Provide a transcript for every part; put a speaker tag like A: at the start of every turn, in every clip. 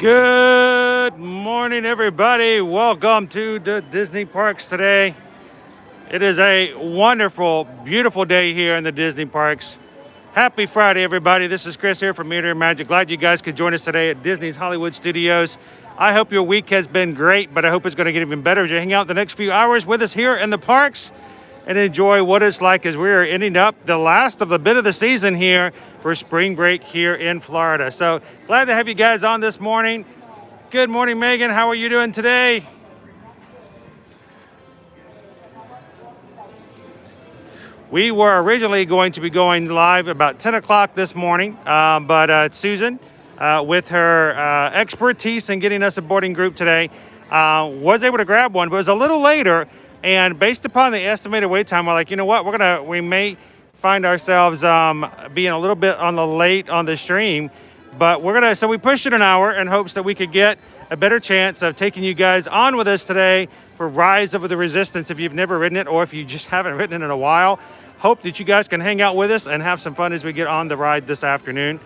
A: Good morning, everybody. Welcome to the Disney parks today. It is a wonderful, beautiful day here in the Disney parks. Happy Friday, everybody. This is Chris here from Ear to Ear Magic. Glad you guys could join us today at Disney's Hollywood Studios. I hope your week has been great, but I hope it's going to get even better as you hang out the next few hours with us here in the parks and enjoy what it's like as we're ending up the last of the bit of the season here for spring break here in Florida. So glad to have you guys on this morning. Good morning, Megan. How are you doing today? We were originally going to be going live about 10 o'clock this morning, but Susan, with her expertise in getting us a boarding group today, was able to grab one, but it was a little later. And based upon the estimated wait time, we're like, you know what, we may find ourselves being a little bit on the late on the stream, but so we pushed it an hour in hopes that we could get a better chance of taking you guys on with us today for Rise of the Resistance. If you've never ridden it or if you just haven't ridden it in a while, hope that you guys can hang out with us and have some fun as we get on the ride this afternoon.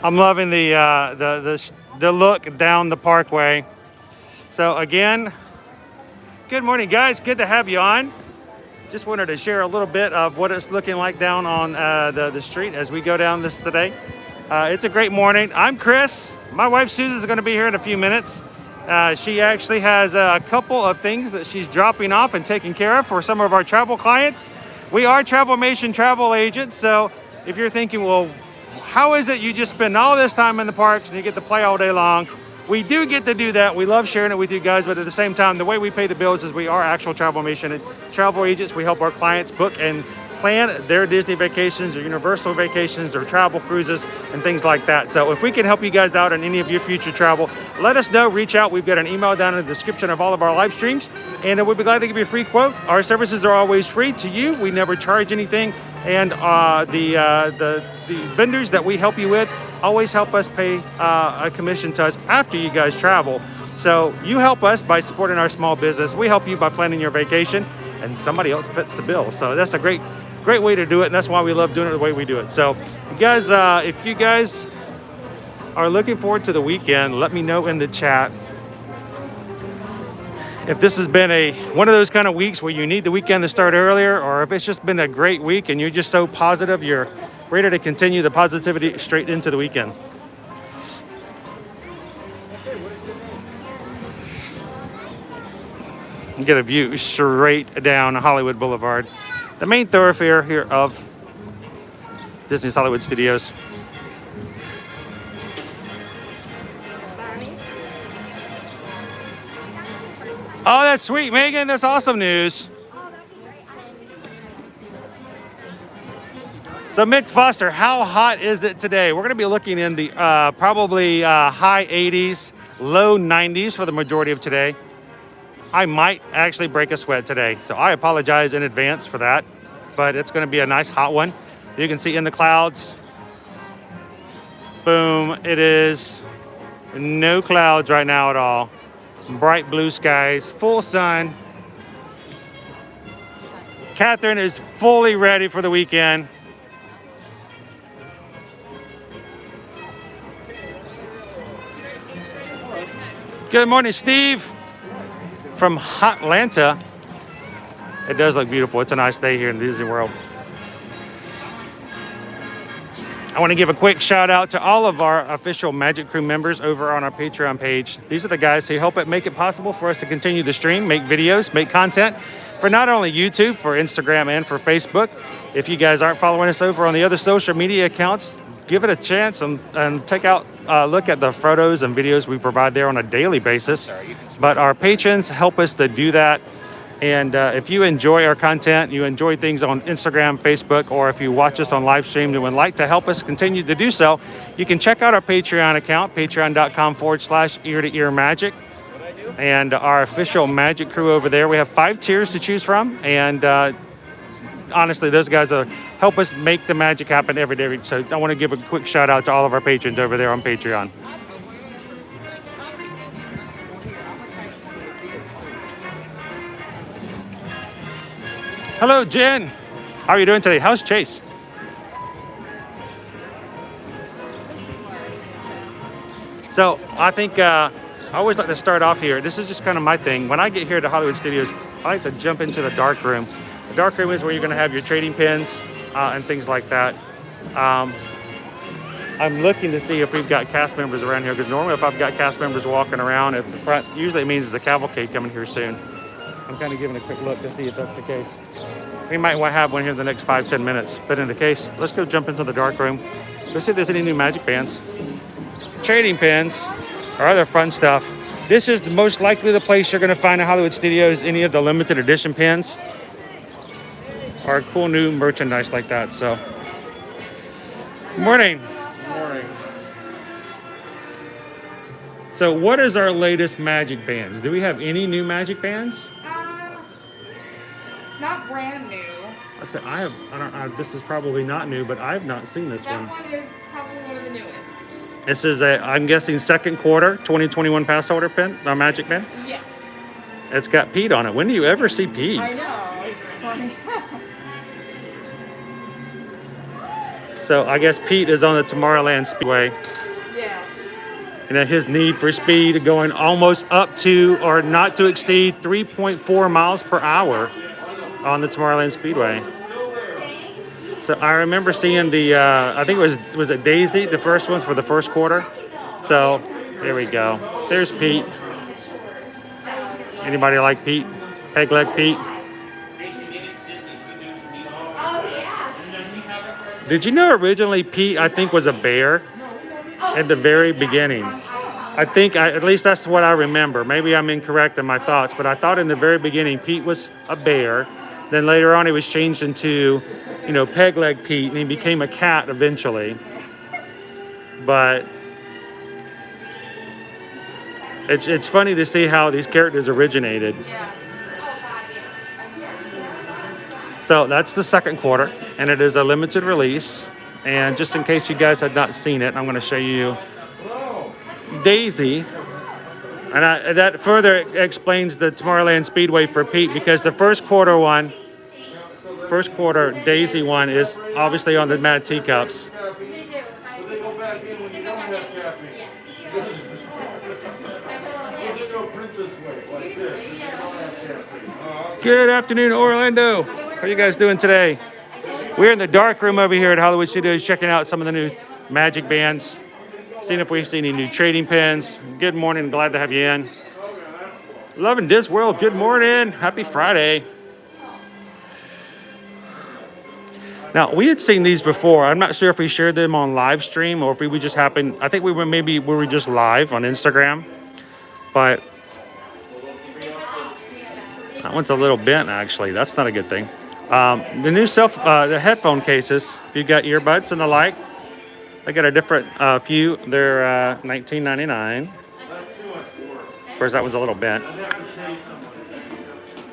A: I'm loving the look down the parkway. So again, good morning, guys. Good to have you on. Just wanted to share a little bit of what it's looking like down on the street as we go down this today. It's a great morning. I'm Chris. My wife Susan is going to be here in a few minutes. She actually has a couple of things that she's dropping off and taking care of for some of our travel clients. We are Travelmation travel agents, so if you're thinking, well, how is it you just spend all this time in the parks and you get to play all day long? We do get to do that. We love sharing it with you guys, but at the same time, the way we pay the bills is we are actual Travelmation travel agents. We help our clients book and plan their Disney vacations or Universal vacations or travel cruises and things like that. So if we can help you guys out on any of your future travel, let us know, reach out. We've got an email down in the description of all of our live streams, and we'd be glad to give you a free quote. Our services are always free to you. We never charge anything, and the vendors that we help you with always help us pay a commission to us after you guys travel. So you help us by supporting our small business. We help you by planning your vacation, and somebody else fits the bill. So that's a great way to do it, and that's why we love doing it the way we do it. So you guys, if you guys are looking forward to the weekend, let me know in the chat if this has been one of those kind of weeks where you need the weekend to start earlier, or if it's just been a great week and you're just so positive you're ready to continue the positivity straight into the weekend. You get a view straight down Hollywood Boulevard, the main thoroughfare here of Disney's Hollywood Studios. Oh, that's sweet, Megan. That's awesome news. So Mick Foster, how hot is it today? We're going to be looking in the probably high 80s, low 90s for the majority of today. I might actually break a sweat today, so I apologize in advance for that, but it's going to be a nice hot one. You can see in the clouds. Boom, it is no clouds right now at all. Bright blue skies, full sun. Catherine is fully ready for the weekend. Good morning, Steve from Atlanta. It does look beautiful. It's a nice day here in Disney World. I want to give a quick shout out to all of our official Magic Crew members over on our Patreon page. These are the guys who help make it possible for us to continue the stream, make videos, make content for not only YouTube, for Instagram, and for Facebook. If you guys aren't following us over on the other social media accounts, give it a chance and take out look at the photos and videos we provide there on a daily basis. But our patrons help us to do that. And if you enjoy our content, you enjoy things on Instagram, Facebook, or if you watch us on Livestream and would like to help us continue to do so, you can check out our Patreon account, patreon.com/ear-to-ear-magic. And our official Magic Crew over there, we have 5 tiers to choose from. And honestly, those guys help us make the magic happen every day. So I want to give a quick shout out to all of our patrons over there on Patreon. Hello, Jen. How are you doing today? How's Chase? So I think I always like to start off here. This is just kind of my thing. When I get here to Hollywood Studios, I like to jump into the dark room. The dark room is where you're going to have your trading pins and things like that. I'm looking to see if we've got cast members around here, because normally if I've got cast members walking around at the front, usually it means the cavalcade coming here soon. I'm kind of giving a quick look to see if that's the case. We might have one here in the next 5-10 minutes, but in the case, let's go jump into the dark room. Let's see if there's any new magic bands, trading pins, or other fun stuff. This is most likely the place you're going to find in Hollywood Studios any of the limited edition pins or cool new merchandise like that. So, morning.
B: Morning.
A: So, what is our latest magic bands? Do we have any new magic bands?
B: Not brand new.
A: I said I don't. This is probably not new, but I've not seen this one.
B: That one is probably one of the newest.
A: This is I'm guessing second quarter 2021 pass holder pin, magic pin.
B: Yeah.
A: It's got Pete on it. When do you ever see Pete?
B: I know. It's funny.
A: So I guess Pete is on the Tomorrowland Speedway.
B: Yeah.
A: And his need for speed going almost up to or not to exceed 3.4 miles per hour on the Tomorrowland Speedway. So I remember seeing the, I think it was it Daisy, the first one for the first quarter. So there we go. There's Pete. Anybody like Pete? Peg leg Pete? Did you know originally Pete, I think, was a bear at the very beginning? I think, at least that's what I remember. Maybe I'm incorrect in my thoughts, but I thought in the very beginning Pete was a bear. Then later on he was changed into, peg leg Pete, and he became a cat eventually. But it's funny to see how these characters originated.
B: Yeah.
A: So that's the second quarter, and it is a limited release. And just in case you guys had not seen it, I'm going to show you Daisy. And that further explains the Tomorrowland Speedway for Pete, because the first quarter Daisy one is obviously on the Mad Teacups. Good afternoon, Orlando. How are you guys doing today? We're in the dark room over here at Hollywood Studios, checking out some of the new magic bands, seeing if we see any new trading pins. Good morning, glad to have you in. Loving Disney World, good morning. Happy Friday. Now, we had seen these before. I'm not sure if we shared them on Livestream or if we just happened. I think we were just live on Instagram. But that one's a little bent, actually. That's not a good thing. The new the headphone cases, if you've got earbuds and the like, they got a different few. They're $19.99. Of course, that one's a little bent.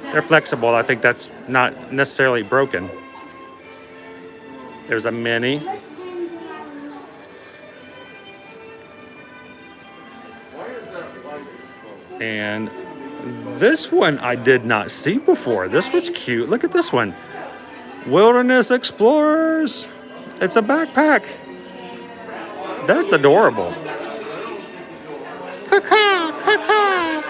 A: They're flexible. I think that's not necessarily broken. There's a mini. And this one I did not see before. This one's cute. Look at this one. Wilderness Explorers. It's a backpack. That's adorable. Caca, caca.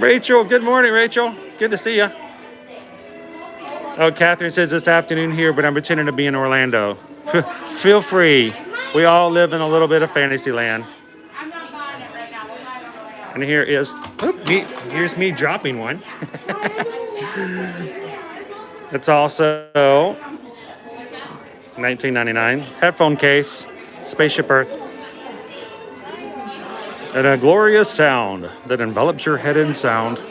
A: Rachel, good morning, Rachel. Good to see you. Oh, Catherine says this afternoon here, but I'm pretending to be in Orlando. Feel free. We all live in a little bit of fantasy land. And here is, here's me dropping one. It's also $19.99. Headphone case, Spaceship Earth. And a glorious sound that envelops your head in sound.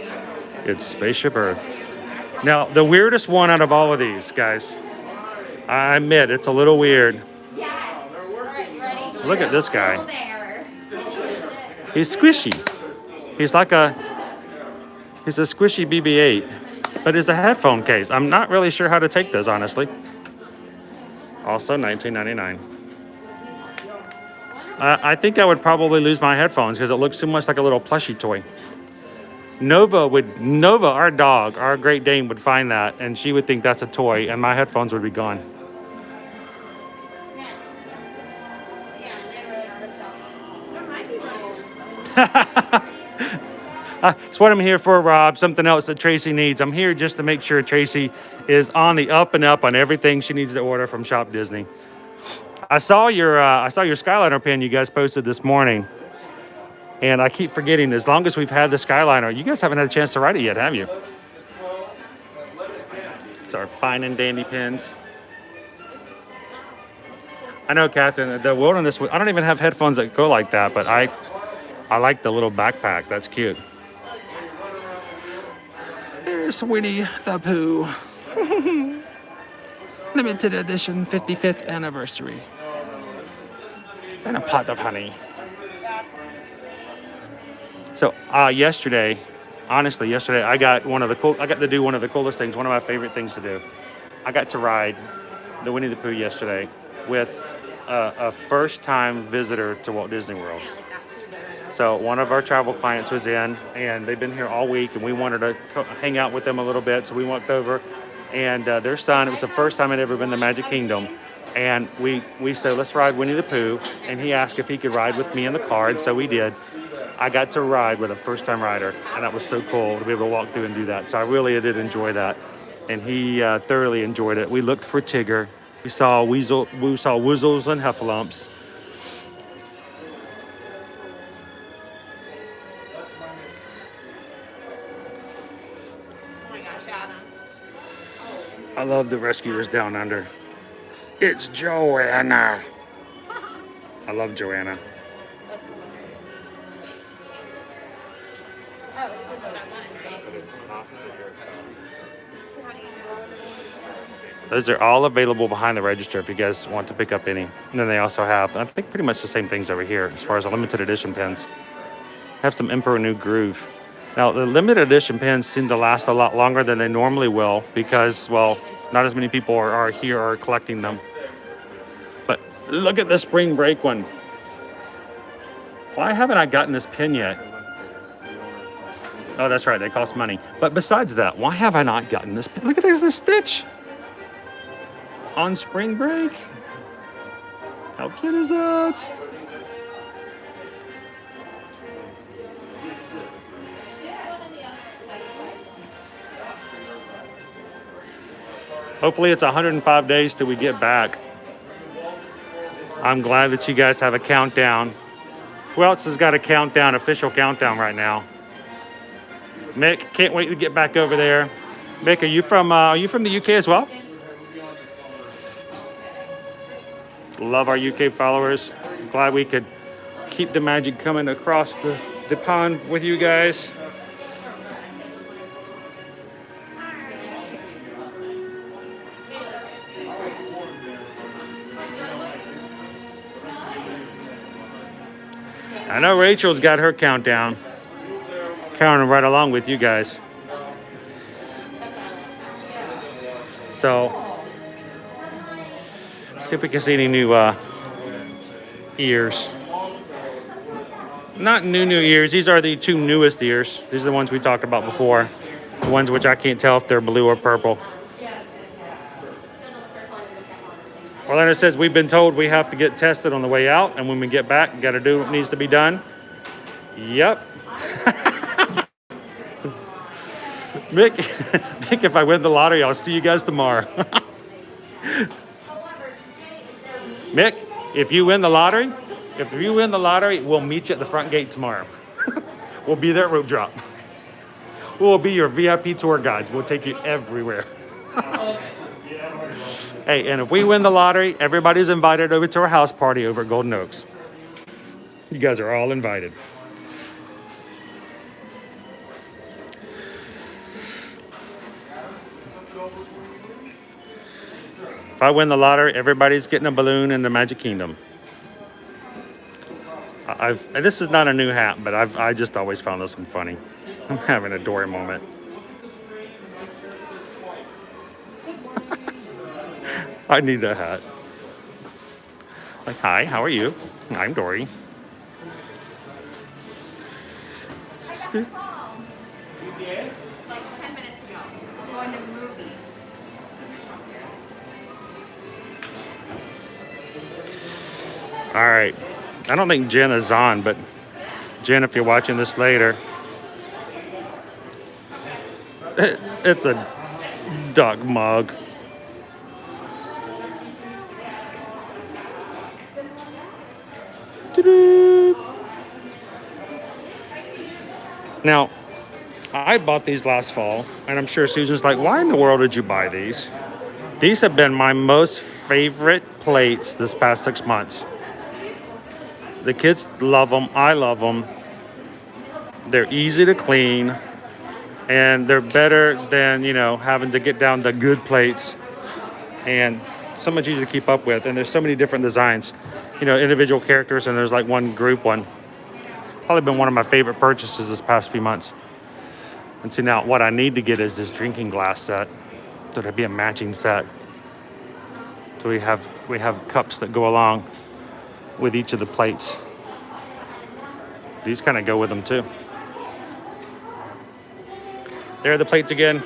A: It's Spaceship Earth. Now, the weirdest one out of all of these, guys, I admit it's a little weird. Look at this guy. He's squishy. He's a squishy BB-8, but it's a headphone case. I'm not really sure how to take this, honestly. Also $19.99. I think I would probably lose my headphones because it looks too much like a little plushie toy. Nova, our dog, our Great Dane would find that, and she would think that's a toy, and my headphones would be gone.
B: There might be one.
A: It's what I'm here for, Rob. Something else that Tracy needs. I'm here just to make sure Tracy is on the up and up on everything she needs to order from Shop Disney. I saw your Skyliner pin you guys posted this morning, and I keep forgetting. As long as we've had the Skyliner, you guys haven't had a chance to ride it yet, have you? It's our fine and dandy pins. I know, Catherine. The Wilderness. I don't even have headphones that go like that, but I like the little backpack. That's cute. There's Winnie the Pooh. Limited edition 55th anniversary. And a pot of honey. So yesterday, I got to do one of the coolest things, one of my favorite things to do. I got to ride the Winnie the Pooh yesterday with a first-time visitor to Walt Disney World. So one of our travel clients was in, and they've been here all week, and we wanted to hang out with them a little bit, so we walked over, and their son, it was the first time I'd ever been to Magic Kingdom, and we said, let's ride Winnie the Pooh, and he asked if he could ride with me in the car, and so we did. I got to ride with a first-time rider, and that was so cool to be able to walk through and do that. So I really did enjoy that, and he thoroughly enjoyed it. We looked for Tigger. We saw Woozles and Heffalumps. I love the Rescuers Down Under. It's Joanna. I love Joanna. Those are all available behind the register if you guys want to pick up any. And then they also have, I think, pretty much the same things over here as far as the limited edition pins. Have some Emperor New Groove. Now, the limited edition pins seem to last a lot longer than they normally will because, well, not as many people are here or collecting them. But look at the spring break one. Why haven't I gotten this pin yet? Oh, that's right, they cost money. But besides that, why have I not gotten this pin? Look at this Stitch on spring break. How cute is that? Hopefully it's 105 days till we get back. I'm glad that you guys have a countdown. Who else has got a countdown, official countdown right now? Mick, can't wait to get back over there. Mick, are you from the UK as well? Love our UK followers. Glad we could keep the magic coming across the pond with you guys. I know Rachel's got her countdown. Counting right along with you guys. So, see if we can see any new ears. Not new ears. These are the two newest ears. These are the ones we talked about before. The ones which I can't tell if they're blue or purple. Orlando says we've been told we have to get tested on the way out, and when we get back, got to do what needs to be done. Yep. Mick, if I win the lottery, I'll see you guys tomorrow. Mick, if you win the lottery, we'll meet you at the front gate tomorrow. We'll be there at rope drop. We'll be your VIP tour guides. We'll take you everywhere. Hey, and if we win the lottery, everybody's invited over to our house party over at Golden Oaks. You guys are all invited. If I win the lottery, everybody's getting a balloon in the Magic Kingdom. This is not a new hat, but I just always found this one funny. I'm having a Dory moment. I need that hat. Like, hi, how are you? I'm Dory.
B: Like 10 minutes ago. I'm going to movies.
A: All right. I don't think Jen is on, but Jen, if you're watching this later, it's a duck mug. Now, I bought these last fall, and I'm sure Susan's like, why in the world did you buy these? These have been my most favorite plates this past 6 months. The kids love them. I love them. They're easy to clean, and they're better than, you know, having to get down the good plates, and so much easier to keep up with. And there's so many different designs, you know, individual characters, and there's like one group one. Probably been one of my favorite purchases this past few months. And see, now what I need to get is this drinking glass set. So it'd be a matching set. So we have cups that go along with each of the plates. These kind of go with them too. There are the plates again.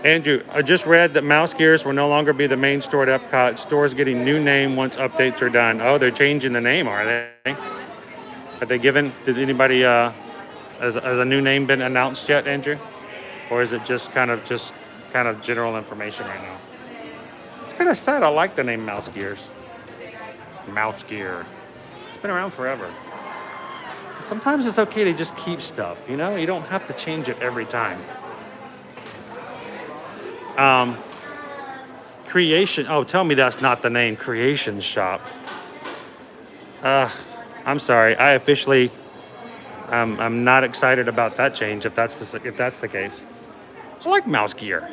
A: Andrew, I just read that mouse gears will no longer be the main store at Epcot. Store's getting new name once updates are done. Oh, they're changing the name, are they? Have they given, did anybody, has a new name been announced yet, Andrew? Or is it just kind of general information right now? It's kind of sad. I like the name Mouse Gears. Mouse Gear. It's been around forever. Sometimes it's okay to just keep stuff, you know? You don't have to change it every time. Creation. Oh, tell me that's not the name. Creation Shop. I'm sorry. I officially, I'm not excited about that change. If that's the case, I like Mouse Gear.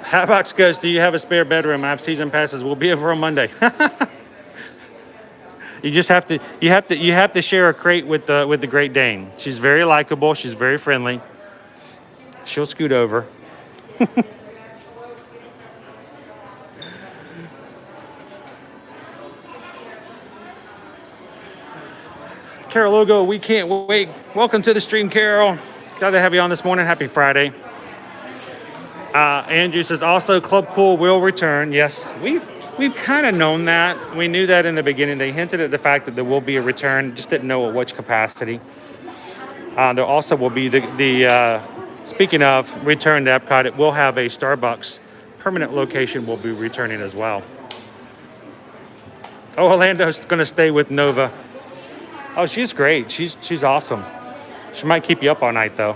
A: Hatbox goes, do you have a spare bedroom? I have season passes. We'll be over on Monday. You just have to share a crate with the Great Dane. She's very likable. She's very friendly. She'll scoot over. Carol Logo, we can't wait. Welcome to the stream, Carol. Glad to have you on this morning. Happy Friday. Andrew says also Club Cool will return. Yes, we've kind of known that. We knew that in the beginning. They hinted at the fact that there will be a return, just didn't know at which capacity. There also will be the speaking of return to Epcot, it will have a Starbucks permanent location will be returning as well. Oh, Orlando's going to stay with Nova. Oh, she's great. She's awesome. She might keep you up all night though.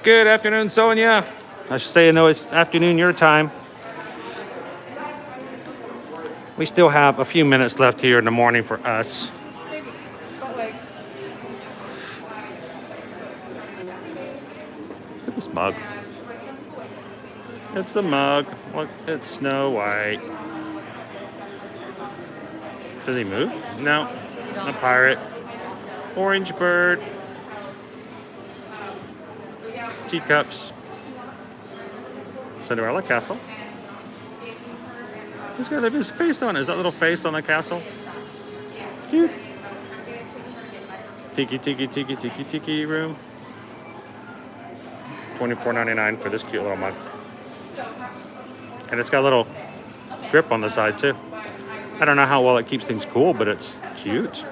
A: Good afternoon, Sonia. I should say, I know it's afternoon your time. We still have a few minutes left here in the morning for us. Look at this mug. It's the mug. Look, it's Snow White. Does he move? No. A pirate. Orange bird. Teacups. Cinderella Castle. He's got his face on it. Is that little face on the castle? Cute. Tiki room. $24.99 for this cute little mug. And it's got a little grip on the side too. I don't know how well it keeps things cool, but it's cute.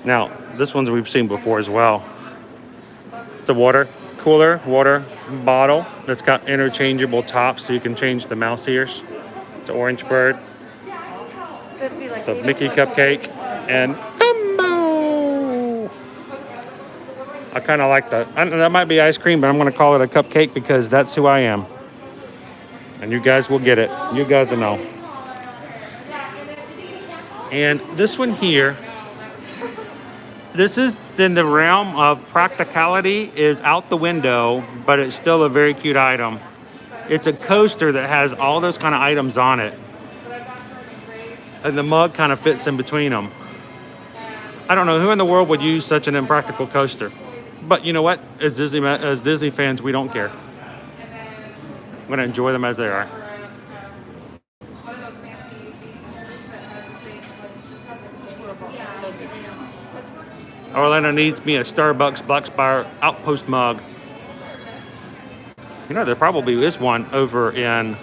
A: Now, this one's we've seen before as well. It's a water cooler, water bottle that's got interchangeable tops so you can change the mouse ears. It's an orange bird, the Mickey cupcake, and Dumbo. I kind of like that. That might be ice cream, but I'm going to call it a cupcake because that's who I am. And you guys will get it. You guys will know. And this one here, this is in the realm of practicality is out the window, but it's still a very cute item. It's a coaster that has all those kind of items on it. And the mug kind of fits in between them. I don't know who in the world would use such an impractical coaster. But you know what? As Disney fans, we don't care. I'm going to enjoy them as they are. Orlando needs me a Starbucks Black Spire Outpost mug. You know, there probably is one over in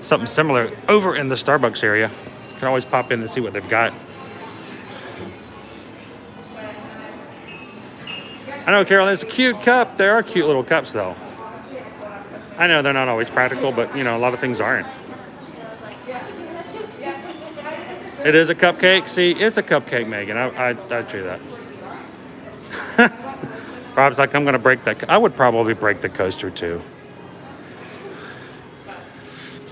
A: something similar over in the Starbucks area. You can always pop in and see what they've got. I know, Carolyn, it's a cute cup. There are cute little cups, though. I know they're not always practical, but, you know, a lot of things aren't. It is a cupcake. See, it's a cupcake, Megan. I true that. Rob's like, I'm going to break that. I would probably break the coaster, too.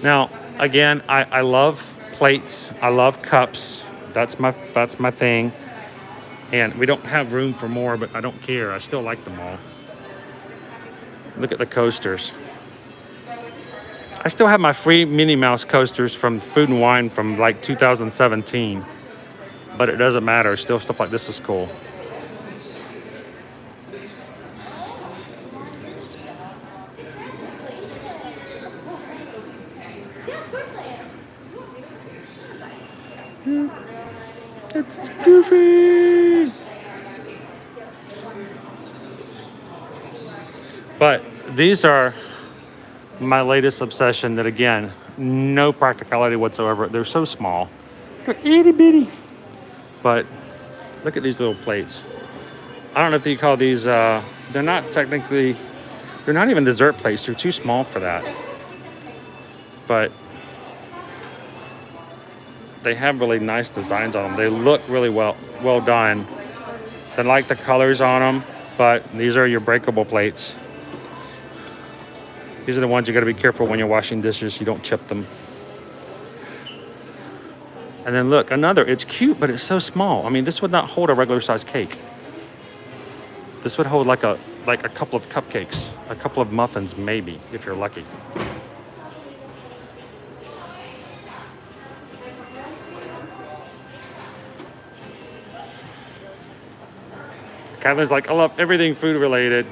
A: Now, again, I love plates. I love cups. That's my thing. And we don't have room for more, but I don't care. I still like them all. Look at the coasters. I still have my free Minnie Mouse coasters from Food and Wine from like 2017. But it doesn't matter. Still stuff like this is cool. It's Goofy! But these are my latest obsession that, again, no practicality whatsoever. They're so small. They're itty bitty. But look at these little plates. I don't know if you call these, they're not even dessert plates. They're too small for that. But they have really nice designs on them. They look really well done. I like the colors on them, but these are your breakable plates. These are the ones you got to be careful when you're washing dishes. You don't chip them. And then look, another. It's cute, but it's so small. I mean, this would not hold a regular size cake. This would hold like a couple of cupcakes, a couple of muffins, maybe, if you're lucky. Catherine's like, I love everything food related.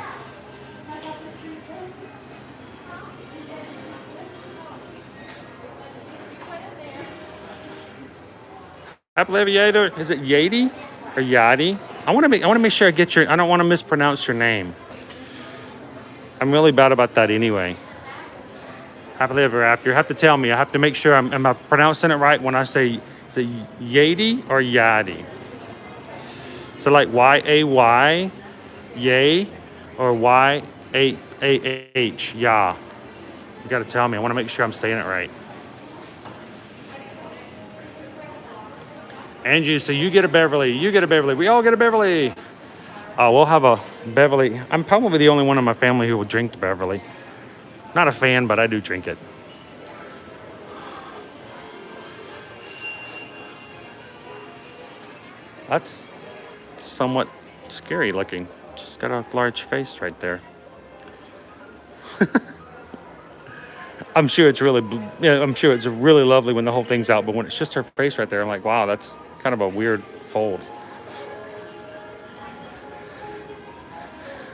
A: Aviator, is it Yadi or Yadi? I want to make sure I get your. I don't want to mispronounce your name. I'm really bad about that anyway. Happily ever after. You have to tell me. I have to make sure am I pronouncing it right when I say, is it Yadi or Yadi? So like Y-A-Y, yay, or Y-A-A-H, yeah. You got to tell me. I want to make sure I'm saying it right. Angie, so you get a Beverly. You get a Beverly. We all get a Beverly. We'll have a Beverly. I'm probably the only one in my family who will drink the Beverly. Not a fan, but I do drink it. That's somewhat scary looking. Just got a large face right there. I'm sure it's really lovely when the whole thing's out, but when it's just her face right there, I'm like, wow, that's kind of a weird fold.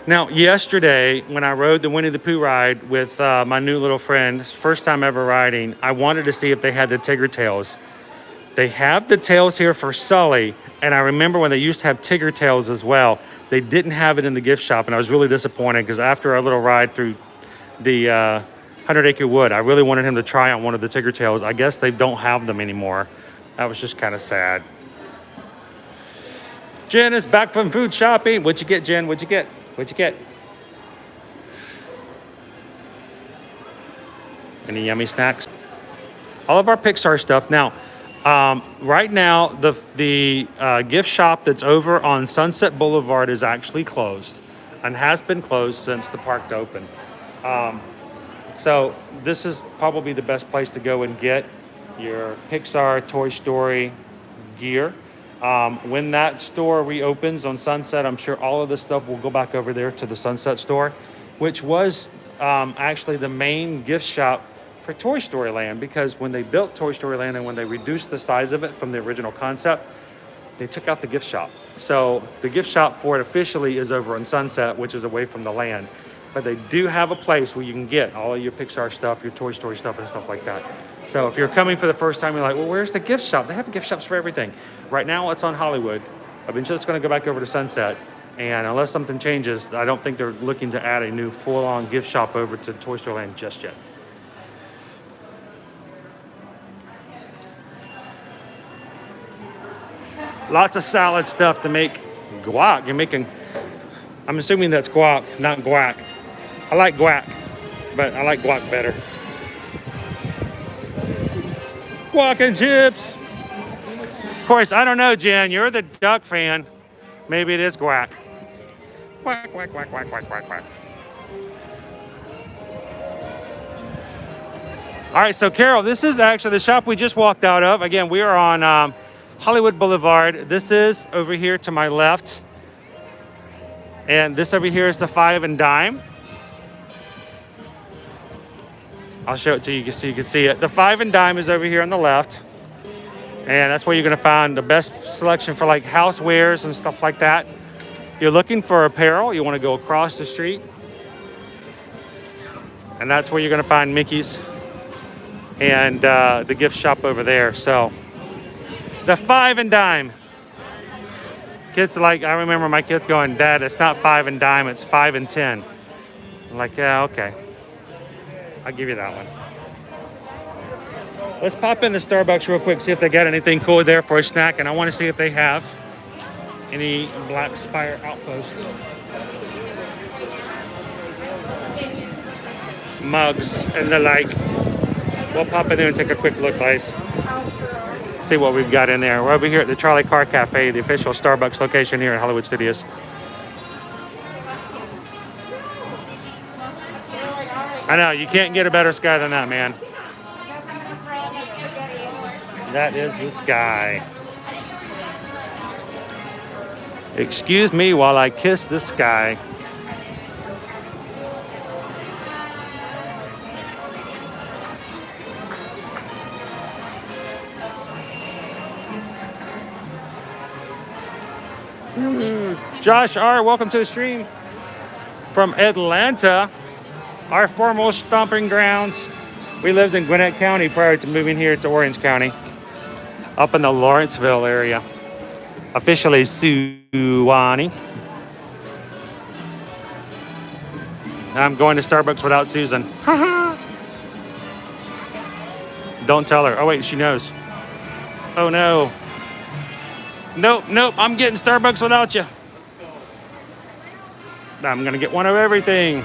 A: Now, yesterday, when I rode the Winnie the Pooh ride with my new little friend, first time ever riding, I wanted to see if they had the Tigger tails. They have the tails here for Sully, and I remember when they used to have Tigger tails as well. They didn't have it in the gift shop, and I was really disappointed because after our little ride through the 100 Acre Wood, I really wanted him to try on one of the Tigger tails. I guess they don't have them anymore. That was just kind of sad. Jen is back from food shopping. What'd you get, Jen? What'd you get? What'd you get? Any yummy snacks? All of our Pixar stuff. Now, right now, the gift shop that's over on Sunset Boulevard is actually closed and has been closed since the park opened. So this is probably the best place to go and get your Pixar, Toy Story gear. When that store reopens on Sunset, I'm sure all of this stuff will go back over there to the Sunset store, which was actually the main gift shop for Toy Story Land, because when they built Toy Story Land and when they reduced the size of it from the original concept, they took out the gift shop. So the gift shop for it officially is over on Sunset, which is away from the land. But they do have a place where you can get all of your Pixar stuff, your Toy Story stuff, and stuff like that. So if you're coming for the first time, you're like, well, where's the gift shop? They have gift shops for everything. Right now, it's on Hollywood. I've been just going to go back over to Sunset. And unless something changes, I don't think they're looking to add a new full-on gift shop over to Toy Story Land just yet. Lots of salad stuff to make guac. You're making, I'm assuming that's guac, not guac. I like guac, but I like guac better. Guac and chips. Of course, I don't know, Jen. You're the duck fan. Maybe it is guac. Quack, quack, quack, quack, quack, quack, quack. All right, so Carol, this is actually the shop we just walked out of. Again, we are on Hollywood Boulevard. This is over here to my left. And this over here is the 5 and dime. I'll show it to you so you can see it. The 5 and dime is over here on the left. And that's where you're gonna find the best selection for like housewares and stuff like that. If you're looking for apparel, you wanna go across the street. And that's where you're gonna find Mickey's and the gift shop over there. So the 5 and dime. Kids like, I remember my kids going, Dad, it's not 5 and dime, it's 5 and 10. I'm like, yeah, okay. I'll give you that one. Let's pop in the Starbucks real quick, see if they got anything cool there for a snack, and I want to see if they have any Black Spire outposts. Mugs and the like. We'll pop in there and take a quick look, guys. See what we've got in there. We're over here at the Charlie Car Cafe, the official Starbucks location here at Hollywood Studios. I know, you can't get a better sky than that, man. That is the sky. Excuse me while I kiss the sky. Josh R., welcome to the stream from Atlanta, our former stomping grounds. We lived in Gwinnett County prior to moving here to Orange County, up in the Lawrenceville area, officially Suwannee. I'm going to Starbucks without Susan. Don't tell her. Oh wait, she knows. Oh no. Nope, nope, I'm getting Starbucks without you. I'm gonna get one of everything.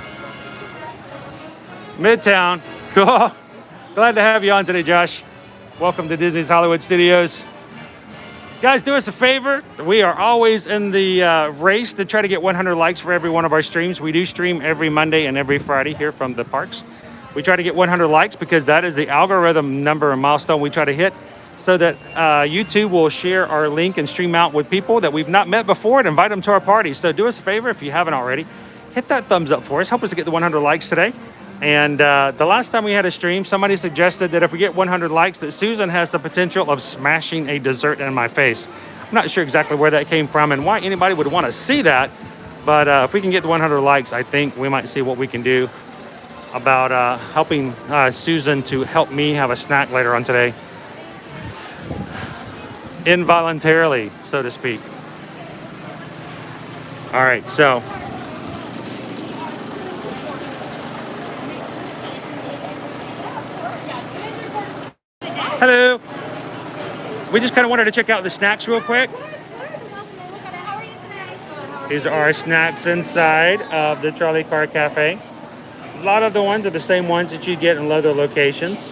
A: Midtown, cool. Glad to have you on today, Josh. Welcome to Disney's Hollywood Studios. Guys, do us a favor. We are always in the race to try to get 100 likes for every one of our streams. We do stream every Monday and every Friday here from the parks. We try to get 100 likes because that is the algorithm number and milestone we try to hit, so that YouTube will share our link and stream out with people that we've not met before and invite them to our party. So do us a favor if you haven't already. Hit that thumbs up for us. Help us to get the 100 likes today. And the last time we had a stream, somebody suggested that if we get 100 likes, that Susan has the potential of smashing a dessert in my face. I'm not sure exactly where that came from and why anybody would want to see that. But if we can get the 100 likes, I think we might see what we can do about helping Susan to help me have a snack later on today. Involuntarily, so to speak. All right, so hello. We just kind of wanted to check out the snacks real quick. These are our snacks inside of the Charlie Car Cafe. A lot of the ones are the same ones that you get in other locations.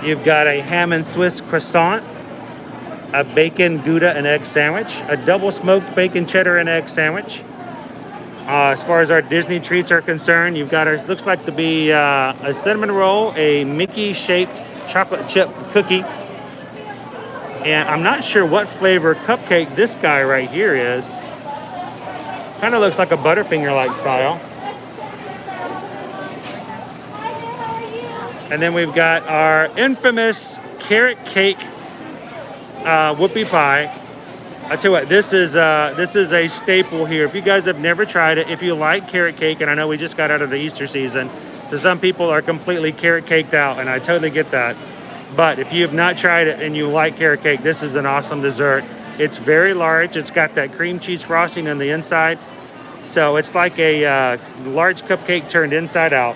A: You've got a ham and Swiss croissant, a bacon Gouda and egg sandwich, a double smoked bacon cheddar and egg sandwich. As far as our Disney treats are concerned, you've got looks like to be a cinnamon roll, a Mickey shaped chocolate chip cookie. And I'm not sure what flavor cupcake this guy right here is. Kind of looks like a Butterfinger-like style. And then we've got our infamous carrot cake whoopie pie. I tell you what, this is a staple here. If you guys have never tried it, if you like carrot cake, and I know we just got out of the Easter season, so some people are completely carrot caked out, and I totally get that. But if you have not tried it and you like carrot cake, this is an awesome dessert. It's very large. It's got that cream cheese frosting on the inside. So it's like a large cupcake turned inside out.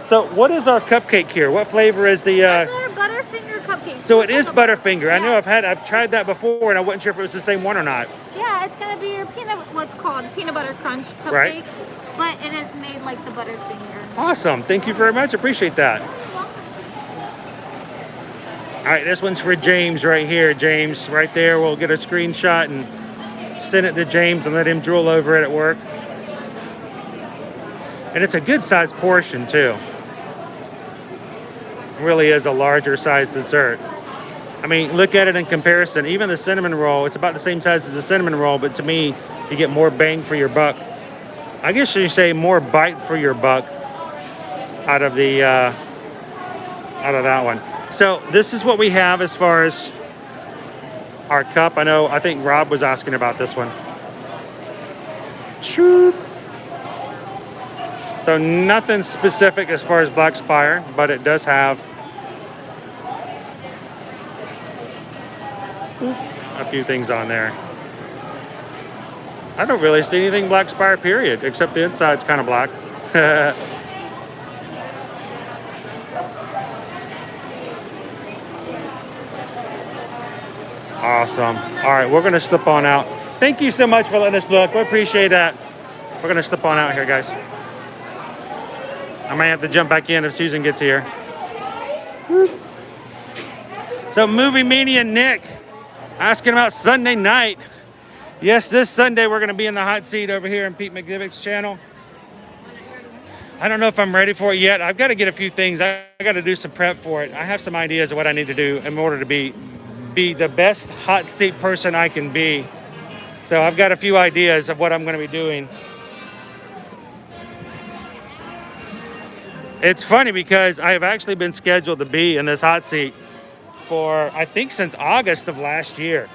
A: So what is our cupcake here? What flavor is the...
B: That's our Butterfinger cupcake.
A: So it is Butterfinger.
B: Yeah.
A: I know I've tried that before, and I wasn't sure if it was the same one or not.
B: Yeah, it's gonna be your what's called peanut butter crunch cupcake.
A: Right.
B: But it is made like the Butterfinger.
A: Awesome. Thank you very much. Appreciate that. All right, this one's for James right here. James, right there. We'll get a screenshot and send it to James and let him drool over it at work. And it's a good sized portion too. It really is a larger size dessert. I mean, look at it in comparison. Even the cinnamon roll, it's about the same size as the cinnamon roll, but to me, you get more bang for your buck. I guess you say more bite for your buck out of that one. So this is what we have as far as our cup. I think Rob was asking about this one. Shoop. So nothing specific as far as Black Spire, but it does have a few things on there. I don't really see anything Black Spire, period, except the inside's kind of black. Awesome. All right, we're gonna slip on out. Thank you so much for letting us look. We appreciate that. We're gonna slip on out here, guys. I might have to jump back in if Susan gets here. So Movie Mania Nick asking about Sunday night. Yes, this Sunday we're gonna be in the hot seat over here on Pete McDivick's channel. I don't know if I'm ready for it yet. I've got to get a few things. I got to do some prep for it. I have some ideas of what I need to do in order to be the best hot seat person I can be. So I've got a few ideas of what I'm going to be doing. It's funny because I have actually been scheduled to be in this hot seat for, I think, since August of last year.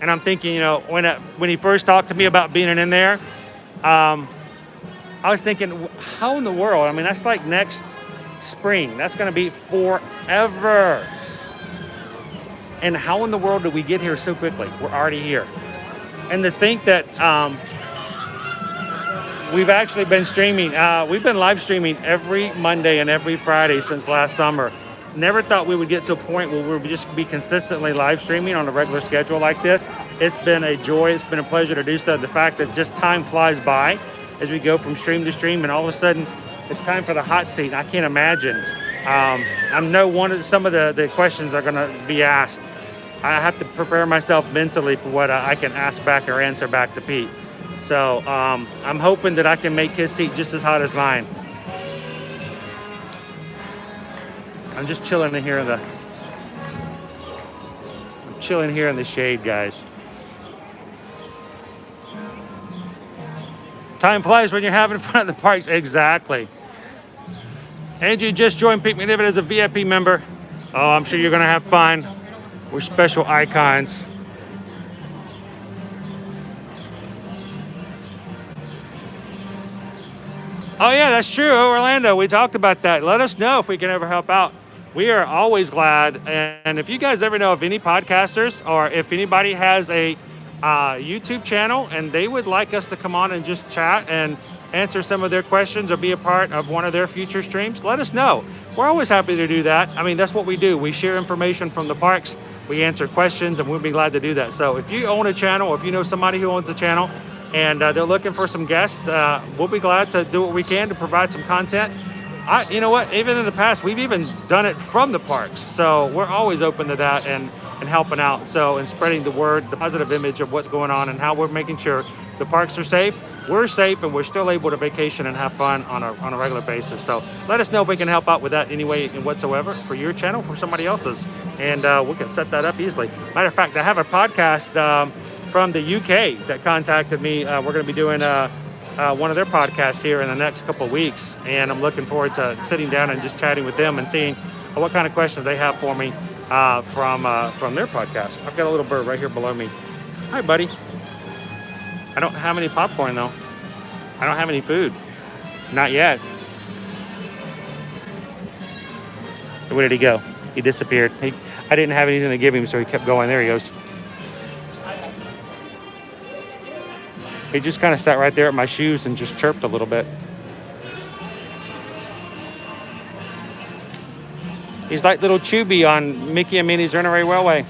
A: And I'm thinking, you know, when he first talked to me about being in there, I was thinking, how in the world? I mean, that's like next spring. That's going to be forever. And how in the world did we get here so quickly? We're already here. And to think that we've actually been streaming, we've been live streaming every Monday and every Friday since last summer. Never thought we would get to a point where we would just be consistently live streaming on a regular schedule like this. It's been a joy, it's been a pleasure to do so. The fact that just time flies by as we go from stream to stream, and all of a sudden it's time for the hot seat. I can't imagine. I know some of the questions are gonna be asked. I have to prepare myself mentally for what I can ask back or answer back to Pete. So I'm hoping that I can make his seat just as hot as mine. I'm just chilling in here in the shade, guys. Time flies when you're having fun at the parks. Exactly. And you just joined Pete McDivick as a VIP member. Oh, I'm sure you're gonna have fun. We're special icons. Oh yeah, that's true, Orlando. We talked about that. Let us know if we can ever help out. We are always glad. And if you guys ever know of any podcasters, or if anybody has a YouTube channel and they would like us to come on and just chat and answer some of their questions or be a part of one of their future streams, let us know. We're always happy to do that. I mean, that's what we do. We share information from the parks. We answer questions, and we'll be glad to do that. So if you own a channel, or if you know somebody who owns a channel and they're looking for some guests, we'll be glad to do what we can to provide some content. You know what? Even in the past, we've even done it from the parks. So we're always open to that and helping out. So, and spreading the word, the positive image of what's going on and how we're making sure the parks are safe, we're safe, and we're still able to vacation and have fun on a regular basis. So let us know if we can help out with that any way whatsoever for your channel, for somebody else's, and we can set that up easily. Matter of fact, I have a podcast from the UK that contacted me. We're going to be doing one of their podcasts here in the next couple of weeks, and I'm looking forward to sitting down and just chatting with them and seeing what kind of questions they have for me from their podcast. I've got a little bird right here below me. Hi, buddy. I don't have any popcorn though. I don't have any food. Not yet. Where did he go? He disappeared. I didn't have anything to give him, so he kept going. There he goes. He just kind of sat right there at my shoes and just chirped a little bit. He's like little Chubby on Mickey and Minnie's Runaway Railway.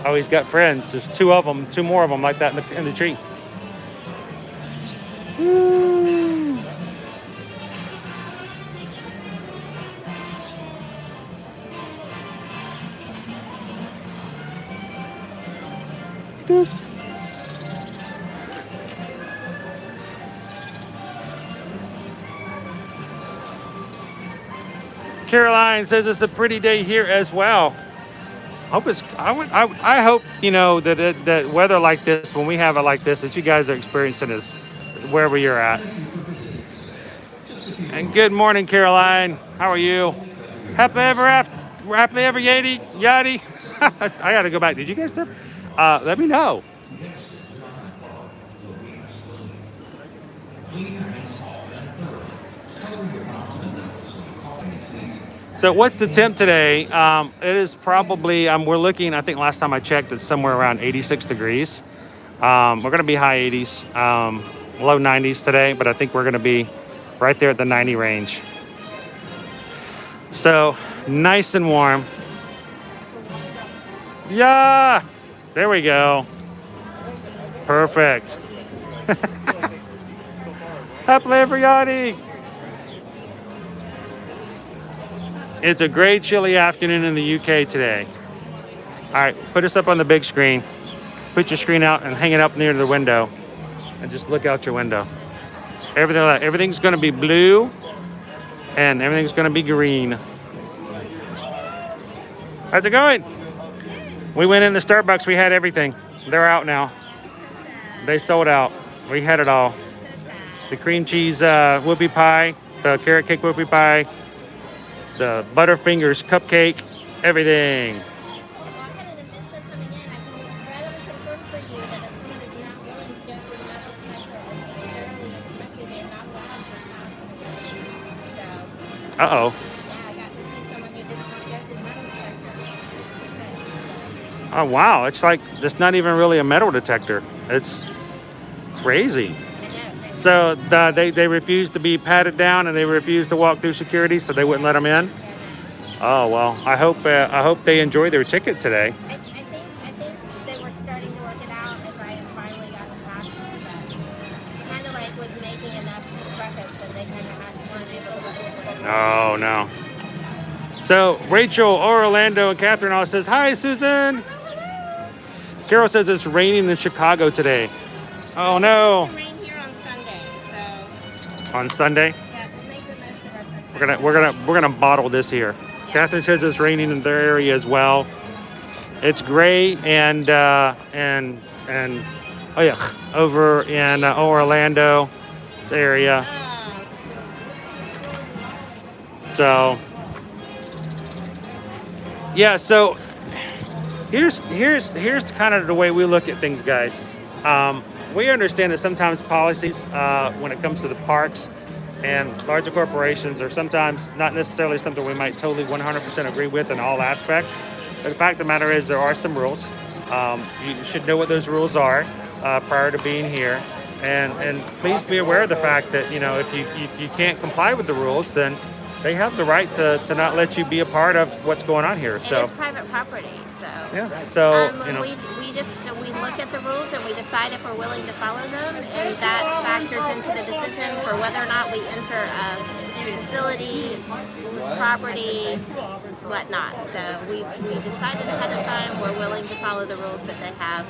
A: Oh, he's got friends. There's two more of them like that in the tree. Woo. Doop. Caroline says it's a pretty day here as well. I hope that weather like this, when we have it like this, that you guys are experiencing is wherever you're at. And good morning, Caroline. How are you? Happily ever yadi. I gotta go back. Did you guys tip? Let me know. So what's the temp today? It is probably, we're looking, I think last time I checked, it's somewhere around 86 degrees. We're going to be high 80s, low 90s today, but I think we're going to be right there at the 90 range. So nice and warm. Yeah, there we go. Perfect. Happily ever yachty. It's a great chilly afternoon in the UK today. All right, put us up on the big screen. Put your screen out and hang it up near the window. And just look out your window. Everything's gonna be blue and everything's gonna be green. How's it going? We went in the Starbucks, we had everything. They're out now. They sold out. We had it all. The cream cheese whoopie pie, the carrot cake whoopie pie, the Butterfingers cupcake, everything. Uh-oh. Oh, wow. It's like, it's not even really a metal detector. It's crazy. So they refused to be patted down and they refused to walk through security, so they wouldn't let them in. Oh well, I hope they enjoy their ticket today.
C: I think they were starting to work it out as I finally got the password, but kind of like was making enough breakfast that they kind of weren't able to.
A: Oh no. So Rachel, Orlando, and Catherine all says hi, Susan. Carol says it's raining in Chicago today. Oh no. On Sunday?
C: Yeah, we'll make the most of our sunshine.
A: We're gonna bottle this here. Yeah. Catherine says it's raining in their area as well. It's gray and oh yeah, over in Orlando area. So yeah, so here's kind of the way we look at things, guys. We understand that sometimes policies, when it comes to the parks and larger corporations, are sometimes not necessarily something we might totally 100% agree with in all aspects. But the fact of the matter is there are some rules. You should know what those rules are prior to being here. And please be aware of the fact that, if you can't comply with the rules, then they have the right to not let you be a part of what's going on here.
C: So it's private property, so
A: yeah. So
C: we look at the rules and we decide if we're willing to follow them, and that factors into the decision for whether or not we enter a facility, property, whatnot. So we decided ahead of time we're willing to follow the rules that they have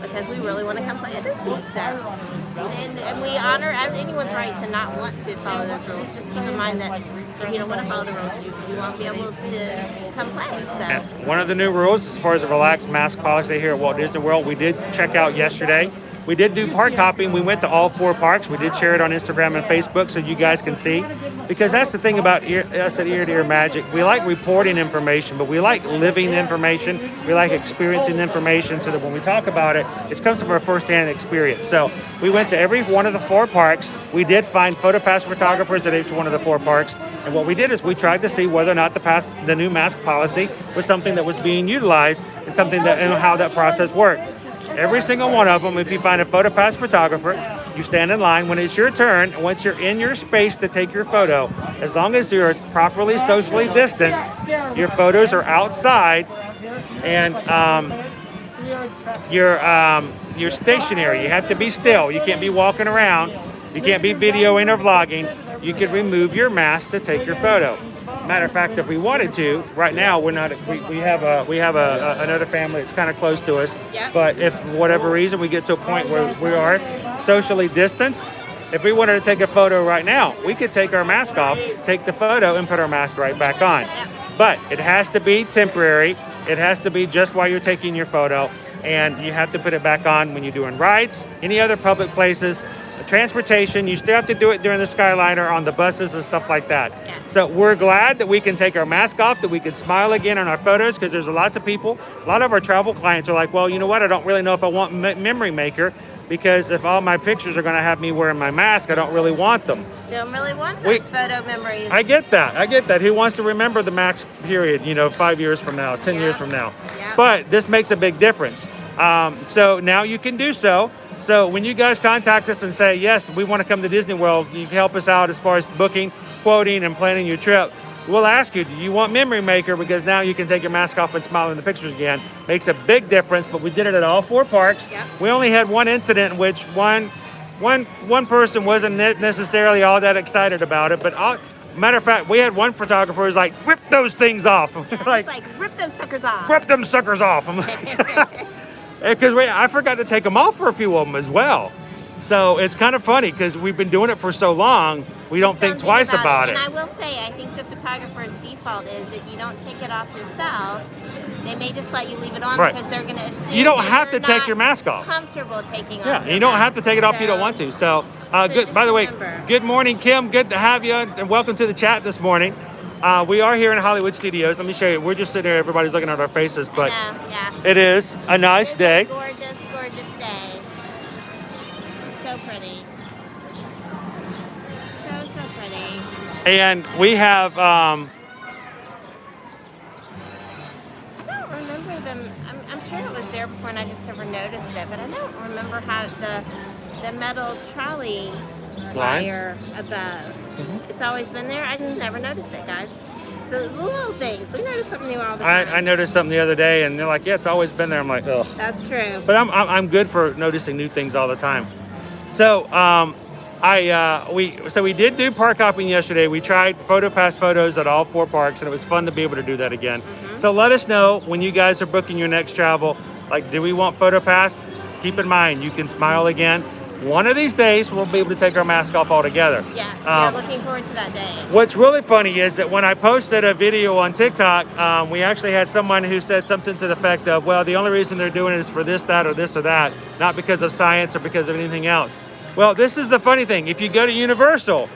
C: because we really want to come play at Disney. So. and we honor anyone's right to not want to follow those rules. Just keep in mind that if you don't want to follow the rules, you won't be able to come play. So
A: And one of the new rules, as far as the relaxed mask policy here at Walt Disney World, we did check out yesterday. We did do park hopping. We went to all 4 parks. We did share it on Instagram and Facebook so you guys can see. Because that's the thing about us at Ear to Ear Magic. We like reporting information, but we like living information. We like experiencing information so that when we talk about it, it comes from our firsthand experience. So we went to every one of the 4 parks. We did find PhotoPass photographers at each one of the 4 parks. And what we did is we tried to see whether or not the new mask policy was something that was being utilized and something that and how that process worked. Every single one of them, if you find a PhotoPass photographer, you stand in line. When it's your turn, once you're in your space to take your photo, as long as you're properly socially distanced, your photos are outside and you're stationary. You have to be still. You can't be walking around. You can't be videoing or vlogging. You can remove your mask to take your photo. Matter of fact, if we wanted to, right now we're not. We have another family that's kind of close to us.
C: Yep.
A: But if for whatever reason we get to a point where we are socially distanced, if we wanted to take a photo right now, we could take our mask off, take the photo, and put our mask right back on.
C: Yep.
A: But it has to be temporary. It has to be just while you're taking your photo, and you have to put it back on when you're doing rides, any other public places. Transportation, you still have to do it during the Skyliner on the buses and stuff like that.
C: Yes.
A: So we're glad that we can take our mask off, that we can smile again on our photos, because there's lots of people, a lot of our travel clients are like, well, you know what, I don't really know if I want Memory Maker, because if all my pictures are going to have me wearing my mask, I don't really want them.
C: don't really want those photo memories.
A: I get that. Who wants to remember the max period, 5 years from now, 10 years from now?
C: Yeah.
A: But this makes a big difference. So now you can do so. So when you guys contact us and say, yes, we want to come to Disney World, you can help us out as far as booking, quoting, and planning your trip. We'll ask you, do you want Memory Maker? Because now you can take your mask off and smile in the pictures again. Makes a big difference, but we did it at all 4 parks.
C: Yep.
A: We only had one incident in which one person wasn't necessarily all that excited about it, but matter of fact, we had one photographer who's like, rip those things off.
C: like rip those suckers off.
A: Rip them suckers off. I'm like, because I forgot to take them off for a few of them as well. So it's kind of funny because we've been doing it for so long, we don't think twice about it.
C: And I will say, I think the photographer's default is if you don't take it off yourself, they may just let you leave it on because they're going to assume
A: you don't have to take your mask off.
C: Comfortable taking off.
A: Yeah, you don't have to take it off if you don't want to. So, good. By the way, good morning, Kim. Good to have you, and welcome to the chat this morning. We are here in Hollywood Studios. Let me show you. We're just sitting here. Everybody's looking at our faces, but it is a nice day.
C: Gorgeous, gorgeous day. So pretty. So pretty.
A: And we have.
C: I don't remember them. I'm sure it was there before, and I just never noticed it. But I don't remember how the metal trolley wire above. It's always been there. I just never noticed it, guys. So the little things. We notice something new all the time.
A: I noticed something the other day, and they're like, "Yeah, it's always been there." I'm like, "Oh."
C: That's true.
A: But I'm good for noticing new things all the time. So we did do park hopping yesterday. We tried PhotoPass photos at all 4 parks, and it was fun to be able to do that again. So let us know when you guys are booking your next travel. Like, do we want PhotoPass? Keep in mind, you can smile again. One of these days, we'll be able to take our mask off altogether.
C: Yes, we're looking forward to that day.
A: What's really funny is that when I posted a video on TikTok, we actually had someone who said something to the effect of, well, the only reason they're doing it is for this, that, or this, or that, not because of science or because of anything else. Well, this is the funny thing. If you go to Universal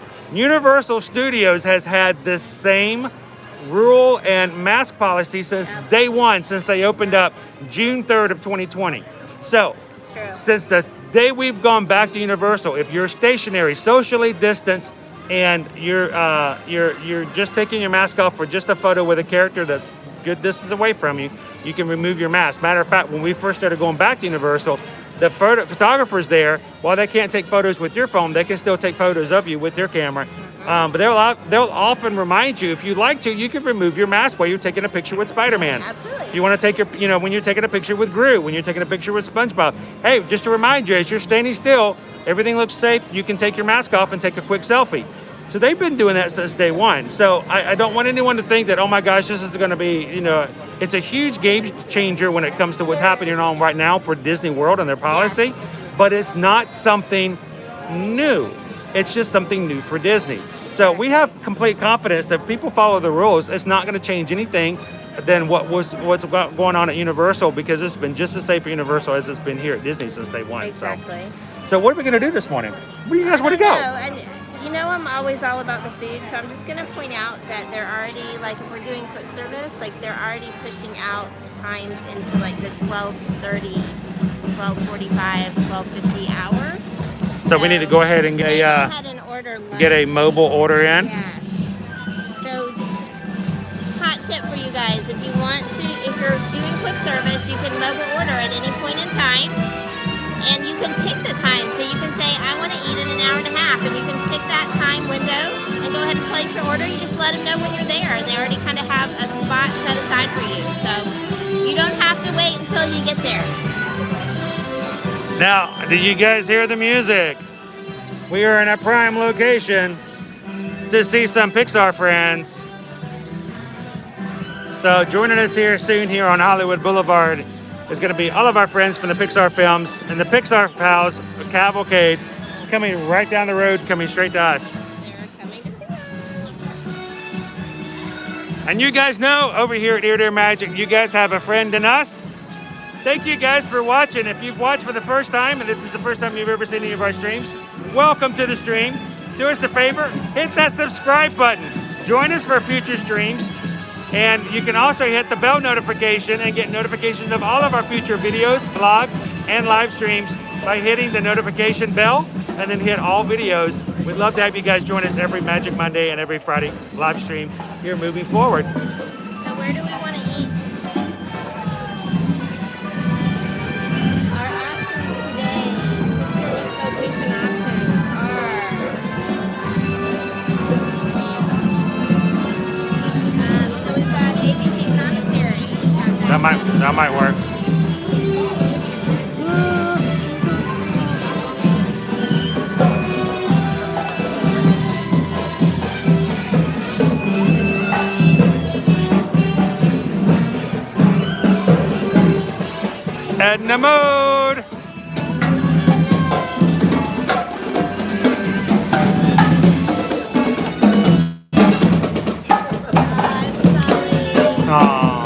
A: Studios has had this same rule and mask policy since day one, since they opened up June 3rd of 2020. So, since the day we've gone back to Universal, if you're stationary, socially distanced, and you're just taking your mask off for just a photo with a character that's good distance away from you, you can remove your mask. Matter of fact, when we first started going back to Universal, the photographers there, while they can't take photos with your phone, they can still take photos of you with their camera. But they'll often remind you, if you'd like to, you can remove your mask while you're taking a picture with Spider-Man.
C: Absolutely.
A: If you want to take when you're taking a picture with Gru, when you're taking a picture with SpongeBob. Hey, just to remind you, as you're standing still, everything looks safe. You can take your mask off and take a quick selfie. So they've been doing that since day one. So I don't want anyone to think that, oh my gosh, this is going to be, it's a huge game changer when it comes to what's happening on right now for Disney World and their policy. But it's not something new. It's just something new for Disney. So we have complete confidence that if people follow the rules, it's not going to change anything than what's going on at Universal, because it's been just as safe for Universal as it's been here at Disney since day one.
C: Exactly.
A: So what are we going to do this morning? Where do you guys want to go?
C: And you know, I'm always all about the food, so I'm just going to point out that they're already, like, if we're doing quick service, like, they're already pushing out times into, like, the 12:30, 12:45, 12:50 hour.
A: So we need to go ahead and
C: go ahead and order lunch.
A: get a mobile order in.
C: Yes. So, hot tip for you guys, if you're doing quick service, you can mobile order at any point in time. And you can pick the time, so you can say, I want to eat in an hour and a half, and you can pick that time window and go ahead and place your order. You just let them know when you're there, and they already kind of have a spot set aside for you, so you don't have to wait until you get there.
A: Now, do you guys hear the music? We are in a prime location to see some Pixar friends. So joining us here soon here on Hollywood Boulevard is going to be all of our friends from the Pixar films and the Pixar House cavalcade coming right down the road, coming straight to us.
C: They're coming to see us.
A: And you guys know, over here at Ear to Ear Magic, you guys have a friend in us. Thank you guys for watching. If you've watched for the first time, and this is the first time you've ever seen any of our streams, welcome to the stream. Do us a favor, hit that subscribe button. Join us for future streams. And you can also hit the bell notification and get notifications of all of our future videos, vlogs, and live streams by hitting the notification bell, and then hit all videos. We'd love to have you guys join us every Magic Monday and every Friday live stream here moving forward.
C: So where do we want to eat? Our options today, service location options are so we've got ABC Commissary.
A: That might work. Edna mode. Aww.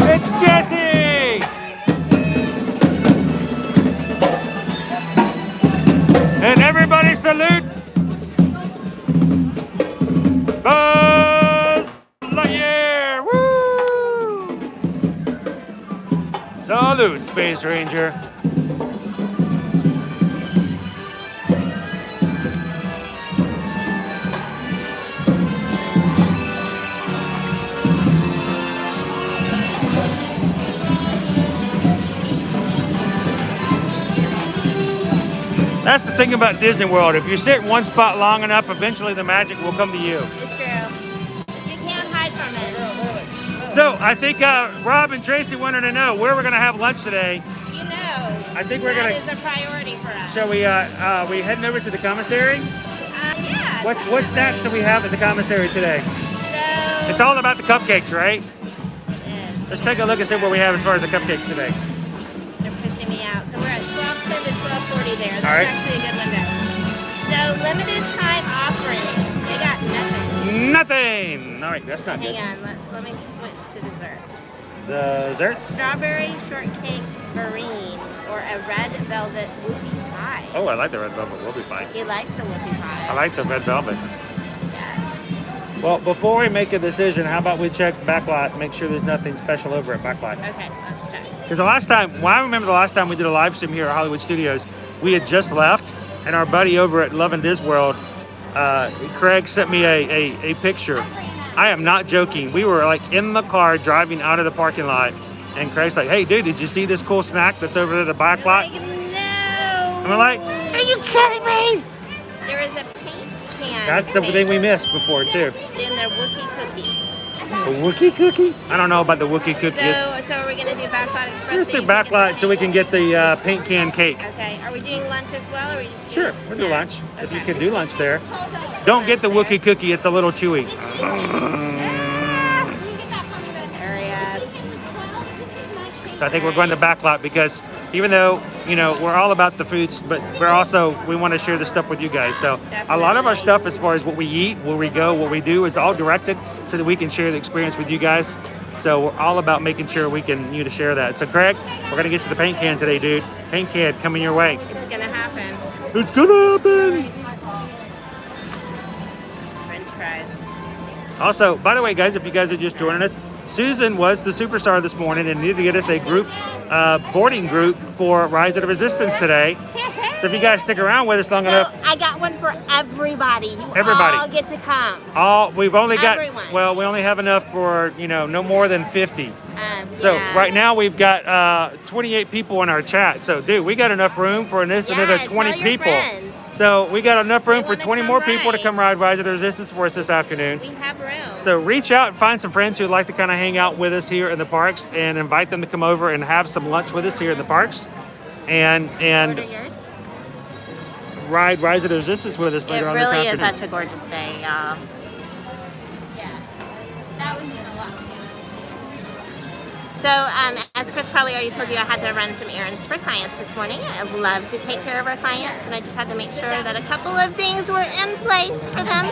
A: It's Jessie. And everybody salute Buzz Lightyear! Woo! Salute, Space Ranger. That's the thing about Disney World. If you sit in one spot long enough, eventually the magic will come to you.
C: It's true. You can't hide from it.
A: So I think Rob and Tracy wanted to know where we're going to have lunch today.
C: You know,
A: I think we're going to.
C: that is a priority for us.
A: Shall we heading over to the commissary?
C: Yeah.
A: What snacks do we have at the commissary today?
C: So
A: It's all about the cupcakes, right?
C: it is.
A: Let's take a look and see what we have as far as the cupcakes today.
C: They're pushing me out. So we're at 12:10 to 12:40 there. That's
A: All right.
C: actually a good window. So limited time offerings. They got nothing.
A: Nothing. All right, that's not good.
C: Hang on. Let me switch to desserts.
A: The desserts?
C: Strawberry shortcake verine or a red velvet whoopie pie.
A: Oh, I like the red velvet whoopie pie.
C: He likes the whoopie pie.
A: I like the red velvet.
C: Yes.
A: Well, before we make a decision, how about we check Backlot, make sure there's nothing special over at Backlot.
C: Okay, let's check.
A: Because the last time, well, I remember the last time we did a live stream here at Hollywood Studios, we had just left, and our buddy over at Love and Disney World, Craig, sent me a picture. I am not joking. We were like in the car driving out of the parking lot, and Craig's like, "Hey, dude, did you see this cool snack that's over there at the Backlot?"
C: Like, no.
A: And we're like, "Are you kidding me?"
C: There is a paint can.
A: That's the thing we missed before too.
C: In their Wookiee cookie.
A: A Wookiee cookie? I don't know about the Wookiee cookie.
C: So are we going to do Backlot Express?
A: Let's do Backlot so we can get the paint can cake.
C: Okay. Are we doing lunch as well, or are we just
A: Sure,
C: doing
A: we'll do lunch.
C: Okay.
A: If you can do lunch there. Don't get the Wookiee cookie, it's a little chewy. So I think we're going to Backlot because even though, you know, we're all about the foods, but we want to share the stuff with you guys. So a lot of our stuff as far as what we eat, where we go, what we do is all directed so that we can share the experience with you guys. So we're all about making sure we can to share that. So Craig, we're going to get you the paint can today, dude. Paint can coming your way.
C: It's going to happen.
A: It's going to happen.
C: French fries.
A: Also, by the way, guys, if you guys are just joining us, Susan was the superstar this morning and needed to get us a group boarding group for Rise of the Resistance today. So if you guys stick around with us long enough,
C: I got one for everybody.
A: Everybody
C: all get to come.
A: We've only got
C: Everyone.
A: well, we only have enough for no more than 50. So
C: Yeah.
A: right now we've got 28 people in our chat. So dude, we got enough room for another 20
C: tell your
A: people.
C: friends.
A: So we got enough room
C: They
A: for
C: wanna
A: 20
C: come
A: more people to
C: ride.
A: come ride Rise of the Resistance for us this afternoon.
C: We have room.
A: So reach out and find some friends who'd like to kind of hang out with us here in the parks and invite them to come over and have some lunch with us here in the parks and
C: Order yours.
A: ride Rise of the Resistance with us
C: It
A: later on this
C: really is
A: afternoon.
C: such a gorgeous day, y'all.
B: Yeah. That would mean a lot.
C: So, as Chris probably already told you, I had to run some errands for clients this morning. I love to take care of our clients, and I just had to make sure that a couple of things were in place for them,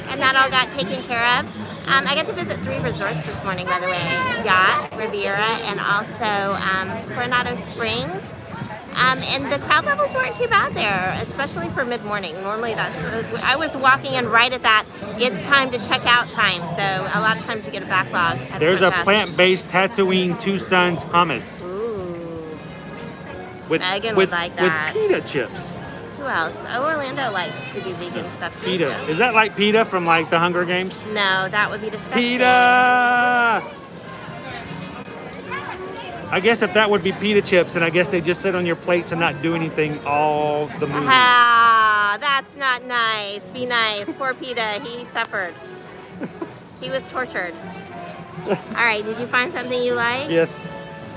C: and that all got taken care of. I got to visit 3 resorts this morning, by the way: Yacht, Riviera, and also Coronado Springs. And the crowd levels weren't too bad there, especially for mid-morning. Normally I was walking in right at that it's time to check out time, so a lot of times you get a backlog. At
A: There's
C: the
A: a
C: front desk.
A: plant-based Tatooine Two Sons hummus
C: Ooh.
A: with
C: Megan would like that.
A: with pita chips.
C: Who else? Oh, Orlando likes to do vegan stuff too.
A: Pita. Is that like pita from like the Hunger Games?
C: No, that would be disgusting.
A: Pita! I guess if that would be pita chips, and I guess they just sit on your plates and not do anything all the movies.
C: Ah, that's not nice. Be nice. Poor PETA, he suffered. He was tortured. All right, did you find something you like?
A: Yes.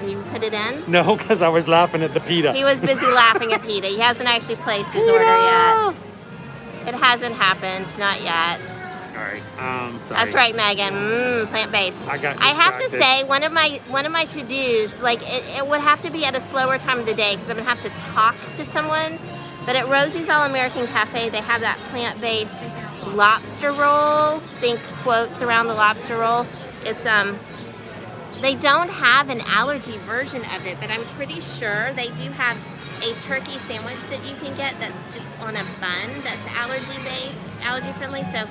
C: And you put it in?
A: No, because I was laughing at the pita.
C: He was busy laughing at PETA. He hasn't actually placed his order yet. It hasn't happened, not yet.
A: All right. Sorry.
C: That's right, Megan. Plant-based.
A: I got
C: I have to
A: distracted.
C: say, one of my to-dos, like it would have to be at a slower time of the day because I'm gonna have to talk to someone. But at Rosie's All-American Cafe, they have that plant-based lobster roll. Think quotes around the lobster roll. It's they don't have an allergy version of it, but I'm pretty sure they do have a turkey sandwich that you can get that's just on a bun that's allergy-based, allergy-friendly. So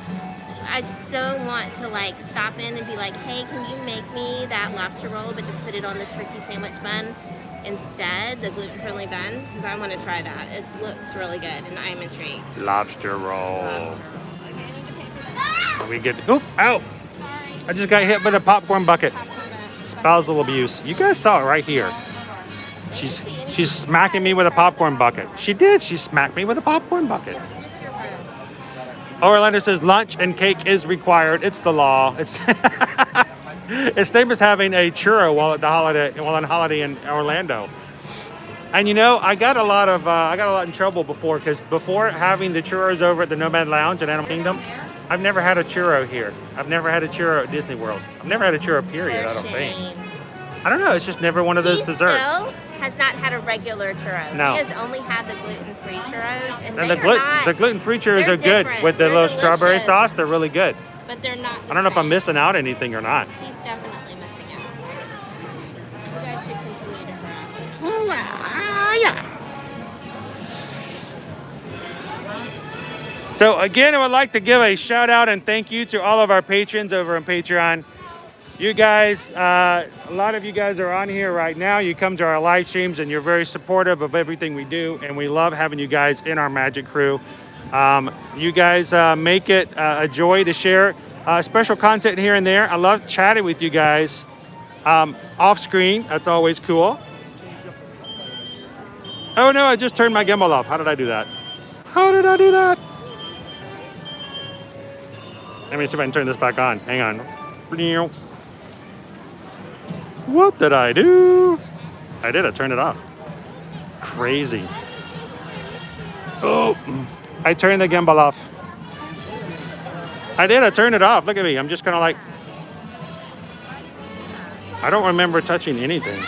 C: I so want to like stop in and be like, hey, can you make me that lobster roll, but just put it on the turkey sandwich bun instead, the gluten-friendly bun, because I want to try that. It looks really good, and I'm intrigued.
A: Lobster roll.
C: Lobster roll. Okay, I need to pay for that.
A: We get. Oop! Ow!
C: Sorry.
A: I just got hit with a popcorn bucket. Spousal abuse. You guys saw it right here. She's smacking me with a popcorn bucket. She did. She smacked me with a popcorn bucket.
C: Just your room.
A: Orlando says lunch and cake is required. It's the law. It's it's same as having a churro while on holiday in Orlando. And you know, I got a lot in trouble before because before having the churros over at the Nomad Lounge in Animal Kingdom, I've never had a churro here. I've never had a churro at Disney World. I've never had a churro period. I don't think. I don't know. It's just never one of those desserts.
C: Still has not had a regular churro.
A: No.
C: He has only had the gluten-free churros, and
A: And
C: they
A: the
C: are not,
A: the gluten-free churros
C: they're
A: are good
C: different.
A: with the
C: They're
A: little strawberry
C: delicious.
A: sauce. They're really good.
C: but they're not.
A: I don't know if I'm missing out anything or not.
C: He's definitely missing out. You guys should continue to harass him.
A: So again, I would like to give a shout out and thank you to all of our patrons over on Patreon. You guys, a lot of you guys are on here right now. You come to our live streams and you're very supportive of everything we do, and we love having you guys in our magic crew. You guys make it a joy to share special content here and there. I love chatting with you guys off screen. That's always cool. Oh no, I just turned my gimbal off. How did I do that? How did I do that? Let me see if I can turn this back on. Hang on. What did I do? I turned it off. Crazy. Oh, I turned the gimbal off. I turned it off. Look at me. I'm just kind of like, I don't remember touching anything.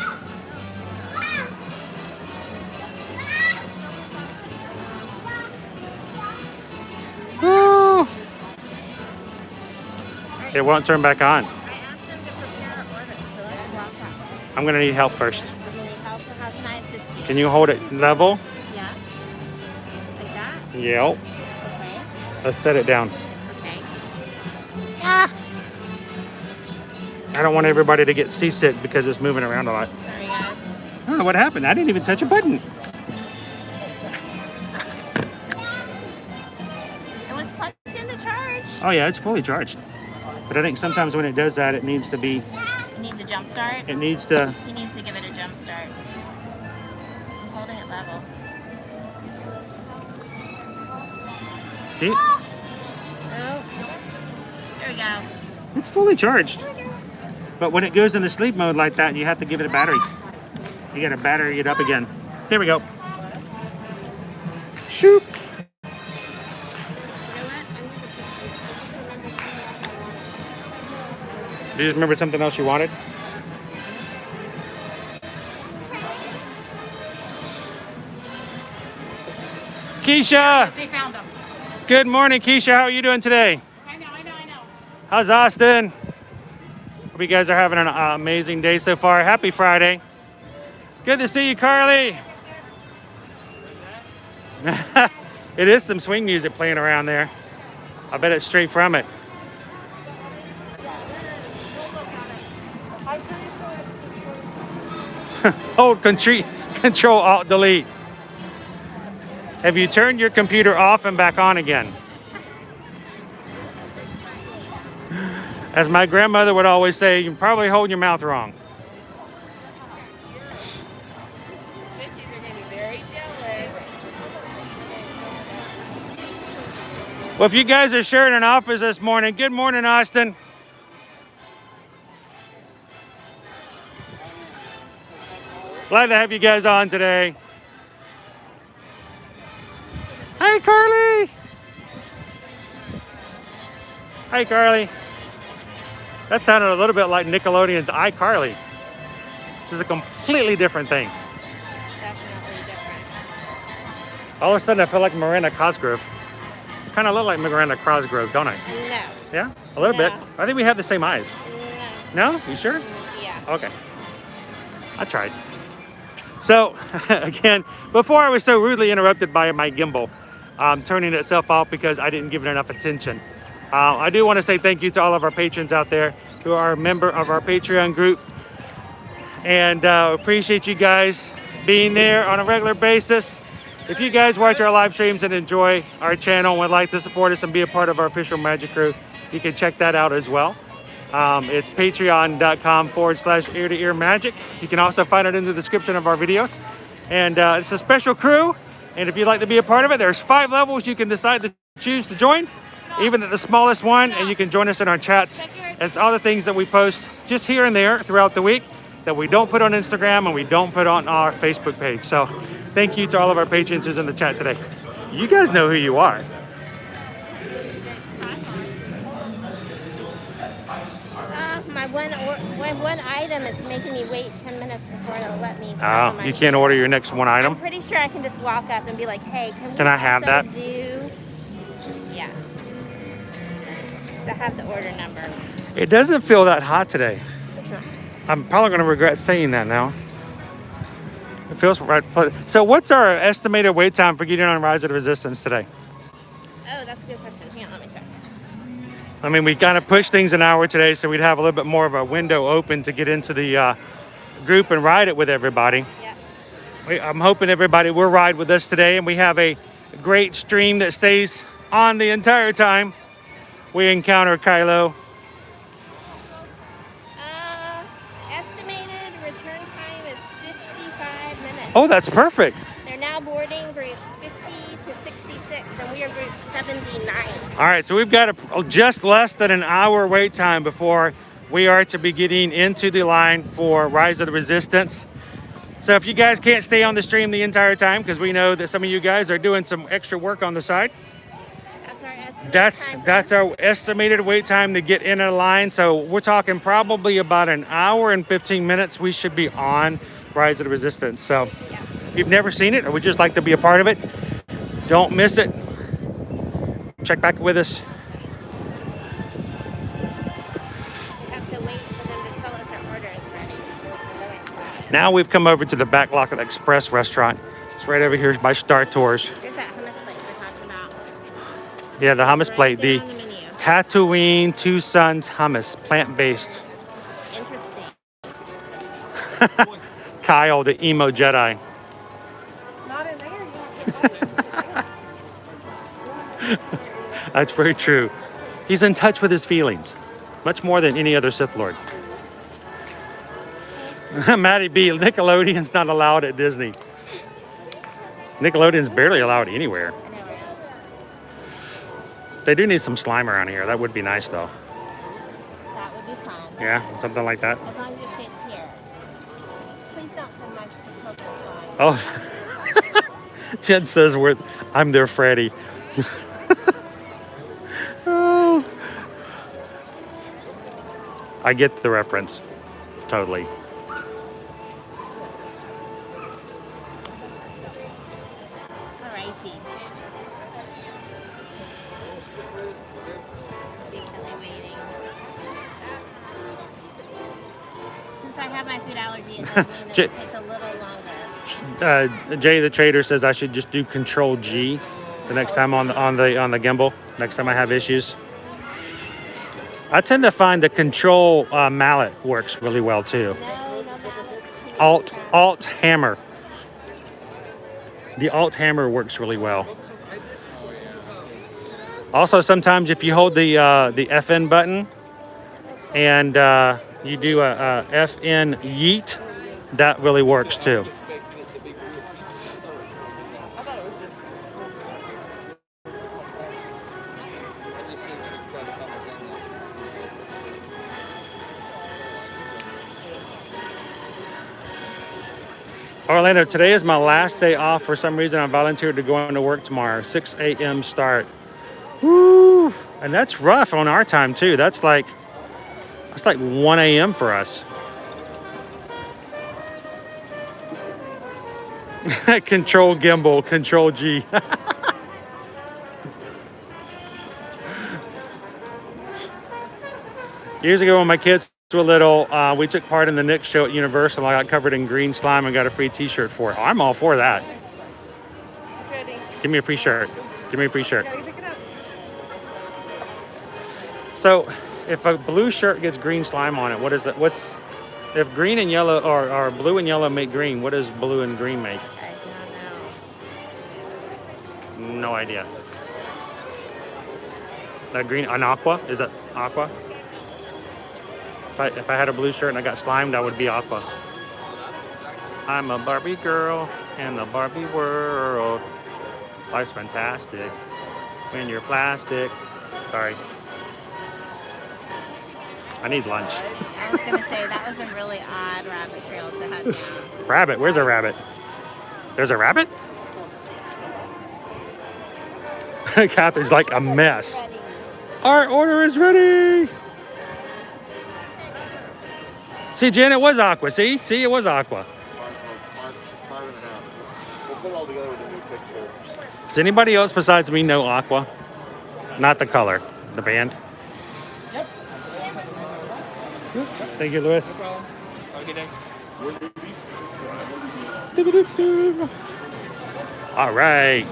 A: Oh. It won't turn back on.
C: I asked them to prepare an order, so let's walk up.
A: I'm gonna need help first.
C: You need help, or how can I assist you?
A: Can you hold it level?
C: Yeah. Like that?
A: Yep.
C: Okay.
A: Let's set it down.
C: Okay.
B: Ah,
A: I don't want everybody to get seasick because it's moving around a lot.
C: Sorry, guys.
A: I don't know what happened. I didn't even touch a button.
C: It was plugged into charge.
A: Oh yeah, it's fully charged. But I think sometimes when it does that, it needs to be,
C: It needs a jump start.
A: it needs to,
C: He needs to give it a jump start. I'm holding it level.
A: see?
C: Oh. There we go.
A: It's fully charged. But when it goes into sleep mode like that, you have to give it a battery. You gotta battery it up again. There we go. Shoot.
C: You know what?
A: Do you just remember something else you wanted? Keisha!
D: They found them.
A: Good morning, Keisha. How are you doing today?
D: I know.
A: How's Austin? Hope you guys are having an amazing day so far. Happy Friday. Good to see you, Carly. It is some swing music playing around there. I bet it's straight from it. Hold Control Alt Delete. Have you turned your computer off and back on again? As my grandmother would always say, you're probably holding your mouth wrong.
C: Sissies are going to be very jealous.
A: Well, if you guys are sharing an office this morning, good morning, Austin. Glad to have you guys on today. Hey, Carly. Hi, Carly. That sounded a little bit like Nickelodeon's iCarly. This is a completely different thing.
C: Definitely different.
A: All of a sudden, I feel like Miranda Cosgrove. Kind of look like Miranda Cosgrove, don't I?
C: No.
A: Yeah, a little bit.
C: No.
A: I think we have the same eyes.
C: No.
A: No? You sure?
C: Yeah.
A: Okay. I tried. So, again, before I was so rudely interrupted by my gimbal turning itself off because I didn't give it enough attention. I do want to say thank you to all of our patrons out there who are a member of our Patreon group. And appreciate you guys being there on a regular basis. If you guys watch our live streams and enjoy our channel and would like to support us and be a part of our official Magic Crew, you can check that out as well. It's patreon.com/ear-to-ear magic. You can also find it in the description of our videos. And it's a special crew. And if you'd like to be a part of it, there's 5 levels you can decide to choose to join, even at the smallest one. And you can join us in our chats as all the things that we post just here and there throughout the week that we don't put on Instagram and we don't put on our Facebook page. So thank you to all of our patrons who's in the chat today. You guys know who you are.
C: My one item, it's making me wait 10 minutes before it'll let me.
A: Oh, you can't order your next one
C: I'm
A: item?
C: pretty sure I can just walk up and be like, hey,
A: Can I have that?
C: Yeah. I have the order number.
A: It doesn't feel that hot today.
C: It's not.
A: I'm probably going to regret saying that now. It feels right. So what's our estimated wait time for getting on Rise of the Resistance today?
C: Oh, that's a good question. Hang on, let me check.
A: I mean, we kind of pushed things an hour today, so we'd have a little bit more of a window open to get into the group and ride it with everybody.
C: Yep.
A: I'm hoping everybody will ride with us today, and we have a great stream that stays on the entire time we encounter Kylo.
C: Estimated return time is 55 minutes.
A: Oh, that's perfect.
C: They're now boarding groups 50 to 66, and we are group 79.
A: All right, so we've got just less than an hour wait time before we are to be getting into the line for Rise of the Resistance. So if you guys can't stay on the stream the entire time, because we know that some of you guys are doing some extra work on the side, that's our estimated wait time to get in a line. So we're talking probably about an hour and 15 minutes. We should be on Rise of the Resistance. So if you've never seen it or would just like to be a part of it, don't miss it. Check back with us. Now we've come over to the Backlot Express restaurant. It's right over here by Star Tours.
C: There's that hummus plate we're talking about.
A: Yeah, the hummus
C: Right
A: plate,
C: there
A: the
C: on the menu.
A: Tatooine Two Sons hummus, plant-based.
C: Interesting.
A: Kyle, the emo Jedi.
B: Not in there. You don't get
A: That's very true. He's in touch with his feelings, much more than any other Sith Lord. Maddie B, Nickelodeon's not allowed at Disney. Nickelodeon's barely allowed anywhere. They do need some slime around here. That would be nice, though.
C: That would be fun.
A: Yeah, something like that.
C: As long as it stays here. Please don't send my PhotoPass line.
A: Oh, Jen says I'm their Freddy. Oh. I get the reference, totally.
C: Alrighty. Patiently waiting. Since I have my food allergy, it does mean that it takes a little longer.
A: Jay the Trader says I should just do Control G the next time on the gimbal. Next time I have issues, I tend to find the Control mallet works really well too.
C: No mallet.
A: Alt hammer. The Alt hammer works really well. Also, sometimes if you hold the FN button and you do a FN yeet, that really works too. Orlando, today is my last day off. For some reason, I volunteered to go into work tomorrow. 6 a.m. start. Woo! And that's rough on our time too. That's like 1 a.m. for us. Control gimbal, Control G. Years ago when my kids were little, we took part in the Nick show at Universal. I got covered in green slime and got a free t-shirt for it. I'm all for that. Give me a free shirt. Give me a free shirt. So if a blue shirt gets green slime on it, what is it? If green and yellow or blue and yellow make green, what does blue and green make?
C: I don't know.
A: No idea. That green, an aqua? Is that aqua? If I had a blue shirt and I got slimed, I would be aqua. I'm a Barbie girl in the Barbie world. Life's fantastic when you're plastic. Sorry. I need lunch.
C: I was going to say, that was a really odd rabbit trail to head down.
A: Rabbit? Where's a rabbit? There's a rabbit? Catherine's like a mess.
C: Ready.
A: Our order is ready. See, Jen, it was aqua. See, it was aqua.
D: Mark, 5.5. We'll put it all together with a new picture.
A: Does anybody else besides me know aqua? Not the color, the band.
E: Yep.
A: Thank you, Louis.
E: Have a good day.
A: All right.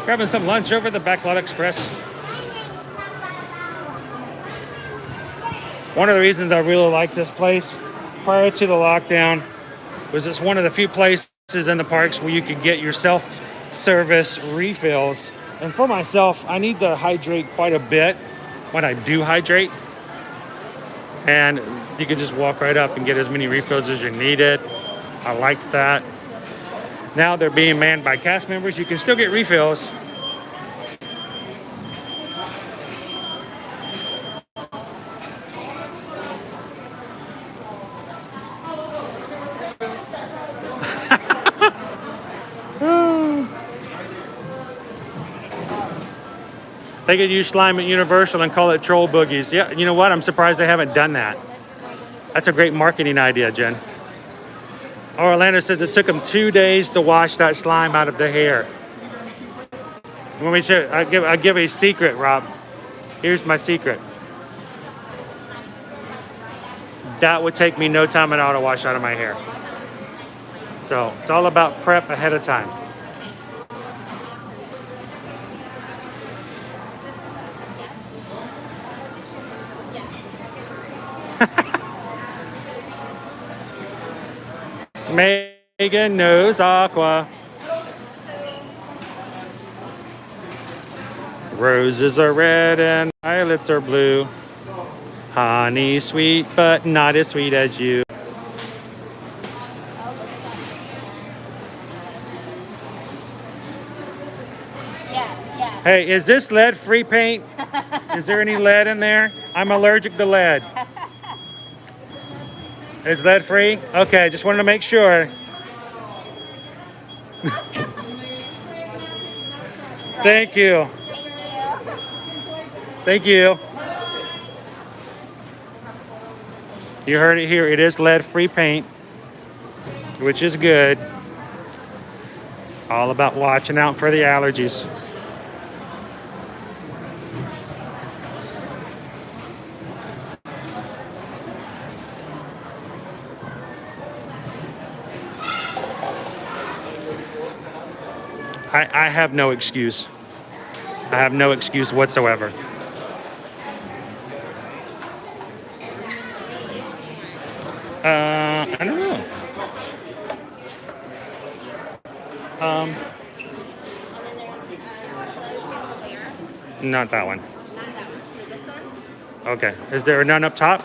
A: Grabbing some lunch over at the Backlot Express. One of the reasons I really like this place prior to the lockdown was it's one of the few places in the parks where you could get your self-service refills. And for myself, I need to hydrate quite a bit when I do hydrate. And you can just walk right up and get as many refills as you needed. I liked that. Now they're being manned by cast members. You can still get refills. They could use slime at Universal and call it troll boogies. Yeah, you know what? I'm surprised they haven't done that. That's a great marketing idea, Jen. Orlando says it took them 2 days to wash that slime out of their hair. Let me show. I'll give a secret, Rob. Here's my secret. That would take me no time at all to wash out of my hair. So it's all about prep ahead of time. Megan knows aqua. Roses are red and violets are blue. Honey sweet, but not as sweet as you.
C: Yes.
A: Hey, is this lead-free paint? Is there any lead in there? I'm allergic to lead. Is lead-free? Okay, just wanted to make sure. Thank you. Thank you. You heard it here. It is lead-free paint, which is good. All about watching out for the allergies. I have no excuse. I have no excuse whatsoever. I don't know. Not that one. Okay. Is there none up top?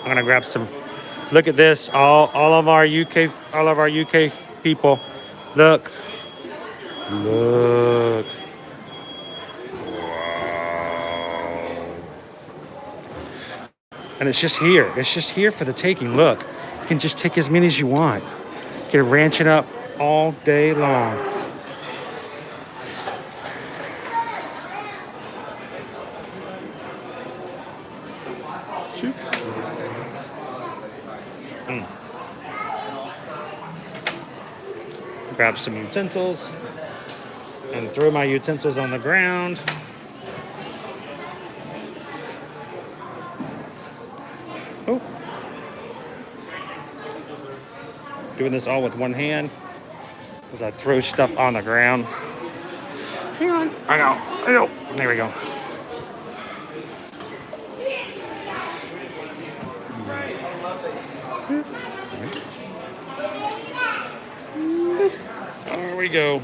A: I'm gonna grab some. Look at this. All of our UK people. Look. Look. Wow. And it's just here. It's just here for the taking. Look. You can just take as many as you want. You can ranch it up all day long. Grab some utensils and throw my utensils on the ground. Oh. Doing this all with one hand as I throw stuff on the ground. Hang on. I know. There we go. There we go.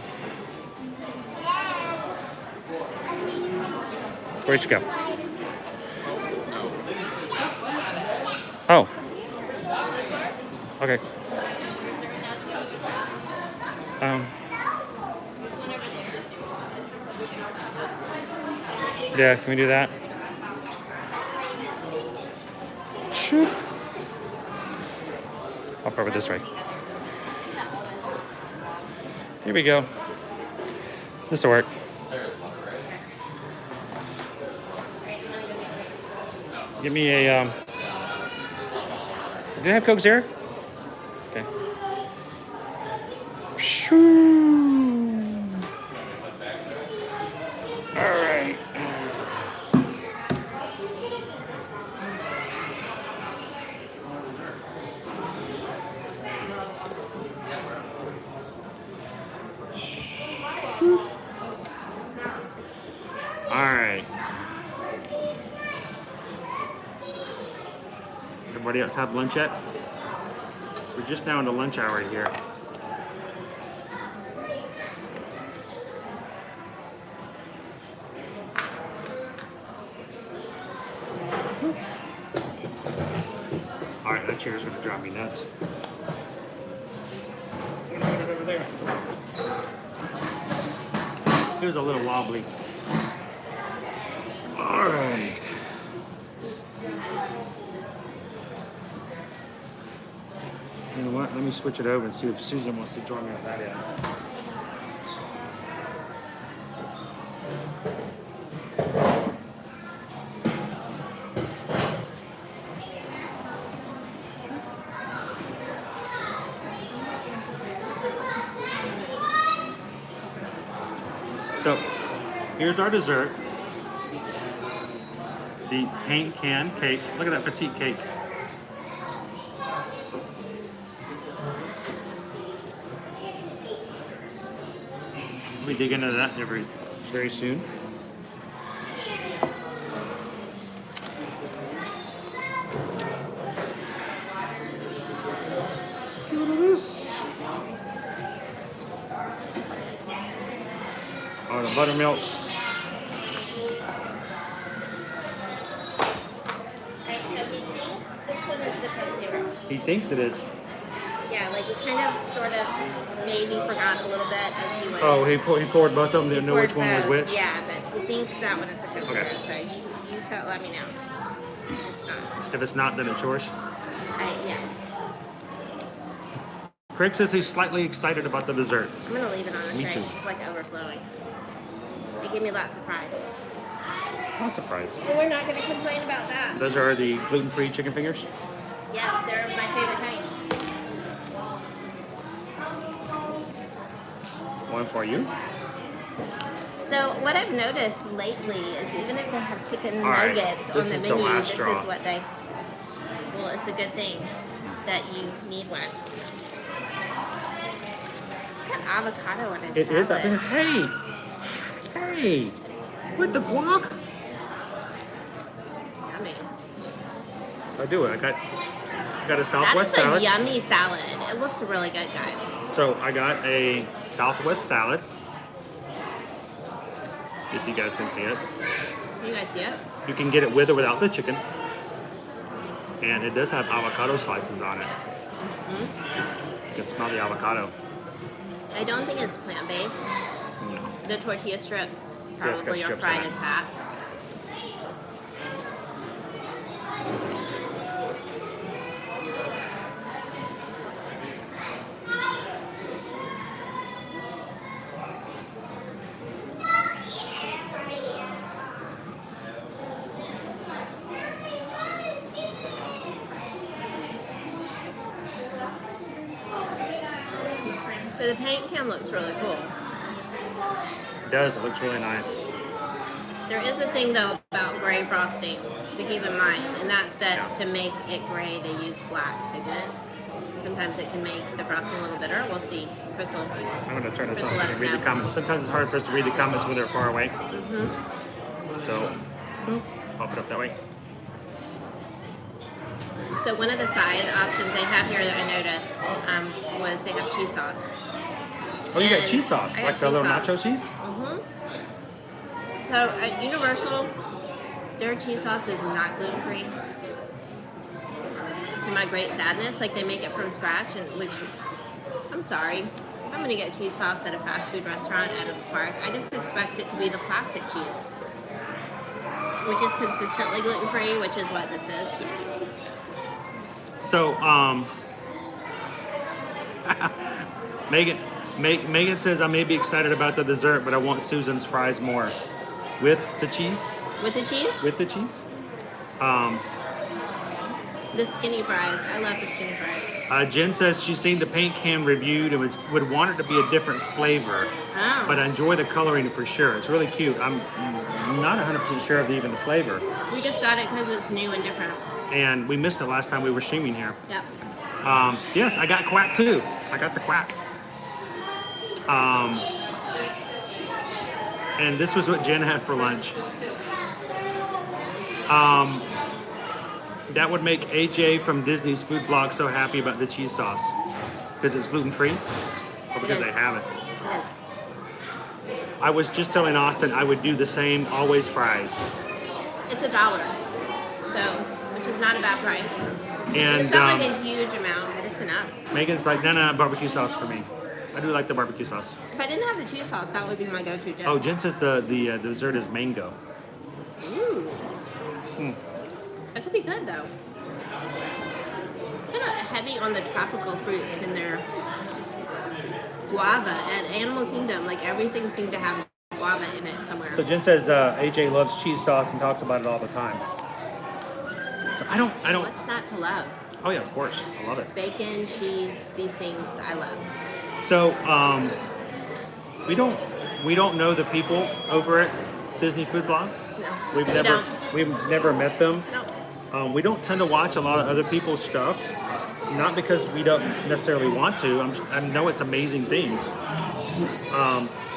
A: Where'd you go? Oh. Okay. Yeah, can we do that? Shoot. I'll put it this way. Here we go. This will work. Give me a, do they have Coke Zero? Okay. All right. Everybody else have lunch yet? We're just now into lunch hour here. All right, that chair's gonna drive me nuts. I'm gonna put it over there. It was a little wobbly. All right. You know what? Let me switch it over and see if Susan wants to join me on that end. So here's our dessert. The paint can cake. Look at that petite cake. We'll be digging into that very soon. Look at this. Oh, the buttermilks.
C: Right, so he thinks this one is the Coke Zero.
A: He thinks it is.
C: Yeah, like he kind of sort of maybe forgot a little bit as he was.
A: Oh, he poured both of them. Didn't know which one was which.
C: Yeah, but he thinks that one is the Coke
A: Okay.
C: Zero. So you let me know. It's not.
A: If it's not, then it's yours.
C: Yeah.
A: Craig says he's slightly excited about the dessert.
C: I'm gonna leave it on the
A: Me
C: tray.
A: too.
C: It's like overflowing. They give me lots of fries.
A: Not surprised.
C: And we're not gonna complain about that.
A: Those are the gluten-free chicken fingers.
C: Yes, they're my favorite kind.
A: One for you.
C: So what I've noticed lately is even if they have chicken
A: All right,
C: nuggets
A: this
C: on
A: is
C: the
A: the
C: menu,
A: last
C: this
A: straw.
C: is what they. Well, it's a good thing that you need one. It's got avocado on his
A: It is.
C: salad.
A: Hey, with the guac.
C: Yummy.
A: I do it. I got a
C: That
A: Southwest
C: is a
A: salad.
C: yummy salad. It looks really good, guys.
A: So I got a Southwest salad. If you guys can see it,
C: Can you guys see it?
A: you can get it with or without the chicken, and it does have avocado slices on it. You can smell the avocado.
C: I don't think it's plant-based.
A: No.
C: The tortilla strips
A: Yeah, it's got
C: probably are
A: strips
C: fried
A: in it.
C: and fat. So the paint can looks really cool.
A: It does. It looks really nice.
C: There is a thing though about gray frosting to keep in mind, and that's that to make it gray they use black pigment. Sometimes it can make the frosting a little bitter. We'll see. Crystal.
A: I'm going to turn this
C: Crystal,
A: on so I
C: let
A: can
C: us
A: read the
C: know.
A: comments. Sometimes it's hard for us to read the comments when they're far away. So, I'll put it up that way.
C: So one of the side options they have here that I noticed was they have cheese sauce.
A: Oh, you got
C: And
A: cheese sauce,
C: I got
A: like the little
C: cheese
A: nacho
C: sauce.
A: cheese?
C: So at Universal, their cheese sauce is not gluten-free. To my great sadness, like they make it from scratch, and which, I'm sorry, if I'm gonna get cheese sauce at a fast food restaurant at a park, I just expect it to be the plastic cheese, which is consistently gluten-free, which is what this is.
A: So, Megan says I may be excited about the dessert, but I want Susan's fries more. With the cheese?
C: With the cheese,
A: With the cheese?
C: the skinny fries. I love the skinny fries.
A: Jen says she's seen the paint can reviewed and would want it to be a different flavor,
C: Oh.
A: but I enjoy the coloring for sure. It's really cute. I'm not 100% sure of even the flavor,
C: We just got it because it's new and different.
A: and we missed it last time we were streaming here.
C: Yep.
A: Yes, I got quack too. I got the quack. And this was what Jen had for lunch. That would make AJ from Disney's food blog so happy about the cheese sauce. Because it's gluten-free? Or because they
C: is.
A: have it?
C: It is.
A: I was just telling Austin I would do the same, always fries.
C: It's $1, so which is not a bad price.
A: And
C: It's not like a huge amount, but it's enough.
A: Megan's like, no, barbecue sauce for me. I do like the barbecue sauce.
C: If I didn't have the cheese sauce, that would be my go-to dip.
A: Oh, Jen says the dessert is mango.
C: Ooh. That could be good though. Kind of heavy on the tropical fruits in their guava at Animal Kingdom. Like everything seemed to have guava in it somewhere.
A: So Jen says AJ loves cheese sauce and talks about it all the time. So I don't.
C: What's not to love?
A: Oh yeah, of course, I love it.
C: Bacon, cheese, these things I love.
A: So we don't we don't know the people over at Disney Food Blog.
C: No,
A: We've
C: we
A: never
C: don't.
A: we've never met them.
C: Nope.
A: We don't tend to watch a lot of other people's stuff, not because we don't necessarily want to. I know it's amazing things.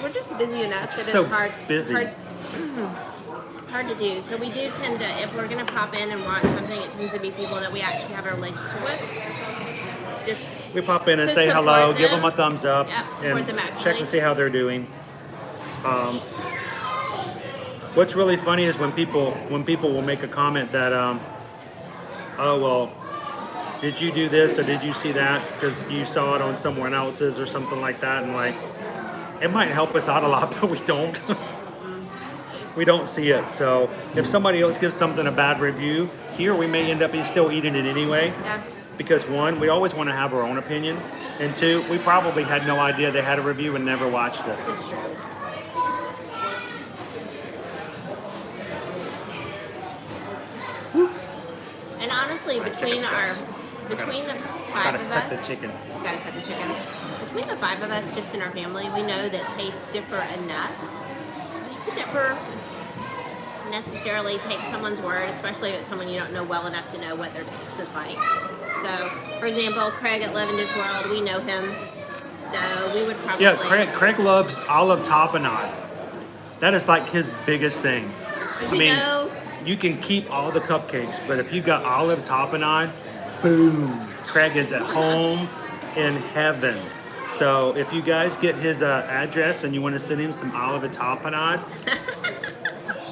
C: We're just busy enough that
A: So
C: it's hard.
A: busy.
C: Hard to do. So we do tend to, if we're going to pop in and watch something, it tends to be people that we actually have a relationship with. Just
A: We pop in and
C: to
A: say
C: support
A: hello, give
C: them.
A: them a thumbs up,
C: Yep, support
A: and
C: them
A: check
C: actually.
A: to see how they're doing. What's really funny is when people will make a comment that, oh well, did you do this or did you see that because you saw it on someone else's or something like that, and like it might help us out a lot, but we don't. We don't see it. So if somebody else gives something a bad review here, we may end up still eating it anyway.
C: Yeah.
A: Because one, we always want to have our own opinion, and two, we probably had no idea they had a review and never watched it.
C: It's true. And honestly, between the five
A: Gotta
C: of
A: cut the
C: us,
A: chicken.
C: gotta cut the chicken. Between the five of us, just in our family, we know that tastes differ enough. You could never necessarily take someone's word, especially if it's someone you don't know well enough to know what their taste is like. So, for example, Craig at Living Disney World, we know him, so we would probably.
A: Yeah, Craig loves olive tapenade. That is like his biggest thing.
C: But
A: I mean, you can keep all the cupcakes, but if you got olive tapenade, boom, Craig is at home in heaven. So if you guys get his address and you want to send him some olive tapenade,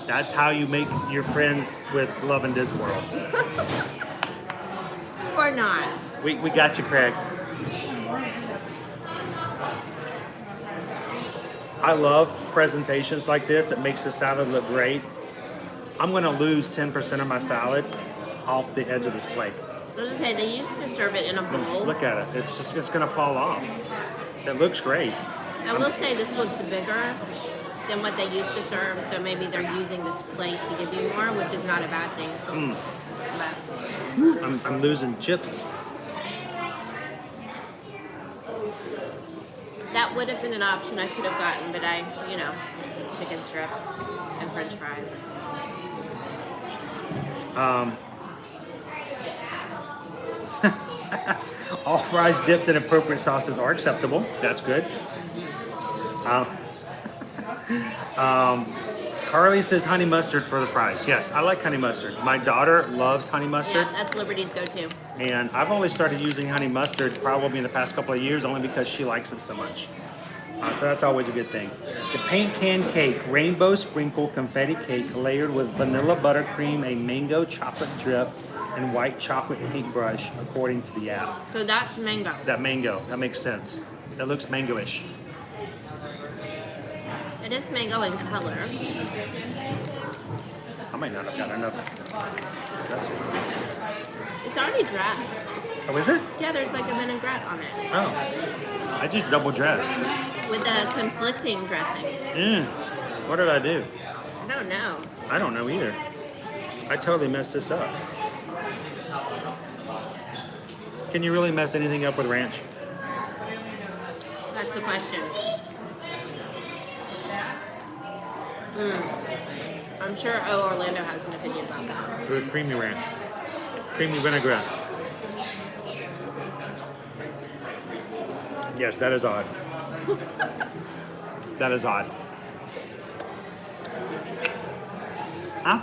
A: that's how you make your friends with Love and Disney World.
C: or not.
A: We got you, Craig. I love presentations like this. It makes the salad look great. I'm going to lose 10% of my salad off the edge of this plate.
C: I was gonna say they used to serve it in a bowl.
A: Look at it. It's going to fall off. It looks great.
C: I will say this looks bigger than what they used to serve, so maybe they're using this plate to give you more, which is not a bad thing. But
A: I'm losing chips.
C: that would have been an option I could have gotten, but chicken strips and French fries.
A: All fries dipped in appropriate sauces are acceptable. That's good. Carly says honey mustard for the fries. Yes, I like honey mustard. My daughter loves honey mustard.
C: Yeah, that's Liberty's go-to.
A: And I've only started using honey mustard probably in the past couple of years only because she likes it so much. So that's always a good thing. The paint can cake, rainbow sprinkle confetti cake layered with vanilla buttercream, a mango chocolate drip, and white chocolate paintbrush according to the app.
C: So that's mango.
A: That mango, that makes sense. That looks mango-ish.
C: It is mango in color.
A: I might not have got enough.
C: It's already dressed.
A: Oh, is it?
C: Yeah, there's like a vinaigrette on it
A: Oh, I just double dressed.
C: with a conflicting dressing.
A: What did I do?
C: I don't know.
A: I don't know either. I totally messed this up. Can you really mess anything up with ranch?
C: That's the question. I'm sure Orlando has an opinion about that.
A: With creamy ranch. Creamy vinaigrette. Yes, that is odd. That is odd. Huh?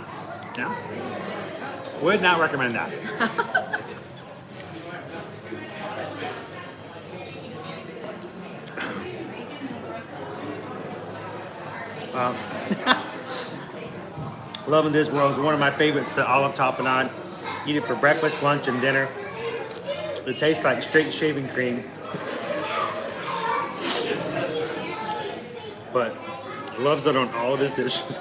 A: Yeah. Would not recommend that. Love in Disney World is one of my favorites, the olive tapenade. Eat it for breakfast, lunch, and dinner. It tastes like straight shaving cream. But loves it on all of his dishes.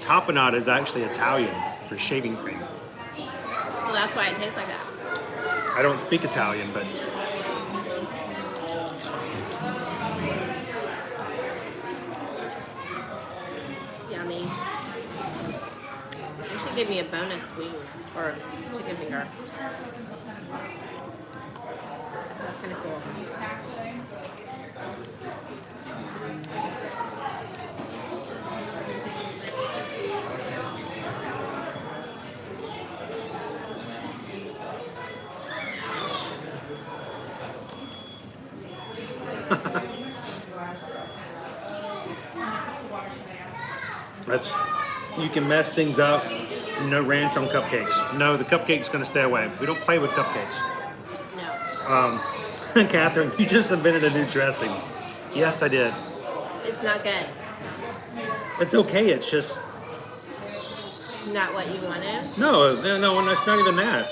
A: Tapenade is actually Italian for shaving cream.
C: Well, that's why it tastes like that.
A: I don't speak Italian, but
C: Yummy. We should gave me a bonus wing or chicken finger. So that's kind of cool.
A: That's, you can mess things up. No ranch on cupcakes. No, the cupcake's gonna stay away. We don't play with cupcakes.
C: No.
A: Catherine, you just invented a new dressing. Yes, I did.
C: It's not good.
A: It's okay, it's just,
C: Not what you wanted.
A: no, it's not even that.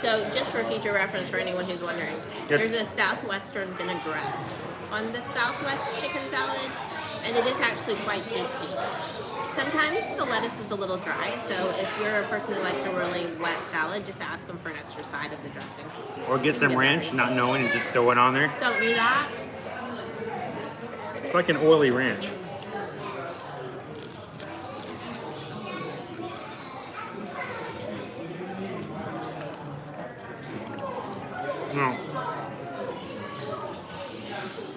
C: So just for future reference for anyone who's wondering,
A: Yes.
C: there's a Southwestern vinaigrette on the Southwest chicken salad, and it is actually quite tasty. Sometimes the lettuce is a little dry, so if you're a person who likes a really wet salad, just ask them for an extra side of the dressing.
A: Or get some ranch, not knowing, and just throw it on there.
C: Don't do that.
A: It's like an oily ranch. No.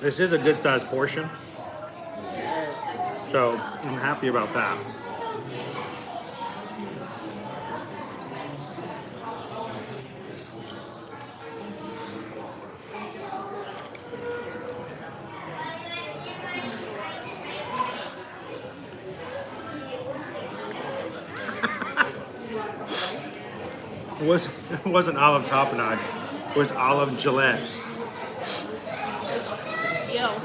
A: This is a good sized portion, so I'm happy about that. It wasn't olive tapenade. It was olive Gillette.
C: Yo.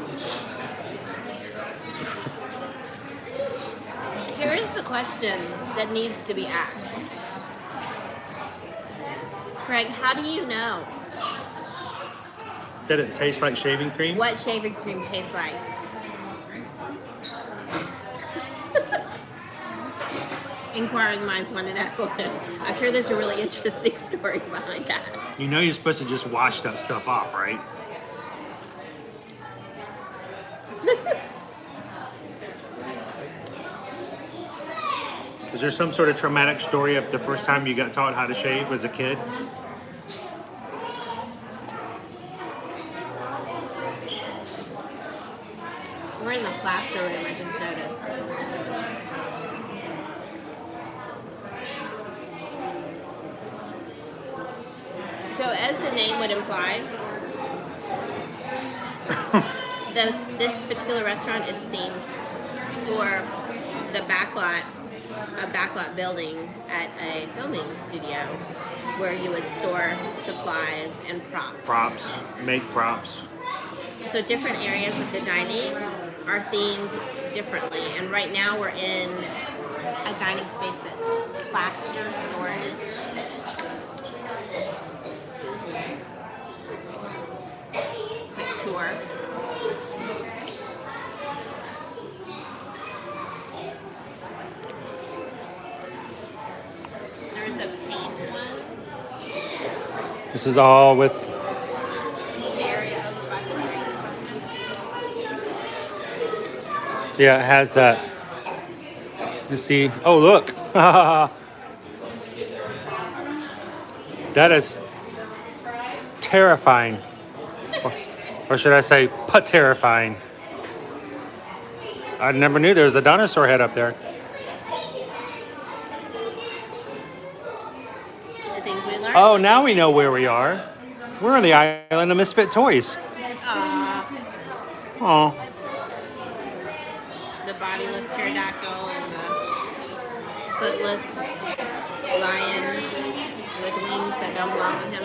C: Here is the question that needs to be asked. Greg, how do you know
A: Did it taste like shaving cream?
C: what shaving cream tastes like? Inquiring minds want to know. I'm sure there's a really interesting story behind that.
A: You know you're supposed to just wash that stuff off, right? Is there some sort of traumatic story of the first time you got taught how to shave as a kid?
C: We're in the plaster room, I just noticed. So as the name would imply, this particular restaurant is themed for the Backlot, a Backlot building at a filming studio where you would store supplies and props.
A: Props, make props.
C: So different areas of the dining are themed differently, and right now we're in a dining space that's plaster storage. Quick tour. There's a paint one.
A: This is all with
C: Area over by the trees.
A: yeah, it has that. You see? Oh, look. That is terrifying. Or should I say, terrifying. I never knew there was a dinosaur head up there.
C: The things we learned.
A: Oh, now we know where we are. We're on the island of Misfit Toys. Oh,
C: The bodiless pterodactyl and the footless lion with wings that don't belong on him.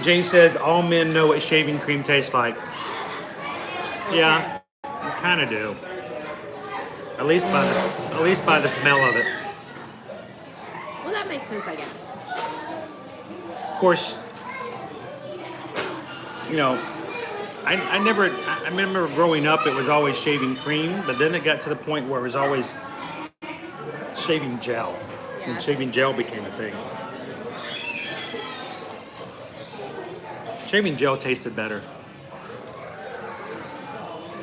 A: Jay says all men know what shaving cream tastes like. Yeah, I kind of do. At least by the smell of it.
C: Well, that makes sense, I guess.
A: Of course, you know, I remember growing up it was always shaving cream, but then it got to the point where it was always shaving gel. And
C: Yes.
A: shaving gel became a thing. Shaving gel tasted better.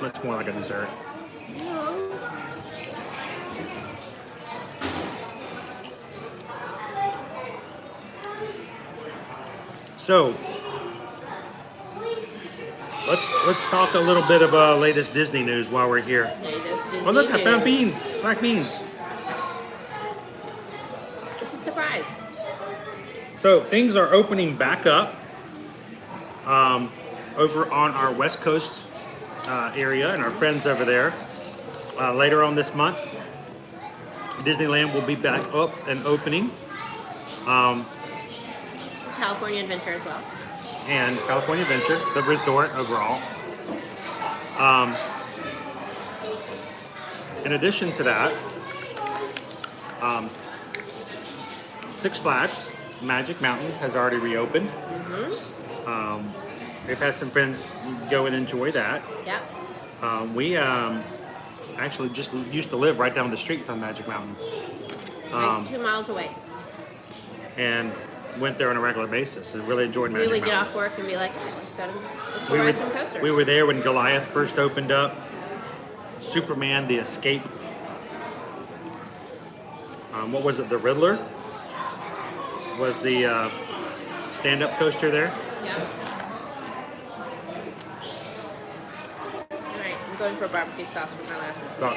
A: Looks more like a dessert. So let's talk a little bit of latest Disney news while we're here. Oh look, I found beans, black beans.
C: It's a surprise.
A: So things are opening back up over on our West Coast area and our friends over there. Later on this month, Disneyland will be back up and opening.
C: California Adventure as well.
A: And California Adventure, the resort overall. In addition to that, Six Flags Magic Mountain has already reopened. We've had some friends go and enjoy that.
C: Yep.
A: We actually just used to live right down the street from Magic Mountain.
C: Like 2 miles away.
A: And went there on a regular basis and really enjoyed Magic
C: We would
A: Mountain.
C: get off work and be like, hey, let's go ride some coasters.
A: We were there when Goliath first opened up. Superman, the Escape. What was it? The Riddler was the stand-up coaster there.
C: Yeah. All right, I'm going for barbecue sauce for my last.
A: Thought.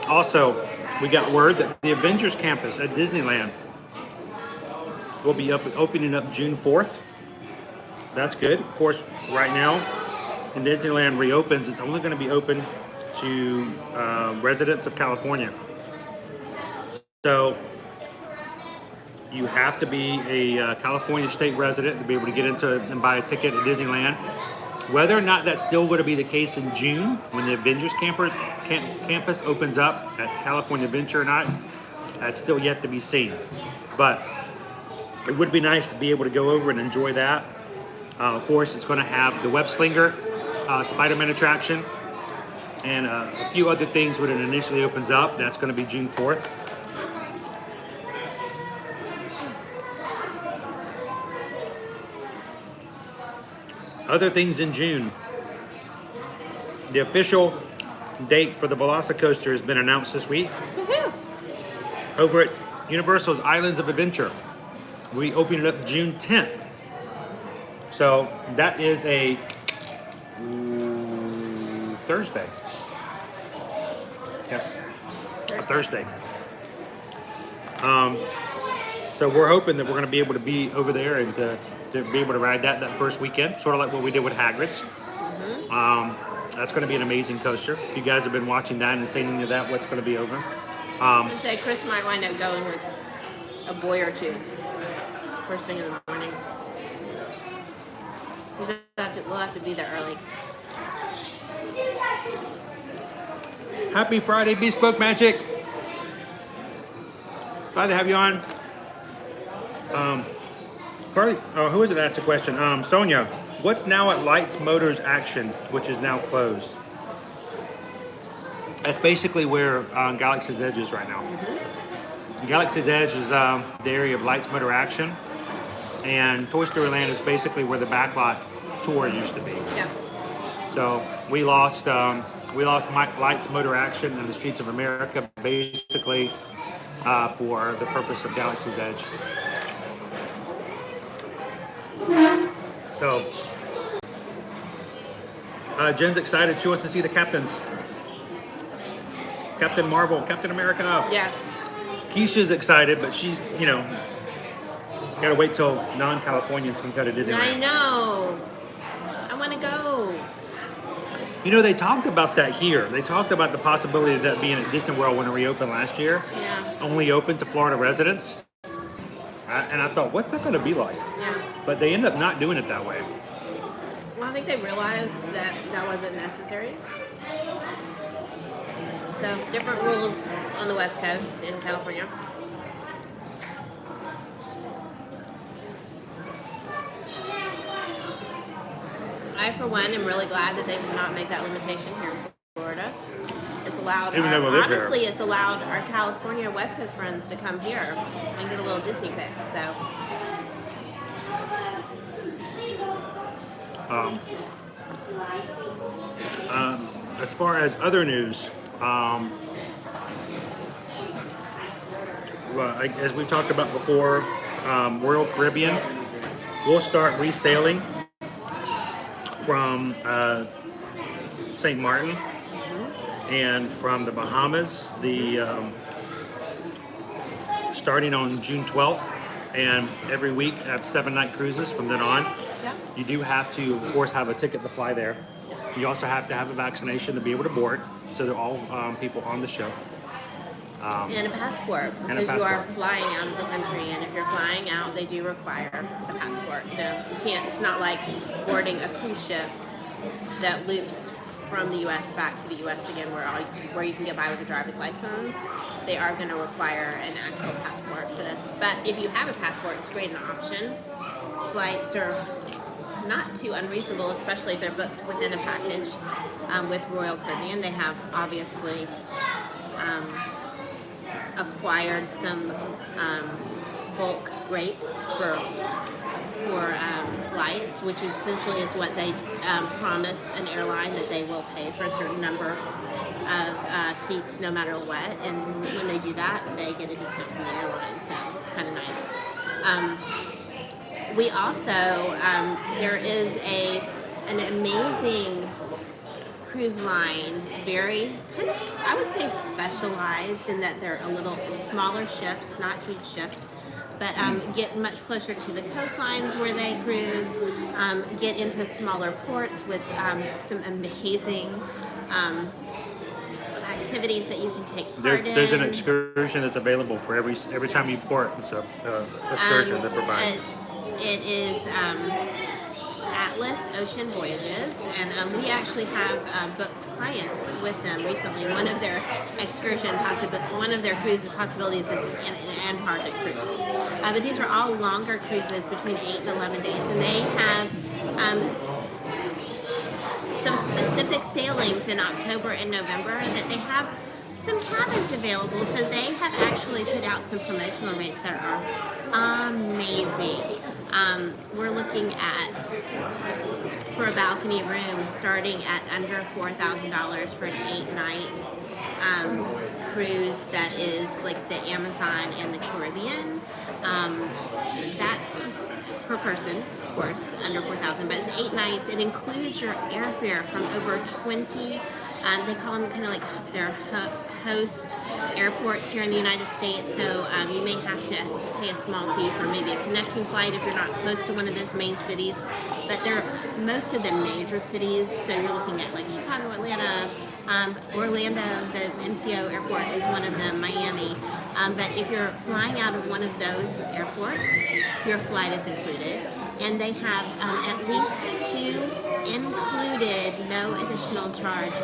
A: Also, we got word that the Avengers campus at Disneyland will be opening up June 4th. That's good. Of course, right now, when Disneyland reopens, it's only going to be open to residents of California. So you have to be a California state resident to be able to get into and buy a ticket at Disneyland. Whether or not that's still going to be the case in June when the Avengers campus opens up at California Adventure or not, that's still yet to be seen. But it would be nice to be able to go over and enjoy that. Of course, it's going to have the Web Slinger Spider-Man attraction and a few other things when it initially opens up. That's going to be June 4th. Other things in June. The official date for the Velocicoaster has been announced this week.
C: Woohoo!
A: Over at Universal's Islands of Adventure. We open it up June 10th. So that is a Thursday. Yes, a Thursday. So we're hoping that we're going to be able to be over there and to be able to ride that first weekend, sort of like what we did with Hagrid's. That's going to be an amazing coaster. If you guys have been watching that and seen any of that, what's going to be over.
C: I say Chris might wind up going with a boy or two first thing in the morning. We'll have to be there early.
A: Happy Friday, Bespoke Magic. Glad to have you on. Who is it that asked the question? Sonia, what's now at Lights Motors Action, which is now closed? That's basically where Galaxy's Edge is right now. Galaxy's Edge is the area of Lights Motor Action, and Toy Story Land is basically where the Backlot tour used to be.
C: Yep.
A: So we lost Lights Motor Action in the streets of America, basically for the purpose of Galaxy's Edge. So Jen's excited. She wants to see the captains. Captain Marvel, Captain America.
C: Yes.
A: Keisha's excited, but she's, gotta wait till non-Californians can go to Disneyland.
C: I know. I want to go.
A: They talked about that here. They talked about the possibility of that being at Disney World when it reopened last year.
C: Yeah.
A: Only open to Florida residents. And I thought, what's that going to be like?
C: Yeah.
A: But they end up not doing it that way.
C: Well, I think they realized that wasn't necessary. So, different rules on the West Coast in California. I, for one, am really glad that they did not make that limitation here. allowed,
A: Even though we live here.
C: honestly, it's allowed our California West Coast friends to come here and get a little Disney fix. So.
A: As far as other news, well, as we talked about before, Royal Caribbean will start reselling from St. Martin and from the Bahamas, starting on June 12th, and every week have 7-night cruises from then on.
C: Yep.
A: You do have to, of course, have a ticket to fly there. You also have to have a vaccination to be able to board. So they're all people on the ship.
C: And a passport,
A: And a
C: because you are
A: passport.
C: flying out of the country, and if you're flying out, they do require a passport. No, you can't. It's not like boarding a cruise ship that loops from the U.S. back to the U.S. again, where you can get by with a driver's license. They are going to require an actual passport for this. But if you have a passport, it's great an option. Flights are not too unreasonable, especially if they're booked within a package with Royal Caribbean. They have obviously acquired some bulk rates for flights, which essentially is what they promise an airline, that they will pay for a certain number of seats no matter what. And when they do that, they get a discount from the airline, so it's kind of nice. We also, there is an amazing cruise line, very kind of, I would say, specialized in that they're a little smaller ships, not huge ships, but get much closer to the coastlines where they cruise, get into smaller ports with some amazing activities that you can take part in.
A: There's an excursion that's available for every time you port. It's a excursion they provide.
C: It is Atlas Ocean Voyages, and we actually have booked clients with them recently. One of their cruise possibilities is an Antarctic cruise. But these are all longer cruises between 8 and 11 days, and they have some specific sailings in October and November that they have some cabins available. So they have actually put out some promotional rates that are amazing. We're looking at, for a balcony room, starting at under $4,000 for an 8-night cruise that is like the Amazon and the Caribbean. That's just per person, of course, under $4,000, but it's 8 nights. It includes your airfare from over 20, they call them kind of like their host airports here in the United States, so you may have to pay a small fee for maybe a connecting flight if you're not close to one of those main cities, but they're most of the major cities, so you're looking at like Chicago, Atlanta, Orlando, the MCO airport is one of them, Miami, but if you're flying out of one of those airports, your flight is included, and they have at least 2 included, no additional charge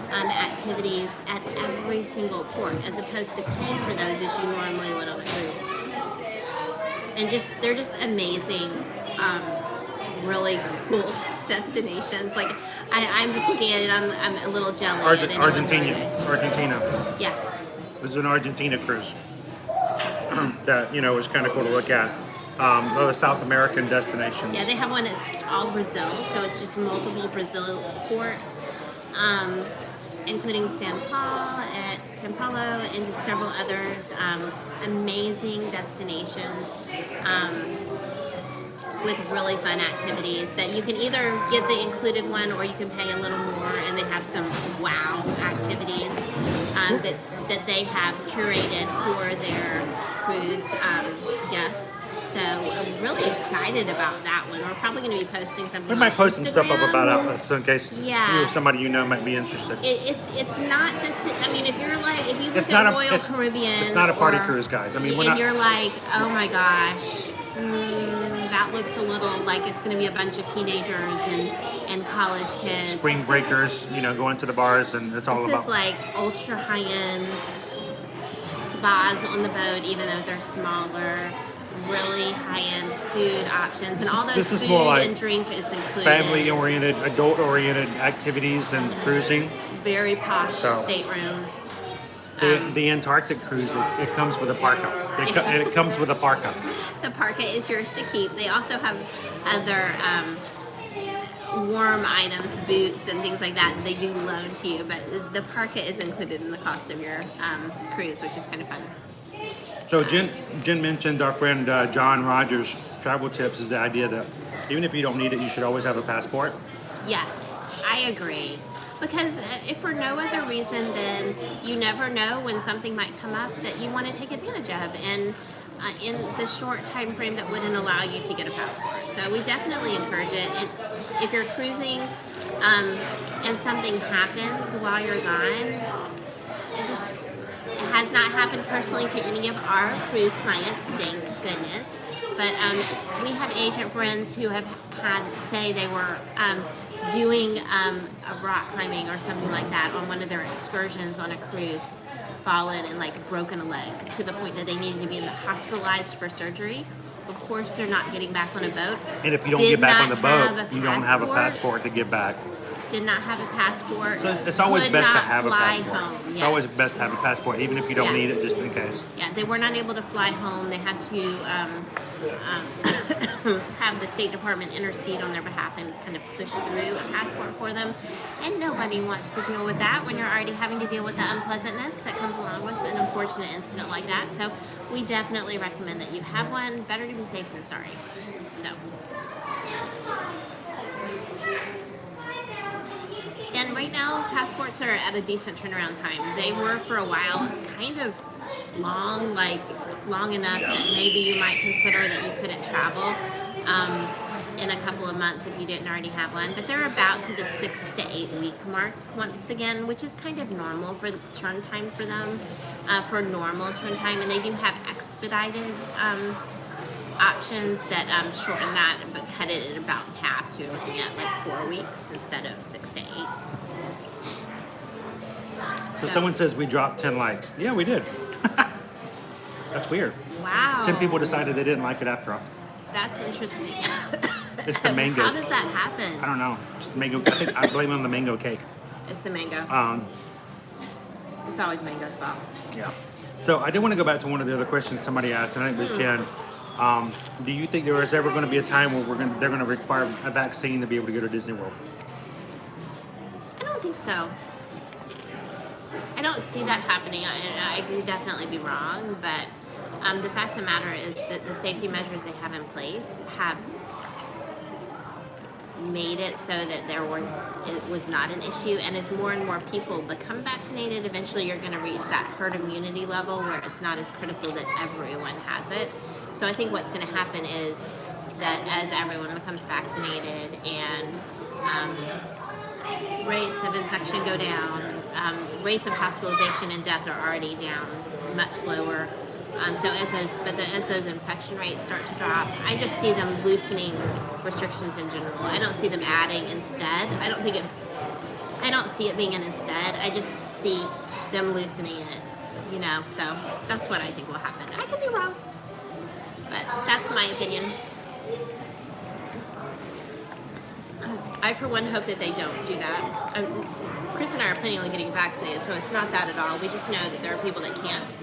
C: activities at every single port, as opposed to paying for those as you normally would on a cruise. And they're just amazing, really cool destinations. Like I'm just looking at it, I'm a little jealous.
A: Argentina.
C: Yeah.
A: It was an Argentina cruise that was kind of cool to look at. Other South American destinations.
C: Yeah, they have one that's all Brazil, so it's just multiple Brazil ports, including São Paulo, and just several others. Amazing destinations with really fun activities that you can either get the included one or you can pay a little more, and they have some wow activities that they have curated for their cruise guests. So I'm really excited about that one. We're probably going to be posting something.
A: We might post some stuff up
C: Instagram.
A: about outlets, so in case you or somebody might be interested.
C: It's not this. I mean, if you look
A: It's
C: at
A: not
C: Royal Caribbean,
A: it's not a party cruise, guys. I mean,
C: you're like, oh my gosh, that looks a little like it's going to be a bunch of teenagers and college kids,
A: spring breakers, going to the bars, and it's all
C: this
A: about.
C: is like ultra high end spas on the boat, even though they're smaller. really high-end food options, and all those
A: This is
C: food
A: more like
C: and drink is included.
A: family-oriented, adult-oriented activities and cruising.
C: Very posh
A: So-
C: staterooms.
A: The Antarctic cruise, it comes with a parka. It comes with a parka.
C: The parka is yours to keep. They also have other warm items, boots and things like that they do loan to you, but the parka is included in the cost of your cruise, which is kind of fun.
A: So Jen mentioned our friend John Rogers' travel tips is the idea that even if you don't need it, you should always have a passport.
C: Yes, I agree. Because if for no other reason, then you never know when something might come up that you want to take advantage of. And in the short time frame that wouldn't allow you to get a passport. So we definitely encourage it. And if you're cruising and something happens while you're gone, it has not happened personally to any of our cruise clients, thank goodness. But we have agent friends who have had, say they were doing a rock climbing or something like that on one of their excursions on a cruise, fallen and like broken a leg to the point that they needed to be hospitalized for surgery. Of course, they're not getting back on a boat.
A: And if you don't
C: Did
A: get back on
C: not
A: the boat,
C: have a
A: you don't have a
C: passport.
A: passport to get back.
C: Did not have a passport.
A: So it's always
C: could
A: best to
C: not
A: have a
C: fly
A: passport.
C: home.
A: It's
C: Yes.
A: always best to have a passport, even if you don't
C: Yeah.
A: need it, just in case.
C: Yeah, they were not able to fly home. They had to have the State Department intercede on their behalf and kind of push through a passport for them. And nobody wants to deal with that when you're already having to deal with the unpleasantness that comes along with an unfortunate incident like that. So we definitely recommend that you have one. Better to be safe than sorry. So. And right now, passports are at a decent turnaround time. They were for a while kind of long, like long enough that maybe you might consider that you couldn't travel in a couple of months if you didn't already have one. But they're about to the 6 to 8 week mark once again, which is kind of normal for the turn time for them, for normal turn time. And they do have expedited options that shorten that but cut it at about half, so you're looking at like 4 weeks instead of 6 to 8.
A: So someone says we dropped 10 likes. Yeah, we did. That's weird.
C: Wow.
A: 10 people decided they didn't like it after all.
C: That's interesting.
A: It's the mango.
C: How does that happen?
A: I don't know. Just mango. I think I blame it on the mango cake.
C: It's the mango. It's always mango's fault.
A: Yeah. So I did want to go back to one of the other questions somebody asked, and I think it was Jen. Do you think there is ever going to be a time where they're going to require a vaccine to be able to go to Disney World?
C: I don't think so. I don't see that happening. I could definitely be wrong, but the fact of the matter is that the safety measures they have in place have made it so that it was not an issue. And as more and more people become vaccinated, eventually you're going to reach that herd immunity level where it's not as critical that everyone has it. So I think what's going to happen is that as everyone becomes vaccinated and rates of infection go down, rates of hospitalization and death are already down much lower. So as those infection rates start to drop, I just see them loosening restrictions in general. I don't see them adding instead. I don't see it being an instead. I just see them loosening it, so that's what I think will happen. I could be wrong, but that's my opinion. I, for one, hope that they don't do that. Chris and I are planning on getting vaccinated, so it's not that at all. We just know that there are people that can't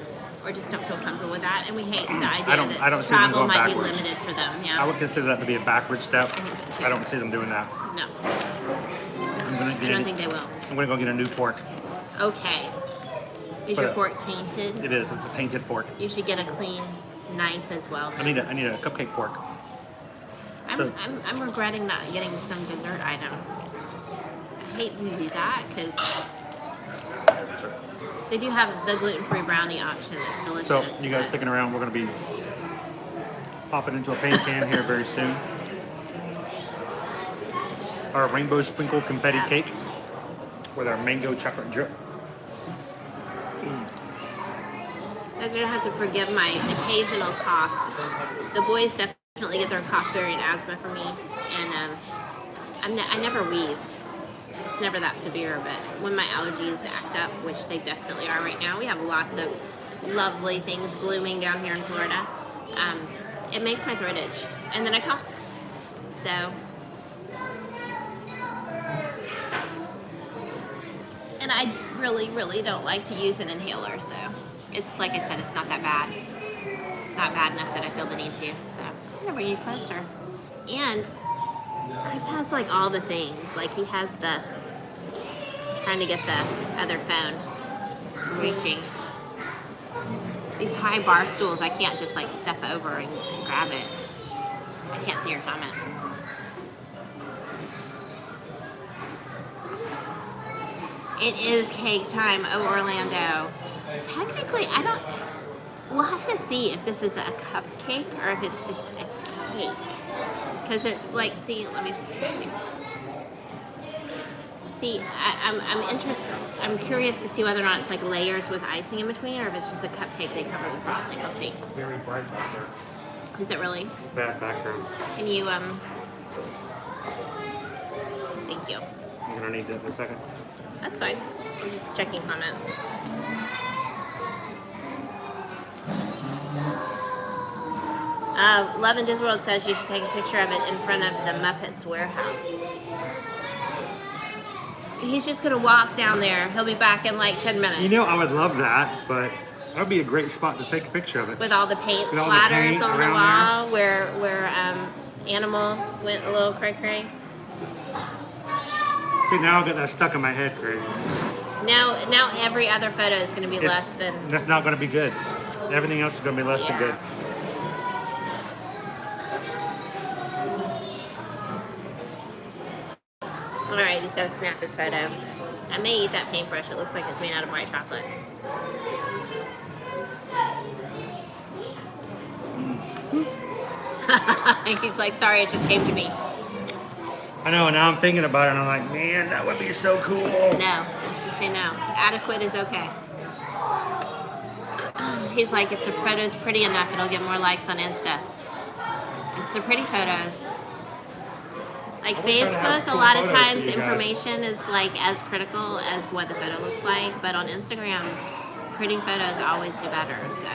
C: or just don't feel comfortable with that, and we hate the idea that
A: see them
C: travel
A: going
C: might
A: backwards.
C: be limited for them. Yeah.
A: I would consider that to be a backward step.
C: I think so, too.
A: I don't see them doing that.
C: No,
A: I
C: don't think they will.
A: I'm going to go get a new fork.
C: Okay. Is your fork tainted?
A: It is. It's a tainted fork.
C: You should get a clean knife as well.
A: I need a cupcake fork.
C: I'm regretting not getting some dessert item. I hate to do that because they do have the gluten-free brownie option that's delicious.
A: So you guys sticking around? We're going to be popping into a paint can here very soon. Our rainbow sprinkle confetti cake with our mango chocolate drip.
C: You guys are gonna have to forgive my occasional cough. The boys definitely get their cough variant asthma from me, and I never wheeze. It's never that severe, but when my allergies act up, which they definitely are right now, we have lots of lovely things blooming down here in Florida. it makes my throat itch, and then I cough. So, and I really, really don't like to use an inhaler. So, it's like I said, it's not that bad. Not bad enough that I feel the need to. So, I'm gonna bring you closer. And Chris has like all the things. Like he has the trying to get the other phone reaching. These high bar stools, I can't just like step over and grab it. I can't see your comments. It is cake time, oh Orlando. Technically, I don't, we'll have to see if this is a cupcake or if it's just a cake. Because it's like, see, let me see. See, I'm interested. I'm curious to see whether or not it's like layers with icing in between, or if it's just a cupcake they cover with frosting. Let's see.
A: Very bright back there.
C: Is it really?
A: Bad background.
C: Can you Thank you.
A: You're gonna need that in a second.
C: That's fine. I'm just checking comments. Love in Disney World says you should take a picture of it in front of the Muppets warehouse. He's just gonna walk down there. He'll be back in like 10 minutes.
A: You know, I would love that, but that would be a great spot to take a picture of it.
C: With all the paint
A: With all the
C: splatters
A: paint
C: on the
A: around
C: wall, where Animal went a little cray-cray.
A: See, now I've got that stuck in my head, Craig.
C: Now every other photo is gonna be less than.
A: That's not gonna be good. Everything else is gonna be less than good.
C: Alright, he's got to snap his photo. I may eat that paintbrush. It looks like it's made out of white chocolate. He's like, sorry, it just came to me.
A: I know, now I'm thinking about it and I'm like, man, that would be so cool.
C: No, just say no. Adequate is okay. He's like, if the photo's pretty enough, it'll get more likes on Insta. It's the pretty photos. Like Facebook, a lot of times information is like as critical as what the photo looks like, but on Instagram, pretty photos always do better. So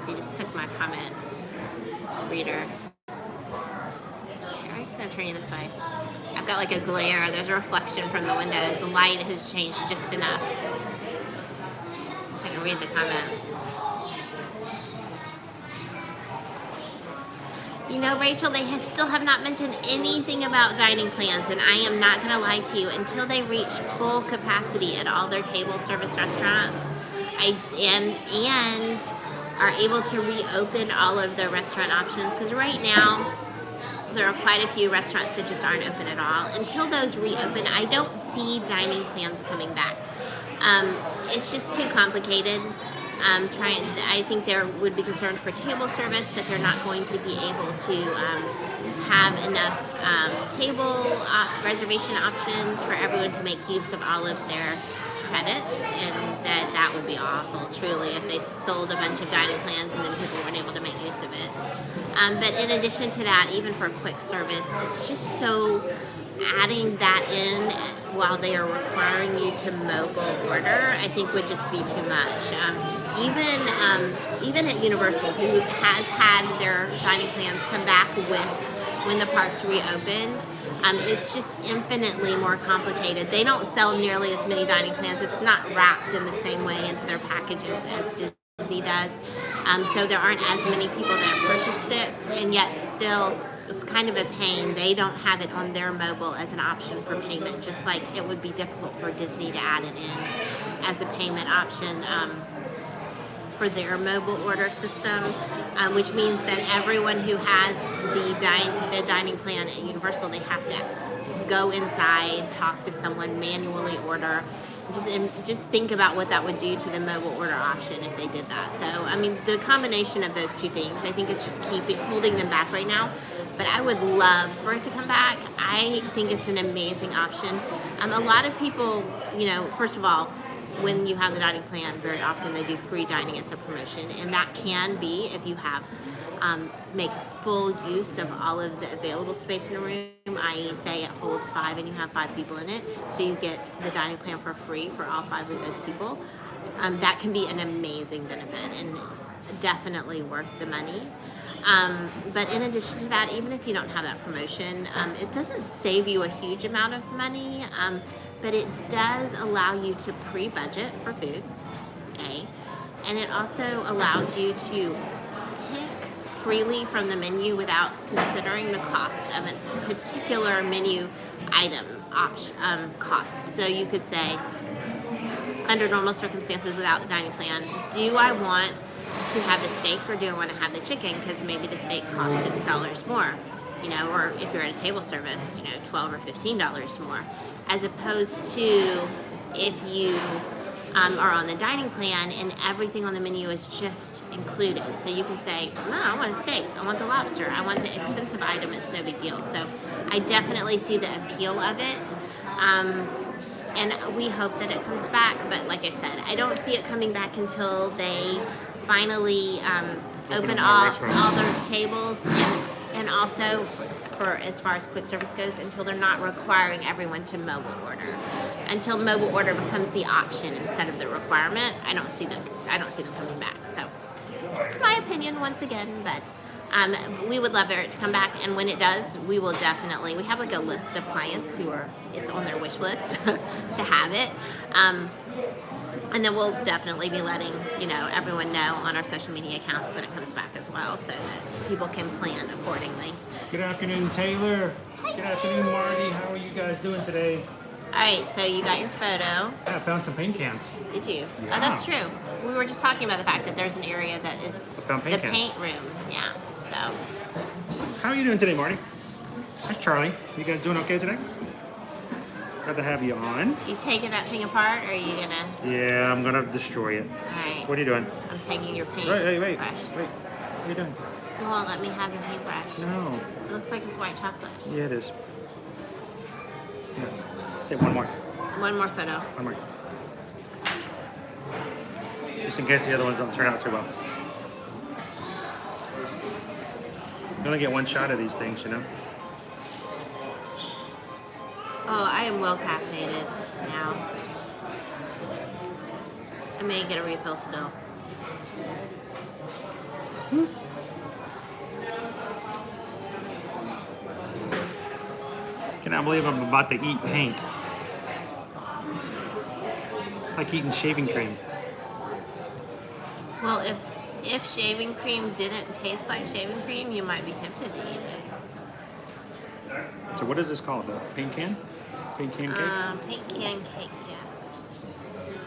C: you just took my comment, reader. Here, I'm just gonna turn you this way. I've got like a glare. There's a reflection from the windows. The light has changed just enough. I can read the comments. You know, Rachel, they still have not mentioned anything about dining plans, and I am not going to lie to you. Until they reach full capacity at all their table service restaurants, and are able to reopen all of their restaurant options, because right now there are quite a few restaurants that just aren't open at all. Until those reopen, I don't see dining plans coming back. It's just too complicated. I think there would be concern for table service that they're not going to be able to have enough table reservation options for everyone to make use of all of their credits, and that would be awful, truly, if they sold a bunch of dining plans and then people weren't able to make use of it. But in addition to that, even for quick service, it's just so adding that in while they are requiring you to mobile order, I think would just be too much. Even at Universal, who has had their dining plans come back when the parks reopened, it's just infinitely more complicated. They don't sell nearly as many dining plans. It's not wrapped in the same way into their packages as Disney does. So there aren't as many people that have purchased it, and yet still it's kind of a pain. They don't have it on their mobile as an option for payment, just like it would be difficult for Disney to add it in as a payment option for their mobile order system, which means that everyone who has the dining plan at Universal, they have to go inside, talk to someone, manually order. Just think about what that would do to the mobile order option if they did that. So, I mean, the combination of those two things, I think it's just holding them back right now. But I would love for it to come back. I think it's an amazing option. A lot of people, you know, first of all, when you have the dining plan, very often they do free dining as a promotion, and that can be if you have make full use of all of the available space in a room, i.e. say it holds 5 and you have 5 people in it, so you get the dining plan for free for all 5 of those people. That can be an amazing benefit and definitely worth the money. But in addition to that, even if you don't have that promotion, it doesn't save you a huge amount of money, but it does allow you to pre-budget for food, A, and it also allows you to pick freely from the menu without considering the cost of a particular menu item cost. So you could say, under normal circumstances without the dining plan, do I want to have the steak or do I want to have the chicken? Because maybe the steak costs $6 more, you know, or if you're at a table service, you know, $12 or $15 more, as opposed to if you are on the dining plan and everything on the menu is just included. So you can say, no, I want a steak, I want the lobster, I want the expensive item, it's no big deal. So I definitely see the appeal of it. And we hope that it comes back, but like I said, I don't see it coming back until they finally open all their tables, and also for as far as quick service goes, until they're not requiring everyone to mobile order. Until mobile order becomes the option instead of the requirement, I don't see them coming back. So, just my opinion once again, but we would love it to come back, and when it does, we will definitely. We have like a list of clients who are it's on their wish list to have it, and then we'll definitely be letting everyone know on our social media accounts when it comes back as well, so that people can plan accordingly.
A: Good afternoon, Taylor. Good afternoon, Marty. How are you guys doing today?
C: All right, so you got your photo.
A: I found some paint cans.
C: Did you?
A: Yeah.
C: Oh, that's true. We were just talking about the fact that there's an area that is the paint room. Yeah. So.
A: How are you doing today, Marty? That's Charlie. You guys doing okay today? Glad to have you on.
C: You taking that thing apart, or are you gonna?
A: Yeah, I'm gonna destroy it.
C: All right.
A: What are you doing?
C: I'm taking your paint.
A: Wait.
C: brush.
A: Wait. What are you doing?
C: You won't let me have your paintbrush.
A: No.
C: It looks like it's white chocolate.
A: Yeah, it is. Yeah. Take one more.
C: One more photo.
A: One more. Just in case the other ones don't turn out too well. You only get one shot of these things, you know?
C: Oh, I am well caffeinated now. I may get a refill still.
A: Cannot believe I'm about to eat paint. It's like eating shaving cream.
C: Well, if shaving cream didn't taste like shaving cream, you might be tempted to eat it.
A: So what is this called? The paint can? Paint can cake?
C: Paint can cake, yes.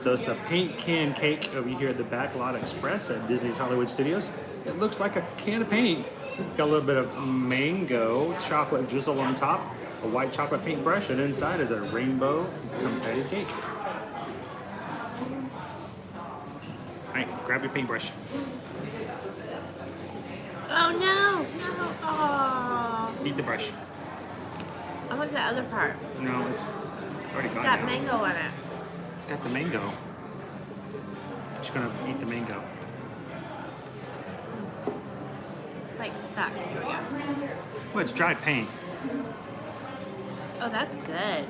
A: So it's the paint can cake over here at the Backlot Express at Disney's Hollywood Studios. It looks like a can of paint. It's got a little bit of mango chocolate drizzle on top, a white chocolate paintbrush, and inside is a rainbow confetti cake. Alright, grab your paintbrush.
C: Oh no! No! Oh.
A: Eat the brush.
C: I want the other part.
A: No, it's already gone.
C: Got
A: now.
C: mango on it.
A: Got the mango. Just gonna eat the mango.
C: It's like stuck. Here we go.
A: Well, it's dried paint.
C: Oh, that's good.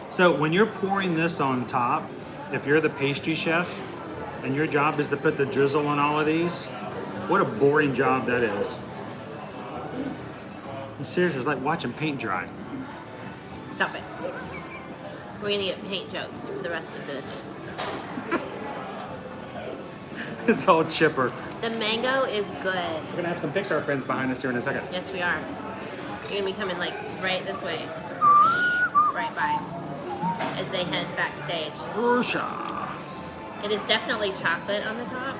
A: So when you're pouring this on top, if you're the pastry chef and your job is to put the drizzle on all of these, what a boring job that is. Seriously, it's like watching paint dry.
C: Stop it. We're gonna get paint jokes for the rest of the.
A: It's all chipper.
C: The mango is good.
A: We're gonna have some Pixar friends behind us here in a second.
C: Yes, we are. You're gonna be coming like right this way, right by, as they head backstage.
A: Ursha.
C: It is definitely chocolate on the top.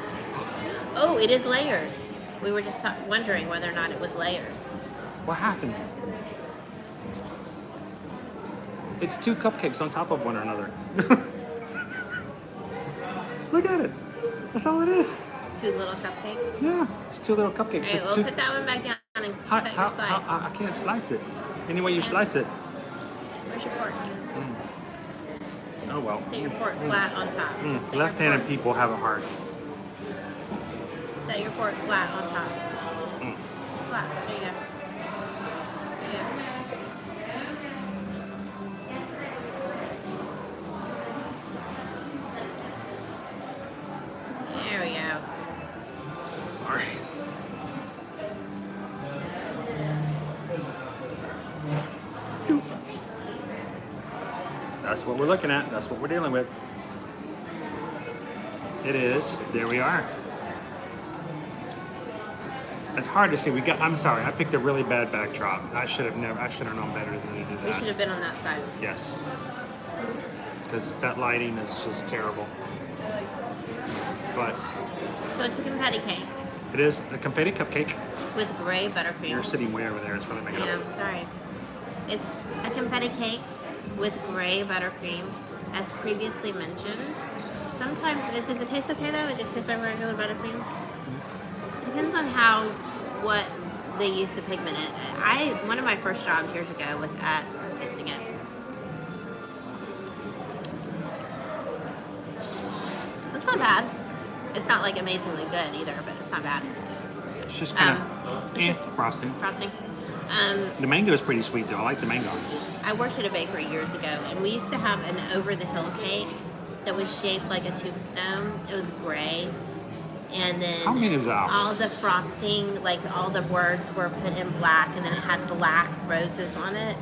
C: Oh, it is layers. We were just wondering whether or not it was layers.
A: What happened? It's two cupcakes on top of one another. Look at it. That's all it is.
C: Two little cupcakes.
A: Yeah, it's two little cupcakes.
C: All right,
A: It's
C: we'll
A: two...
C: put that one back down and cut your slice.
A: I can't slice it. Any way you slice it.
C: Where's your fork?
A: Oh well.
C: Set your fork flat on top. Just set your
A: Left-handed
C: fork-
A: people have it hard.
C: Set your fork flat on top. It's flat. There you go. There you go. There we go.
A: All right. That's what we're looking at. That's what we're dealing with. It is. There we are. It's hard to see. I'm sorry. I picked a really bad backdrop. I should have known better than to do that.
C: We should have been on that side.
A: Yes. Because that lighting is just terrible. But
C: So it's a confetti cake
A: it is a confetti cupcake.
C: with gray buttercream.
A: You're sitting way over there. It's really making
C: Yeah,
A: up.
C: I'm sorry. It's a confetti cake with gray buttercream, as previously mentioned. Sometimes, does it taste okay though? It just tastes like regular buttercream? Depends on what they use to pigment it. One of my first jobs years ago was at tasting it. It's not bad. It's not like amazingly good either, but it's not bad.
A: It's just kind
C: It's just
A: frosting.
C: frosting.
A: The mango is pretty sweet though. I like the mango.
C: I worked at a bakery years ago, and we used to have an over-the-hill cake that was shaped like a tombstone. It was gray, and then
A: How neat is that?
C: all the frosting, like all the words were put in black, and then it had black roses on it.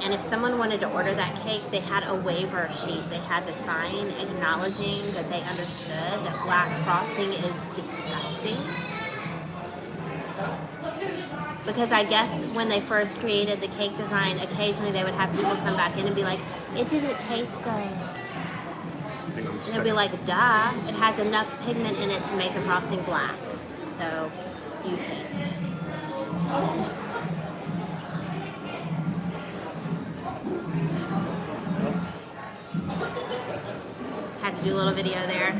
C: And if someone wanted to order that cake, they had a waiver sheet. They had to sign acknowledging that they understood that black frosting is disgusting. Because I guess when they first created the cake design, occasionally they would have people come back in and be like, it didn't taste good. And they'll be like, duh, it has enough pigment in it to make the frosting black. So you taste it. Had to do a little video there.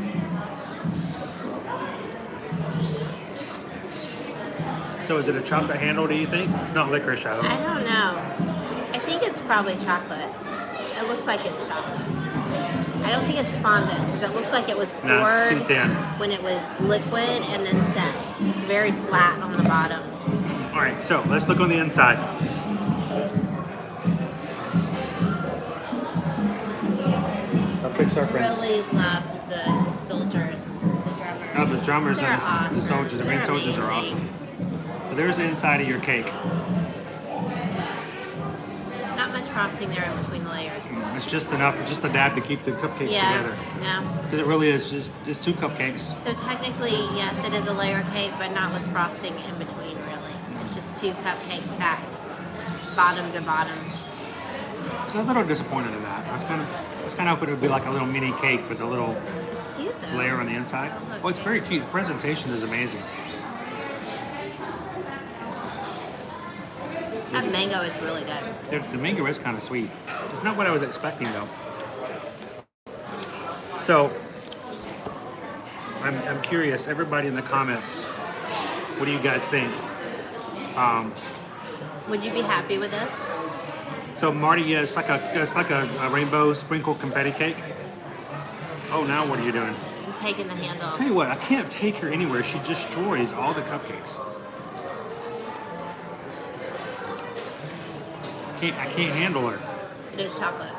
A: So is it a chocolate handle, do you think? It's not licorice, I hope.
C: I don't know. I think it's probably chocolate. It looks like it's chocolate. I don't think it's fondant because it looks like it was poured
A: No, it's too thin.
C: when it was liquid and then set. It's very flat on the bottom.
A: All right, so let's look on the inside. Our Pixar friends.
C: Really love the soldiers, the drummers.
A: Oh, the drummers
C: They're
A: and the
C: awesome.
A: soldiers, the main
C: They're
A: soldiers are
C: amazing.
A: awesome. So there's the inside of your cake.
C: Not much frosting there in between the layers.
A: It's just enough, just a dab to keep the cupcakes
C: Yeah,
A: together.
C: yeah.
A: Because it really is just, it's 2 cupcakes.
C: So technically, yes, it is a layer cake, but not with frosting in between, really. It's just 2 cupcakes stacked, bottom to bottom.
A: I'm a little disappointed in that. I was kind of hoping it would be like a little mini cake with a little
C: It's cute, though.
A: layer on the inside. Oh, it's very cute. The presentation is amazing.
C: That mango is really good.
A: The mango is kind of sweet. It's not what I was expecting though. So, I'm curious. Everybody in the comments, what do you guys think?
C: Would you be happy with this?
A: So Marty, yeah, it's like a rainbow sprinkle confetti cake. Oh, now what are you doing?
C: I'm taking the handle.
A: Tell you what, I can't take her anywhere. She destroys all the cupcakes. I can't handle her.
C: It is chocolate.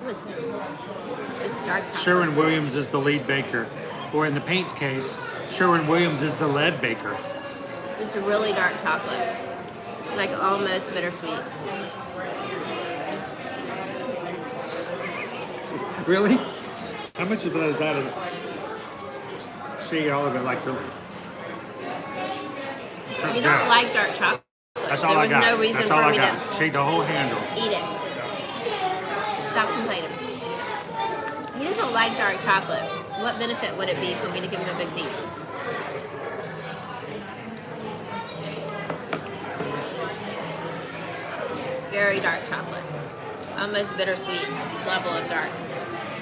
C: Ooh, it's dark chocolate.
A: Sherwin-Williams is the lead baker. Or in the paint's case, Sherwin-Williams is the lead baker.
C: It's a really dark chocolate. Like almost bittersweet.
A: Really? How much of that is that? See all of it like really.
C: You don't like dark chocolate.
A: That's
C: so
A: all I
C: there was
A: got.
C: no reason
A: That's
C: for
A: all I
C: me
A: got.
C: to
A: Shake the whole handle.
C: eat it. Stop complaining. He doesn't like dark chocolate. What benefit would it be for me to give him a big piece? Very dark chocolate. Almost bittersweet level of dark.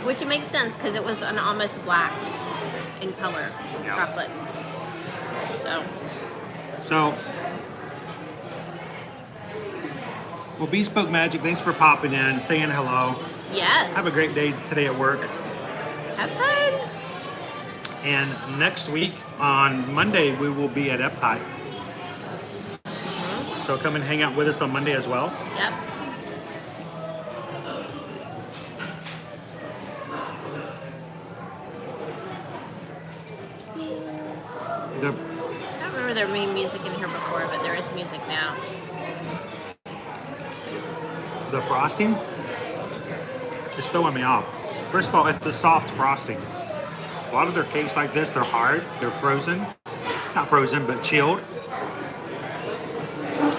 C: Which it makes sense because it was an almost black in color
A: Yeah.
C: chocolate.
A: So, well, Bespoke Magic, thanks for popping in, saying hello.
C: Yes.
A: Have a great day today at work.
C: Have fun.
A: And next week, on Monday, we will be at Epcot. So come and hang out with us on Monday as well.
C: Yep.
A: The,
C: I don't remember there being music in here before, but there is music now.
A: the frosting is throwing me off. First of all, it's a soft frosting. A lot of their cakes like this, they're hard, they're frozen. Not frozen, but chilled.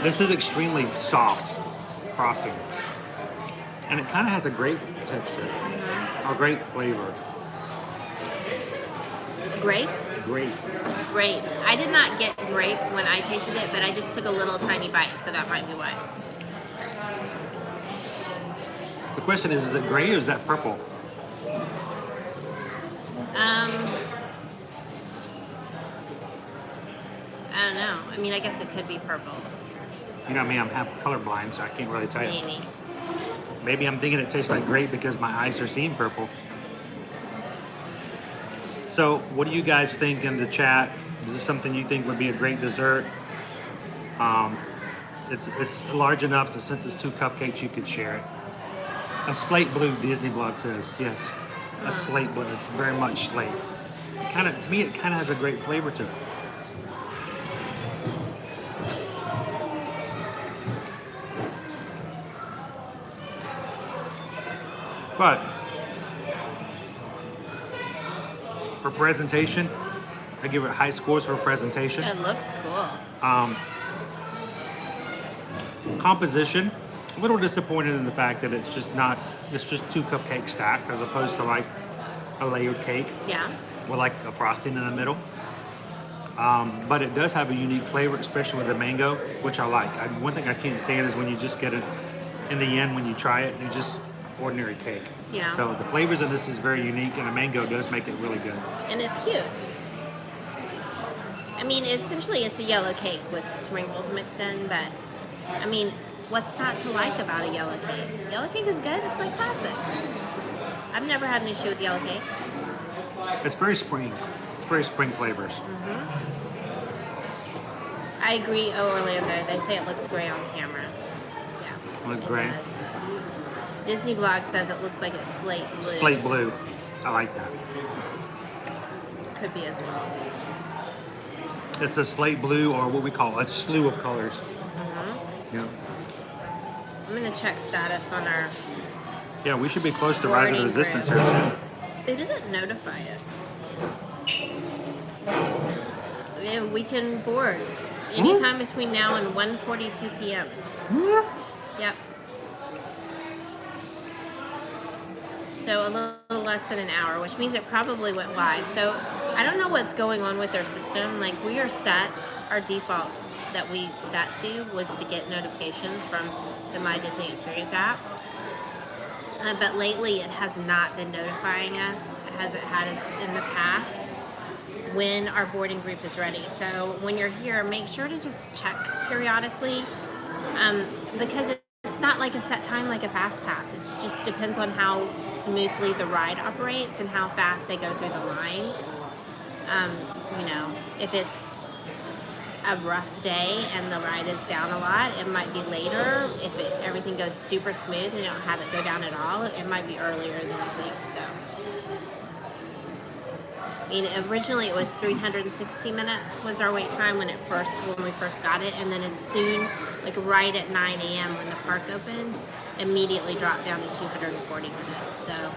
A: This is extremely soft frosting. And it kind of has a grape texture, or grape flavor.
C: Grape?
A: Grape.
C: Grape. I did not get grape when I tasted it, but I just took a little tiny bite, so that might be why.
A: The question is it gray or is that purple?
C: I don't know. I mean, I guess it could be purple.
A: You know me, I'm half colorblind, so I can't really tell you.
C: Maybe.
A: Maybe I'm thinking it tastes like grape because my eyes are seeing purple. So, what do you guys think in the chat? Is this something you think would be a great dessert? It's large enough to, since it's 2 cupcakes, you could share it. A slate blue, Disney blog says. Yes, a slate blue. It's very much slate. To me, it kind of has a great flavor to it. But for presentation, I give it high scores for presentation.
C: It looks cool.
A: Composition, a little disappointed in the fact that it's just 2 cupcakes stacked as opposed to like a layered cake
C: Yeah.
A: with like a frosting in the middle. But it does have a unique flavor, especially with the mango, which I like. One thing I can't stand is when you just get it in the end when you try it, you just ordinary cake.
C: Yeah.
A: So the flavors of this is very unique, and the mango does make it really good.
C: And it's cute. I mean, essentially it's a yellow cake with sprinkles mixed in, but I mean, what's not to like about a yellow cake? Yellow cake is good. It's like classic. I've never had an issue with yellow cake.
A: It's very spring. It's very spring flavors.
C: I agree. Oh, Orlando, they say it looks gray on camera. Yeah.
A: Look
C: it
A: gray.
C: does. Disney Blog says it looks like it's slate blue.
A: Slate blue. I like that.
C: Could be as well.
A: It's a slate blue, or what we call a slew of colors. Yeah.
C: I'm gonna check status on our.
A: Yeah, we should be close to Rise of the
C: Boarding
A: Resistance
C: grid.
A: here soon.
C: They didn't notify us. Yeah, we can board anytime between now and 1:42 p.m. Yep. So a little less than an hour, which means it probably went live. So I don't know what's going on with their system. Like, we are set, our default that we set to was to get notifications from the My Disney Experience app. But lately it has not been notifying us as it has in the past when our boarding group is ready. So when you're here, make sure to just check periodically because it's not like a set time like a fast pass. It just depends on how smoothly the ride operates and how fast they go through the line. You know, if it's a rough day and the ride is down a lot, it might be later. If everything goes super smooth and you don't have it go down at all, it might be earlier than you think. So, I mean, originally it was 360 minutes was our wait time when we first got it, and then as soon, like right at 9 a.m. when the park opened, immediately dropped down to 240 minutes. So,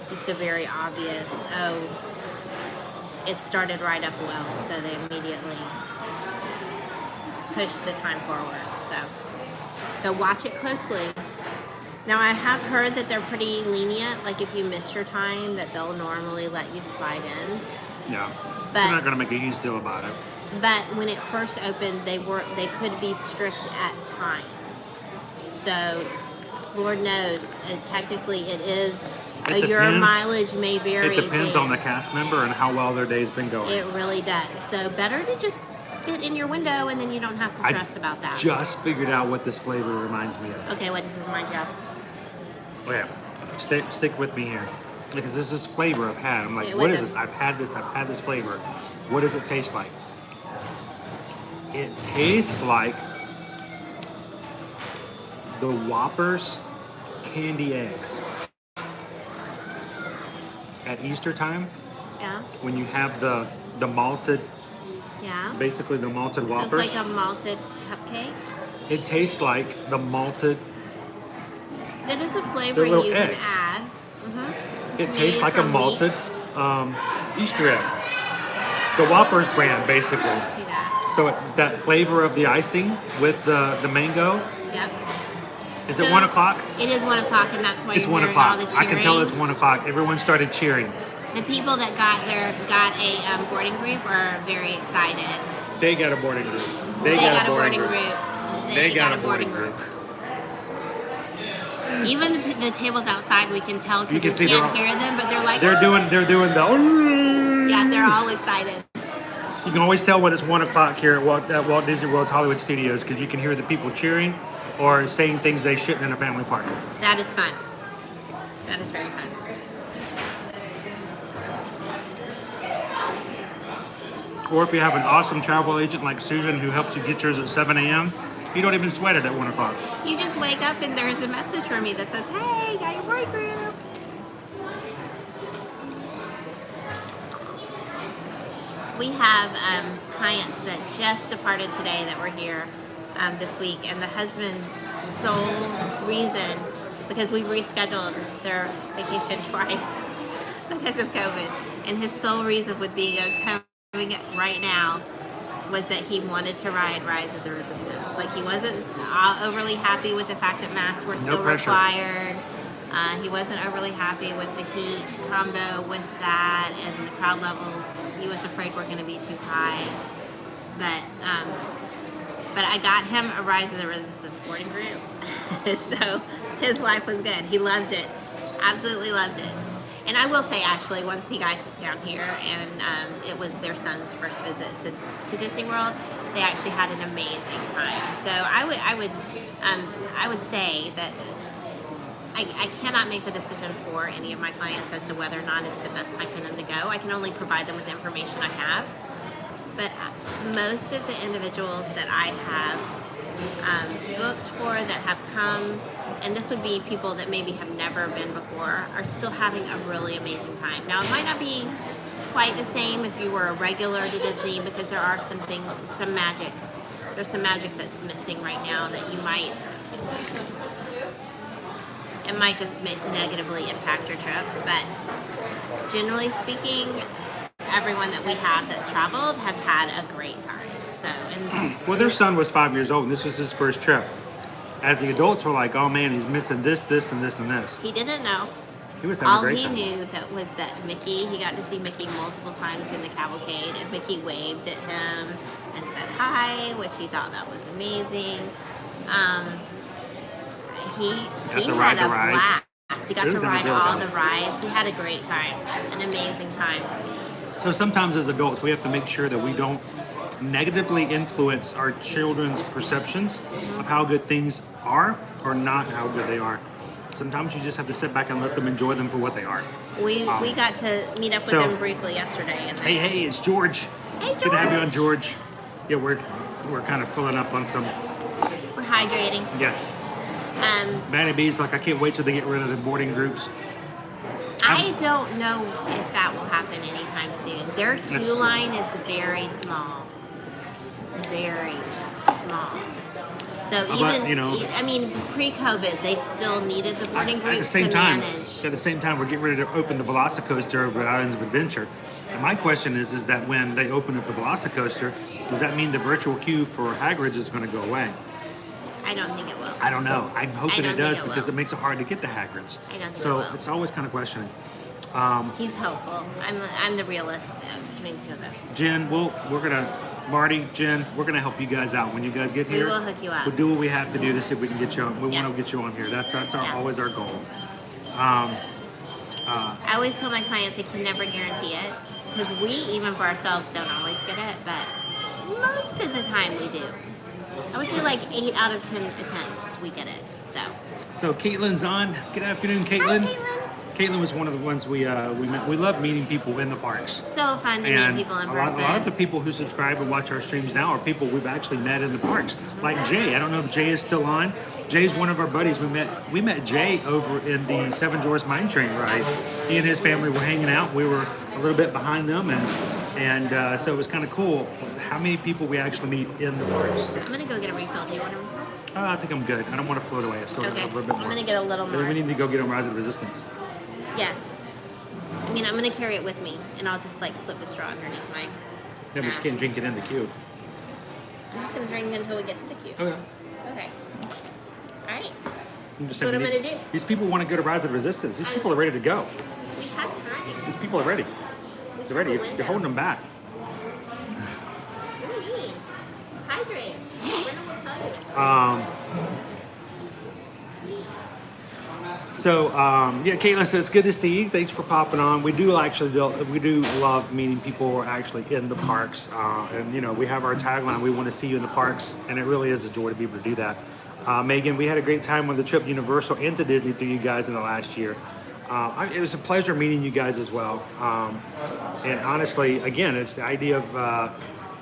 C: just a very obvious, it started right up well, so they immediately pushed the time forward. So watch it closely. Now, I have heard that they're pretty lenient. Like, if you miss your time, that they'll normally let you slide in.
A: Yeah.
C: But
A: They're not going to make a huge deal about it.
C: But when it first opened, they could be strict at times. So, Lord knows, technically it is. Your mileage may vary.
A: It depends on the cast member and how well their day's been going.
C: It really does. So better to just fit in your window, and then you don't have to stress about that.
A: Just figured out what this flavor reminds me of.
C: Okay, what does it remind you of?
A: Oh yeah, stick with me here, because this is flavor I've had. I'm like,
C: Stay
A: what
C: with
A: is this? I've had this flavor. What does it taste like? It tastes like the Whoppers candy eggs. At Easter time,
C: Yeah.
A: when you have the malted,
C: Yeah.
A: basically the malted
C: So
A: Whoppers.
C: it's like a malted cupcake.
A: It tastes like the malted.
C: That is a flavor
A: little
C: you can
A: eggs.
C: add.
A: It
C: It's
A: tastes
C: made
A: like a
C: from
A: malted
C: wheat.
A: Easter egg. The Whoppers brand, basically.
C: See that?
A: So that flavor of the icing with the mango.
C: Yep.
A: Is
C: So
A: it 1 o'clock?
C: It is 1 o'clock, and that's why
A: It's
C: you're
A: 1
C: hearing all
A: o'clock.
C: the
A: I can tell
C: cheering.
A: it's 1 o'clock. Everyone started cheering.
C: The people that got a boarding group are very excited.
A: They got a boarding group.
C: They got a boarding group.
A: They got a boarding group.
C: Even the tables outside, we can tell
A: You
C: because
A: can
C: we
A: see
C: can't hear them, but they're like,
A: They're doing the.
C: yeah, they're all excited.
A: You can always tell when it's 1 o'clock here at Walt Disney World's Hollywood Studios because you can hear the people cheering or saying things they shouldn't in a family park.
C: That is fun. That is very fun.
A: Or if you have an awesome travel agent like Susan who helps you get yours at 7 a.m., you don't even sweat it at 1 o'clock.
C: You just wake up and there's a message for me that says, hey, got your boarding group. We have clients that just departed today that were here this week, and the husband's sole reason, because we rescheduled their vacation twice because of COVID, and his sole reason with being coming right now was that he wanted to ride Rise of the Resistance. Like, he wasn't overly happy with the fact that masks were still required. He wasn't overly happy with the heat combo with that and the crowd levels. He was afraid we're going to be too high. But I got him a Rise of the Resistance boarding group. So his life was good. He loved it. Absolutely loved it. And I will say, actually, once he got down here and it was their son's first visit to Disney World, they actually had an amazing time. So I would say that I cannot make the decision for any of my clients as to whether or not it's the best time for them to go. I can only provide them with the information I have. But most of the individuals that I have booked for that have come, and this would be people that maybe have never been before, are still having a really amazing time. Now, it might not be quite the same if you were a regular to Disney, because there are some things, some magic. There's some magic that's missing right now that you might, it might just negatively impact your trip. But generally speaking, everyone that we have that's traveled has had a great time. So,
A: well, their son was 5 years old, and this was his first trip. As the adults were like, "Oh man, he's missing this, this, and this, and this."
C: He didn't know.
A: He was having
C: All
A: a great
C: he
A: time.
C: knew that was that Mickey. He got to see Mickey multiple times in the cavalcade, and Mickey waved at him and said hi, which he thought that was amazing. He had a blast. He got to ride all the rides. He had a great time, an amazing time.
A: So sometimes as adults, we have to make sure that we don't negatively influence our children's perceptions of how good things are or not how good they are. Sometimes you just have to sit back and let them enjoy them for what they are.
C: We got to meet up with him briefly yesterday. And
A: hey, it's George.
C: Hey, George.
A: Good to have you on, George. Yeah, we're kind of filling up on some.
C: We're hydrating.
A: Yes. Manny B's like, I can't wait till they get rid of the boarding groups.
C: I don't know if that will happen anytime soon. Their queue line is very small. Very small. So I mean, pre-COVID, they still needed the boarding groups to manage.
A: At the same time, we're getting ready to open the Velocicoaster over at Islands of Adventure. And my question is that when they open up the Velocicoaster, does that mean the virtual queue for Hagrid's is going to go away?
C: I don't think it will.
A: I don't know. I'm hoping it does because it makes it hard to get the Hagrid's.
C: I don't think
A: so
C: it will.
A: It's always kind of questioning.
C: He's hopeful. I'm the realist between the two of us.
A: Jen, Marty, Jen, we're gonna help you guys out when you guys get here.
C: We will hook you up.
A: We'll do what we have to do to see if we can get you on. We want to get you on here. That's always our goal.
C: I always tell my clients I can never guarantee it because we, even for ourselves, don't always get it, but most of the time we do. I would say like 8 out of 10 attempts we get it. So
A: Caitlin's on. Good afternoon, Caitlin.
C: Hi, Caitlin.
A: Caitlin was one of the ones we met. We love meeting people in the parks.
C: So fun to meet people in person.
A: A lot of the people who subscribe and watch our streams now are people we've actually met in the parks. Like Jay. I don't know if Jay is still on. Jay's one of our buddies. We met Jay over in the Seven Dwarfs Mine Train ride. He and his family were hanging out. We were a little bit behind them, and so it was kind of cool how many people we actually meet in the parks.
C: I'm gonna go get a refill. Do you want
A: I think I'm good. I don't want to float away. I still got
C: Okay.
A: a little bit
C: I'm
A: more.
C: gonna get a little more.
A: We need to go get on Rise of the Resistance.
C: Yes. I mean, I'm gonna carry it with me, and I'll just like slip the straw underneath my.
A: Yeah, we
C: mask.
A: can't drink it in the queue.
C: I'm just gonna drink until we get to the queue.
A: Okay.
C: Okay. All right.
A: I'm just
C: What
A: saying,
C: I'm gonna do.
A: These people want to go to Rise of the Resistance. These people are ready to go.
C: We had time.
A: These people are ready.
C: We
A: They're ready.
C: have a
A: You're
C: window.
A: holding them back.
C: What do you mean? Hydrate. Winter will tell you.
A: Yeah, Caitlin says, it's good to see you. Thanks for popping on. We do love meeting people who are actually in the parks. And, you know, we have our tagline, we want to see you in the parks. And it really is a joy to be able to do that. Megan, we had a great time on the trip Universal and to Disney through you guys in the last year. It was a pleasure meeting you guys as well. And honestly, again, it's the idea of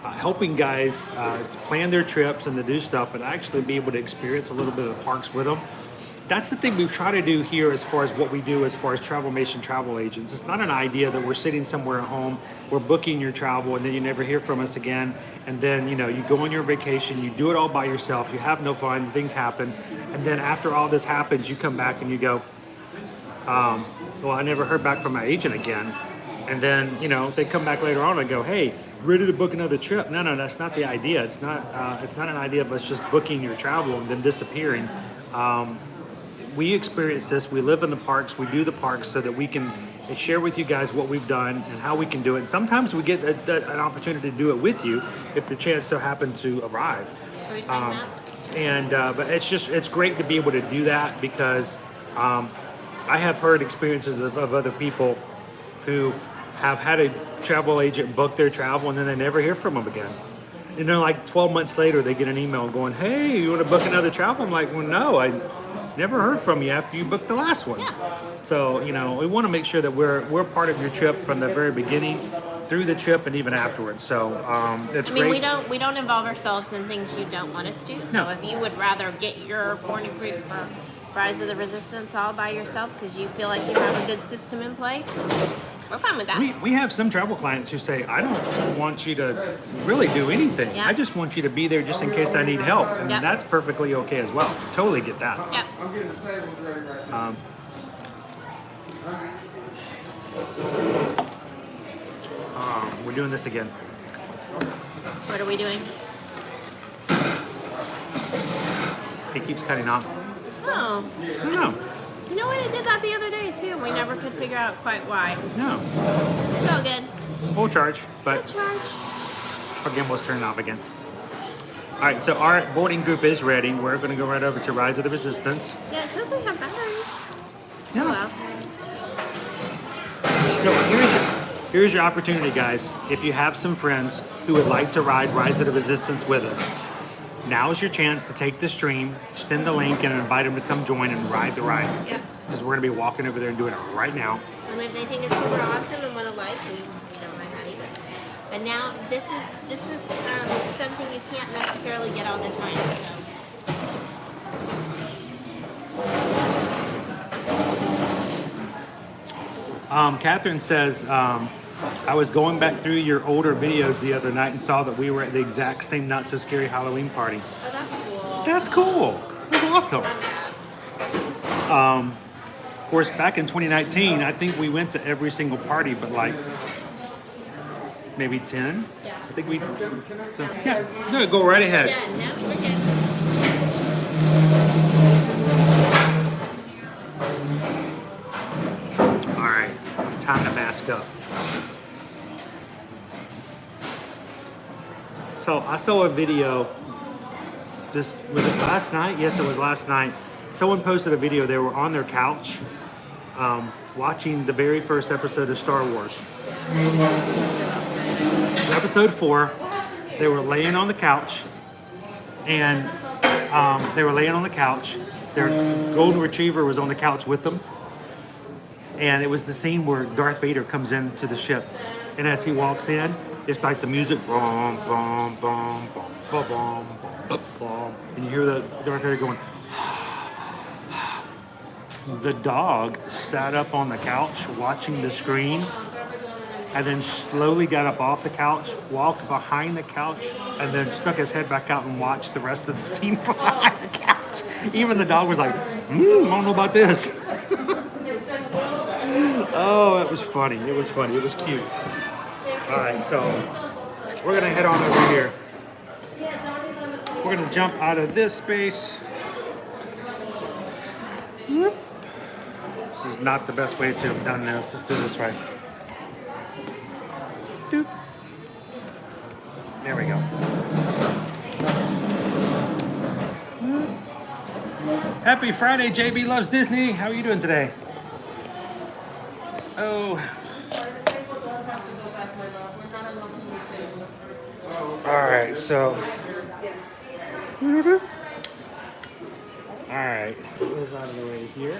A: helping guys to plan their trips and to do stuff, but actually be able to experience a little bit of the parks with them. That's the thing we try to do here as far as what we do as far as Travelmation travel agents. It's not an idea that we're sitting somewhere at home, we're booking your travel, and then you never hear from us again. And then, you know, you go on your vacation, you do it all by yourself, you have no fun, things happen. And then after all this happens, you come back and you go, well, I never heard back from my agent again. And then, you know, they come back later on and go, hey, ready to book another trip. No, that's not the idea. It's not an idea of us just booking your travel and then disappearing. We experience this. We live in the parks. We do the parks so that we can share with you guys what we've done and how we can do it. And sometimes we get an opportunity to do it with you if the chance so happens to arrive. But it's great to be able to do that because I have heard experiences of other people who have had a travel agent book their travel and then they never hear from them again. You know, like 12 months later, they get an email going, hey, you want to book another travel? I'm like, well, no, I never heard from you after you booked the last one.
C: Yeah.
A: So, you know, we want to make sure that we're part of your trip from the very beginning, through the trip, and even afterwards. So, it's great.
C: We don't involve ourselves in things you don't want us to. So
A: No.
C: if you would rather get your morning group for Rise of the Resistance all by yourself because you feel like you have a good system in play, we're fine with that.
A: We have some travel clients who say, I don't want you to really do anything.
C: Yeah.
A: I just want you to be there just in case I need help. And
C: Yeah.
A: that's perfectly okay as well. Totally get that.
C: Yeah.
A: We're doing this again.
C: What are we doing?
A: It keeps cutting off.
C: Oh.
A: I don't know.
C: You know what? It did that the other day too. We never could figure out quite why.
A: No.
C: It's all good.
A: Full charge, but
C: Charge.
A: our gimbal's turning off again. All right, so our boarding group is ready. We're going to go right over to Rise of the Resistance.
C: Yeah, it says we have batteries.
A: Yeah.
C: Oh,
A: So here's your opportunity, guys. If you have some friends who would like to ride Rise of the Resistance with us, now is your chance to take the stream, send the link, and invite them to come join and ride the ride.
C: Yep.
A: Because we're going to be walking over there and doing it right now.
C: And if they think it's super awesome and want to like, we don't mind that either. But now this is something you can't necessarily get all the time.
A: Catherine says, I was going back through your older videos the other night and saw that we were at the exact same Not So Scary Halloween party.
C: Oh, that's cool.
A: That's cool. That's awesome. Of course, back in 2019, I think we went to every single party, but like maybe 10.
C: Yeah.
A: I think we. So, yeah. No, go right ahead.
C: Yeah, no, we're good.
A: All right. Time to mask up. So I saw a video. Was it last night? Yes, it was last night. Someone posted a video. They were on their couch watching the very first episode of Star Wars. Episode 4. They were laying on the couch, and Their golden retriever was on the couch with them, and it was the scene where Darth Vader comes into the ship, and as he walks in, it's like the music, boom, boom, boom, boom, boom, boom, boom, boom, and you hear the Darth Vader going. The dog sat up on the couch watching the screen and then slowly got up off the couch, walked behind the couch, and then stuck his head back out and watched the rest of the scene from behind the couch. Even the dog was like, I don't know about this. Oh, it was funny. It was funny. It was cute. All right, so we're gonna head on over here. We're gonna jump out of this space. This is not the best way to have done this. Let's do this right. Doop. There we go. Happy Friday, JB Loves Disney. How are you doing today? Oh. All right, so. All right, goes out of the way here.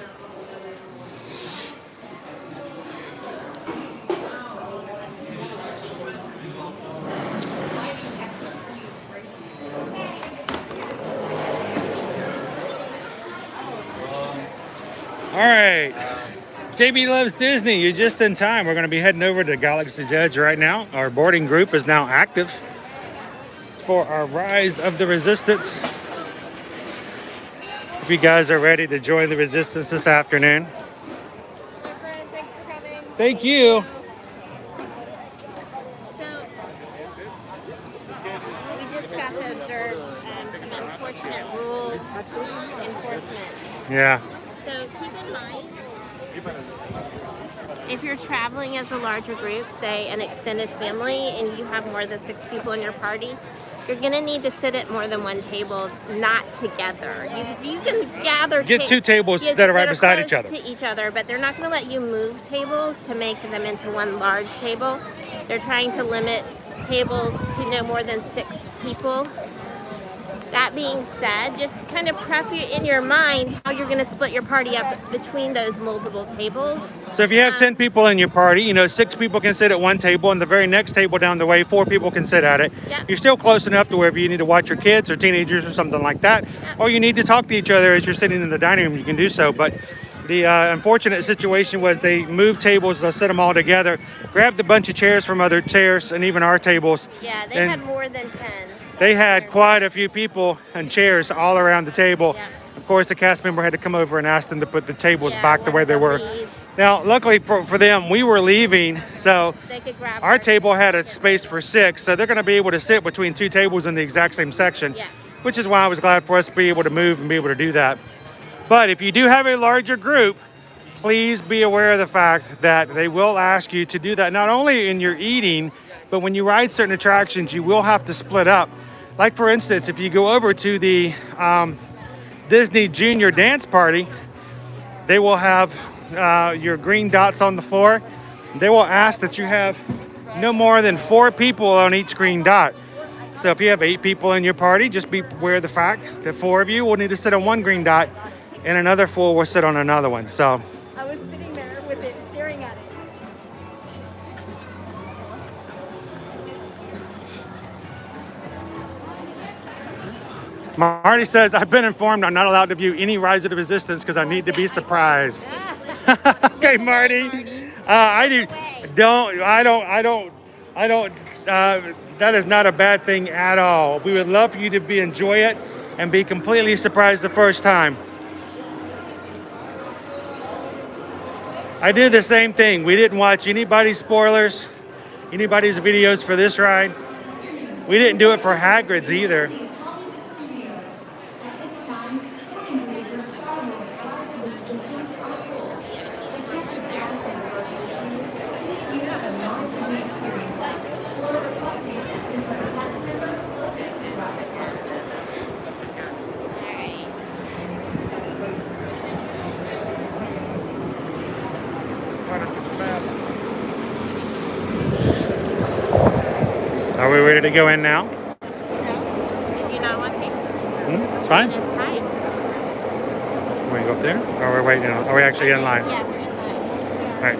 A: All right, JB Loves Disney, you're just in time. We're going to be heading over to Galaxy's Edge right now. Our boarding group is now active for our Rise of the Resistance. If you guys are ready to join the Resistance this afternoon.
B: My friend, thanks for coming.
A: Thank you.
B: So, we just got to observe some unfortunate rule enforcement.
A: Yeah.
B: So keep in mind,
C: If you're traveling as a larger group, say an extended family, and you have more than 6 people in your party, you're gonna need to sit at more than one table, not together. You can gather.
A: Get 2 tables that are right beside each
C: close
A: other.
C: to each other, but they're not gonna let you move tables to make them into one large table. They're trying to limit tables to no more than 6 people. That being said, just kind of prep in your mind how you're going to split your party up between those multiple tables.
A: So if you have 10 people in your party, 6 people can sit at one table, and the very next table down the way, 4 people can sit at it.
C: Yep.
A: You're still close enough to wherever you need to watch your kids or teenagers or something like that, or you need to talk to each other as you're sitting in the dining room, you can do so. But the unfortunate situation was they moved tables, they set them all together, grabbed a bunch of chairs from other chairs and even our tables.
C: Yeah, they
A: and
C: had more than 10.
A: They had quite a few people and chairs all around the table.
C: Yeah.
A: Of course, the cast member had to come over and ask them to put the tables
C: Yeah,
A: back the
C: one
A: way
C: of
A: they
C: the
A: were.
C: leads.
A: Now, luckily for them, we were leaving, so
C: They could grab
A: our table had a space for 6, so they're going to be able to sit between 2 tables in the exact same section,
C: Yeah.
A: which is why I was glad for us to be able to move and be able to do that. But if you do have a larger group, please be aware of the fact that they will ask you to do that not only in your eating, but when you ride certain attractions, you will have to split up. Like for instance, if you go over to the Disney Junior Dance Party, they will have your green dots on the floor. They will ask that you have no more than 4 people on each green dot. So if you have 8 people in your party, just be aware of the fact that 4 of you will need to sit on one green dot and another 4 will sit on another one. So
B: I was sitting there with it, staring at it.
A: Marty says, I've been informed I'm not allowed to view any Rise of the Resistance because I need to be surprised. Okay, Marty. That is not a bad thing at all. We would love for you to enjoy it and be completely surprised the first time. I did the same thing. We didn't watch anybody's spoilers, anybody's videos for this ride. We didn't do it for Hagrid's either. Are we ready to go in now?
C: No? Did you not want to?
A: It's fine.
C: It's tight.
A: Want to go up there? Or are we waiting? Are we actually in line?
C: Yeah, we're in line.
A: All right.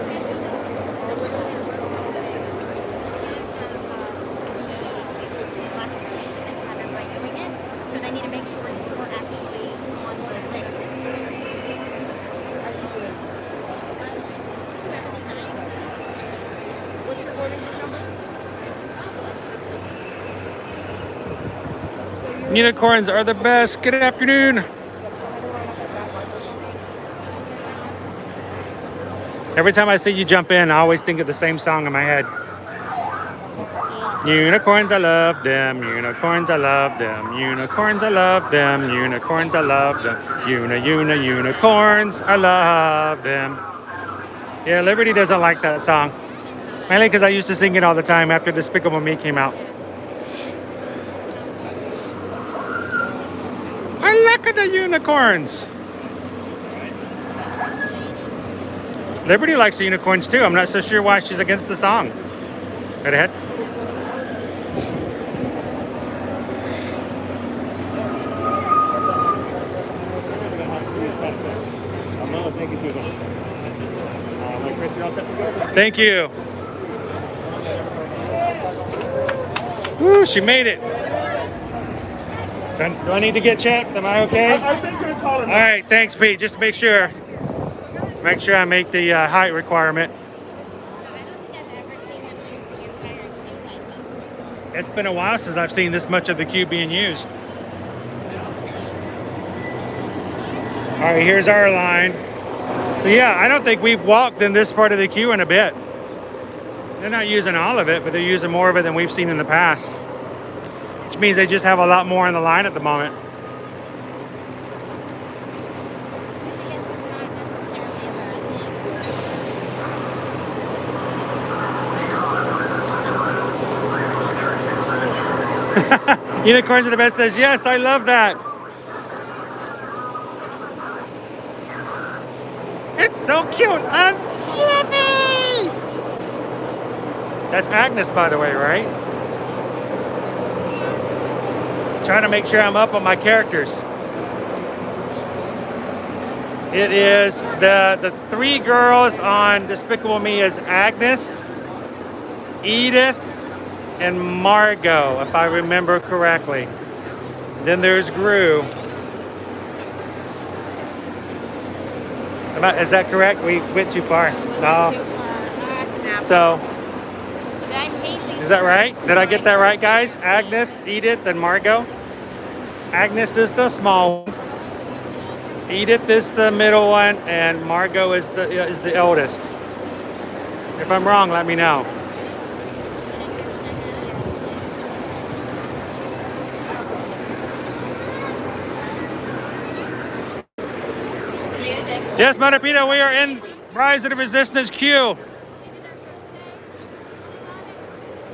B: So they need to make sure you're actually on the list.
C: What's your order
A: Unicorns are the best. Good afternoon. Every time I see you jump in, I always think of the same song in my head. Unicorns, I love them. Unicorns, I love them. Unicorns, I love them. Unicorns, I love them. Unicorns, I love them. Yeah, Liberty doesn't like that song. Mainly because I used to sing it all the time after Despicable Me came out. I like the unicorns. Liberty likes the unicorns too. I'm not so sure why she's against the song. Right ahead. Thank you. Woo, she made it. Do I need to get checked? Am I okay?
E: I think you're tall enough.
A: All right, thanks, Pete. Just make sure. Make sure I make the height requirement. It's been a while since I've seen this much of the queue being used. All right, here's our line. So yeah, I don't think we've walked in this part of the queue in a bit. They're not using all of it, but they're using more of it than we've seen in the past. Which means they just have a lot more in the line at the moment. Unicorns are the best says, yes, I love that. It's so cute and fluffy. That's Agnes, by the way, right? Trying to make sure I'm up on my characters. It is the three girls on Despicable Me is Agnes, Edith, and Margot, if I remember correctly. Then there's Gru. Is that correct? We went too far. No. So, is that right? Did I get that right, guys? Agnes, Edith, and Margot. Agnes is the small one. Edith is the middle one, and Margot is the eldest. If I'm wrong, let me know. Yes, Marapita, we are in Rise of the Resistance queue.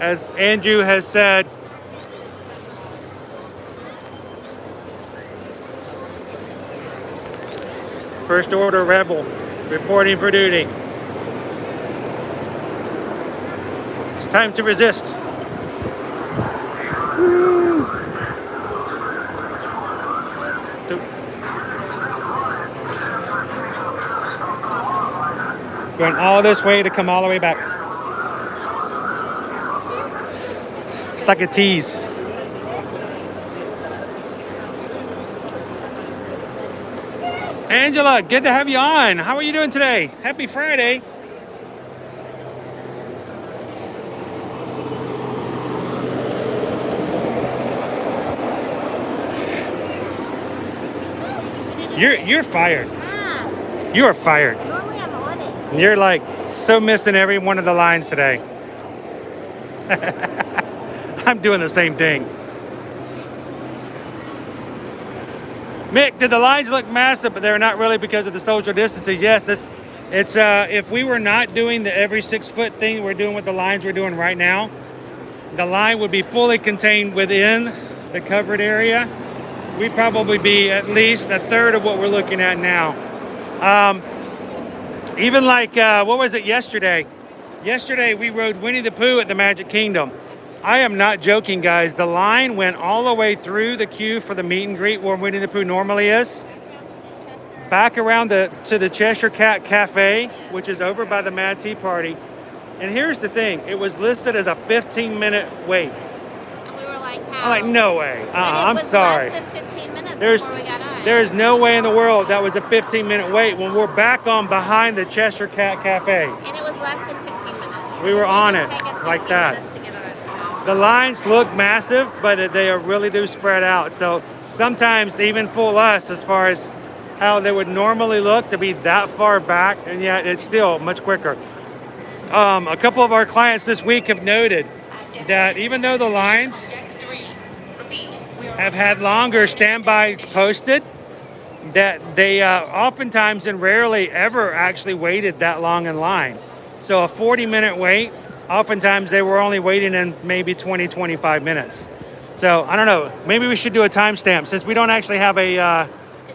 A: As Andrew has said, First Order Rebel reporting for duty. It's time to resist. Woo. Going all this way to come all the way back. It's like a tease. Angela, good to have you on. How are you doing today? Happy Friday. You're fired. You are fired.
C: Normally I'm on it.
A: You're like so missing every one of the lines today. I'm doing the same thing. Mick, did the lines look massive, but they're not really because of the social distancing? Yes, it's if we were not doing the every 6 foot thing we're doing with the lines we're doing right now, the line would be fully contained within the covered area. We'd probably be at least a third of what we're looking at now. Even like, what was it yesterday? Yesterday we rode Winnie the Pooh at the Magic Kingdom. I am not joking, guys. The line went all the way through the queue for the meet and greet where Winnie the Pooh normally is. Back around to the Cheshire Cat Cafe, which is over by the Mad Tea Party. And here's the thing. It was listed as a 15-minute wait.
C: And we were like, how?
A: I'm like, no way. I'm sorry.
C: Less than 15 minutes before we got on.
A: There's no way in the world that was a 15-minute wait when we're back on behind the Cheshire Cat Cafe.
C: And it was less than 15 minutes.
A: We were on it like that. The lines look massive, but they really do spread out. So sometimes they even fool us as far as how they would normally look to be that far back, and yet it's still much quicker. A couple of our clients this week have noted that even though the lines have had longer standby posted, that they oftentimes and rarely ever actually waited that long in line. So a 40-minute wait, oftentimes they were only waiting in maybe 20, 25 minutes. So I don't know, maybe we should do a timestamp since we don't actually have a...
C: And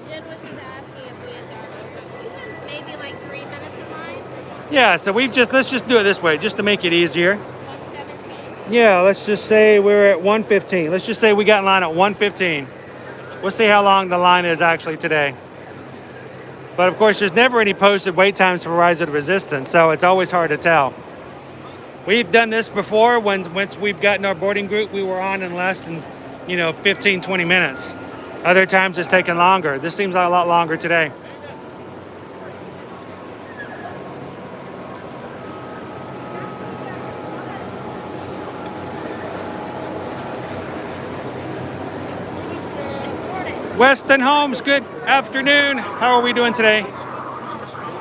C: Jen was just asking if we had gone over maybe like 3 minutes in line.
A: Yeah, so let's just do it this way, just to make it easier.
C: 117.
A: Yeah, let's just say we're at 1:15. Let's just say we got in line at 1:15. We'll see how long the line is actually today. But of course, there's never any posted wait times for Rise of the Resistance, so it's always hard to tell. We've done this before. Once we've gotten our boarding group, we were on in less than, 15, 20 minutes. Other times it's taken longer. This seems a lot longer today. Weston Holmes, good afternoon. How are we doing today?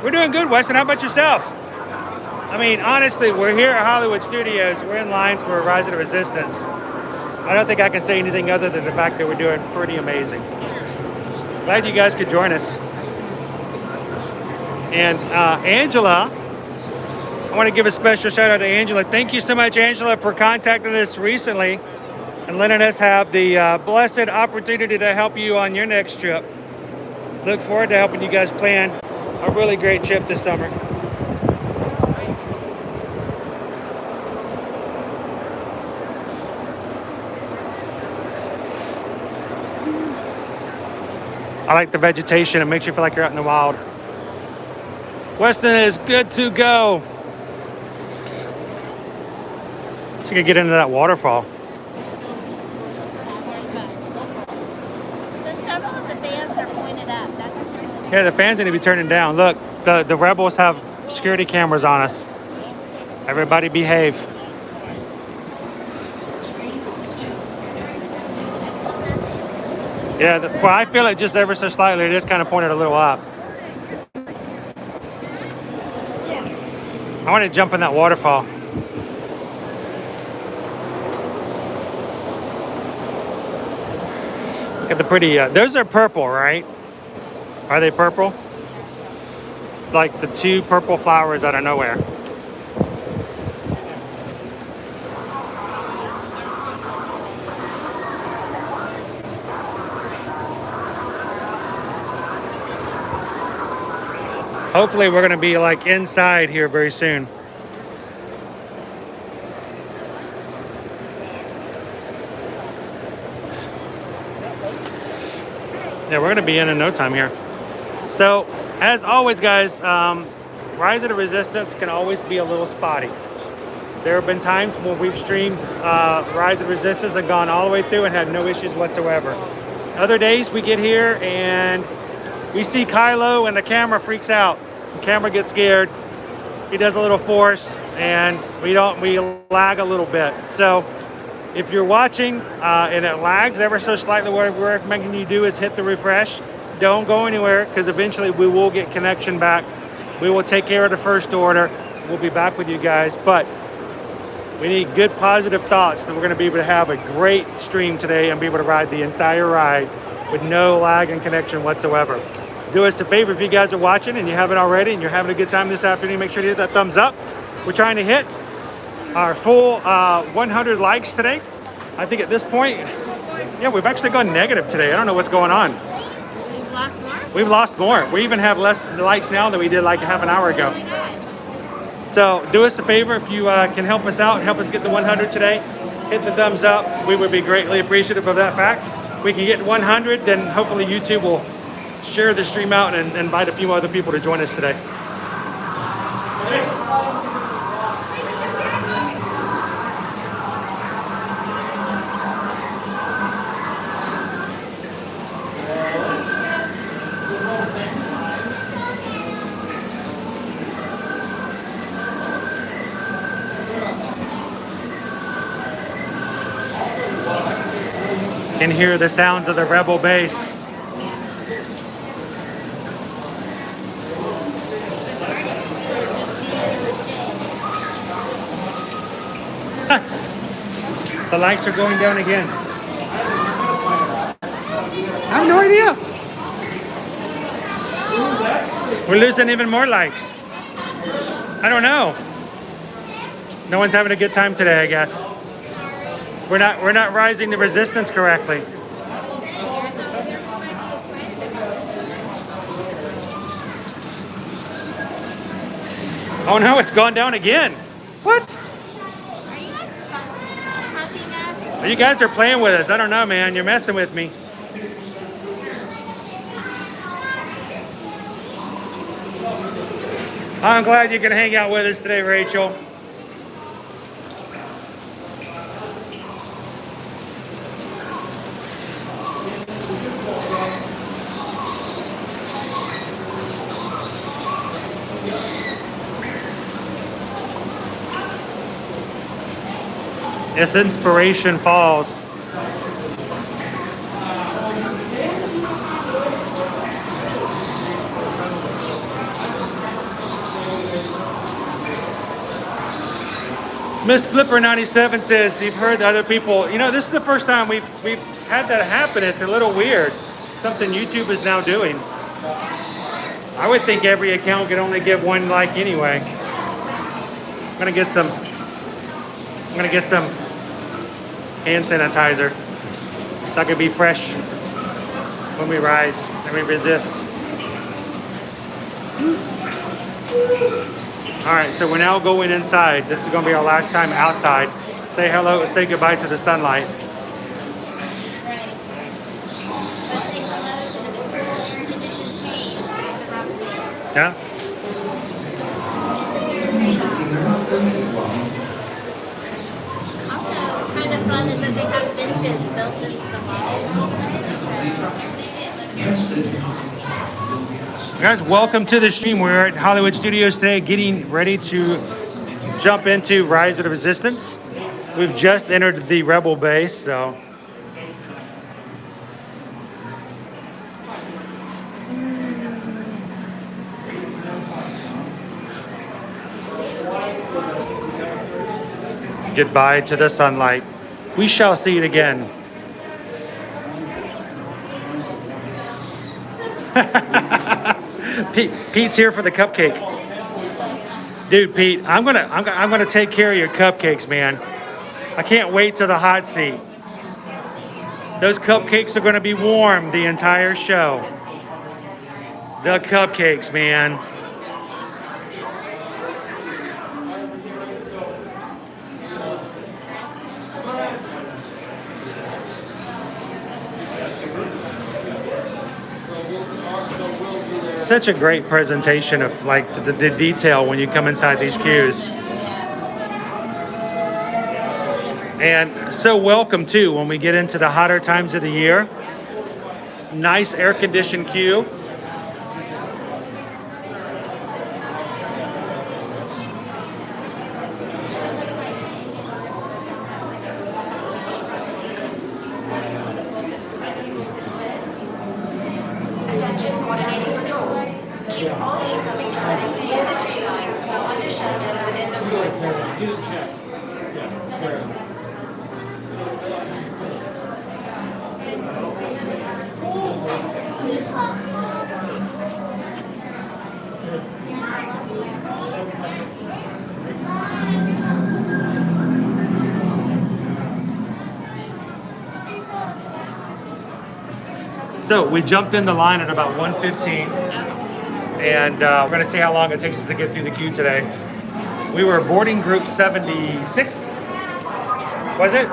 A: We're doing good, Weston. How about yourself? I mean, honestly, we're here at Hollywood Studios. We're in line for Rise of the Resistance. I don't think I can say anything other than the fact that we're doing pretty amazing. Glad you guys could join us. And Angela, I want to give a special shout out to Angela. Thank you so much, Angela, for contacting us recently and letting us have the blessed opportunity to help you on your next trip. Look forward to helping you guys plan a really great trip this summer. I like the vegetation. It makes you feel like you're out in the wild. Weston is good to go. She could get into that waterfall.
C: Several of the fans are pointed up.
A: Yeah, the fans need to be turning down. Look, the rebels have security cameras on us. Everybody behave. Yeah, well, I feel it just ever so slightly. It is kind of pointed a little up. I want to jump in that waterfall. Look at the pretty, those are purple, right? Are they purple? Like the two purple flowers out of nowhere. Hopefully we're going to be like inside here very soon. Yeah, we're going to be in no time here. So, as always, guys, Rise of the Resistance can always be a little spotty. There have been times when we've streamed Rise of the Resistance and gone all the way through and had no issues whatsoever. Other days we get here and we see Kylo and the camera freaks out. The camera gets scared. He does a little force and we lag a little bit. So if you're watching and it lags ever so slightly, what we're recommending you do is hit the refresh. Don't go anywhere because eventually we will get connection back. We will take care of the first order. We'll be back with you guys. But we need good positive thoughts that we're going to be able to have a great stream today and be able to ride the entire ride with no lag and connection whatsoever. Do us a favor if you guys are watching and you haven't already and you're having a good time this afternoon, make sure to hit that thumbs up. We're trying to hit our full 100 likes today. I think at this point, yeah, we've actually gone negative today. I don't know what's going on.
C: We've lost more?
A: We've lost more. We even have less likes now than we did like half an hour ago.
C: Oh my gosh.
A: So do us a favor if you can help us out and help us get the 100 today. Hit the thumbs up. We would be greatly appreciative of that fact. If we can get 100, then hopefully YouTube will share the stream out and invite a few other people to join us today. Can hear the sounds of the Rebel base. The lights are going down again. I have no idea. We're losing even more likes. I don't know. No one's having a good time today, I guess. We're not rising the resistance correctly. Oh no, it's gone down again. What? You guys are playing with us. I don't know, man. You're messing with me. I'm glad you can hang out with us today, Rachel. As inspiration falls. Miss Flipper 97 says you've heard other people. You know, this is the first time we've had that happen. It's a little weird. Something YouTube is now doing. I would think every account could only get one like anyway. I'm gonna get some hand sanitizer so I can be fresh when we rise and we resist. All right, so we're now going inside. This is going to be our last time outside. Say hello, say goodbye to the sunlight. Yeah?
C: Kind of fun is that they have benches built into the wall.
A: Guys, welcome to the stream. We're at Hollywood Studios today, getting ready to jump into Rise of the Resistance. We've just entered the Rebel base, so. Goodbye to the sunlight. We shall see it again. Pete's here for the cupcake. Dude, Pete, I'm gonna take care of your cupcakes, man. I can't wait till the hot seat. Those cupcakes are gonna be warm the entire show. The cupcakes, man. Such a great presentation of like the detail when you come inside these queues. And so welcome too when we get into the hotter times of the year. Nice air-conditioned queue. So we jumped in the line at about 1:15, and we're going to see how long it takes us to get through the queue today. We were boarding group 76, was it?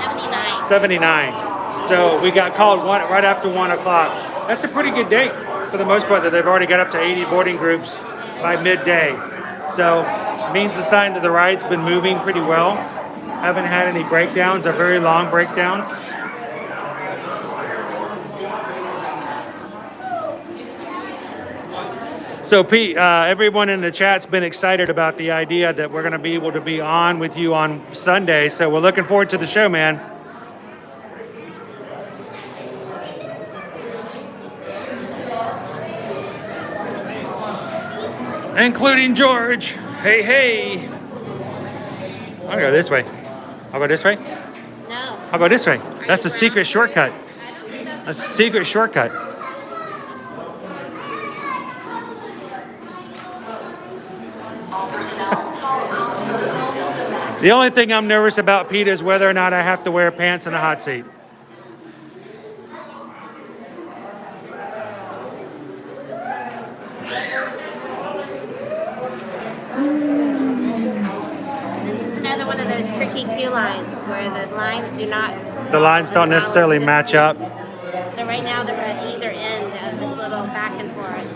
C: 79.
A: 79. So we got called right after 1 o'clock. That's a pretty good date for the most part that they've already got up to 80 boarding groups by midday. So it means a sign that the ride's been moving pretty well. Haven't had any breakdowns or very long breakdowns. So Pete, everyone in the chat's been excited about the idea that we're going to be able to be on with you on Sunday. So we're looking forward to the show, man. including George. Hey, hey. I'll go this way. I'll go this way.
C: No.
A: I'll go this way. That's a secret shortcut. That's a secret shortcut. The only thing I'm nervous about, Pete, is whether or not I have to wear pants in a hot seat.
C: This is another one of those tricky queue lines where the lines do not.
A: The lines don't
C: solid
A: necessarily
C: 6
A: match
C: feet.
A: up.
C: So right now they're at either end of this little back and forth.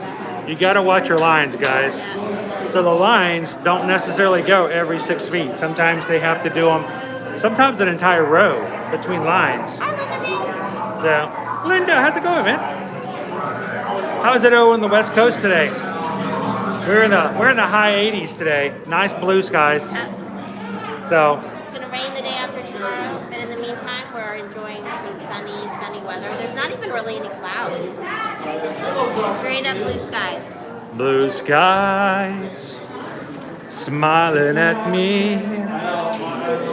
A: You gotta watch your lines, guys. So the lines don't necessarily go every 6 feet. Sometimes they have to do them, sometimes an entire row between lines. So, Linda, how's it going, man? How's it over on the West Coast today? We're in the high 80s today. Nice blue skies. So
C: It's gonna rain the day after tomorrow, but in the meantime we're enjoying some sunny weather. There's not even really any clouds. It's just straight up blue skies.
A: blue skies, smiling at me,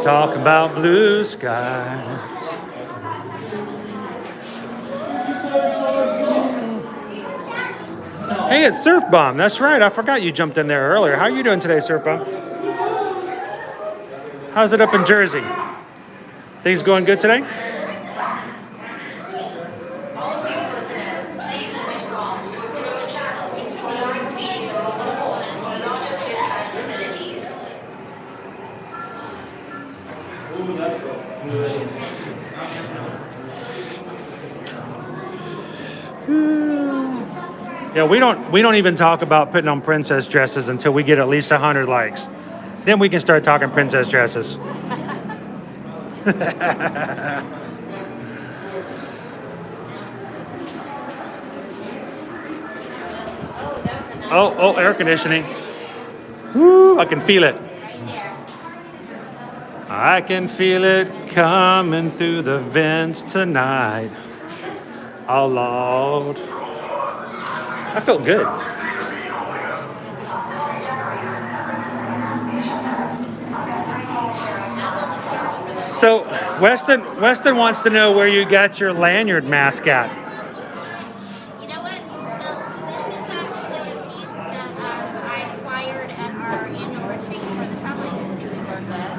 A: talk about blue skies. Hey, it's Surf Bomb. That's right. I forgot you jumped in there earlier. How are you doing today, Surf Bomb? How's it up in Jersey? Things going good today? Yeah, we don't even talk about putting on princess dresses until we get at least 100 likes. Then we can start talking princess dresses. Oh, air conditioning. Woo, I can feel it. I can feel it coming through the vents tonight. Oh, Lord. I felt good. So, Weston wants to know where you got your lanyard mask at.
C: You know what? This is actually a piece that I acquired at our annual retreat for the travel agency we work with.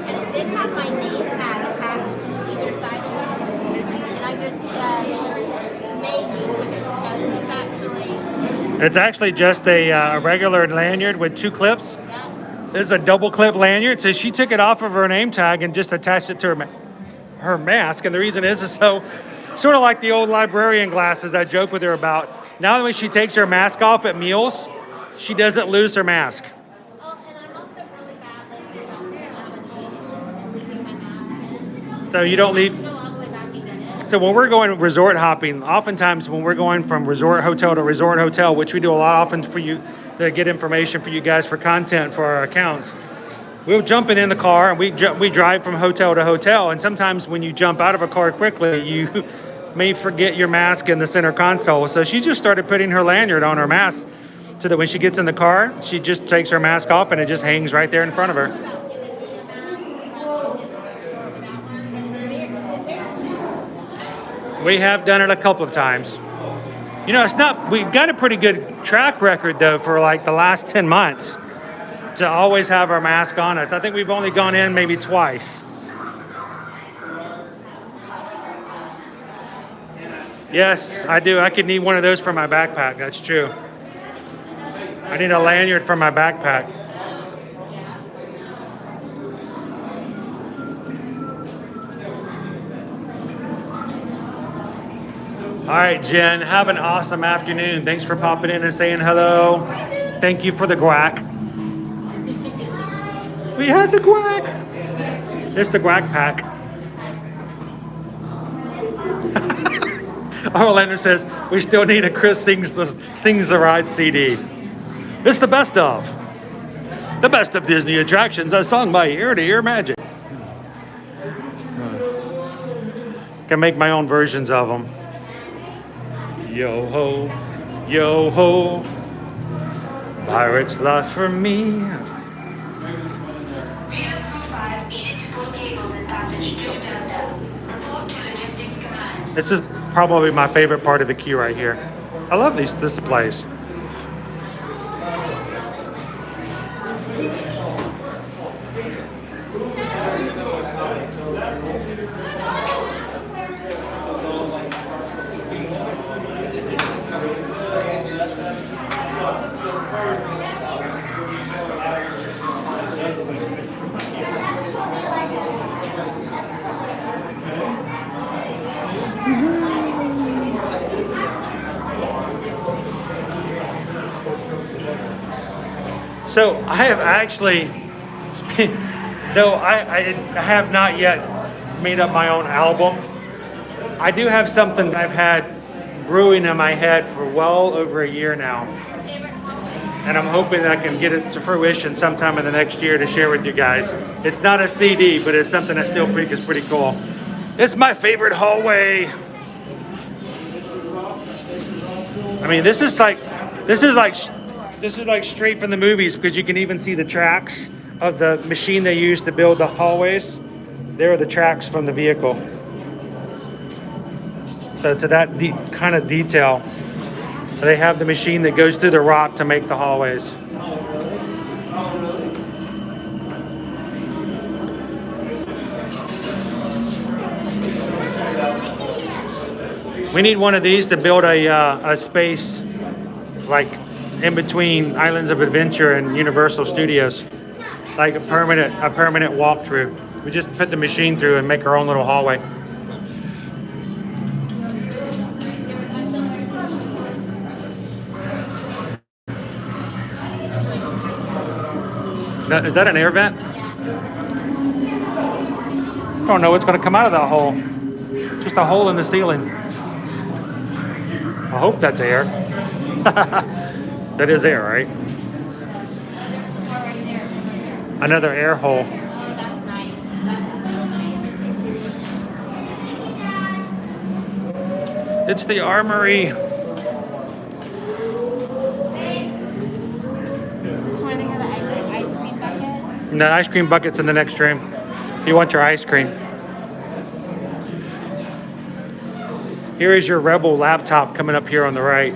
C: And it did have my name tag attached to either side of it. And I just made use of it. So this is actually...
A: It's actually just a regular lanyard with 2 clips.
C: Yeah.
A: This is a double clip lanyard. So she took it off of her name tag and just attached it to her mask. And the reason is so sort of like the old librarian glasses I joke with her about. Now that when she takes her mask off at meals, she doesn't lose her mask.
C: Oh, and I'm also really bad lately about leaving my mask in.
A: So you don't leave.
C: Go all the way back and get it.
A: So when we're going resort hopping, oftentimes when we're going from resort hotel to resort hotel, which we do a lot often for you to get information for you guys for content for our accounts, we'll jump in the car and we drive from hotel to hotel. And sometimes when you jump out of a car quickly, you may forget your mask in the center console. So she just started putting her lanyard on her mask so that when she gets in the car, she just takes her mask off and it just hangs right there in front of her. We have done it a couple of times. You know, we've got a pretty good track record though for like the last 10 months to always have our mask on us. I think we've only gone in maybe twice. Yes, I do. I could need one of those for my backpack. That's true. I need a lanyard for my backpack. All right, Jen, have an awesome afternoon. Thanks for popping in and saying hello. Thank you for the guac. We had the guac. It's the guac pack. Orlando says, we still need a Chris Sings the Ride CD. It's the best of. The best of Disney attractions as sung by ear-to-ear magic. Can make my own versions of them. Yo ho, Pirate's love for me.
F: Rear Crew 5 needed to pull cables in passage 2 Delta. Report to Logistics Command.
A: This is probably my favorite part of the queue right here. I love this place. So I have actually, though I have not yet made up my own album, I do have something that I've had brewing in my head for well over a year now. And I'm hoping that I can get it to fruition sometime in the next year to share with you guys. It's not a CD, but it's something I still think is pretty cool. It's my favorite hallway. I mean, this is like straight from the movies, because you can even see the tracks of the machine they used to build the hallways. There are the tracks from the vehicle. So to that kind of detail, they have the machine that goes through the rock to make the hallways. We need one of these to build a space like in between Islands of Adventure and Universal Studios, like a permanent walkthrough. We just put the machine through and make our own little hallway. Is that an air vent? I don't know what's going to come out of that hole. Just a hole in the ceiling. I hope that's air. That is air, right? Another air hole.
C: Oh, that's nice. That's so nice.
A: It's the armory.
C: Is this where they have the ice cream bucket?
A: And the ice cream bucket's in the next room. If you want your ice cream. Here is your Rebel laptop coming up here on the right.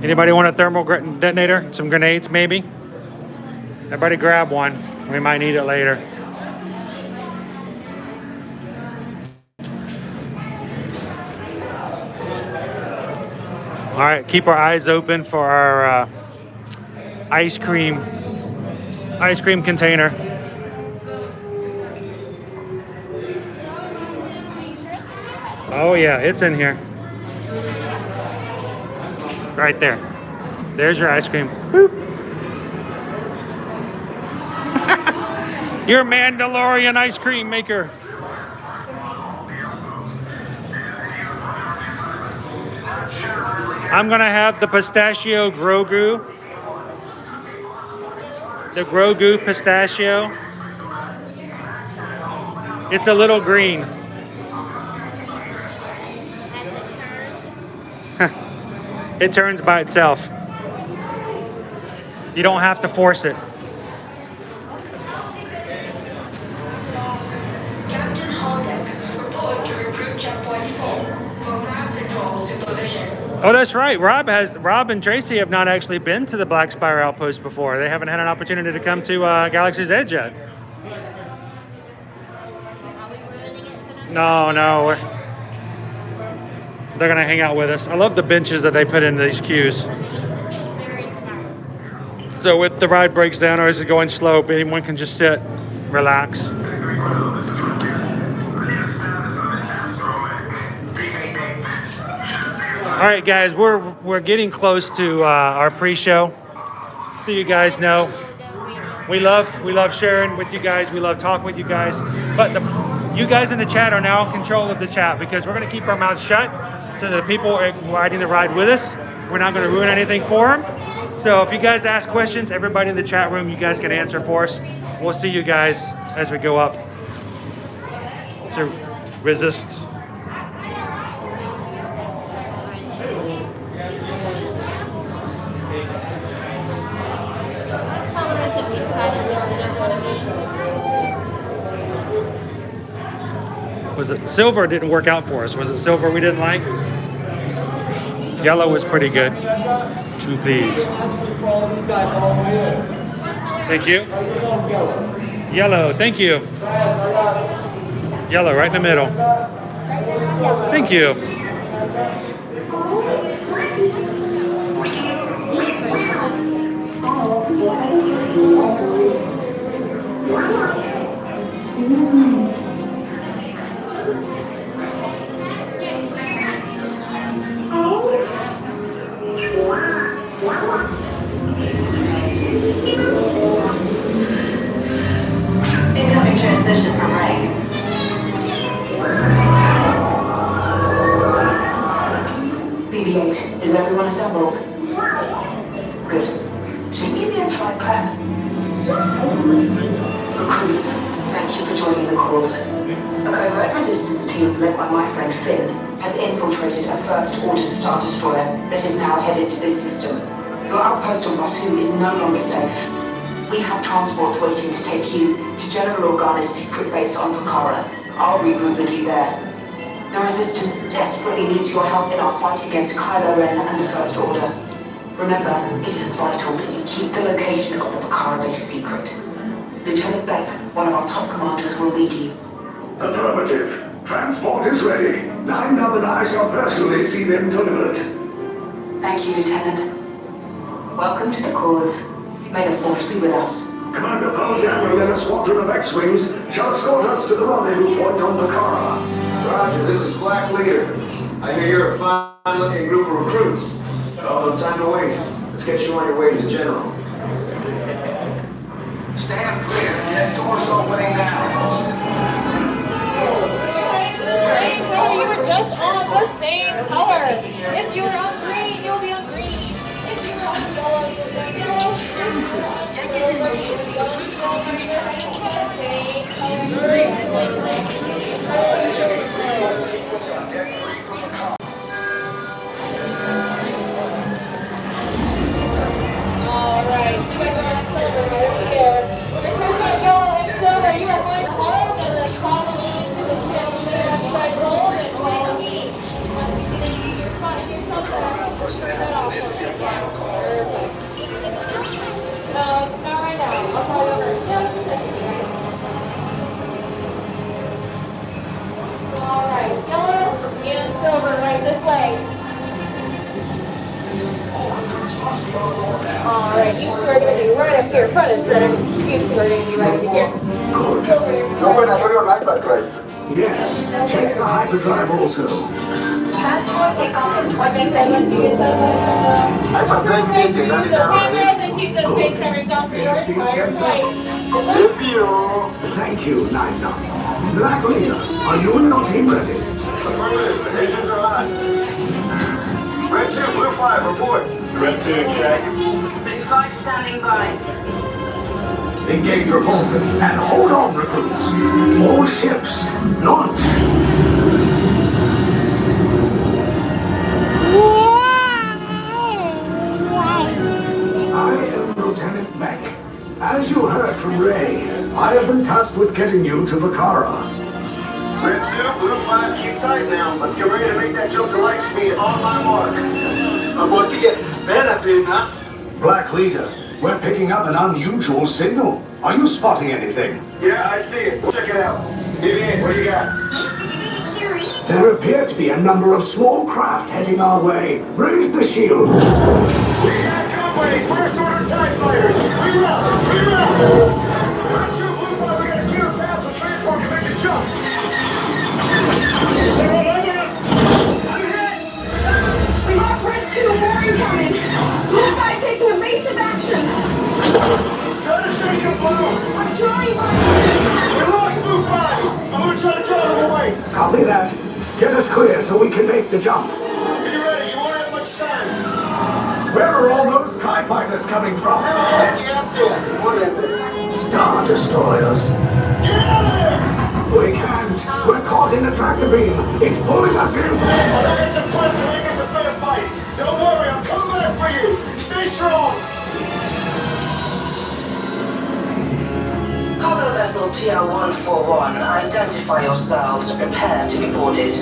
A: Anybody want a thermal detonator? Some grenades, maybe? Everybody grab one. We might need it later. All right, keep our eyes open for our ice cream container. Oh yeah, it's in here. Right there. There's your ice cream. Boop. Your Mandalorian ice cream maker. I'm gonna have the pistachio Grogu. The Grogu pistachio. It's a little green. It turns by itself. You don't have to force it.
F: Captain Haldeck, report to recruit checkpoint 4 for ground control supervision.
A: Oh, that's right. Rob and Tracy have not actually been to the Black Spire Outpost before. They haven't had an opportunity to come to Galaxy's Edge yet.
C: Are we ruining it for them?
A: No. They're gonna hang out with us. I love the benches that they put in these queues.
C: I mean, this is very smart.
A: So if the ride breaks down or is it going slow, anyone can just sit, relax. All right, guys, we're getting close to our pre-show. So you guys know, we love sharing with you guys. We love talking with you guys. But you guys in the chat are now in control of the chat, because we're going to keep our mouths shut so that the people riding the ride with us, we're not going to ruin anything for them. So if you guys ask questions, everybody in the chat room, you guys can answer for us. We'll see you guys as we go up to Resist.
C: that we decided we didn't want to be.
A: Was it silver didn't work out for us? Was it silver we didn't like? Yellow was pretty good. 2 please. Thank you. Yellow, thank you. Yellow, right in the middle. Thank you.
F: Incoming transmission from Ray. BB-8, is everyone assembled? Good. Should we be in flight prep? Recruits, thank you for joining the cause. A covert resistance team led by my friend Finn has infiltrated a First Order Star Destroyer that is now headed to this system. Your outpost on Batu is no longer safe. We have transports waiting to take you to General Organa's secret base on Pucara. I'll regroup with you there. The Resistance desperately needs your help in our fight against Kylo Ren and the First Order. Remember, it is vital that you keep the location of the Pucara base secret. Lieutenant Beck, one of our top commanders, will lead you.
G: Affirmative. Transport is ready. 9-Num and I shall personally see them delivered.
F: Thank you, Lieutenant. Welcome to the cause. May the Force be with us.
G: Commander Poe Dameron and a squadron of X-Wings shall escort us to the rendezvous point on Pucara.
H: Roger, this is Black Leader. I hear you're a fine-looking group of recruits. Well, no time to waste. Let's get you on your way to the General.
G: Stand clear. Get doors opening now.
B: Bro, you were just on the same color. If you were on green, you'll be on green. If you were on yellow, you'll be on yellow.
F: Deck is in motion. Recruits call to
B: Alright, you guys are on silver right here. Recruits on yellow and silver, you are going home and then follow me to the side roll and follow me. Once you get into your spot, here's something. This is your final call. No, not right now. I'll call you over in just a second. Alright, yellow and silver right this way. Alright, you two are going to be right up here, front and center. You two are going to be right over here.
G: Good.
B: Silver, you're
G: Open
B: right
G: up your hyperdrive. Yes. Check the hyperdrive also.
F: Transport takeoff in 27 minutes.
G: Hyperdrive meeting.
B: the cameras and keep those big cameras down for yours. Fire right.
G: Thank you, 9-Num. Black Leader, are you and your team ready?
H: Affirmative. Engines are on. Red 2, Blue 5, report. Red 2, check.
F: Blue 5 standing by.
G: Engage repulsors and hold on, recruits. All ships, launch. I am Lieutenant Beck. As you heard from Ray, I have been tasked with getting you to Pucara.
H: Red 2, Blue 5, keep tight now. Let's get ready to make that jump to light speed on my mark.
G: Black Leader, we're picking up an unusual signal. Are you spotting anything?
H: Yeah, I see it. We'll check it out. BB-8, what do you got?
G: There appear to be a number of small craft heading our way. Raise the shields.
H: We got company. First Order TIE fighters. Reroute. Red 2, Blue 5, we got a clear path so transport can make a jump. They're all over us. I'm hit.
F: We lost Red 2, more incoming. Blue 5 taking evasive action.
H: Try to shake him, Blue.
F: I'm trying, but
H: We lost Blue 5. I'm gonna try to cut him away.
G: Copy that. Get us clear so we can make the jump.
H: Be ready. You won't have much time.
G: Where are all those TIE fighters coming from? Star Destroyers.
H: Get out of there.
G: We can't. We're caught in the tractor beam. It's pulling us in.
H: I'll get some friends and make us a fair fight. Don't worry, I'm coming back for you. Stay strong.
F: TR-141, identify yourselves and prepare to be boarded.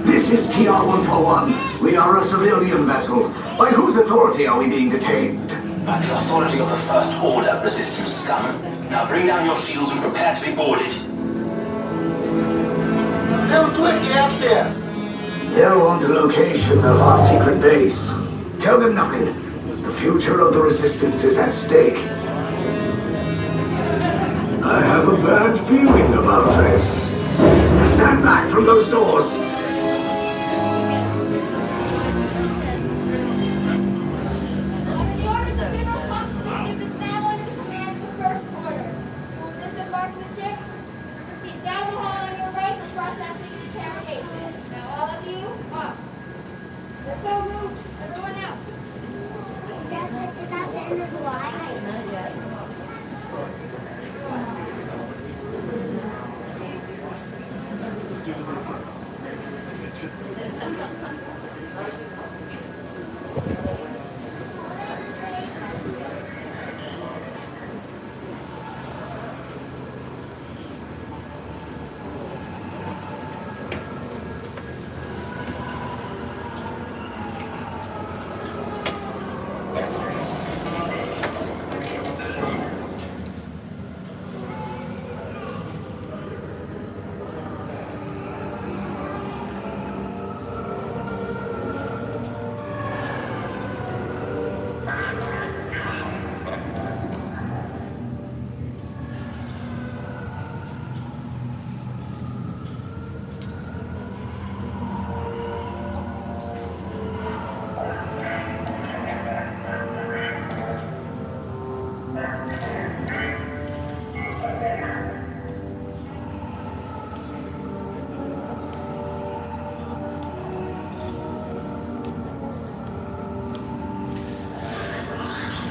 G: This is TR-141. We are a civilian vessel. By whose authority are we being detained?
I: By the authority of the First Order, resistance scum. Now bring down your shields and prepare to be boarded.
H: Little Twiggy out there.
G: They'll want a location of our secret base. Tell them nothing. The future of the Resistance is at stake. I have a bad feeling about this. Stand back from those doors.
B: The orders of General Constitution is now under the command of the First Order. You will disembark the ship and proceed down the hall on your right for processing and interrogation. Now all of you, up. Let's go, move. Everyone out. Is that the end of the line? Not yet.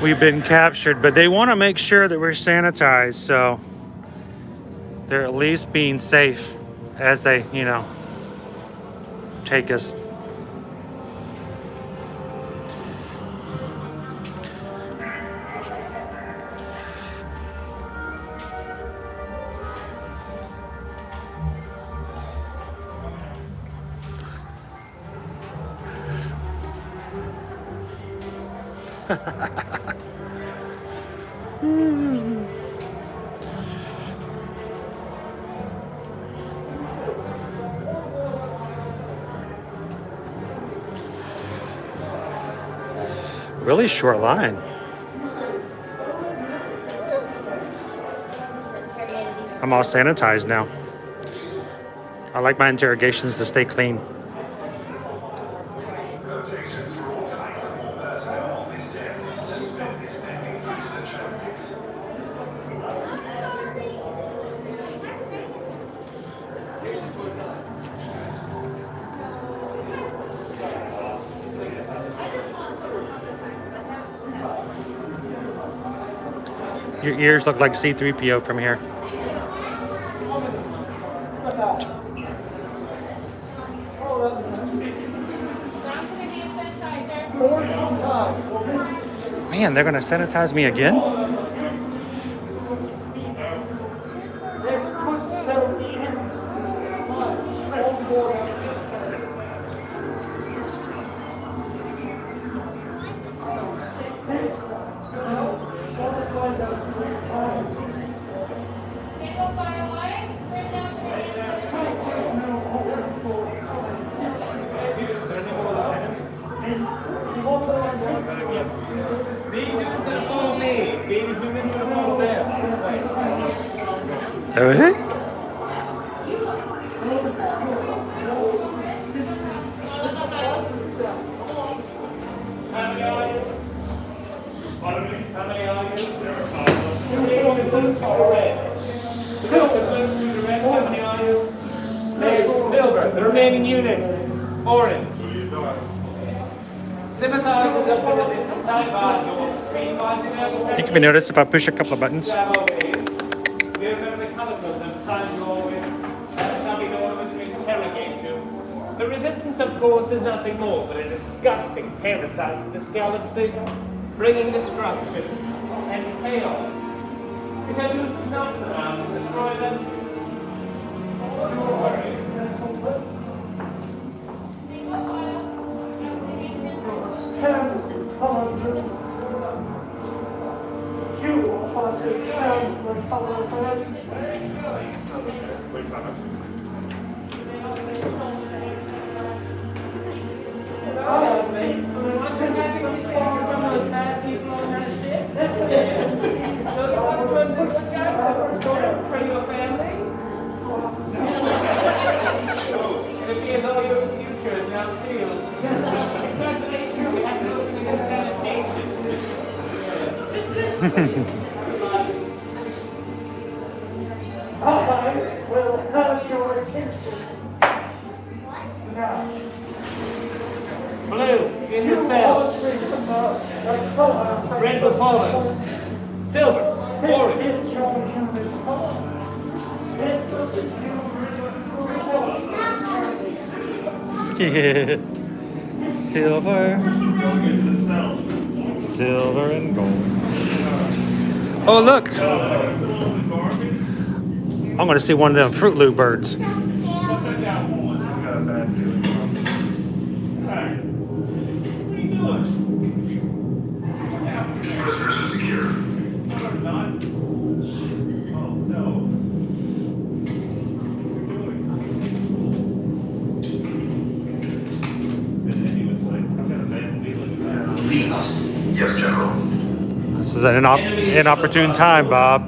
A: We've been captured, but they want to make sure that we're sanitized, so they're at least being safe as they, you know, take us. Really short line. I'm all sanitized now. I like my interrogations to stay clean.
H: Notations for all types of personnel on this deck. Suspended pending prisoner transit.
A: Your ears look like C-3PO from here. Man, they're gonna sanitize me again?
H: This could spell the end.
B: Single file line, straight down to the
E: These units are follow me. These units are follow them.
A: Oh, hey?
E: How many are you? How many are you? Blue to blue to red. Silver, blue to red. How many are you? Silver. The remaining units. Orange. Sympathizers of the resistance advise your screen finding levels.
A: I think if you notice, if I push a couple of buttons,
E: We remember the colours of them, time you're with, time we go over to interrogate you. The resistance, of course, is nothing more but a disgusting parasite in this galaxy, bringing destruction and chaos. Because you snuff them out and destroy them. No worries. Stand upon the you ought to stand upon I will have your attention. Now, blue in the cell, red the fallen, silver, orange. This is your human form.
A: Silver. Silver and gold. Oh, look. I'm going to see one of them Fruit Loop birds.
H: Prisoners are secure.
I: Leave us.
H: Yes, General.
A: This is an inopportune time, Bob.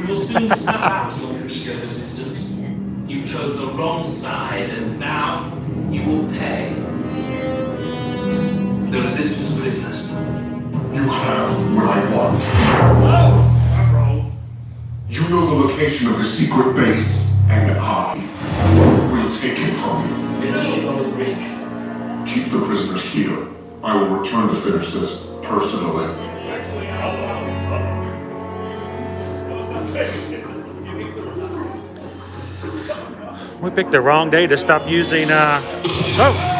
J: We will soon snap out your eager resistance. You chose the wrong side, and now you will pay. The resistance prisoners.
H: You have what I want. You know the location of the secret base, and I will take it from you.
J: You're leaving on the bridge.
H: Keep the prisoners here. I will return to finish this personally.
A: We picked the wrong day to stop using, oh!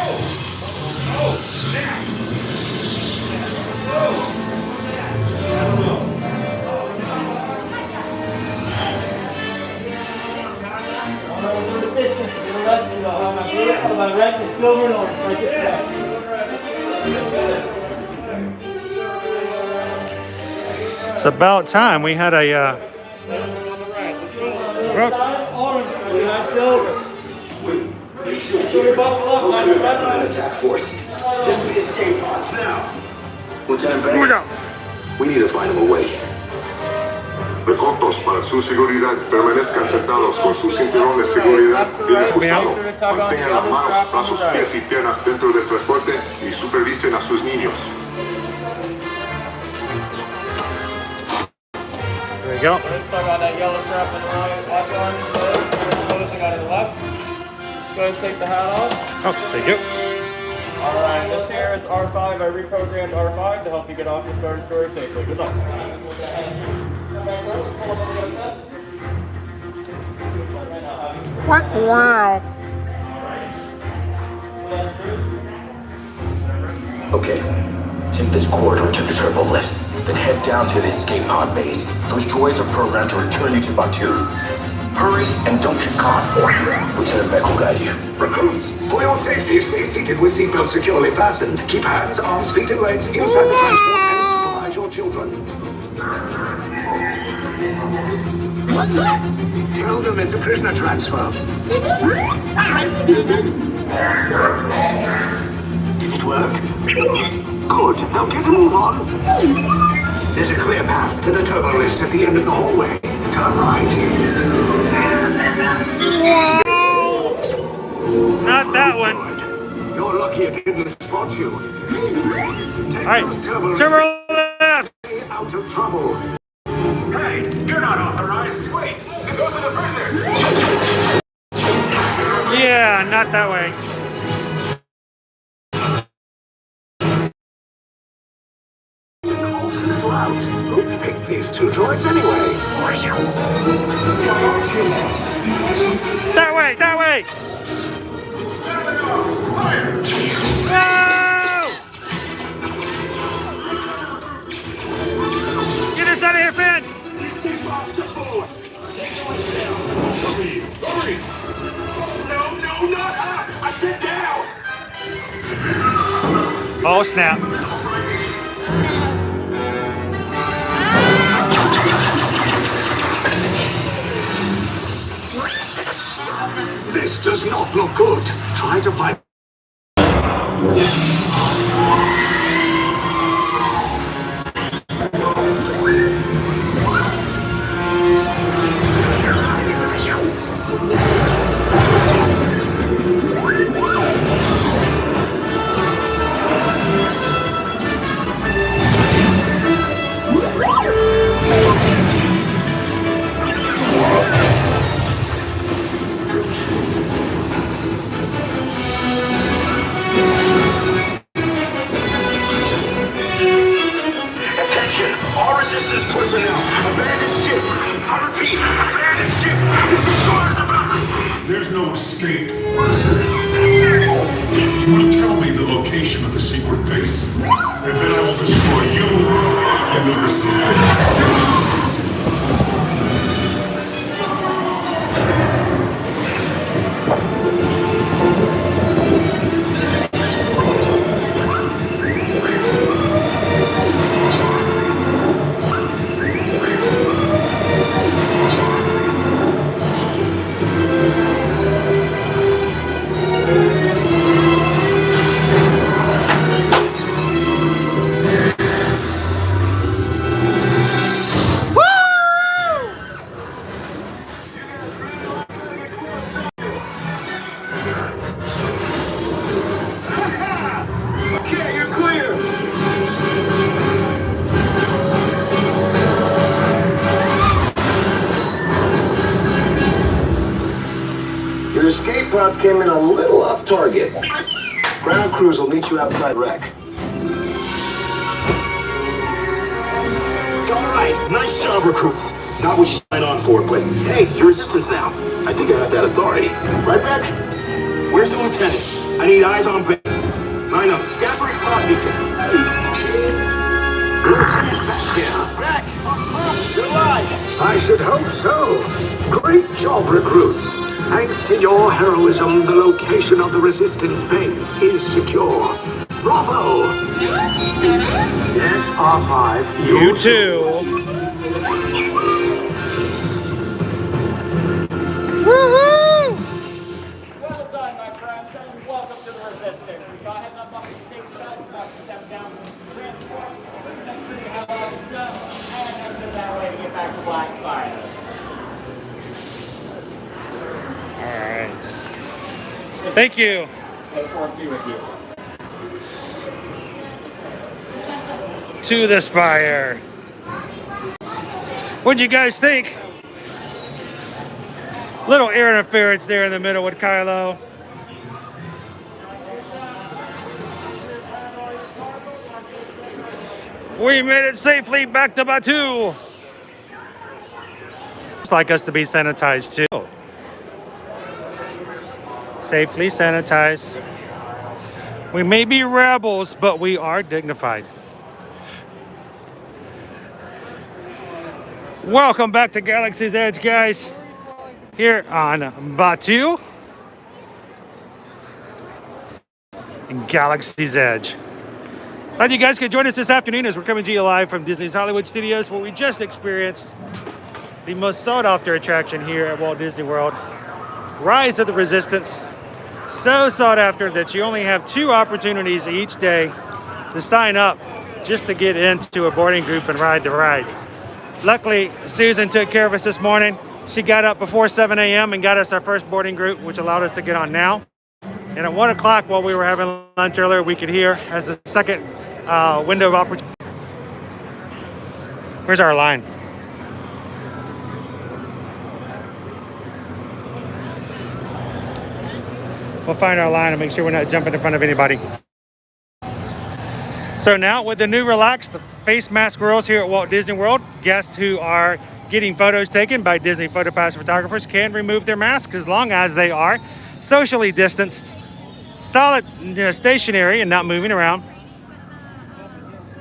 A: It's about time we had a,
K: An attack force. Get to the escape pods now. Lieutenant
A: here we go.
K: Banks, we need to find him a way.
H: Recortos para su seguridad. Permanezcan sentados con sus cinturones de seguridad bien ajustados. Mantengan las manos, brazos, pies y piernas dentro del transporte y supervisen a sus niños.
A: There we go.
E: Let's talk about that yellow strap on the right. Watch on. Closing on the left. Go ahead and take the hat off.
A: Oh, thank you.
E: Alright, this here is R5. I reprogrammed R5 to help you get off your Star Destroyer safely. Good luck.
A: Wow.
K: Okay. Take this corridor to the turbo lift, then head down to the escape pod base. Those droids are programmed to return you to Batuu. Hurry and don't get caught. Lieutenant Beck will guide you.
G: Recruits, for your safety, stay seated with seatbelts securely fastened. Keep hands, arms, feet, and legs inside the transport and supervise your children. Tell them it's a prisoner transfer. Did it work? Good. Now get a move on. There's a clear path to the turbo lift at the end of the hallway. Turn right.
A: Not that one.
G: You're lucky it didn't spot you. Take
A: All right,
G: those turbo
A: turbo left.
G: out of trouble.
H: Hey, you're not authorized. Wait, those are the prisoners.
A: Yeah, not that way.
G: Alternate route. Who picked these two droids anyway?
A: That way, that way. No! Get us out of here, Finn. Oh snap.
G: This does not look good. Try to find... Personnel, abandoned ship. I repeat, abandoned ship. This is short of...
H: There's no escape. You will tell me the location of the secret base, and then I will destroy you and the resistance.
G: Your escape pods came in a little off target. Ground crews will meet you outside wreck. All right, nice job, recruits. Not what you signed on for, but hey, you're resistance now. I think I have that authority. Right, Beck? Where's the lieutenant? I need eyes on Beck. Line up, Scaffold's pod beacon. Lieutenant Beck here. Beck! You're alive!
L: I should hope so. Great job, recruits. Thanks to your heroism, the location of the resistance base is secure. Bravo! Yes, R5.
A: You too. Woohoo!
E: Well done, my friends, and welcome to the Resistance. Go ahead and unlock the safety belts, about to step down from the transport, make sure you have all the stuff, and exit that way to get back to Blackspire.
A: Alright. Thank you.
E: May the force be with you.
A: To the Spire. What'd you guys think? Little air interference there in the middle with Kylo. We made it safely back to Batuu. It's like us to be sanitized too. Safely sanitized. We may be rebels, but we are dignified. Welcome back to Galaxy's Edge, guys. Here on Batuu and Galaxy's Edge. Glad you guys could join us this afternoon as we're coming to you live from Disney's Hollywood Studios, where we just experienced the most sought-after attraction here at Walt Disney World, Rise of the Resistance. So sought after that you only have 2 opportunities each day to sign up just to get into a boarding group and ride the ride. Luckily, Susan took care of us this morning. She got up before 7 a.m. and got us our first boarding group, which allowed us to get on now. And at 1 o'clock, while we were having lunch earlier, we could hear as a second window of opportunity. Where's our line? We'll find our line and make sure we're not jumping in front of anybody. So now with the new relaxed face mask rules here at Walt Disney World, guests who are getting photos taken by Disney PhotoPass photographers can remove their masks as long as they are socially distanced, solid, stationary and not moving around,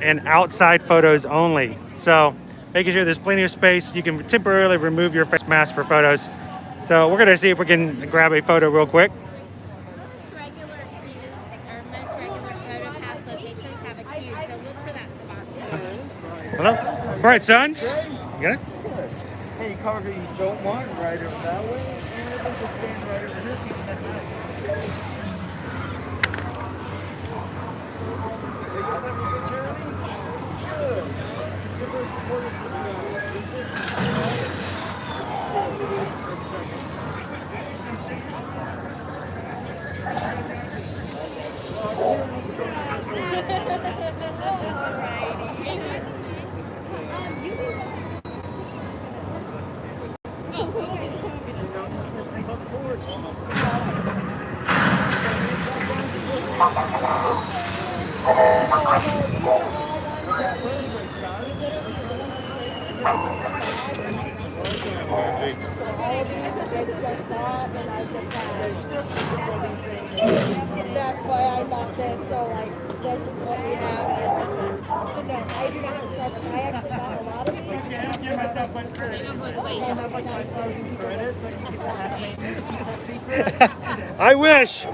A: and outside photos only. So making sure there's plenty of space. You can temporarily remove your face mask for photos. So we're gonna see if we can grab a photo real quick.
C: Regular views or most regular PhotoPass locations
A: Hello? All right, sons. You got it?
M: Hey, you carve it you don't want right over that way, and then just stand right over here, keeping that nice. Hey, you guys having a good journey? Good. Give her support
B: That's why I bought this. So like, this is what we have. So no, I do not have trouble. I actually bought a lot of these.
M: I don't give myself much credit. I have like 5,000 credits. I can get that secret.
A: I wish.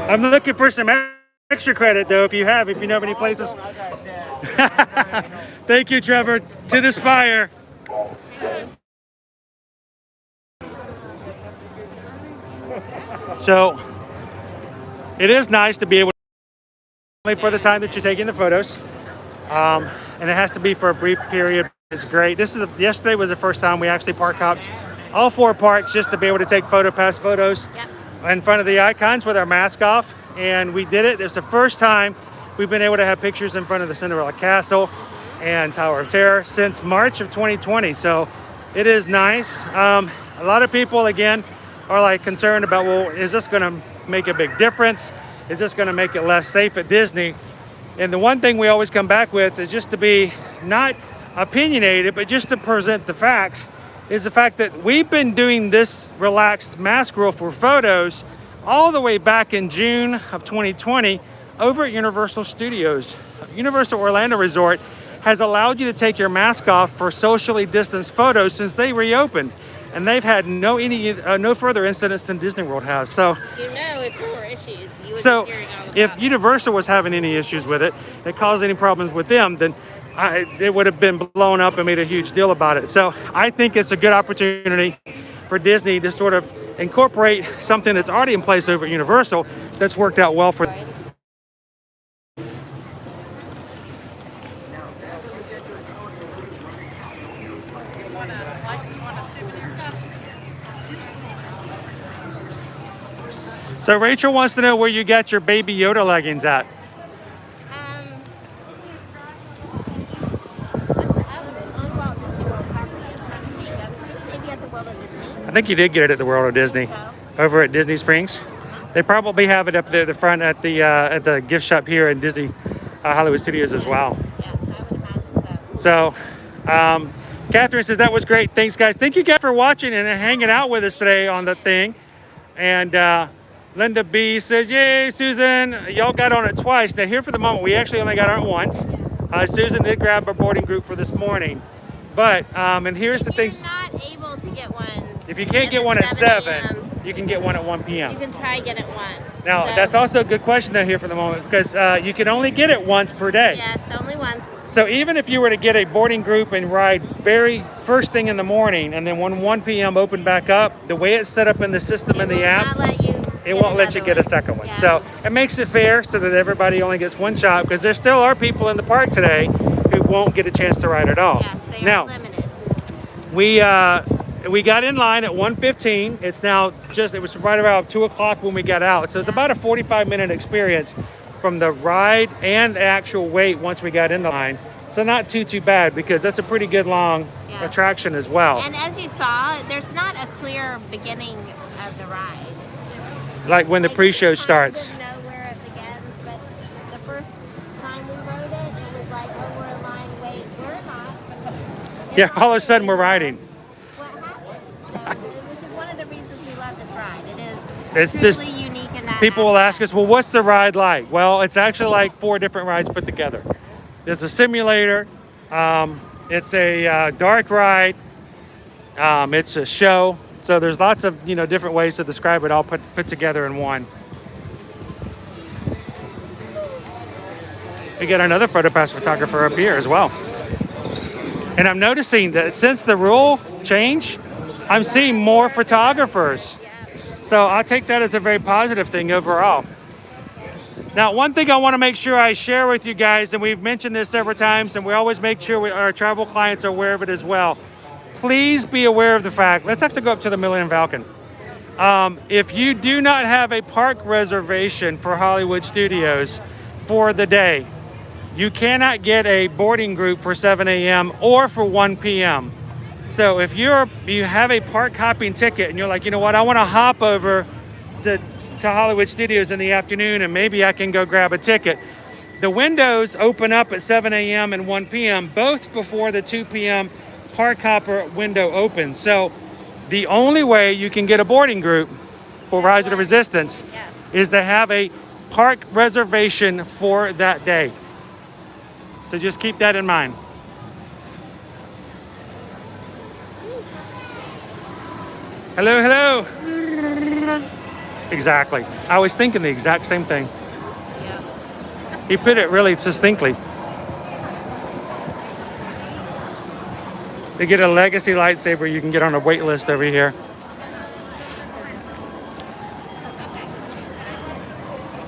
A: I'm looking for some extra credit though, if you know of any places.
M: I got that.
A: Thank you, Trevor. To the Spire. So it is nice to be able to for the time that you're taking the photos, and it has to be for a brief period. It's great. Yesterday was the first time we actually park hopped all 4 parks just to be able to take PhotoPass photos in front of the icons with our mask off, and we did it. It's the first time we've been able to have pictures in front of the Cinderella Castle and Tower of Terror since March of 2020. So it is nice. A lot of people again are like concerned about, well, is this going to make a big difference? Is this going to make it less safe at Disney? And the one thing we always come back with is just to be not opinionated, but just to present the facts, is the fact that we've been doing this relaxed mask rule for photos all the way back in June of 2020 over at Universal Studios. Universal Orlando Resort has allowed you to take your mask off for socially distanced photos since they reopened. And they've had no further incidents than Disney World has. So,
C: if there were issues, you would
A: so
C: be hearing all about
A: if Universal was having any issues with it, that caused any problems with them, then it would have been blown up and made a huge deal about it. So I think it's a good opportunity for Disney to sort of incorporate something that's already in place over at Universal that's worked out well for them. So Rachel wants to know where you got your Baby Yoda leggings at. I think you did get it at the World of Disney, over at Disney Springs. They probably have it up there at the front at the gift shop here in Disney Hollywood Studios as well.
C: Yes, I would imagine so.
A: So, Catherine says that was great. Thanks, guys. Thank you guys for watching and hanging out with us today on the thing. And Linda B says, yay, Susan, y'all got on it twice. Now here for the moment, we actually only got on it once. Susan did grab a boarding group for this morning. But, and here's the thing.
C: If you're not able to get one,
A: if you can't get one at 7, you can get one at 1 p.m.
C: You can try get it 1.
A: Now,
C: so,
A: that's also a good question though here for the moment, because you can only get it once per day.
C: Yes, only once.
A: So even if you were to get a boarding group and ride very first thing in the morning, and then when 1 p.m. open back up, the way it's set up in the system in the app, it won't let you get a second one. Yeah. So it makes it fair so that everybody only gets one shot, because there still are people in the park today who won't get a chance to ride at all.
C: Yes, they
A: now,
C: are limited.
A: We got in line at 1:15. It's now it was right around 2 o'clock when we got out. So it's about a 45-minute experience from the ride and the actual wait once we got in the line. So not too bad, because that's a pretty good long attraction as well.
C: And as you saw, there's not a clear beginning of the ride.
A: Like when the pre-show starts.
C: Know where it begins, but the first time we rode it was like, oh, we're in line, wait, we're not.
A: Yeah, all of a sudden we're riding.
C: What happened? So, which is one of the reasons we love this ride.
A: It's
C: truly
A: just
C: unique in that
A: people will ask us, well, what's the ride like? Well, it's actually like 4 different rides put together. There's a simulator. It's a dark ride. It's a show. So there's lots of different ways to describe it all put together in one. We got another PhotoPass photographer up here as well. And I'm noticing that since the rule change, I'm seeing more photographers. So I'll take that as a very positive thing overall. Now, one thing I want to make sure I share with you guys, and we've mentioned this several times, and we always make sure our travel clients are aware of it as well. Please be aware of the fact, let's actually go up to the Millennium Falcon. If you do not have a park reservation for Hollywood Studios for the day, you cannot get a boarding group for 7 a.m. or for 1 p.m. So if you have a park hopping ticket and you're like, you know what, I want to hop over to Hollywood Studios in the afternoon and maybe I can go grab a ticket. The windows open up at 7 a.m. and 1 p.m. both before the 2 p.m. park hopper window opens. So the only way you can get a boarding group for Rise of the Resistance is to have a park reservation for that day. So just keep that in mind. Hello, hello. Exactly. I was thinking the exact same thing. Yeah. He put it really succinctly. To get a legacy lightsaber, you can get on a wait list over here.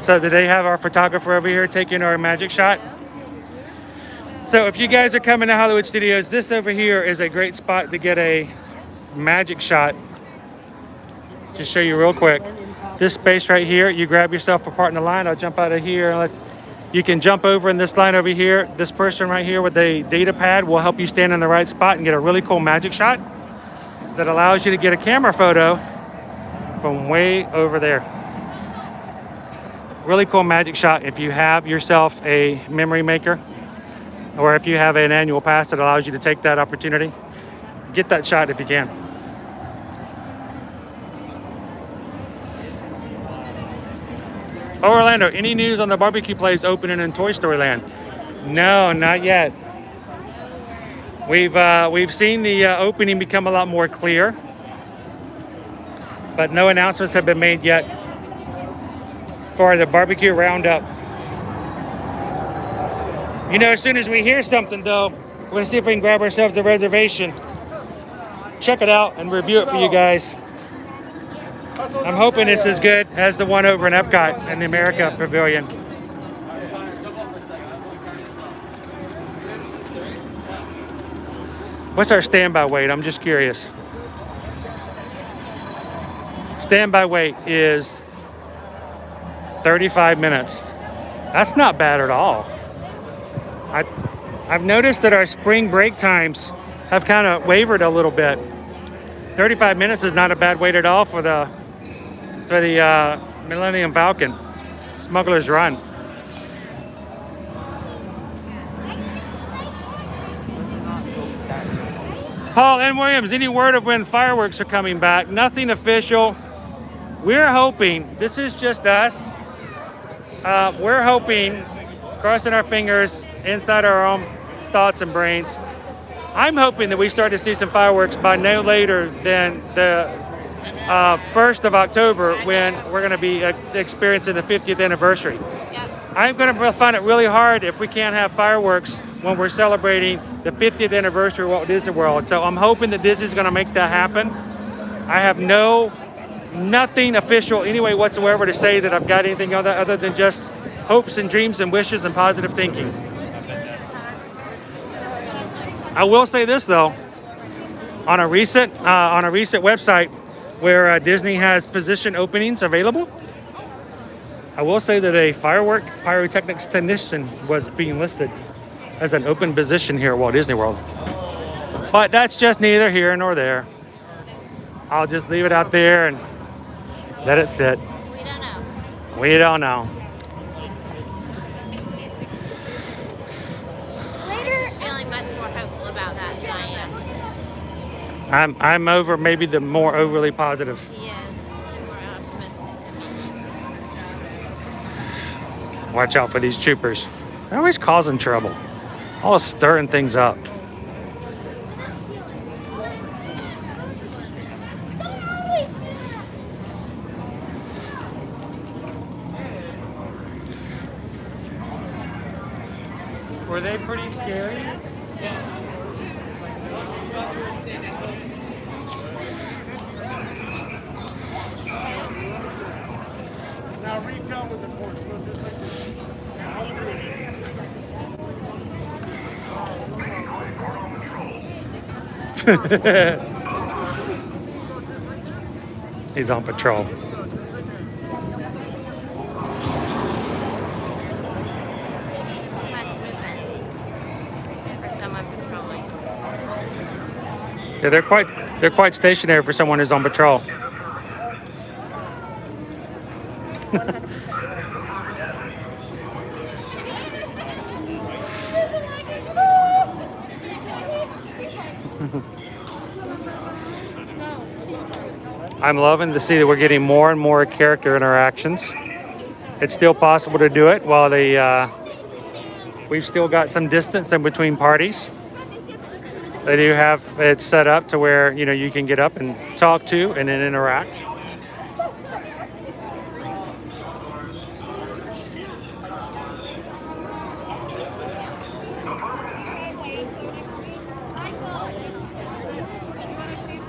A: So did they have our photographer over here taking our magic shot? So if you guys are coming to Hollywood Studios, this over here is a great spot to get a magic shot. Just show you real quick. This space right here, you grab yourself a part in the line. I'll jump out of here and you can jump over in this line over here. This person right here with a data pad will help you stand in the right spot and get a really cool magic shot that allows you to get a camera photo from way over there. Really cool magic shot if you have yourself a memory maker or if you have an annual pass that allows you to take that opportunity. Get that shot if you can. Orlando, any news on the barbecue place opening in Toy Story Land? No, not yet. We've seen the opening become a lot more clear, but no announcements have been made yet for the barbecue roundup. You know, as soon as we hear something though, we're gonna see if we can grab ourselves a reservation, check it out, and review it for you guys. I'm hoping it's as good as the one over in Epcot in the America Pavilion. What's our standby wait? I'm just curious. Standby wait is 35 minutes. That's not bad at all. I've noticed that our spring break times have kind of wavered a little bit. 35 minutes is not a bad wait at all for the Millennium Falcon, Smuggler's Run. Paul N. Williams, any word of when fireworks are coming back? Nothing official. We're hoping, this is just us, we're hoping, crossing our fingers inside our own thoughts and brains, I'm hoping that we start to see some fireworks by no later than the 1st of October when we're going to be experiencing the 50th anniversary. Yep. I'm going to find it really hard if we can't have fireworks when we're celebrating the 50th anniversary of Walt Disney World. So I'm hoping that Disney's going to make that happen. I have nothing official anyway whatsoever to say that I've got anything other than just hopes and dreams and wishes and positive thinking. I will say this though, on a recent website where Disney has position openings available, I will say that a firework pyrotechnics technician was being listed as an open position here at Walt Disney World. But that's just neither here nor there. I'll just leave it out there and let it sit.
C: We don't know.
A: We don't know.
C: He's feeling much more hopeful about that than I am.
A: I'm over maybe the more overly positive.
C: He is. More optimistic.
A: Watch out for these troopers. They're always causing trouble. Always stirring things up. Were they pretty scary?
E: Now retail with the porch. Look just like this.
A: He's on patrol.
C: Much movement for someone patrolling.
A: Yeah, they're quite stationary for someone who's on patrol. I'm loving to see that we're getting more and more character interactions. It's still possible to do it while we've still got some distance in between parties. They do have it set up to where, you know, you can get up and talk to and then interact.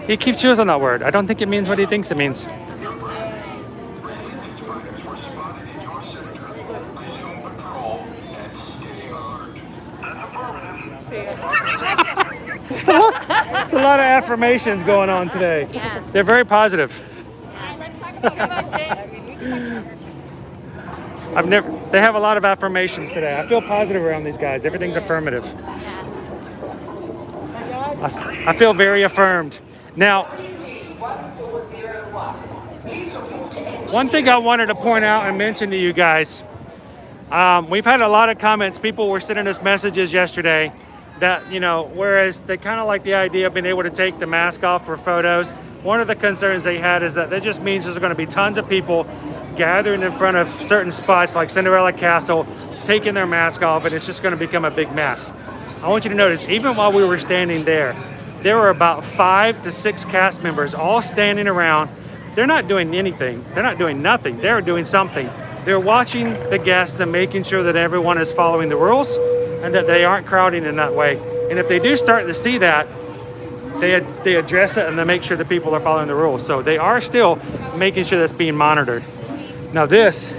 A: He keeps using that word. I don't think it means what he thinks it means. It's a lot of affirmations going on today.
C: Yes.
A: They're very positive. They have a lot of affirmations today. I feel positive around these guys. Everything's affirmative. I feel very affirmed. Now, one thing I wanted to point out and mention to you guys, we've had a lot of comments. People were sending us messages yesterday that, you know, whereas they kind of like the idea of being able to take the mask off for photos, one of the concerns they had is that just means there's going to be tons of people gathering in front of certain spots like Cinderella Castle, taking their mask off, and it's just going to become a big mess. I want you to notice, even while we were standing there were about 5 to 6 cast members all standing around. They're not doing anything. They're not doing nothing. They're doing something. They're watching the guests and making sure that everyone is following the rules and that they aren't crowding in that way. And if they do start to see that, they address it and they make sure that people are following the rules. So they are still making sure that's being monitored. Now this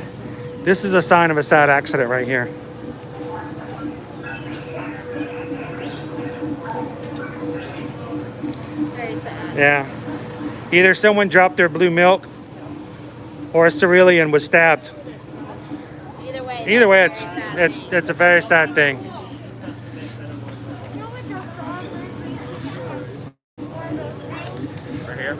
A: is a sign of a sad accident right here.
C: Very sad.
A: Yeah. Either someone dropped their blue milk or a cerulean was stabbed. Either way, it's a very sad thing. Right here.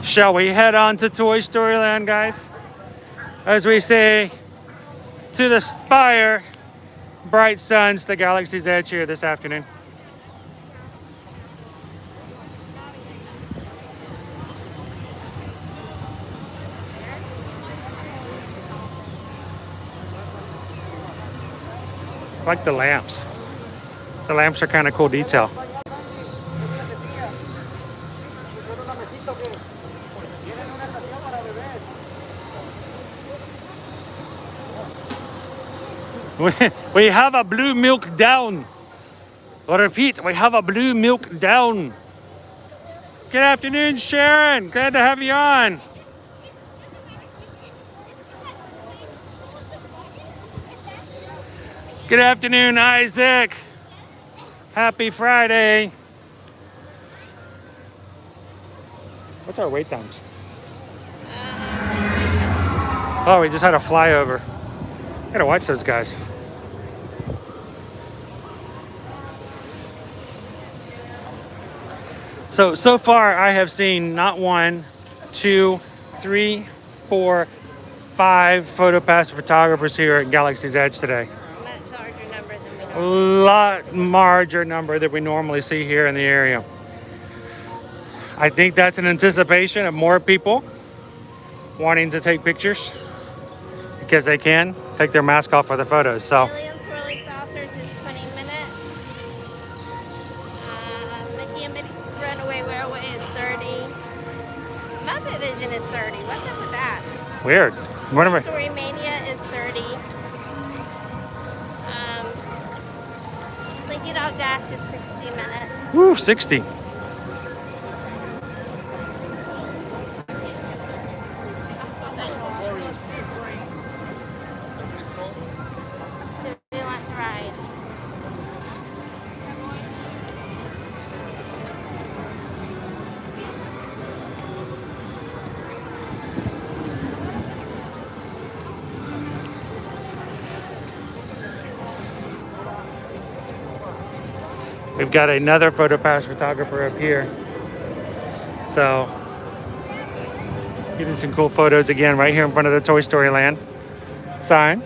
A: Shall we head on to Toy Story Land, guys? As we say, to the spire, bright suns, the galaxy's edge here this afternoon. I like the lamps. The lamps are kind of cool detail. We have a blue milk down. I repeat, we have a blue milk down. Good afternoon, Sharon. Glad to have you on. Good afternoon, Isaac. Happy Friday. What's our wait times? Oh, we just had a flyover. Gotta watch those guys. So far I have seen not 1, 2, 3, 4, 5 PhotoPass photographers here at Galaxy's Edge today. A lot larger number than we normally see here in the area. I think that's an anticipation of more people wanting to take pictures because they can take their mask off for the photos. So
C: Swirling saucers is 20 minutes. Mickey and Minnie's Runaway Railway is 30. Muppet Vision is 30. What's up with that?
A: weird. Runaway.
C: Story Mania is 30. Slinky Dog Dash is 60 minutes.
A: Woo, 60.
C: Do you want to ride?
A: We've got another PhotoPass photographer up here. So, getting some cool photos again right here in front of the Toy Story Land sign.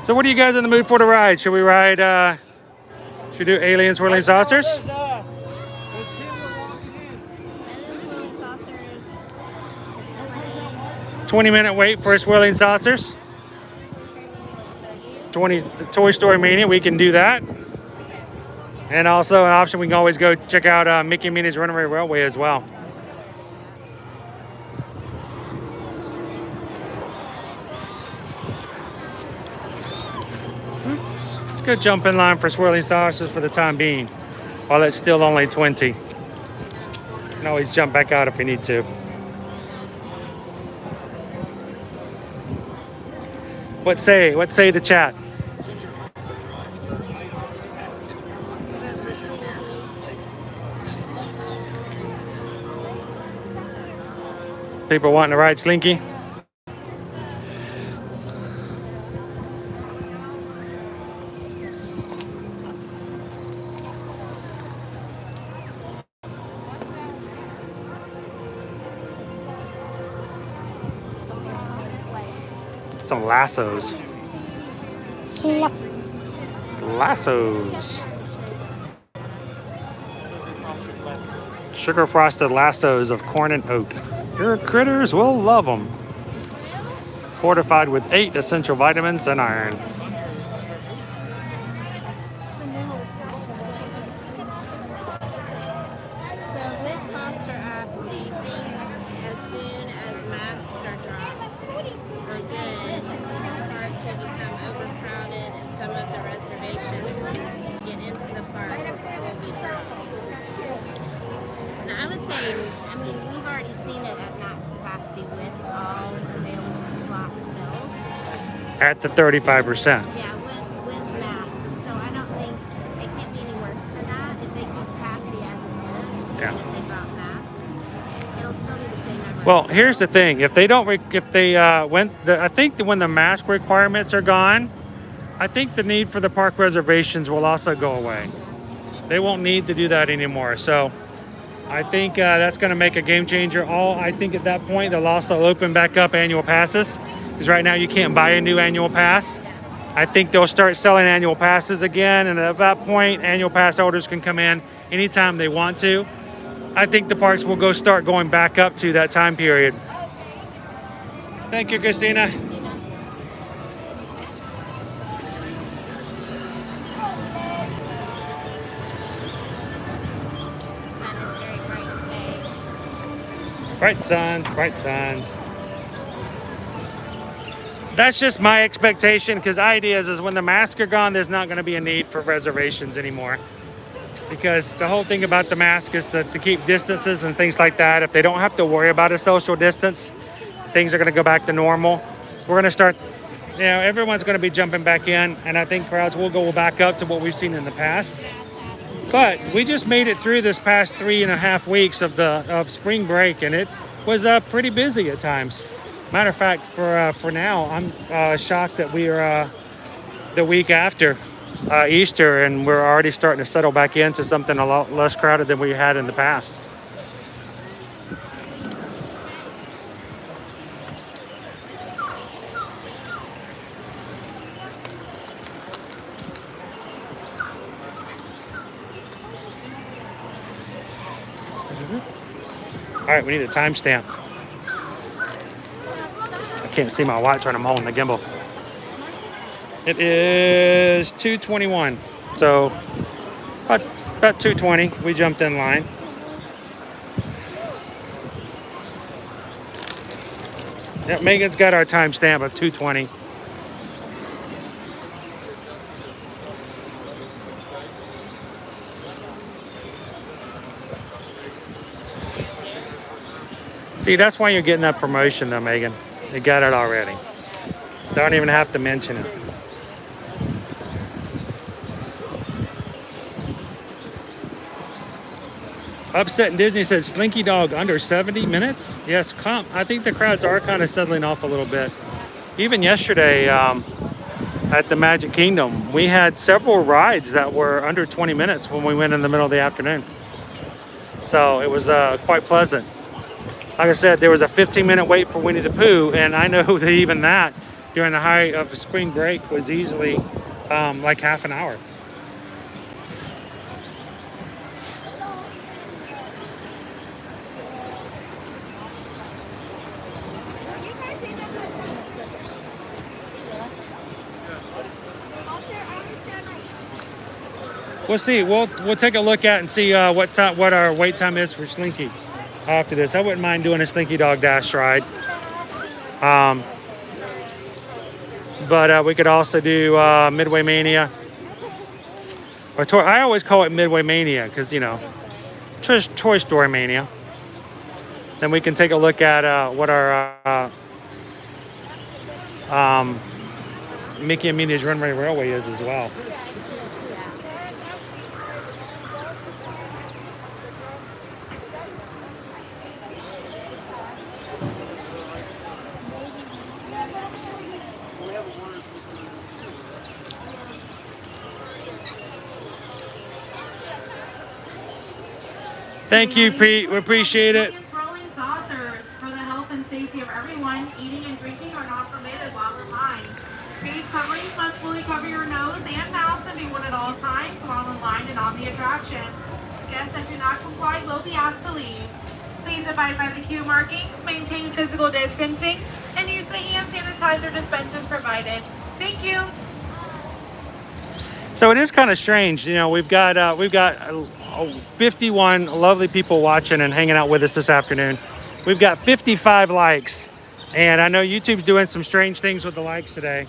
A: So what are you guys in the mood for to ride? Should we ride, should we do Alien Swirling Saucers?
C: Swirling Saucers.
A: 20-minute wait for Swirling Saucers. 20, the Toy Story Mania, we can do that. And also an option, we can always go check out Mickey and Minnie's Runaway Railway as well. Let's go jump in line for Swirling Saucers for the time being, while it's still only 20. You can always jump back out if you need to. What say the chat? People wanting to ride Slinky? Some lassos. Lassos. Sugar frosted lassos of corn and oat. Your critters will love them. Fortified with 8 essential vitamins and iron. At the 35%.
C: Yeah, with masks. So I don't think it can't be any worse than that. If they keep capacity as it is,
A: Yeah.
C: and if they drop masks, it'll still be the same number.
A: Well, here's the thing: if they don't, I think that when the mask requirements are gone, I think the need for the park reservations will also go away. They won't need to do that anymore. So, I think that's going to make a game changer. I think at that point they'll also open back up annual passes. Because right now you can't buy a new annual pass. I think they'll start selling annual passes again, and at that point, annual pass holders can come in anytime they want to. I think the parks will start going back up to that time period. Thank you, Christina. Bright suns, bright suns. That's just my expectation, because the idea is when the masks are gone, there's not going to be a need for reservations anymore. Because the whole thing about the mask is to keep distances and things like that. If they don't have to worry about a social distance, things are going to go back to normal. We're going to start, everyone's going to be jumping back in, and I think crowds will go back up to what we've seen in the past. But we just made it through this past 3.5 weeks of spring break, and it was pretty busy at times. Matter of fact, for now, I'm shocked that we are the week after Easter, and we're already starting to settle back into something a lot less crowded than we had in the past. All right, we need a timestamp. I can't see my watch when I'm holding the gimbal. It is 2:21, so about 2:20, we jumped in line. Yep, Megan's got our timestamp of 2:20. See, that's why you're getting that promotion though, Megan. You got it already. Don't even have to mention it. Upset in Disney says Slinky Dog under 70 minutes. Yes, I think the crowds are kind of settling off a little bit. Even yesterday at the Magic Kingdom, we had several rides that were under 20 minutes when we went in the middle of the afternoon. So it was quite pleasant. Like I said, there was a 15-minute wait for Winnie the Pooh, and I know that even that during the height of spring break was easily like half an hour. We'll see. We'll take a look at and see what our wait time is for Slinky after this. I wouldn't mind doing a Slinky Dog Dash ride. But we could also do Midway Mania. Or I always call it Midway Mania because, you know, Toy Story Mania. Then we can take a look at what our Mickey and Minnie's Runaway Railway is as well. Thank you, Pete. We appreciate it.
B: Rolling saucers for the health and safety of everyone. Eating and drinking are not permitted while in line. Face coverings must fully cover your nose and mouth and be worn at all times while in line and on the attraction. Guests that do not comply will be asked to leave. Please abide by the queue markings, maintain physical distancing, and use the hand sanitizer dispensers provided. Thank you.
A: So it is kind of strange, you know. We've got 51 lovely people watching and hanging out with us this afternoon. We've got 55 likes, and I know YouTube's doing some strange things with the likes today.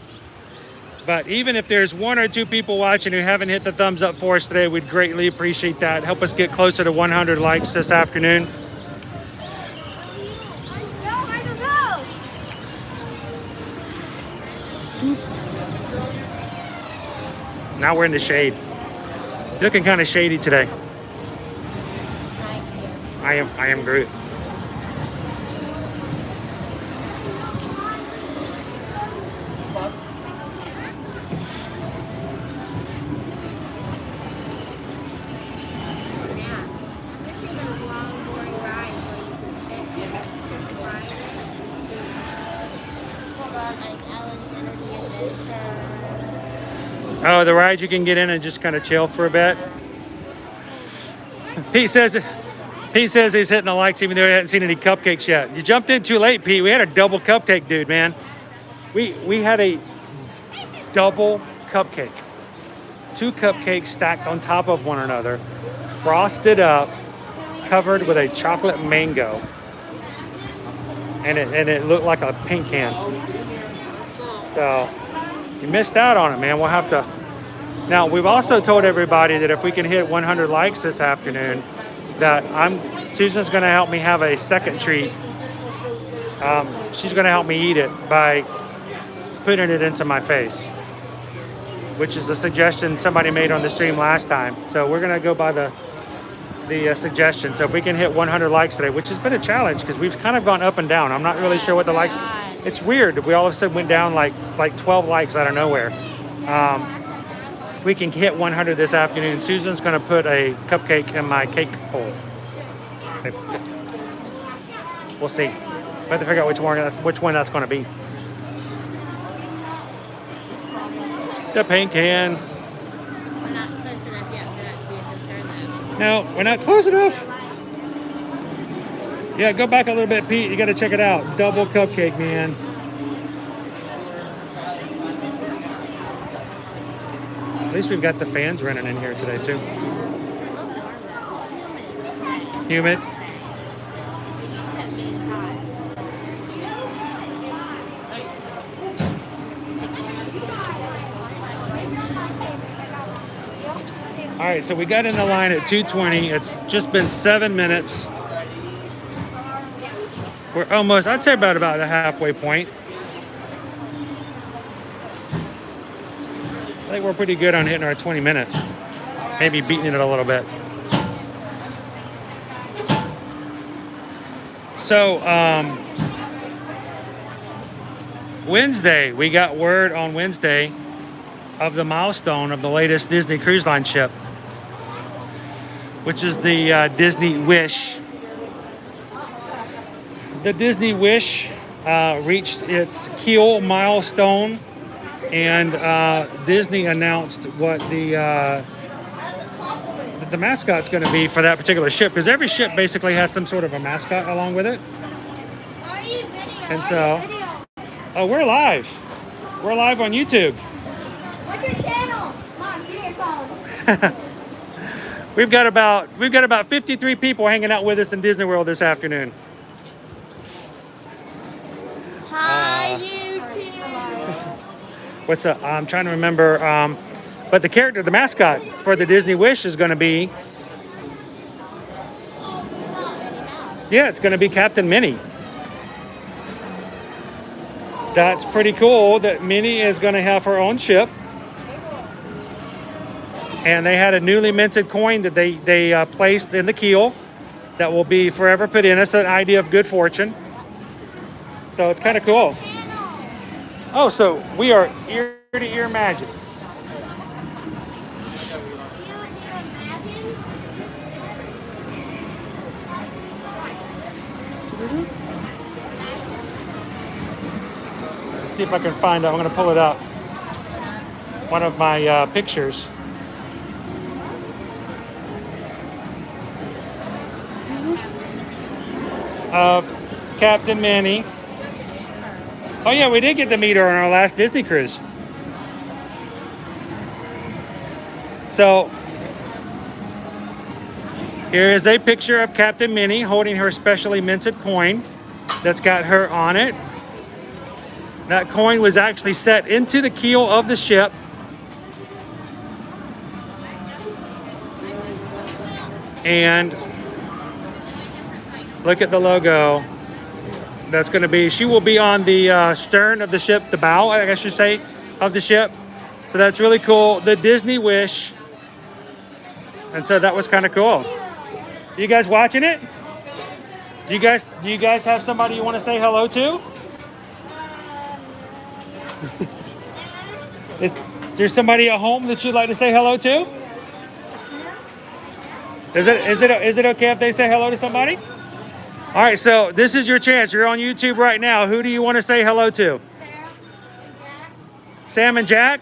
A: But even if there's 1 or 2 people watching who haven't hit the thumbs up for us today, we'd greatly appreciate that. Help us get closer to 100 likes this afternoon.
B: I don't know.
A: Now we're in the shade. Looking kind of shady today. I am Groot. Oh, the ride you can get in and just kind of chill for a bit. Pete says he's hitting the likes even though he hasn't seen any cupcakes yet. You jumped in too late, Pete. We had a double cupcake, dude, man. We had a double cupcake. 2 cupcakes stacked on top of one another, frosted up, covered with a chocolate mango. And it looked like a pink can. So you missed out on it, man. We'll have to. Now, we've also told everybody that if we can hit 100 likes this afternoon, that Susan's going to help me have a second treat. She's going to help me eat it by putting it into my face, which is a suggestion somebody made on the stream last time. So we're going to go by the suggestion. So if we can hit 100 likes today, which has been a challenge because we've kind of gone up and down. I'm not really sure what the likes. It's weird. We all of a sudden went down like 12 likes out of nowhere. If we can hit 100 this afternoon, Susan's going to put a cupcake in my cake hole. We'll see. We have to figure out which one that's going to be. The paint can.
C: We're not close enough yet for that to be a concern, though.
A: No, we're not close enough. Yeah, go back a little bit, Pete. You got to check it out. Double cupcake, man. At least we've got the fans running in here today, too. Humid. All right, so we got in the line at 2:20. It's just been 7 minutes. We're almost, I'd say about the halfway point. I think we're pretty good on hitting our 20 minutes. Maybe beating it a little bit. So, Wednesday, we got word on Wednesday of the milestone of the latest Disney Cruise Line ship, which is the Disney Wish. The Disney Wish reached its keel milestone, and Disney announced what the mascot's going to be for that particular ship, because every ship basically has some sort of a mascot along with it. And so, oh, we're live. We're live on YouTube.
B: What's your channel? Mom, give me your phone.
A: We've got about 53 people hanging out with us in Disney World this afternoon.
C: Hi, YouTube.
A: What's up? I'm trying to remember. But the character, the mascot for the Disney Wish is going to be, yeah, it's going to be Captain Minnie. That's pretty cool that Minnie is going to have her own ship. And they had a newly minted coin that they placed in the keel that will be forever put in. It's an idea of good fortune. So it's kind of cool. Oh, so we are ear to ear magic. Let's see if I can find it. I'm going to pull it up. One of my pictures. Of Captain Minnie. Oh yeah, we did get to meet her on our last Disney cruise. So here is a picture of Captain Minnie holding her specially minted coin that's got her on it. That coin was actually set into the keel of the ship. And look at the logo. That's going to be, she will be on the stern of the ship, the bow, I guess you say, of the ship. So that's really cool. The Disney Wish. And so that was kind of cool. You guys watching it? Do you guys have somebody you want to say hello to? Is there somebody at home that you'd like to say hello to? Is it okay if they say hello to somebody? All right, so this is your chance. You're on YouTube right now. Who do you want to say hello to? Sam and Jack?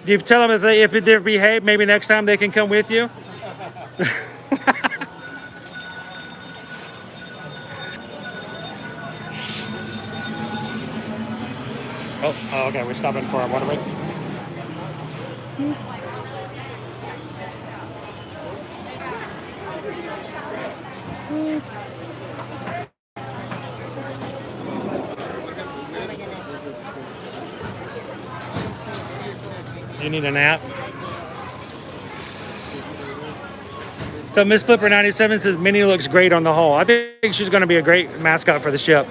A: Do you tell them if they behave, maybe next time they can come with you? Oh, okay, we're stopping for our water break. You need a nap? So Miss Flipper 97 says Minnie looks great on the whole. I think she's going to be a great mascot for the ship.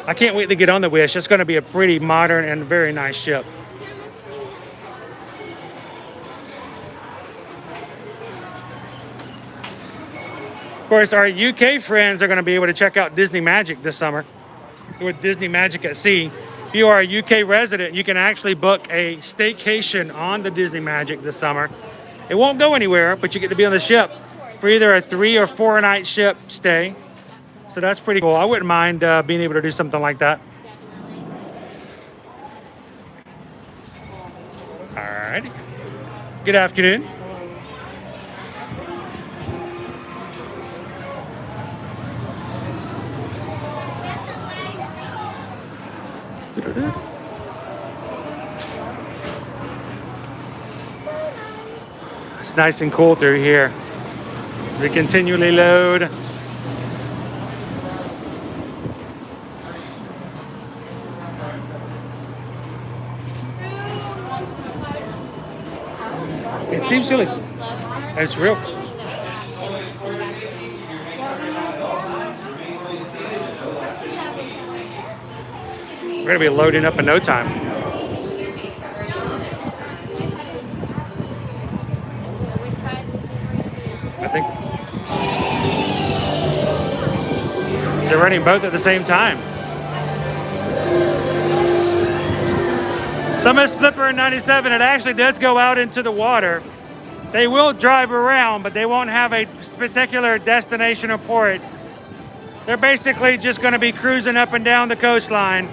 A: I can't wait to get on the Wish. It's going to be a pretty modern and very nice ship. Of course, our UK friends are going to be able to check out Disney Magic this summer with Disney Magic at Sea. If you are a UK resident, you can actually book a staycation on the Disney Magic this summer. It won't go anywhere, but you get to be on the ship for either a 3 or 4 night ship stay. So that's pretty cool. I wouldn't mind being able to do something like that. All right. Good afternoon. It's nice and cool through here. We continually load. It seems really, it's real. We're gonna be loading up in no time. I think they're running both at the same time. Some is Flipper in 97. It actually does go out into the water. They will drive around, but they won't have a particular destination or port. They're basically just going to be cruising up and down the coastline.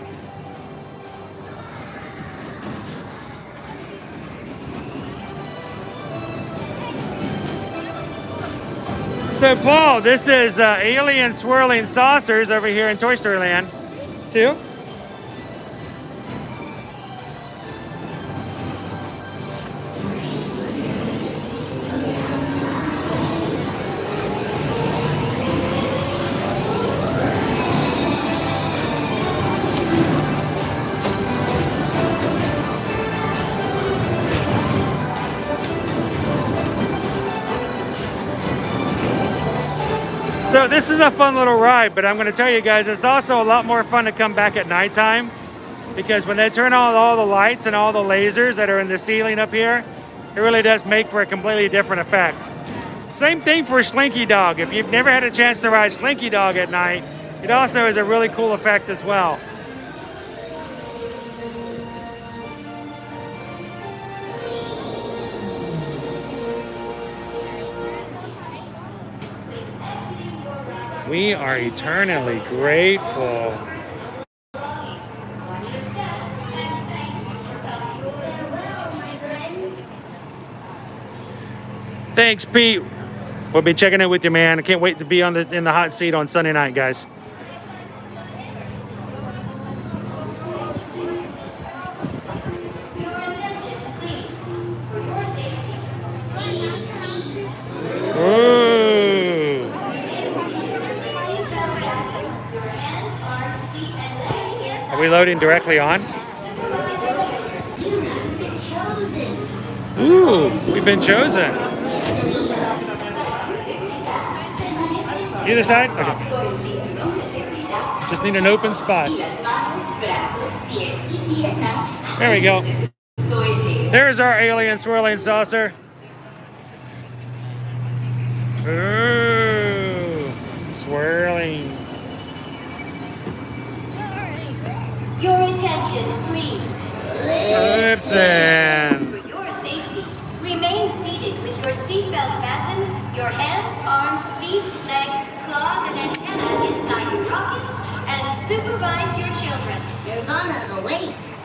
A: So Paul, this is alien swirling saucers over here in Toy Story Land, too. So this is a fun little ride, but I'm going to tell you guys, it's also a lot more fun to come back at nighttime, because when they turn on all the lights and all the lasers that are in the ceiling up here, it really does make for a completely different effect. Same thing for Slinky Dog. If you've never had a chance to ride Slinky Dog at night, it also is a really cool effect as well. We are eternally grateful. Thanks, Pete. We'll be checking in with you, man. I can't wait to be in the hot seat on Sunday night, guys. Are we loading directly on? Ooh, we've been chosen. Either side? Okay. Just need an open spot. There we go. There's our alien swirling saucer. Ooh, swirling.
B: Your attention, please.
A: Listen.
B: For your safety, remain seated with your seatbelt fastened, your hands, arms, feet, legs, claws, and antenna inside your rockets, and supervise your children. Nirvana awaits.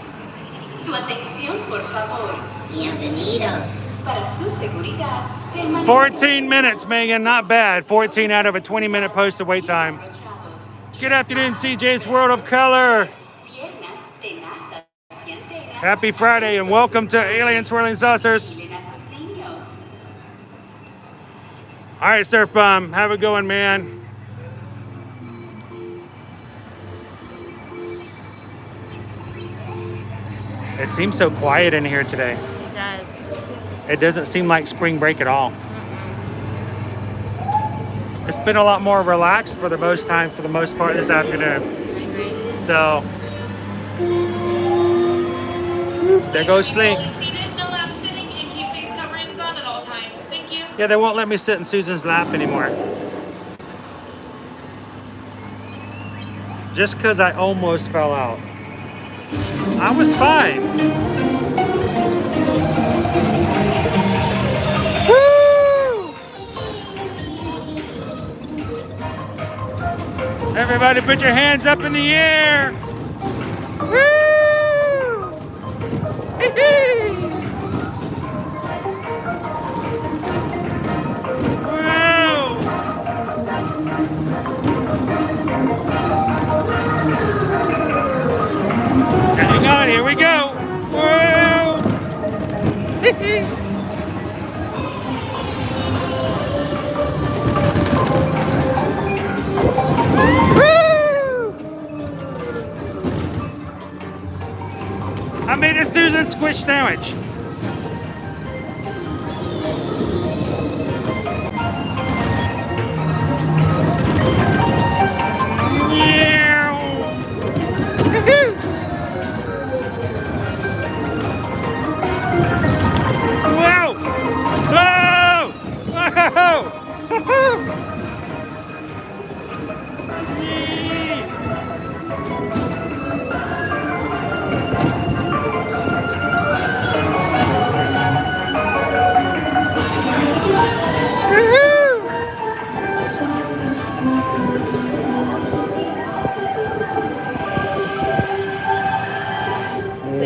B: Su atención, por favor. Bienvenidos. Para su seguridad,
A: 14 minutes, Megan, not bad. 14 out of a 20-minute posted wait time. Good afternoon, CJ's World of Color. Happy Friday and welcome to Alien Swirling Saucers. All right, Surf Bomb, have it going, man. It seems so quiet in here today.
C: It does.
A: It doesn't seem like spring break at all. It's been a lot more relaxed for the most part this afternoon.
C: I agree.
A: So, there goes Slink. Yeah, they won't let me sit in Susan's lap anymore. Just because I almost fell out. I was fine. Woo! Everybody put your hands up in the air. Woo! I made a Susan squish sandwich. Whoa! Whoa! Whoa!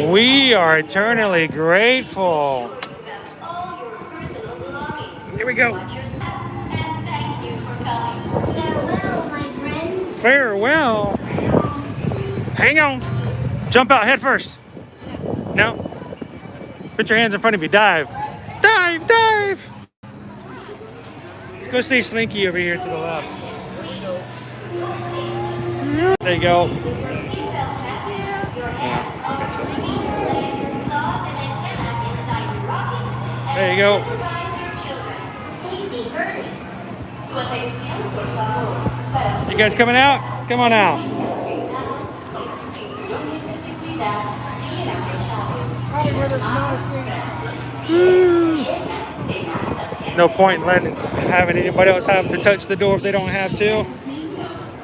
A: We are eternally grateful. Here we go. Farewell. Hang on. Jump out head first. No. Put your hands in front of you. Dive. Dive, dive. Let's go see Slinky over here to the left. There you go. There you go. You guys coming out? Come on out. No point in having anybody else have to touch the door if they don't have to.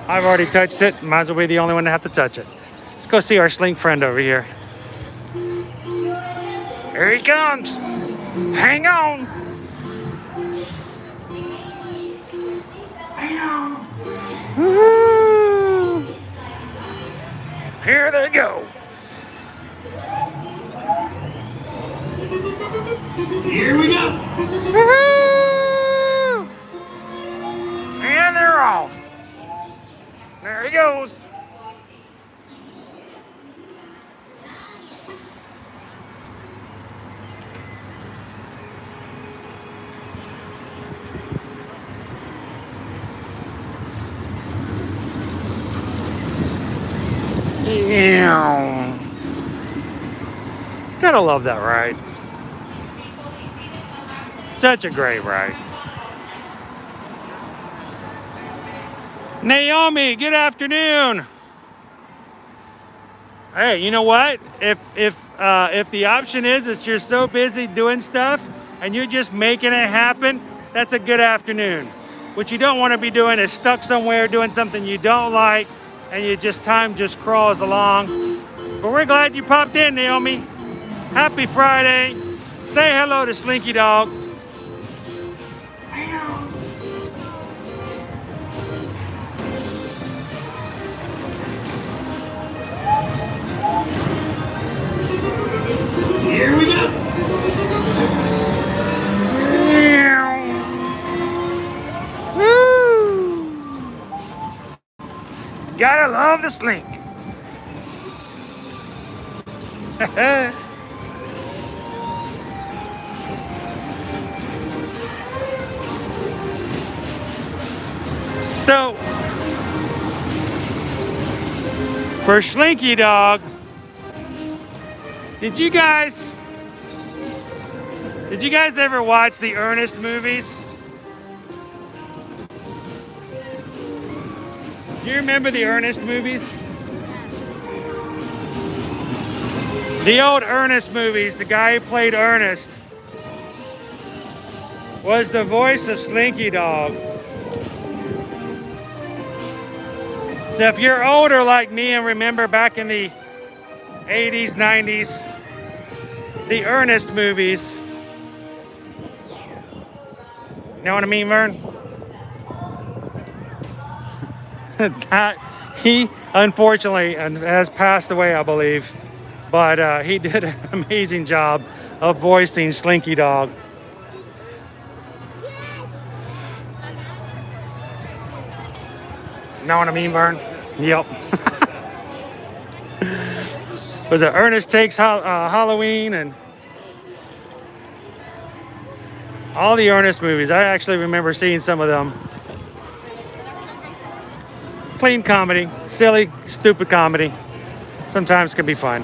A: I've already touched it. Might as well be the only one to have to touch it. Let's go see our Slink friend over here. Here he comes. Hang on. Hang on. Woo-hoo. Here they go. Here we go. Woo-hoo. And they're off. There he goes. Yeah. Gotta love that ride. Such a great ride. Naomi, good afternoon. Hey, you know what? If the option is that you're so busy doing stuff and you're just making it happen, that's a good afternoon. What you don't want to be doing is stuck somewhere doing something you don't like and time just crawls along. But we're glad you popped in, Naomi. Happy Friday. Say hello to Slinky Dog. Here we go. Woo! Gotta love the Slink. So, for Slinky Dog, did you guys ever watch the Ernest movies? Do you remember the Ernest movies? The old Ernest movies, the guy who played Ernest was the voice of Slinky Dog. So if you're older like me and remember back in the 80s, 90s, the Ernest movies, you know what I mean, Vern? He unfortunately has passed away, I believe, but he did an amazing job of voicing Slinky Dog. Know what I mean, Vern? Yep. Was it Ernest Takes Halloween and All the Ernest movies. I actually remember seeing some of them. Clean comedy, silly, stupid comedy. Sometimes can be fun.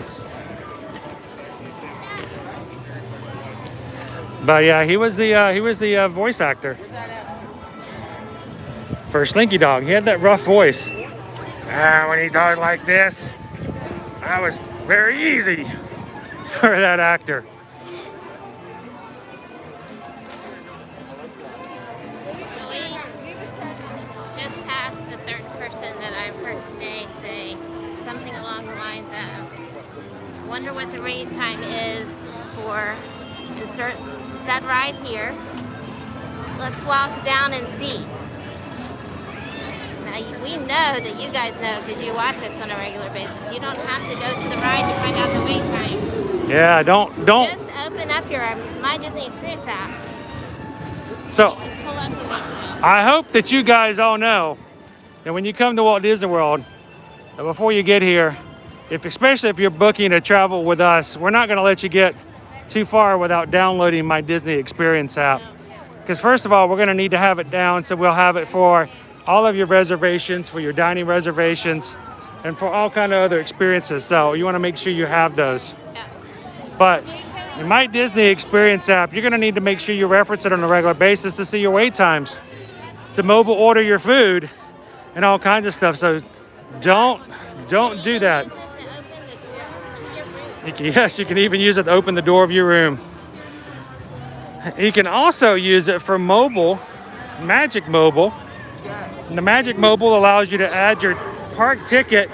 A: But yeah, he was the voice actor for Slinky Dog. He had that rough voice. When he talked like this, that was very easy for that actor.
C: We just passed the third person that I've heard today say something along the lines of, wonder what the read time is for insert said ride here. Let's walk down and see. Now, we know that you guys know because you watch us on a regular basis. You don't have to go to the ride to find out the wait time.
A: Yeah, don't.
C: Just open up your My Disney Experience app.
A: So,
C: And pull up the wait time.
A: I hope that you guys all know that when you come to Walt Disney World, that before you get here, especially if you're booking a travel with us, we're not going to let you get too far without downloading My Disney Experience app. Because first of all, we're going to need to have it down, so we'll have it for all of your reservations, for your dining reservations, and for all kind of other experiences. So you want to make sure you have those. But in My Disney Experience app, you're going to need to make sure you reference it on a regular basis to see your wait times, to mobile order your food, and all kinds of stuff. So don't do that. Yes, you can even use it to open the door of your room. You can also use it for mobile, Magic Mobile. And the Magic Mobile allows you to add your park ticket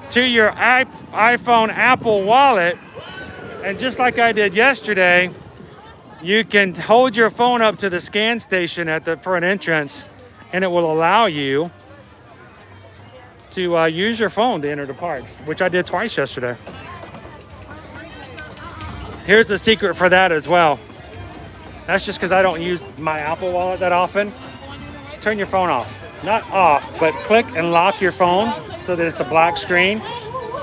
A: to your iPhone Apple Wallet. And just like I did yesterday, you can hold your phone up to the scan station for an entrance, and it will allow you to use your phone to enter the parks, which I did twice yesterday. Here's the secret for that as well. That's just because I don't use my Apple Wallet that often. Turn your phone off. Not off, but click and lock your phone so that it's a black screen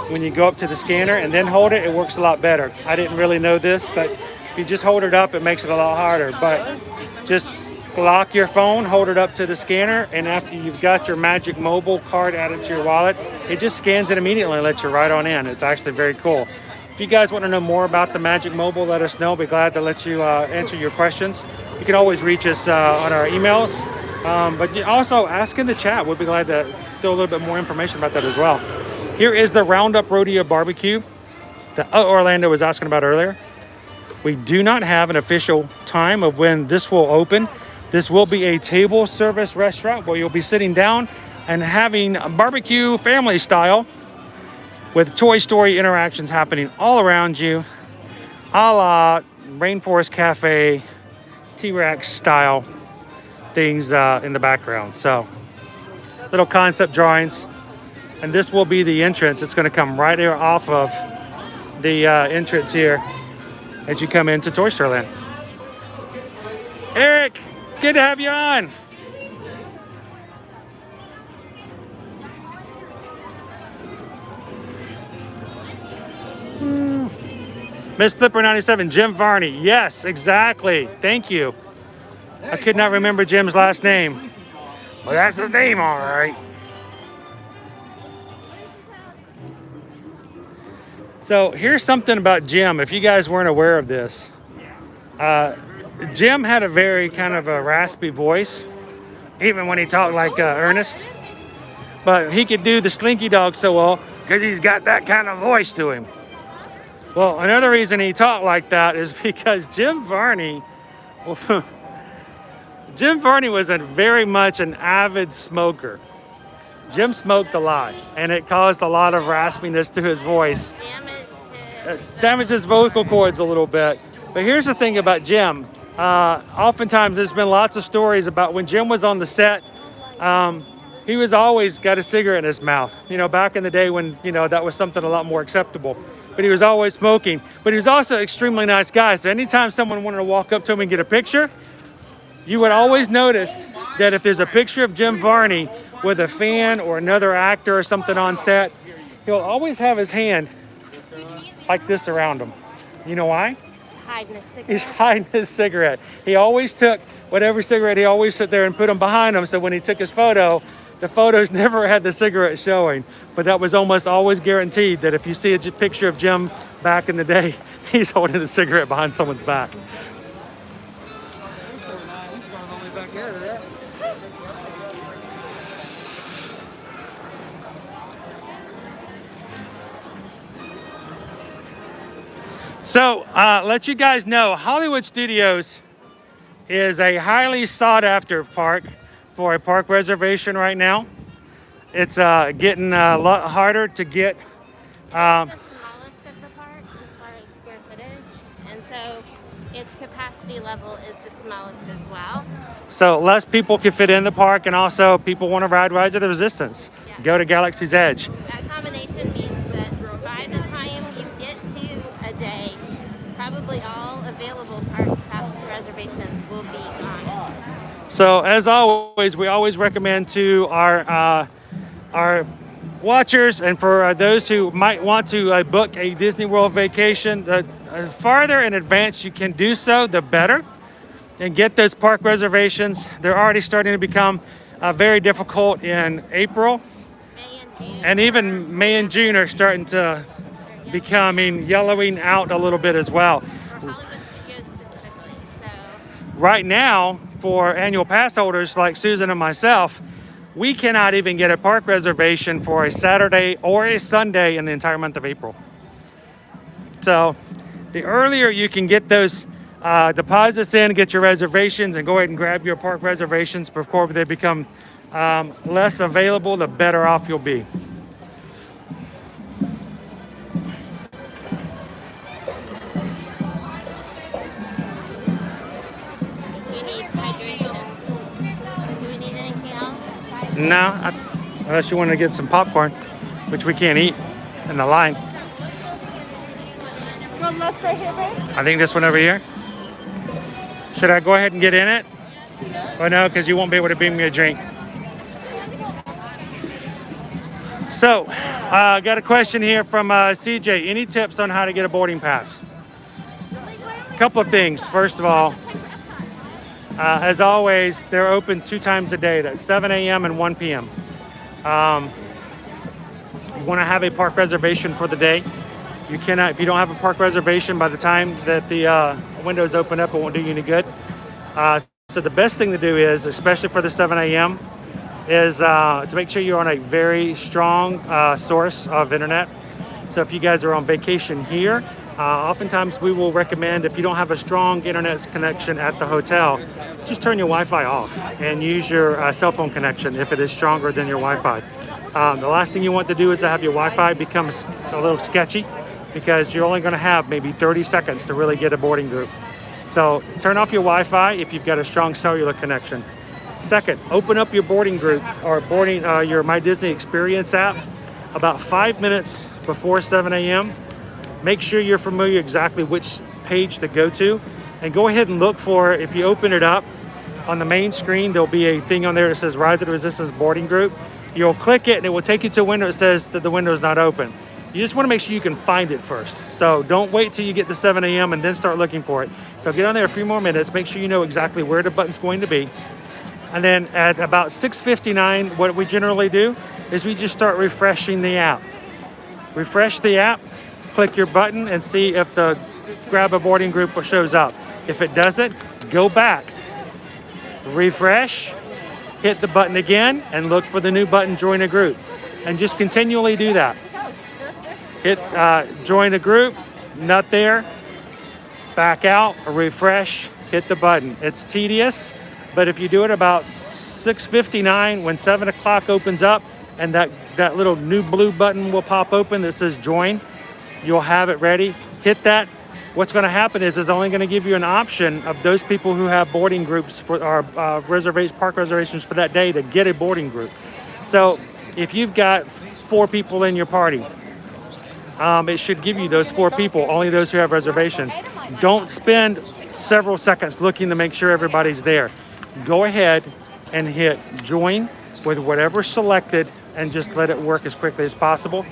A: when you go up to the scanner, and then hold it. It works a lot better. I didn't really know this, but if you just hold it up, it makes it a lot harder. But just lock your phone, hold it up to the scanner, and after you've got your Magic Mobile card added to your wallet, it just scans it immediately and lets you right on in. It's actually very cool. If you guys want to know more about the Magic Mobile, let us know. We'll be glad to let you answer your questions. You can always reach us on our emails, but you also ask in the chat. We'll be glad to throw a little bit more information about that as well. Here is the Roundup Rodeo Barbecue that Orlando was asking about earlier. We do not have an official time of when this will open. This will be a table service restaurant where you'll be sitting down and having a barbecue family style with Toy Story interactions happening all around you, a la Rainforest Cafe, T-Rex style things in the background. So little concept drawings. And this will be the entrance. It's going to come right here off of the entrance here as you come into Toy Story Land. Eric, good to have you on. Miss Flipper 97, Jim Varney. Yes, exactly. Thank you. I could not remember Jim's last name. Well, that's his name, all right. So here's something about Jim, if you guys weren't aware of this. Jim had a very kind of a raspy voice, even when he talked like Ernest. But he could do the Slinky Dog so well because he's got that kind of voice to him. Well, another reason he talked like that is because Jim Varney was very much an avid smoker. Jim smoked a lot, and it caused a lot of raspiness to his voice. Damaged his vocal cords a little bit. But here's the thing about Jim. Oftentimes there's been lots of stories about when Jim was on the set, he was always got a cigarette in his mouth. You know, back in the day when, you know, that was something a lot more acceptable. But he was always smoking. But he was also an extremely nice guy. So anytime someone wanted to walk up to him and get a picture, you would always notice that if there's a picture of Jim Varney with a fan or another actor or something on set, he'll always have his hand like this around him. You know why?
C: hiding his cigarette.
A: He's hiding his cigarette. He always took whatever cigarette, he always sit there and put them behind him. So when he took his photo, the photos never had the cigarette showing. But that was almost always guaranteed that if you see a picture of Jim back in the day, he's holding the cigarette behind someone's back. So, let you guys know, Hollywood Studios is a highly sought after park for a park reservation right now. It's getting a lot harder to get.
C: It's the smallest of the parks as far as square footage, and so its capacity level is the smallest as well.
A: So less people can fit in the park, and also people want to ride Rides of the Resistance.
C: Yeah.
A: Go to Galaxy's Edge.
C: That combination means that by the time you get to a day, probably all available park pass reservations will be gone.
A: So as always, we always recommend to our watchers, and for those who might want to book a Disney World vacation, the farther in advance you can do so, the better, and get those park reservations. They're already starting to become very difficult in April.
C: May and June.
A: And even May and June are starting to yellowing out a little bit as well.
C: Hollywood Studios specifically. So
A: Right now, for annual pass holders like Susan and myself, we cannot even get a park reservation for a Saturday or a Sunday in the entire month of April. So the earlier you can get those deposits in, get your reservations, and go ahead and grab your park reservations before they become less available, the better off you'll be.
C: you need hydration. Do we need anything else?
A: No, unless you want to get some popcorn, which we can't eat in the line.
M: One left right here, babe.
A: I think this one over here. Should I go ahead and get in it? Or no, because you won't be able to bring me a drink. So, got a question here from CJ. Any tips on how to get a boarding pass? A couple of things. First of all, as always, they're open 2 times a day. That's 7 a.m. and 1 p.m. You want to have a park reservation for the day. You cannot, if you don't have a park reservation by the time that the windows open up, it won't do you any good. So the best thing to do is, especially for the 7 a.m., is to make sure you're on a very strong source of internet. So if you guys are on vacation here, oftentimes we will recommend, if you don't have a strong internet connection at the hotel, just turn your Wi-Fi off and use your cell phone connection if it is stronger than your Wi-Fi. The last thing you want to do is to have your Wi-Fi become a little sketchy, because you're only going to have maybe 30 seconds to really get a boarding group. So turn off your Wi-Fi if you've got a strong cellular connection. Second, open up your boarding group or your My Disney Experience app about 5 minutes before 7 a.m. Make sure you're familiar exactly which page to go to, and go ahead and look for, if you open it up on the main screen, there'll be a thing on there that says Rise of the Resistance boarding group. You'll click it and it will take you to a window that says that the window is not open. You just want to make sure you can find it first. So don't wait till you get to 7 a.m. and then start looking for it. So get on there a few more minutes, make sure you know exactly where the button's going to be. And then at about 6:59, what we generally do is we just start refreshing the app. Refresh the app, click your button, and see if the grab a boarding group shows up. If it doesn't, go back, refresh, hit the button again, and look for the new button, join a group. And just continually do that. Hit join a group, not there, back out, refresh, hit the button. It's tedious, but if you do it about 6:59, when 7 o'clock opens up and that little new blue button will pop open that says join, you'll have it ready. Hit that. What's going to happen is it's only going to give you an option of those people who have boarding groups for our park reservations for that day to get a boarding group. So if you've got 4 people in your party, it should give you those 4 people, only those who have reservations. Don't spend several seconds looking to make sure everybody's there. Go ahead and hit join with whatever's selected and just let it work as quickly as possible.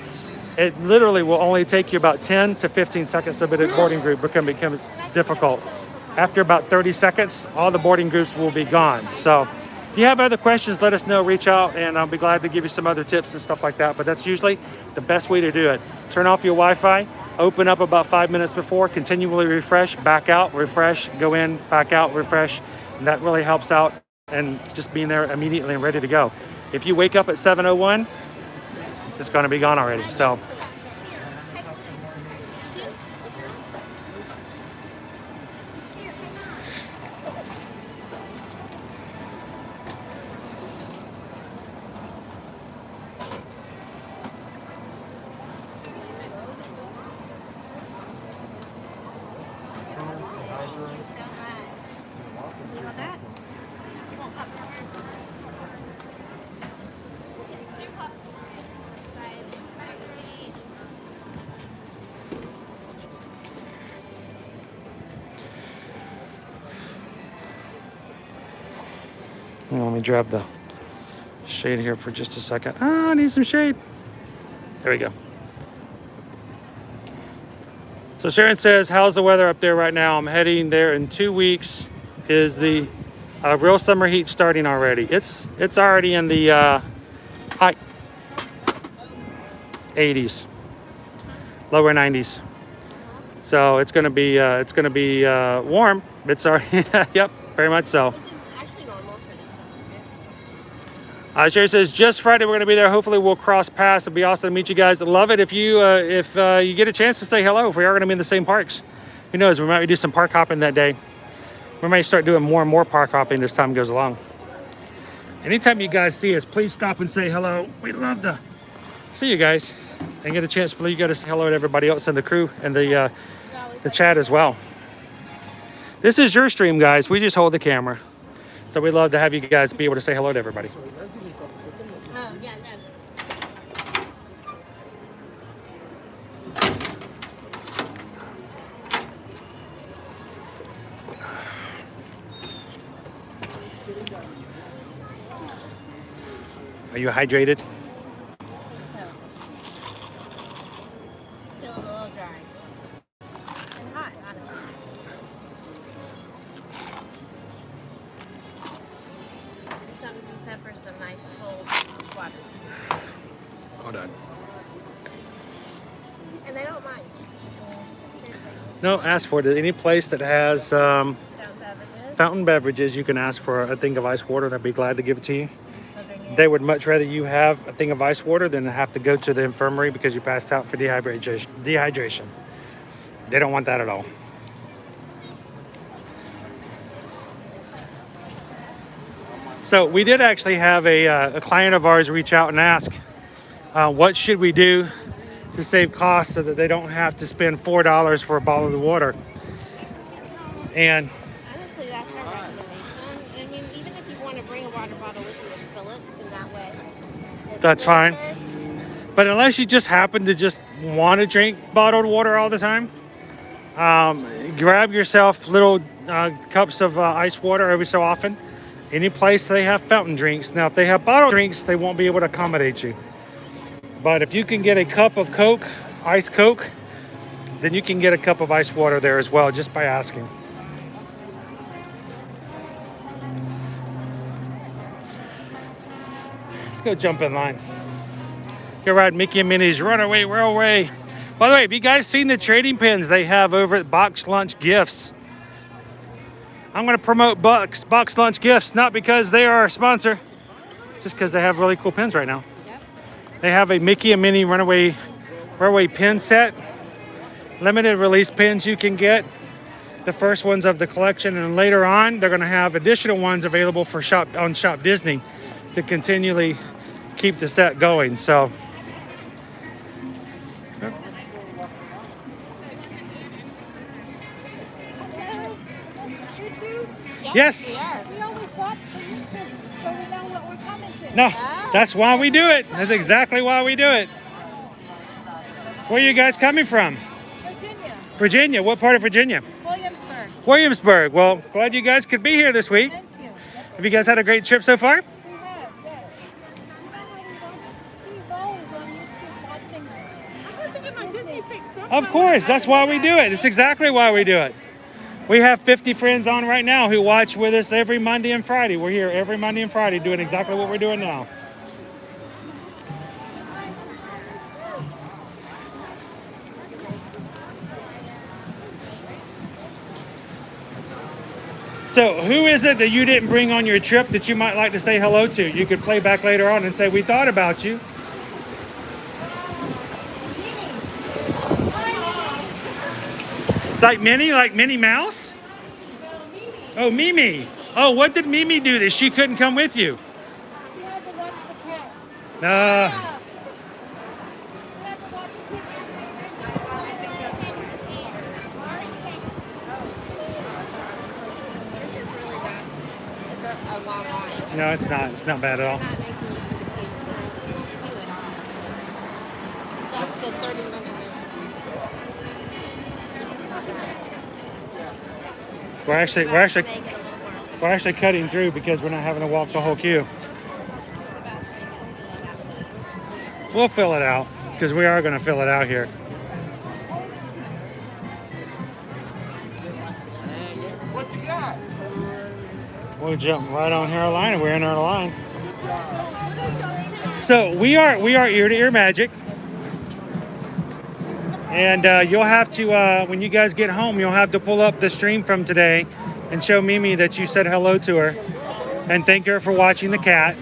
A: It literally will only take you about 10 to 15 seconds to build a boarding group becomes difficult. After about 30 seconds, all the boarding groups will be gone. So if you have other questions, let us know, reach out, and I'll be glad to give you some other tips and stuff like that. But that's usually the best way to do it. Turn off your Wi-Fi, open up about 5 minutes before, continually refresh, back out, refresh, go in, back out, refresh. And that really helps out, and just being there immediately and ready to go. If you wake up at 7:01, it's going to be gone already. So let me grab the shade here for just a second. I need some shade. There we go. So Sharon says, how's the weather up there right now? I'm heading there in 2 weeks. Is the real summer heat starting already? It's already in the high 80s, lower 90s. So it's gonna be warm. It's already yep, very much so. Sherry says, just Friday, we're going to be there. Hopefully we'll cross paths. It'll be awesome to meet you guys. Love it if you get a chance to say hello, if we are going to be in the same parks. Who knows, we might do some park hopping that day. We might start doing more and more park hopping as time goes along. Anytime you guys see us, please stop and say hello. We'd love to see you guys and get a chance for you guys to say hello to everybody else in the crew and the chat as well. This is your stream, guys. We just hold the camera. So we'd love to have you guys be able to say hello to everybody.
C: Oh, yeah, no.
A: Are you hydrated?
C: I think so. Just feeling a little dry. And hot, honestly. There's something to be said for some nice cold water.
A: Hold on.
C: And they don't mind.
A: No, ask for it. Any place that has fountain beverages, you can ask for a thing of ice water, and I'd be glad to give it to you. They would much rather you have a thing of ice water than have to go to the infirmary because you passed out for dehydration. They don't want that at all. So we did actually have a client of ours reach out and ask, what should we do to save costs so that they don't have to spend $4 for a bottle of water? And
C: Honestly, that's our recommendation. I mean, even if you want to bring a water bottle with you and fill it in that way.
A: that's fine. But unless you just happen to just want to drink bottled water all the time, grab yourself little cups of ice water every so often. Any place they have fountain drinks. Now, if they have bottled drinks, they won't be able to accommodate you. But if you can get a cup of Coke, iced Coke, then you can get a cup of ice water there as well, just by asking. Let's go jump in line. Go ride Mickey and Minnie's Runaway Railway. By the way, have you guys seen the trading pins they have over at Box Lunch Gifts? I'm going to promote Box Lunch Gifts, not because they are our sponsor, just because they have really cool pins right now. Yep. They have a Mickey and Minnie Runaway Railway pin set. Limited release pins you can get. The first ones of the collection, and later on, they're going to have additional ones available for Shop Disney to continually keep the set going. So. Yes.
B: We always watch for YouTube so we know what we're coming to.
A: No, that's why we do it. That's exactly why we do it. Where are you guys coming from?
B: Virginia.
A: Virginia. What part of Virginia?
B: Williamsburg.
A: Williamsburg. Well, glad you guys could be here this week.
B: Thank you.
A: Have you guys had a great trip so far?
B: We have, yes. You know how we watch these always on YouTube watching
A: Of course, that's why we do it. It's exactly why we do it. We have 50 friends on right now who watch with us every Monday and Friday. We're here every Monday and Friday doing exactly what we're doing now. So who is it that you didn't bring on your trip that you might like to say hello to? You could play back later on and say, we thought about you. It's like Minnie Mouse? Oh, Mimi. Oh, what did Mimi do that she couldn't come with you?
B: She had to watch the cat.
C: A long line.
A: No, it's not. It's not bad at all.
C: Not making you for the queue. That's the 30-minute wait.
A: We're actually cutting through because we're not having to walk the whole queue. We'll fill it out because we are going to fill it out here.
E: What you got?
A: We'll jump right on here line and we're in our line. So we are ear to ear magic. And you'll have to, when you guys get home, you'll have to pull up the stream from today and show Mimi that you said hello to her and thank her for watching the cat.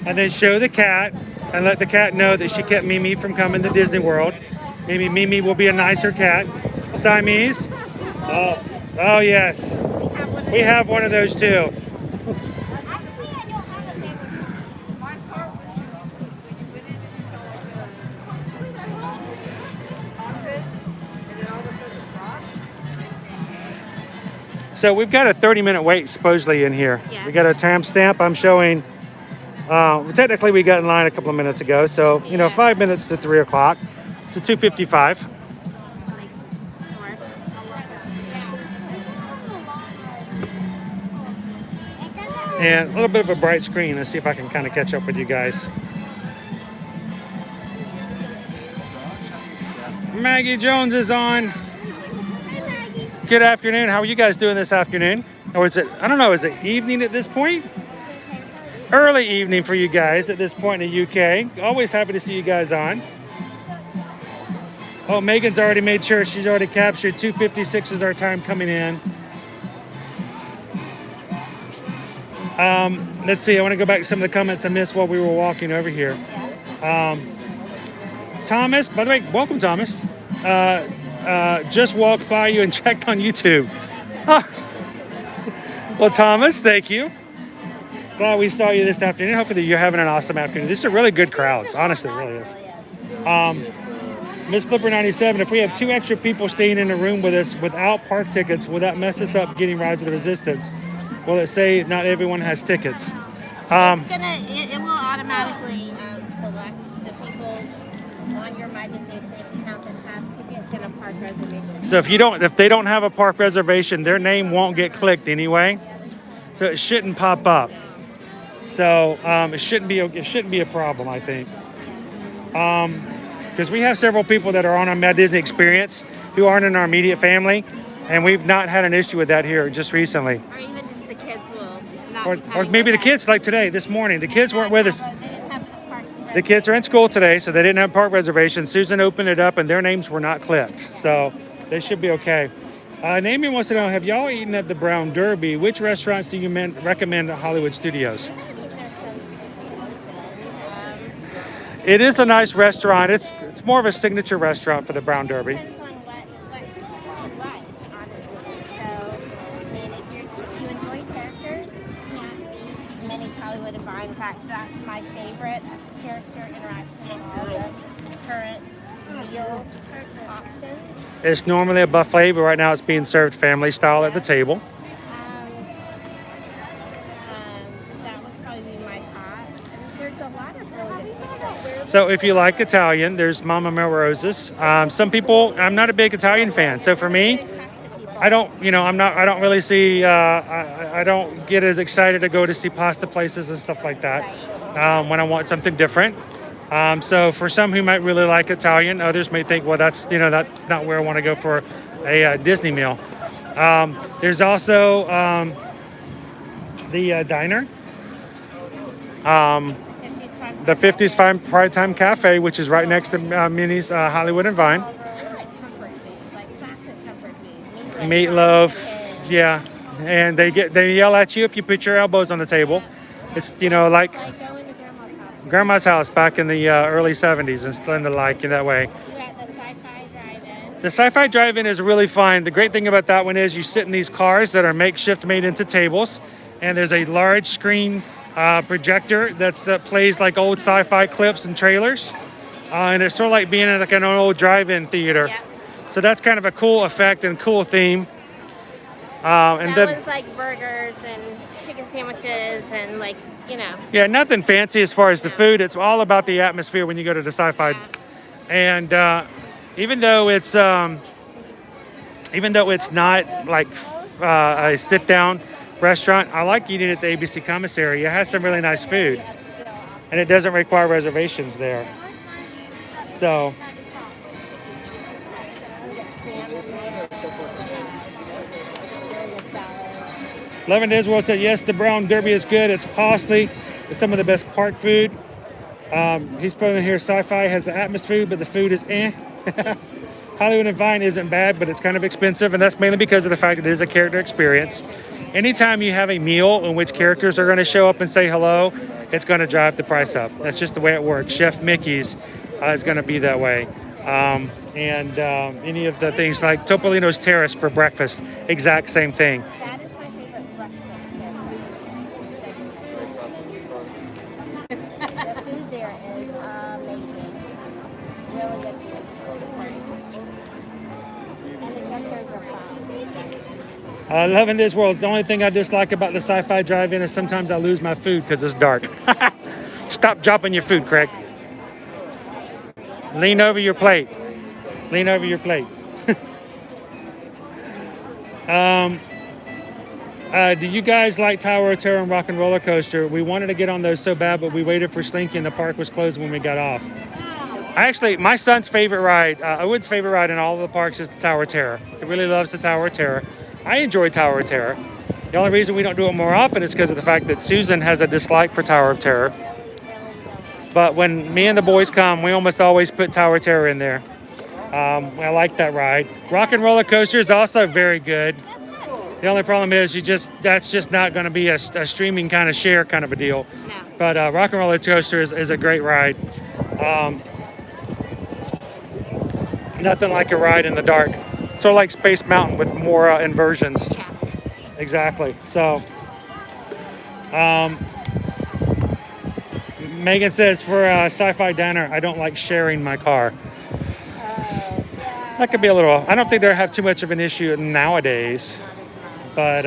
A: And then show the cat and let the cat know that she kept Mimi from coming to Disney World. Maybe Mimi will be a nicer cat. Siamese? Oh yes. We have one of those too. So we've got a 30-minute wait supposedly in here.
C: Yeah.
A: We got a timestamp. I'm showing. Technically, we got in line a couple of minutes ago. So 5 minutes to 3 o'clock. So 2:55. And a little bit of a bright screen. Let's see if I can kind of catch up with you guys. Maggie Jones is on. Good afternoon. How are you guys doing this afternoon? Or is it, I don't know, is it evening at this point? Early evening for you guys at this point in the UK. Always happy to see you guys on. Oh, Megan's already made sure she's already captured 2:56 is our time coming in. Let's see, I want to go back to some of the comments I missed while we were walking over here. Thomas, by the way, welcome Thomas. Just walked by you and checked on YouTube. Well, Thomas, thank you. Glad we saw you this afternoon. Hopefully you're having an awesome afternoon. These are really good crowds. Honestly, it really is. Miss Flipper 97, if we have 2 extra people staying in a room with us without park tickets, will that mess us up getting Rise of the Resistance? Will it say not everyone has tickets?
C: It will automatically select the people on your My Disney Experience account that have tickets and a park reservation.
A: So if they don't have a park reservation, their name won't get clicked anyway. So it shouldn't pop up. So it shouldn't be a problem, I think. Because we have several people that are on our My Disney Experience who aren't in our immediate family, and we've not had an issue with that here just recently.
C: Or even just the kids will not
A: Or maybe the kids, like today, this morning. The kids weren't with us.
C: They didn't have a park
A: The kids are in school today, so they didn't have park reservations. Susan opened it up, and their names were not clicked. So they should be okay. Naomi wants to know, have y'all eaten at the Brown Derby? Which restaurants do you recommend at Hollywood Studios? It is a nice restaurant. It's more of a signature restaurant for the Brown Derby.
C: Depends on what you like, honestly. So, if you enjoy characters, you can't beat Minnie's Hollywood and Bar. In fact, that's my favorite character interaction of all the current meal options.
A: It's normally a buffet, but right now it's being served family style at the table.
C: That would probably be my top. And there's a lot of really good pizza.
A: So if you like Italian, there's Mama Melrose's. Some people, I'm not a big Italian fan. So for me, I don't really see, I don't get as excited to go to see pasta places and stuff like that when I want something different. So for some who might really like Italian, others may think, well, that's not where I want to go for a Disney meal. There's also the diner, the 50s Prime Time Cafe, which is right next to Minnie's Hollywood and Vine. Meatloaf, yeah, and they yell at you if you put your elbows on the table. It's like Grandma's house back in the early 70s and still in the in that way. The Sci-Fi Drive-In is really fun. The great thing about that one is you sit in these cars that are makeshift made into tables, and there's a large screen projector that plays like old sci-fi clips and trailers, and it's sort of like being in like an old drive-in theater.
C: Yep.
A: So that's kind of a cool effect and cool theme. And
C: that
A: then
C: one's like burgers and chicken sandwiches and
A: yeah, nothing fancy as far as the food. It's all about the atmosphere when you go to the Sci-Fi. And even though it's not like a sit-down restaurant, I like eating at the ABC Commissary. It has some really nice food, and it doesn't require reservations there. So. Loving Disney World said, yes, the Brown Derby is good. It's costly. It's some of the best park food. He's putting in here, Sci-Fi has the atmosphere, but the food is eh. Hollywood and Vine isn't bad, but it's kind of expensive, and that's mainly because of the fact that it is a character experience. Anytime you have a meal in which characters are going to show up and say hello, it's going to drive the price up. That's just the way it works. Chef Mickey's is going to be that way. And any of the things like Topolino's Terrace for breakfast, exact same thing.
C: That is my favorite breakfast. The food there is amazing. Really good food. And the vendors are fun.
A: Loving This World. The only thing I dislike about the Sci-Fi Drive-In is sometimes I lose my food because it's dark. Stop dropping your food, Craig. Lean over your plate. Lean over your plate. Do you guys like Tower of Terror and Rock and Roller Coaster? We wanted to get on those so bad, but we waited for Slinky and the park was closed when we got off. My son's favorite ride, Owen's favorite ride in all of the parks is the Tower of Terror. He really loves the Tower of Terror. I enjoy Tower of Terror. The only reason we don't do it more often is because of the fact that Susan has a dislike for Tower of Terror. But when me and the boys come, we almost always put Tower of Terror in there. I like that ride. Rock and Roller Coaster is also very good. The only problem is that's just not going to be a streaming kind of share kind of a deal.
C: No.
A: But Rock and Roller Coaster is a great ride. Nothing like a ride in the dark. Sort of like Space Mountain with more inversions.
C: Yes.
A: Exactly. So, Megan says for Sci-Fi Diner, I don't like sharing my car. That could be a little. I don't think they have too much of an issue nowadays, but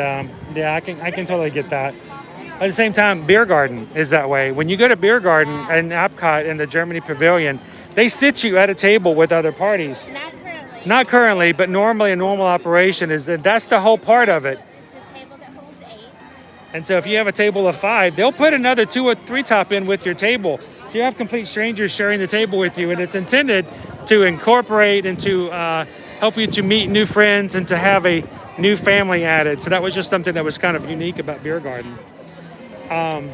A: yeah, I can totally get that. At the same time, Beer Garden is that way. When you go to Beer Garden and Epcot in the Germany Pavilion, they sit you at a table with other parties. Not currently, but normally a normal operation is that's the whole part of it.
C: It's a table that holds 8.
A: And so if you have a table of 5, they'll put another 2 or 3 top in with your table. So you have complete strangers sharing the table with you, and it's intended to incorporate and to help you to meet new friends and to have a new family added. So that was just something that was kind of unique about Beer Garden. None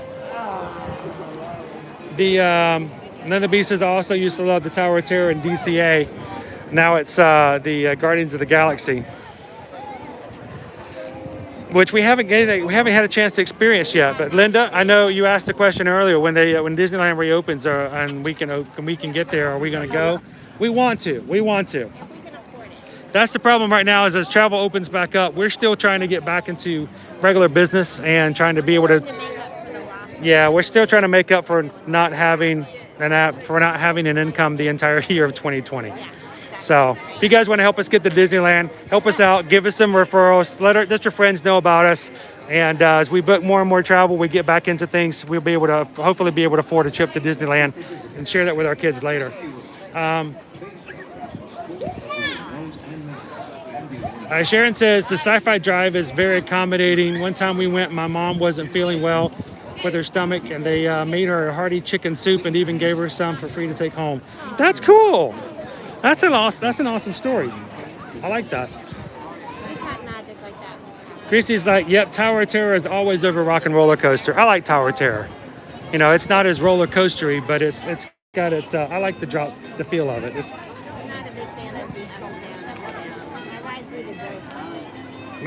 A: of the Beasts also used to love the Tower of Terror in DCA. Now it's the Guardians of the Galaxy, which we haven't had a chance to experience yet. But Linda, I know you asked the question earlier when Disneyland reopens and we can get there. Are we going to go? We want to.
C: If we can afford it.
A: That's the problem right now is as travel opens back up, we're still trying to get back into regular business and trying to be able to.
C: To make up for the loss.
A: Yeah, we're still trying to make up for not having an income the entire year of 2020. So if you guys want to help us get to Disneyland, help us out, give us some referrals, let your friends know about us. And as we book more and more travel, we get back into things, we'll be able to hopefully be able to afford a trip to Disneyland and share that with our kids later. Sharon says the Sci-Fi Drive is very accommodating. One time we went, my mom wasn't feeling well. with her stomach, and they made her a hearty chicken soup and even gave her some for free to take home. That's cool. That's an awesome story. I like that.
C: We've had magic like that.
A: Christy's like, yep, Tower of Terror is always over Rock and Roller Coaster. I like Tower of Terror. You know, it's not as roller coastery, but it's got its. I like the feel of it.
C: I'm not a big fan of the I ride through the dirt.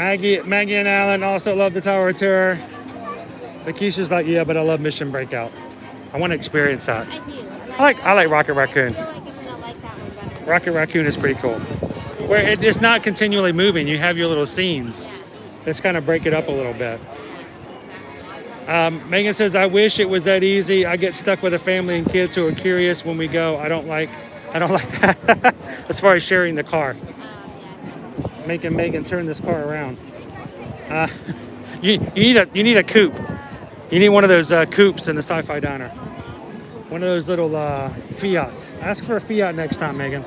A: Maggie and Alan also love the Tower of Terror. Lakeisha's like, yeah, but I love Mission Breakout. I want to experience that.
C: I do.
A: I like Rocket Raccoon.
C: I feel like I'm gonna like that one better.
A: Rocket Raccoon is pretty cool. Where it's not continually moving. You have your little scenes. Let's kind of break it up a little bit. Megan says, I wish it was that easy. I get stuck with a family and kids who are curious when we go. I don't like that. As far as sharing the car. Making Megan turn this car around. You need a coupe. You need one of those coupes in the Sci-Fi Diner. One of those little Fiats. Ask for a Fiat next time, Megan.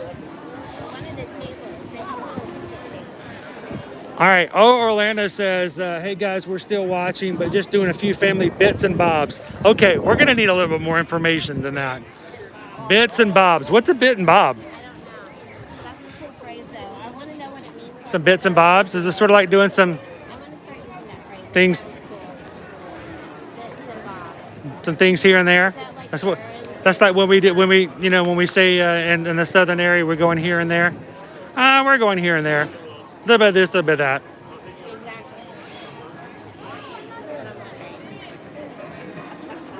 A: All right. Oh, Orlando says, hey guys, we're still watching, but just doing a few family bits and bobs. Okay, we're gonna need a little bit more information than that. Bits and bobs. What's a bit and bob?
C: I don't know. That's a cool phrase though. I want to know what it means.
A: Some bits and bobs? Is it sort of like doing some
C: I want to start using that phrase.
A: things,
C: That's cool. Bits and bobs.
A: some things here and there?
C: Is that like
A: That's what.
C: errands?
A: That's like when we say in the southern area, we're going here and there. We're going here and there. A little bit of this, a little bit of that.
C: Exactly.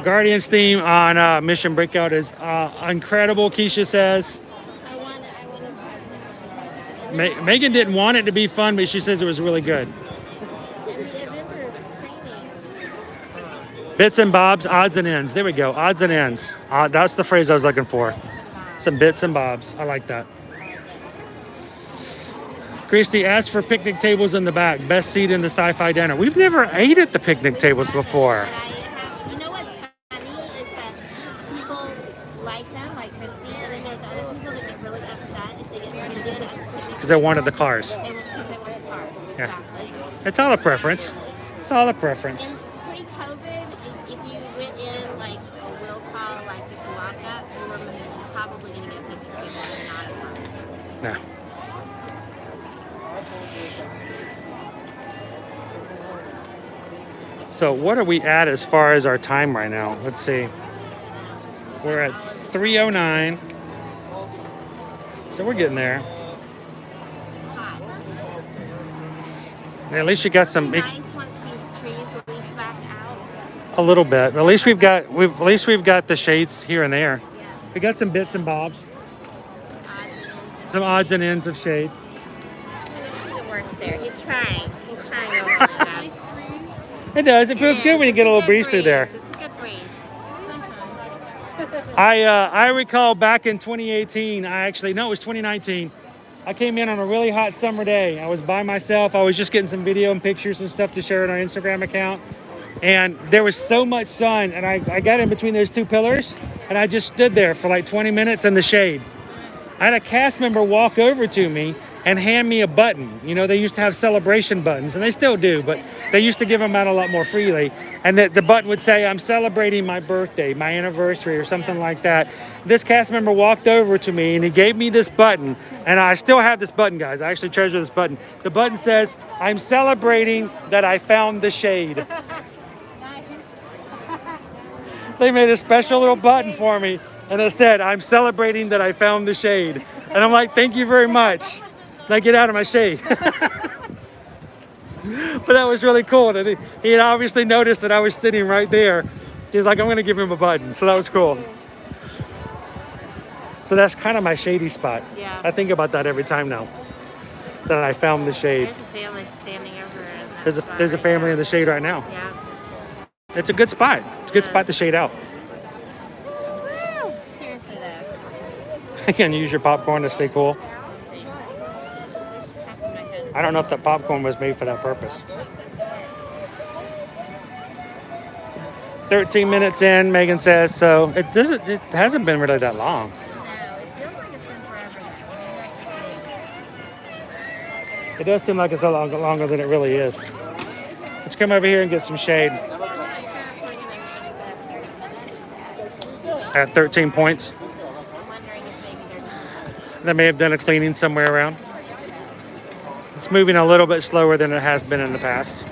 A: Guardians theme on Mission Breakout is incredible, Keisha says.
C: I want to.
A: Megan didn't want it to be fun, but she says it was really good.
C: And the event training.
A: Bits and bobs, odds and ends. There we go, odds and ends. That's the phrase I was looking for. Some bits and bobs. I like that. Christy, ask for picnic tables in the back. Best seat in the Sci-Fi Diner. We've never ate at the picnic tables before.
C: You know what's funny is that people like them, like Christy, and then there's other people that get really upset if they get seated at
A: Because they wanted the cars.
C: because they want the cars.
A: Yeah.
C: Exactly.
A: It's all a preference. It's all a preference.
C: And pre-COVID, if you went in like a will call, like this walk-up, you were probably going to get a picture table and not a car.
A: No. So what are we at as far as our time right now? Let's see. We're at 3:09. So we're getting there. And at least you got some
C: Nice once these trees leaf back out.
A: a little bit. At least we've got the shades here and there.
C: Yeah.
A: We got some bits and bobs, some odds and ends of shade.
C: I think it works there. He's trying. He's trying to work it out.
A: It does. It feels good when you get a little breeze through there.
C: It's a good breeze.
A: I recall back in 2018, it was 2019. I came in on a really hot summer day. I was by myself. I was just getting some video and pictures and stuff to share on our Instagram account. And there was so much sun, and I got in between those two pillars, and I just stood there for like 20 minutes in the shade. I had a cast member walk over to me and hand me a button. You know, they used to have celebration buttons, and they still do, but they used to give them out a lot more freely. And the button would say, I'm celebrating my birthday, my anniversary, or something like that. This cast member walked over to me, and he gave me this button, and I still have this button, guys. I actually treasure this button. The button says, I'm celebrating that I found the shade. They made a special little button for me, and it said, I'm celebrating that I found the shade. And I'm like, thank you very much. Now get out of my shade. But that was really cool. That he had obviously noticed that I was sitting right there. He's like, I'm going to give him a button. So that was cool. So that's kind of my shady spot.
C: Yeah.
A: I think about that every time now, that I found the shade.
C: There's a family standing over in that
A: There's
C: spot
A: a
C: right
A: family
C: there.
A: in the shade right now.
C: Yeah.
A: It's a good spot. It's a good spot to shade out.
C: Woo! Seriously though.
A: You can use your popcorn to stay cool.
C: Top of my head.
A: I don't know if that popcorn was made for that purpose. 13 minutes in, Megan says, so it hasn't been really that long.
C: No, it feels like it's been forever though. Maybe that's just me.
A: It does seem like it's a lot longer than it really is. Let's come over here and get some shade.
C: I'm not sure if we're gonna make
A: at 13 points.
C: I'm wondering if maybe they're
A: They may have done a cleaning somewhere around. It's moving a little bit slower than it has been in the past.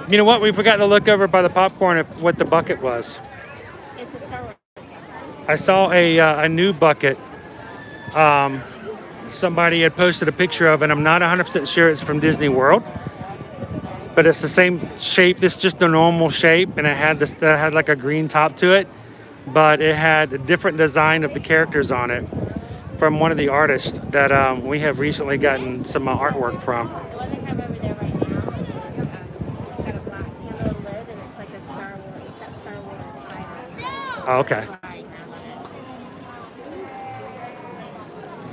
A: You know what? We forgot to look over by the popcorn at what the bucket was.
C: it's a Star Wars.
A: I saw a new bucket. Somebody had posted a picture of, and I'm not 100% sure it's from Disney World, but it's the same shape. This is just a normal shape, and it had this. That had like a green top to it, but it had a different design of the characters on it from one of the artists that we have recently gotten some artwork from.
C: The one they have over there right now, it's got a black handle lid, and it's like a Star Wars. It's got Star Wars fighters.
A: Oh, okay.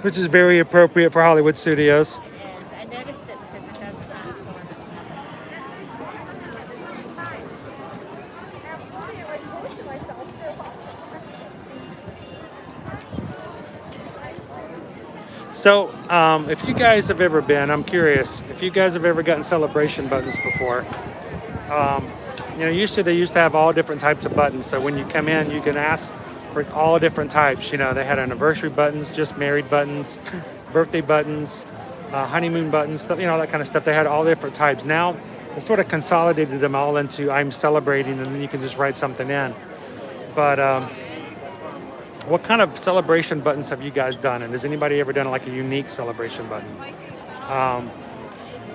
A: Which is very appropriate for Hollywood Studios.
C: It is. I noticed it because it doesn't match the one.
A: So, if you guys have ever been, I'm curious, if you guys have ever gotten celebration buttons before. You know, they used to have all different types of buttons. So when you come in, you can ask for all different types. You know, they had anniversary buttons, just married buttons, birthday buttons, honeymoon buttons, stuff, you know, that kind of stuff. They had all different types. Now, they sort of consolidated them all into I'm celebrating, and then you can just write something in. But what kind of celebration buttons have you guys done? And has anybody ever done like a unique celebration button?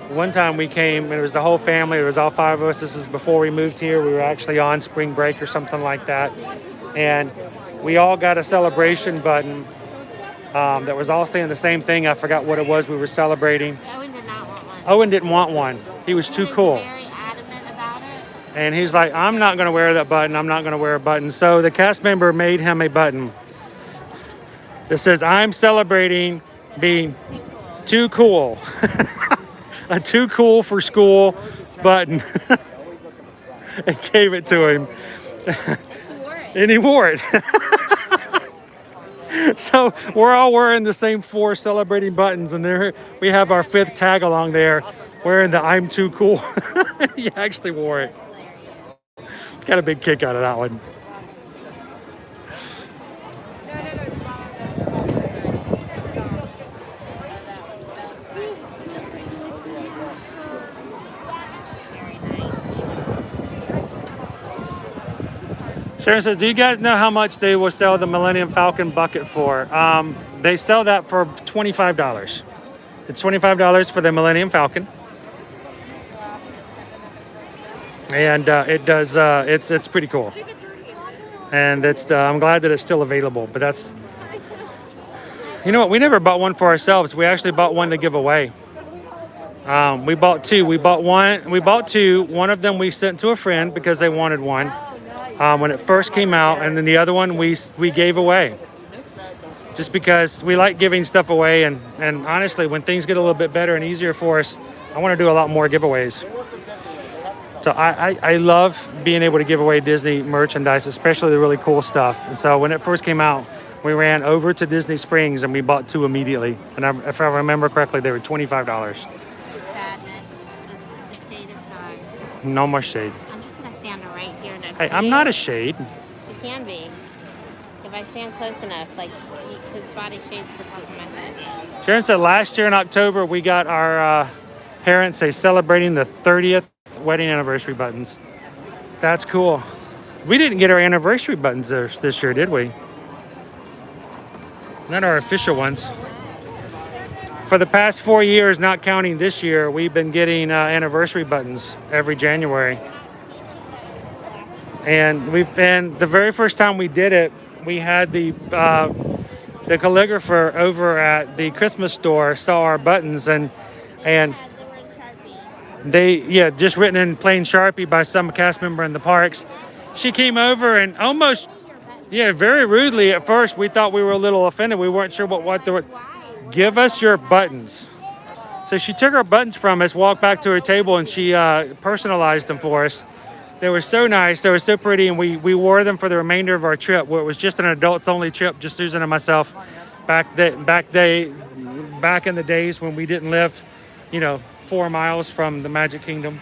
A: One time we came, and it was the whole family. It was all 5 of us. This is before we moved here. We were actually on spring break or something like that. And we all got a celebration button that was all saying the same thing. I forgot what it was we were celebrating.
C: Owen did not want one.
A: Owen didn't want one. He was too cool.
C: Very adamant about it.
A: And he's like, I'm not going to wear that button. I'm not going to wear a button. So the cast member made him a button that says, I'm celebrating being too cool. A too cool for school button. And gave it to him. And he wore it. So we're all wearing the same 4 celebrating buttons, and there we have our 5th tag along there wearing the I'm too cool. He actually wore it. Got a big kick out of that one. Sharon says, do you guys know how much they will sell the Millennium Falcon bucket for? They sell that for $25. It's $25 for the Millennium Falcon. And it does, it's pretty cool. And it's, I'm glad that it's still available, but that's, you know what, we never bought one for ourselves. We actually bought one to give away. We bought 2. We bought 2. One of them we sent to a friend because they wanted one. When it first came out, and then the other one we gave away. Just because we like giving stuff away, and honestly, when things get a little bit better and easier for us, I want to do a lot more giveaways. So I love being able to give away Disney merchandise, especially the really cool stuff. And so when it first came out, we ran over to Disney Springs and we bought 2 immediately. And if I remember correctly, they were $25.
C: Sadness. The shade is gone.
A: No more shade.
C: I'm just gonna stand right here next
A: Hey,
C: to
A: I'm
C: you.
A: not a shade.
C: You can be. If I stand close enough, like his body shades the top of my head.
A: Sharon said last year in October, we got our parents celebrating the 30th wedding anniversary buttons. That's cool. We didn't get our anniversary buttons this year, did we? Not our official ones. For the past 4 years, not counting this year, we've been getting anniversary buttons every January. And the very first time we did it, we had the calligrapher over at the Christmas store saw our buttons, and they just written in plain Sharpie by some cast member in the parks. She came over and almost, very rudely at first. We thought we were a little offended. We weren't sure what the word. Give us your buttons. So she took our buttons from us, walked back to her table, and she personalized them for us. They were so nice. They were so pretty, and we wore them for the remainder of our trip, where it was just an adults-only trip, just Susan and myself. Back in the days when we didn't live, 4 miles from the Magic Kingdom.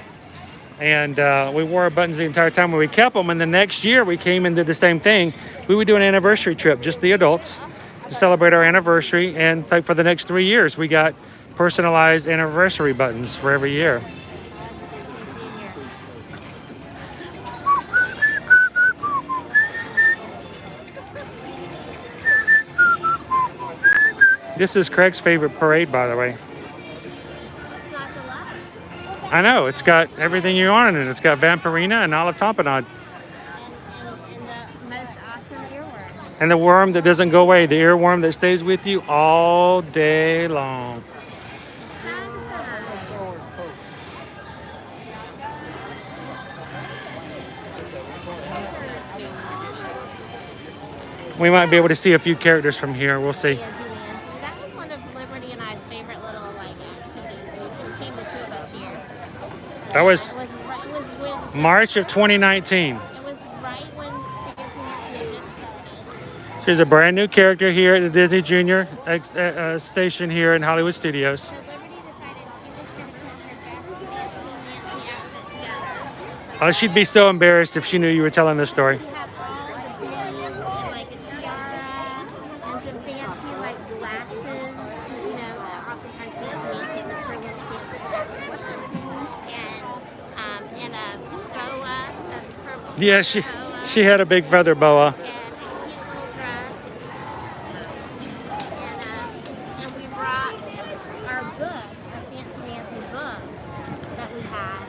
A: And we wore our buttons the entire time when we kept them. And the next year we came and did the same thing. We would do an anniversary trip, just the adults, to celebrate our anniversary. And for the next 3 years, we got personalized anniversary buttons for every year. This is Craig's favorite parade, by the way. I know, it's got everything you want in it. It's got Vampirina and Olive Tamponade.
C: And the most awesome earworm.
A: And the worm that doesn't go away, the earworm that stays with you all day long. We might be able to see a few characters from here. We'll see.
C: That was one of Liberty and I's favorite little activities. We just came the two of us here.
A: That was
C: It was when
A: March of 2019.
C: it was right when Fancy Nancy had just started.
A: She's a brand new character here at the Disney Junior station here in Hollywood Studios.
C: So Liberty decided she was going to put her best Fancy Nancy outfit together.
A: Oh, she'd be so embarrassed if she knew you were telling this story.
C: We have all the beads and like a tiara and some fancy like glasses. 'Cause, you know, oftentimes Fancy Nancy puts her little fancy glasses and a boa, a purple
A: Yeah,
C: boa,
A: she had a big feather boa.
C: and a cute little dress. And we brought our book, our Fancy Nancy book that we had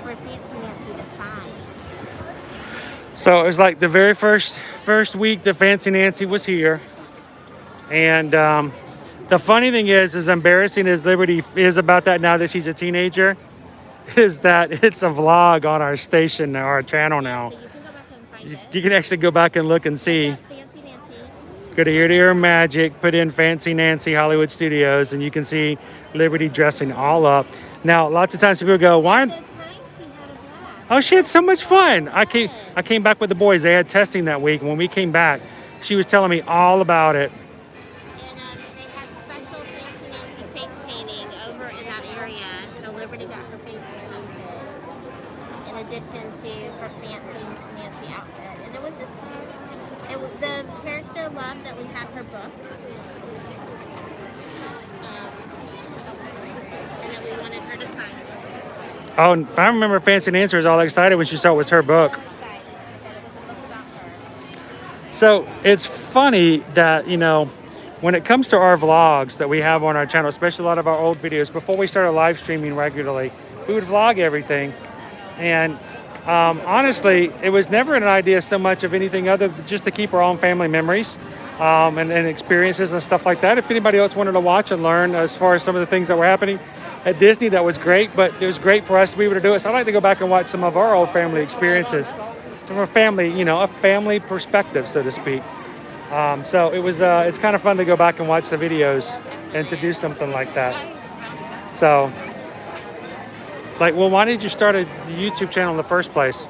C: for Fancy Nancy to sign.
A: So it was like the very first week that Fancy Nancy was here. And the funny thing is, as embarrassing as Liberty is about that now that she's a teenager, is that it's a vlog on our station, our channel now.
C: So you can go back and find it.
A: You can actually go back and look and see.
C: Fancy Nancy.
A: Go to Ear to Ear Magic, put in Fancy Nancy Hollywood Studios, and you can see Liberty dressing all up. Now, lots of times people go, why?
C: The time she had a blast.
A: Oh, she had so much fun. I came back with the boys. They had testing that week. And when we came back, she was telling me all about it.
C: And they had special Fancy Nancy face painting over in that area. So Liberty got her face painted in addition to her Fancy Nancy outfit. And it was just, the character loved that we had her book. And that we wanted her to sign it.
A: Oh, and if I remember, Fancy Nancy was all excited when she saw it was her book.
C: So excited that it was a book about her.
A: So it's funny that, you know, when it comes to our vlogs that we have on our channel, especially a lot of our old videos, before we started live streaming regularly, we would vlog everything. And honestly, it was never an idea so much of anything other than just to keep our own family memories and experiences and stuff like that. If anybody else wanted to watch and learn as far as some of the things that were happening at Disney, that was great, but it was great for us to be able to do it. So I'd like to go back and watch some of our old family experiences from a family, you know, a family perspective, so to speak. So it was, it's kind of fun to go back and watch the videos and to do something like that. So it's like, well, why did you start a YouTube channel in the first place?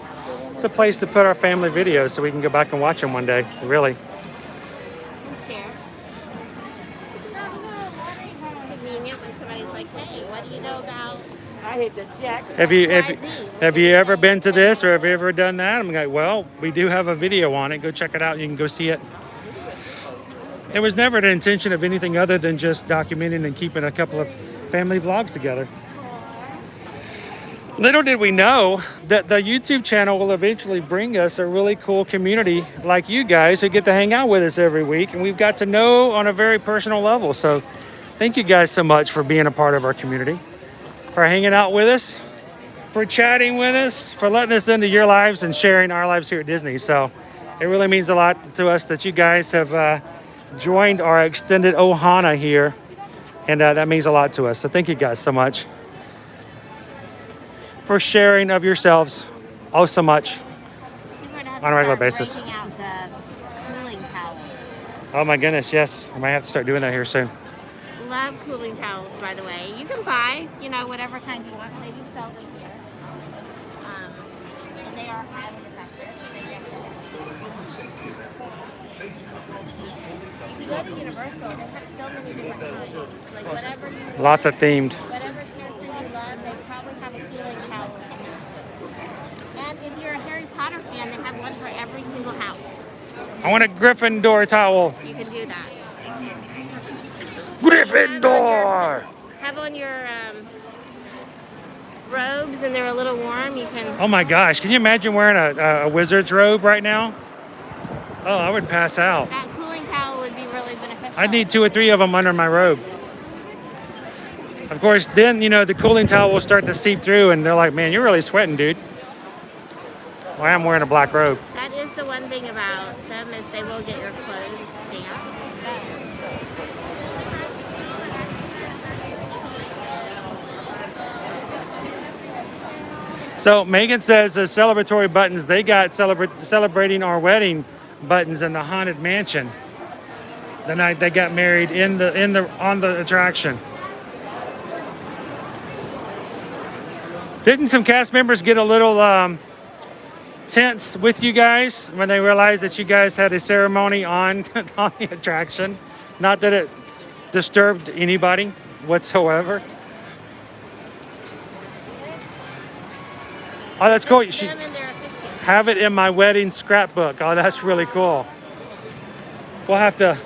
A: It's a place to put our family videos so we can go back and watch them one day, really.
C: Share. Convenient when somebody's like, hey, what do you know about?
M: I hit the jack.
A: Have you
C: XYZ?
A: ever been to this or have you ever done that? I'm like, well, we do have a video on it. Go check it out. You can go see it. It was never the intention of anything other than just documenting and keeping a couple of family vlogs together. Little did we know that the YouTube channel will eventually bring us a really cool community like you guys who get to hang out with us every week, and we've got to know on a very personal level. So thank you guys so much for being a part of our community, for hanging out with us, for chatting with us, for letting us into your lives and sharing our lives here at Disney. So it really means a lot to us that you guys have joined our extended Ohana here, and that means a lot to us. So thank you guys so much for sharing of yourselves oh so much on a regular basis.
C: Breaking out the cooling towels.
A: Oh my goodness, yes. I might have to start doing that here soon.
C: Love cooling towels, by the way. You can buy, you know, whatever kind you want. They do sell them here. And they are highly effective. If you go to Universal, they have so many different kinds. Like whatever you
A: Lots of themed.
C: whatever character you love, they probably have a cooling towel in there. if you're a Harry Potter fan, they have one for every single house.
A: I want a Gryffindor towel.
C: You can do that.
A: Gryffindor!
C: Have on your robes and they're a little warm. You can.
A: Oh my gosh, can you imagine wearing a wizard's robe right now? Oh, I would pass out.
C: That cooling towel would be really beneficial.
A: I'd need 2 or 3 of them under my robe. Of course, then, you know, the cooling towel will start to seep through and they're like, man, you're really sweating, dude. Well, I'm wearing a black robe.
C: That is the one thing about them is they will get your clothes stamped.
A: So Megan says the celebratory buttons, they got celebrating our wedding buttons in the Haunted Mansion the night they got married on the attraction. Didn't some cast members get a little tense with you guys when they realized that you guys had a ceremony on the attraction? Not that it disturbed anybody whatsoever. Oh, that's cool. She have it in my wedding scrapbook. Oh, that's really cool. You have to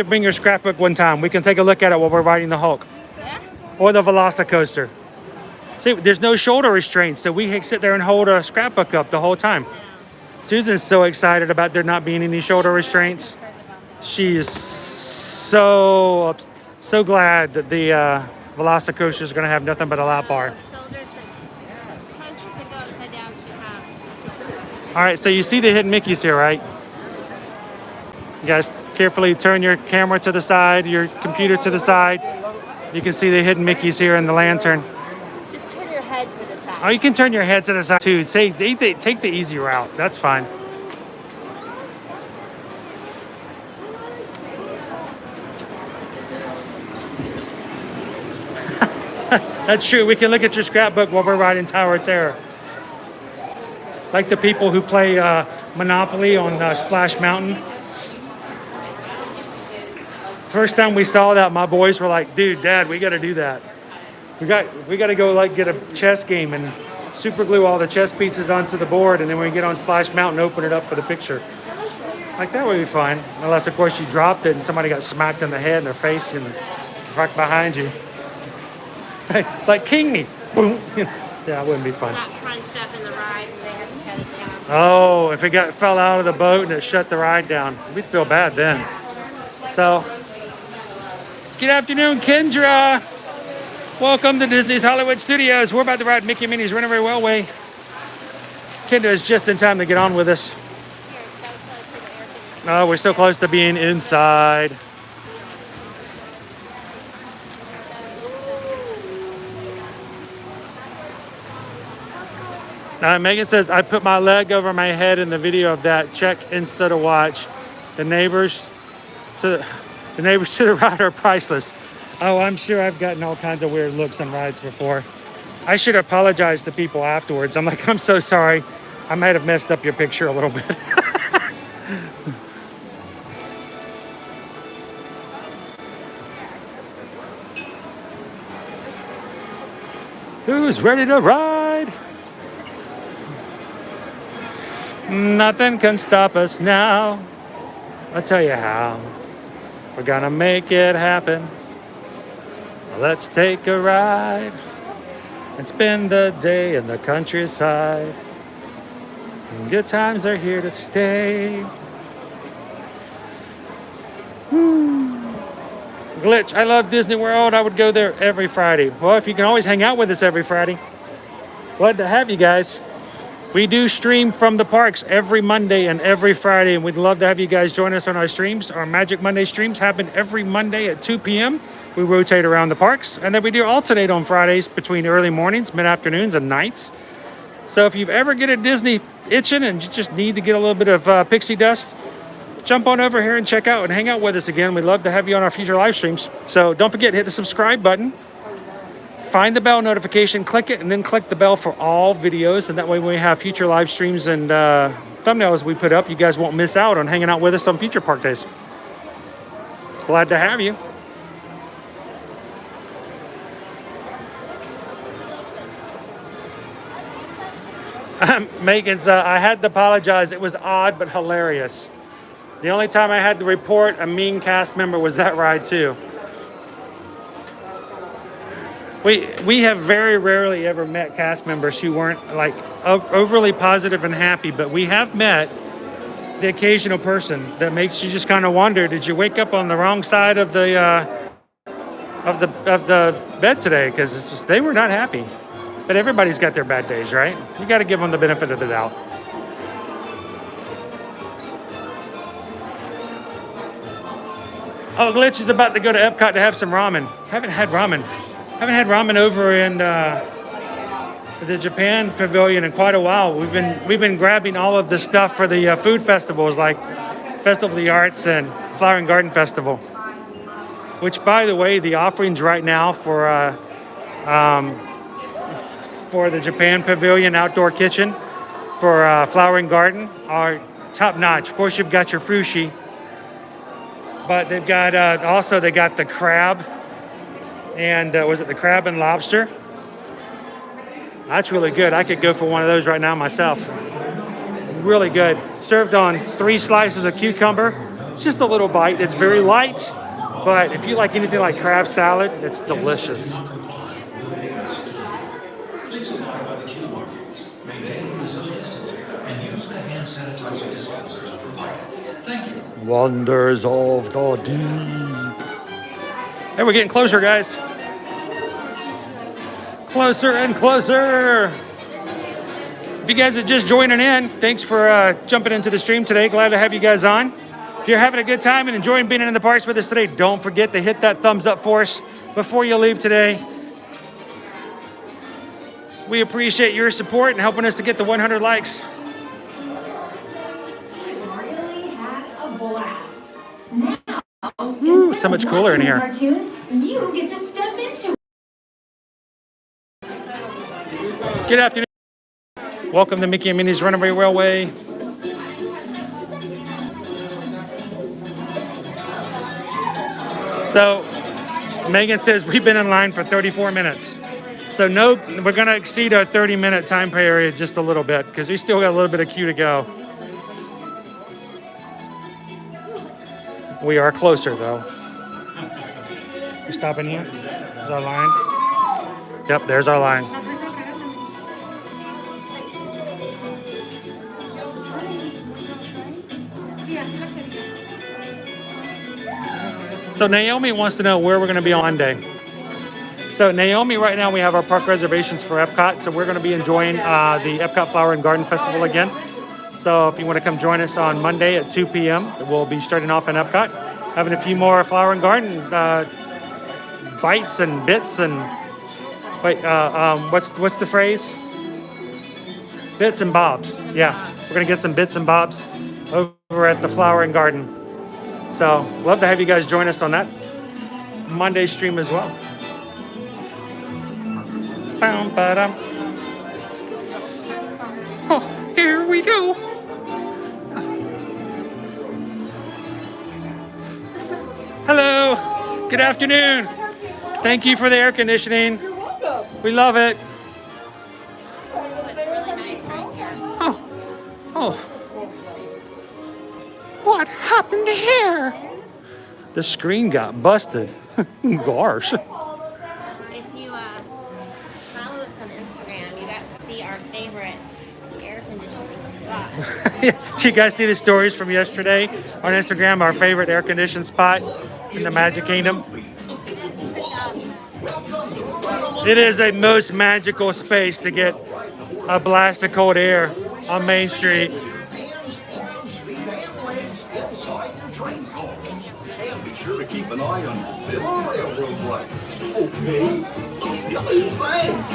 A: bring your scrapbook one time. We can take a look at it while we're riding the Hulk.
C: Yeah.
A: Or the Velocicoaster. See, there's no shoulder restraints, so we sit there and hold a scrapbook up the whole time. Susan's so excited about there not being any shoulder restraints. She is so glad that the Velocicoaster is going to have nothing but a lap bar. All right, so you see the hidden Mickeys here, right? You guys carefully turn your camera to the side, your computer to the side. You can see the hidden Mickeys here in the lantern.
C: Just turn your head to the side.
A: Oh, you can turn your head to the side too. Take the easy route. That's fine. That's true. We can look at your scrapbook while we're riding Tower of Terror. Like the people who play Monopoly on Splash Mountain. First time we saw that, my boys were like, dude, Dad, we got to do that. We got to go like get a chess game and super glue all the chess pieces onto the board, and then when we get on Splash Mountain, open it up for the picture. Like that would be fine. Unless, of course, you dropped it and somebody got smacked in the head in their face and right behind you. It's like king me. Boom. Yeah, it wouldn't be fun.
C: Not crunched up in the ride and they had to shut it down.
A: Oh, if it fell out of the boat and it shut the ride down, we'd feel bad then. So, good afternoon, Kendra. Welcome to Disney's Hollywood Studios. We're about to ride Mickey and Minnie's Runaway Railway. Kendra is just in time to get on with us. Oh, we're so close to being inside. Megan says, I put my leg over my head in the video of that. Check instead of watch. The neighbors to the ride are priceless. Oh, I'm sure I've gotten all kinds of weird looks on rides before. I should apologize to people afterwards. I'm like, I'm so sorry. I might have messed up your picture a little bit. Who's ready to ride? Nothing can stop us now. I'll tell you how. We're gonna make it happen. Let's take a ride and spend the day in the countryside. Good times are here to stay. Glitch, I love Disney World. I would go there every Friday. Well, if you can always hang out with us every Friday, glad to have you guys. We do stream from the parks every Monday and every Friday, and we'd love to have you guys join us on our streams. Our Magic Monday streams happen every Monday at 2 p.m. We rotate around the parks, and then we do alternate on Fridays between early mornings, mid-afternoons, and nights. So if you've ever get a Disney itching and you just need to get a little bit of pixie dust, jump on over here and check out and hang out with us again. We'd love to have you on our future live streams. So don't forget, hit the subscribe button. Find the bell notification, click it, and then click the bell for all videos. And that way when we have future live streams and thumbnails we put up, you guys won't miss out on hanging out with us on future park days. Glad to have you. Megan's, I had to apologize. It was odd but hilarious. The only time I had to report a mean cast member was that ride too. We have very rarely ever met cast members who weren't like overly positive and happy, but we have met the occasional person that makes you just kind of wonder, did you wake up on the wrong side of the bed today? Because it's just, they were not happy. But everybody's got their bad days, right? You got to give them the benefit of the doubt. Oh, Glitch is about to go to Epcot to have some ramen. Haven't had ramen over in the Japan Pavilion in quite a while. We've been grabbing all of the stuff for the food festivals like Festival of the Arts and Flower and Garden Festival. Which, by the way, the offerings right now for the Japan Pavilion outdoor kitchen for Flower and Garden are top notch. Of course, you've got your frushi, but they've got also they got the crab and was it the crab and lobster? That's really good. I could go for one of those right now myself. Really good. Served on 3 slices of cucumber. It's just a little bite. It's very light, but if you like anything like crab salad, it's delicious.
K: Please abide by the queue markings, maintain physical distancing, and use the hand sanitizer dispensers provided. Thank you.
A: Wonders of the deep. Hey, we're getting closer, guys. Closer and closer. If you guys are just joining in, thanks for jumping into the stream today. Glad to have you guys on. If you're having a good time and enjoying being in the parks with us today, don't forget to hit that thumbs up for us before you leave today. We appreciate your support and helping us to get the 100 likes.
N: Really had a blast. Now,
A: Ooh, so much cooler in here.
N: Cartoon, you get to step into.
A: Good afternoon. Welcome to Mickey and Minnie's Runaway Railway. So, Megan says we've been in line for 34 minutes. So no, we're going to exceed our 30-minute time period just a little bit because we still got a little bit of queue to go. We are closer though. You stopping here? There's our line. Yep, there's our line. So Naomi wants to know where we're going to be on Monday. So Naomi, right now we have our park reservations for Epcot. So we're going to be enjoying the Epcot Flower and Garden Festival again. So if you want to come join us on Monday at 2 p.m., we'll be starting off in Epcot, having a few more Flower and Garden bites and bits and what's the phrase? Bits and bobs. Yeah, we're going to get some bits and bobs over at the Flower and Garden. So love to have you guys join us on that Monday stream as well. Oh, here we go. Hello. Good afternoon. Thank you for the air conditioning.
B: You're welcome.
A: We love it.
C: It's really nice right here.
A: Oh. What happened here? The screen got busted. Gosh.
C: If you follow us on Instagram, you got to see our favorite air conditioning spot.
A: Did you guys see the stories from yesterday on Instagram? Our favorite air conditioned spot in the Magic Kingdom. It is a most magical space to get a blast of cold air on Main Street.
H: And be sure to keep an eye on this railroad light. Okay? Thanks.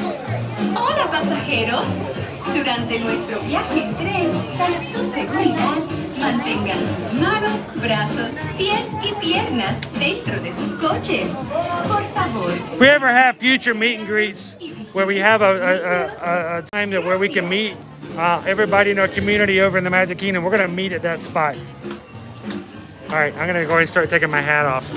N: Hola pasajeros. Durante nuestro viaje en tren, para su seguridad, mantengan sus manos, brazos, pies y piernas dentro de sus coches. Por favor.
A: If we ever have future meet and greets where we have a time that where we can meet everybody in our community over in the Magic Kingdom, we're going to meet at that spot. All right, I'm going to go ahead and start taking my hat off.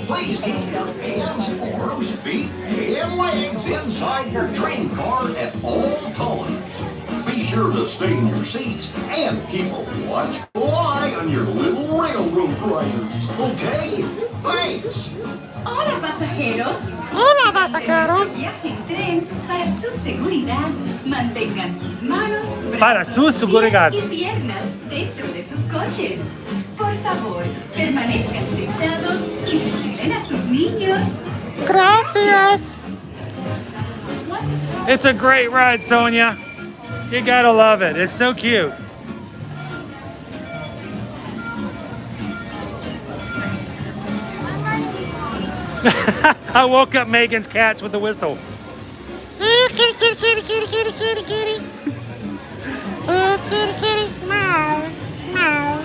O: Please keep your hands, arms, feet, and legs inside your train car at all times. Be sure to stay in your seats and keep a watchful eye on your little railroad riders. Okay? Thanks.
N: Hola pasajeros.
A: Hola,
N: Durante nuestro viaje en tren, para su seguridad, mantengan sus manos,
A: Para su
N: brazos,
A: seguridad.
N: pies y piernas dentro de sus coches. Por favor, permanezcan sentados y vigilen a sus niños.
A: Gracias. It's a great ride, Sonia. You gotta love it. It's so cute. I woke up Megan's cats with the whistle. Oh, kitty, kitty, kitty, kitty, kitty, kitty, kitty. Oh, kitty, kitty, meow, meow.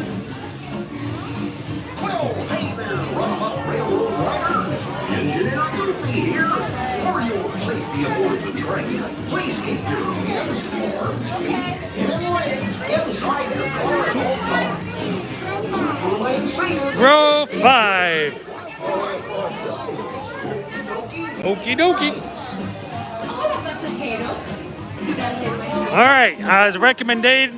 O: Well, hey there, Runabout Railroad riders. Engineer Goofy here. For your safety aboard the train, please keep your hands, arms, feet, and legs inside your car at all times. Remain seated.
A: Row 5. Okie dokie.
N: Hola pasajeros. Durante nuestro
A: All right, as recommended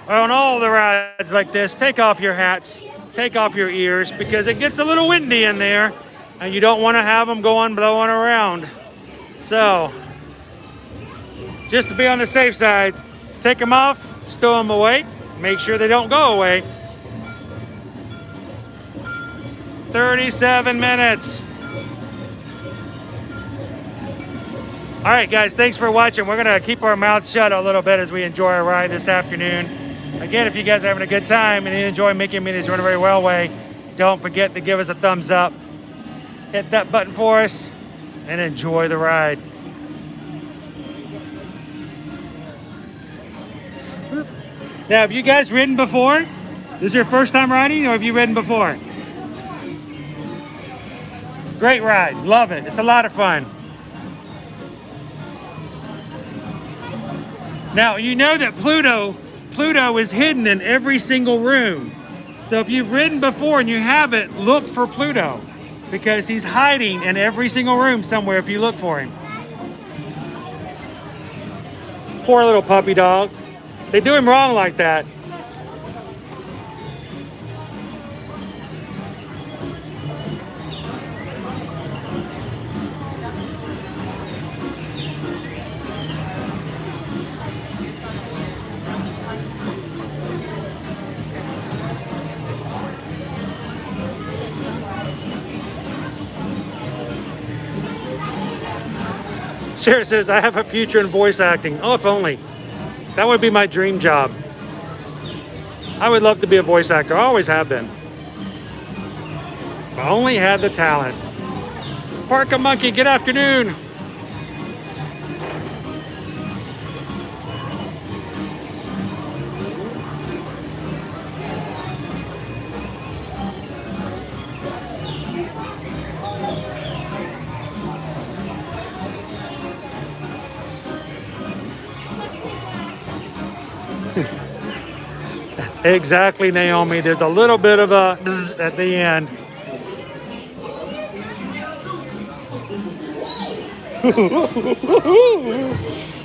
A: on all the rides like this, take off your hats, take off your ears, because it gets a little windy in there and you don't want to have them going blowing around. So, just to be on the safe side, take them off, stow them away, make sure they don't go away. 37 minutes. All right, guys, thanks for watching. We're gonna keep our mouths shut a little bit as we enjoy our ride this afternoon. Again, if you guys are having a good time and you enjoy making me this Runaway Railway, don't forget to give us a thumbs up. Hit that button for us and enjoy the ride. Now, have you guys ridden before? This is your first time riding, or have you ridden before? Great ride, love it. It's a lot of fun. Now, you know that Pluto is hidden in every single room. So if you've ridden before and you haven't, look for Pluto, because he's hiding in every single room somewhere if you look for him. Poor little puppy dog. They do him wrong like that. Sarah says, I have a future in voice acting. Oh, if only. That would be my dream job. I would love to be a voice actor. I always have been. If I only had the talent. Parka Monkey, good afternoon. Exactly, Naomi. There's a little bit of a bzz at the end.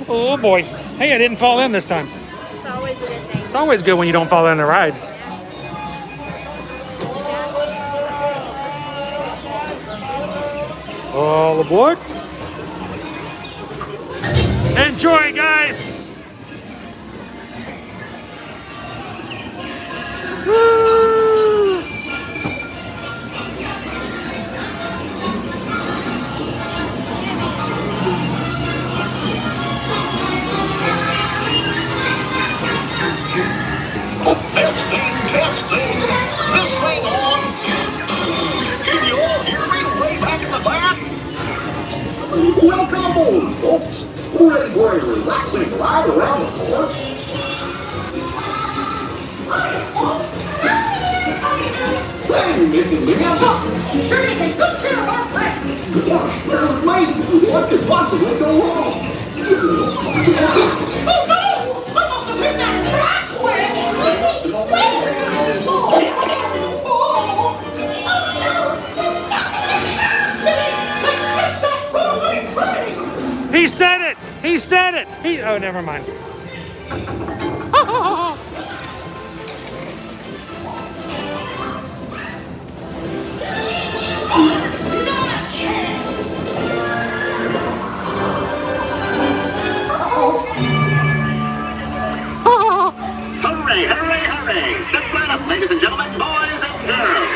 A: Oh boy. Hey, I didn't fall in this time.
C: It's always a good thing.
A: It's always good when you don't fall in the ride. All aboard. Enjoy, guys. Woo!
O: Testing. This thing on. Can you all hear me way back in the back? Welcome aboard, folks. We're ready for a relaxing ride around the port. Hey, Mickey, sure you can good care of our friends. What could possibly go wrong? Oh no! I must have hit that track switch!
A: He said it. Oh, never mind.
G: Hooray, hooray, hooray! Step right up, ladies and gentlemen, boys and girls.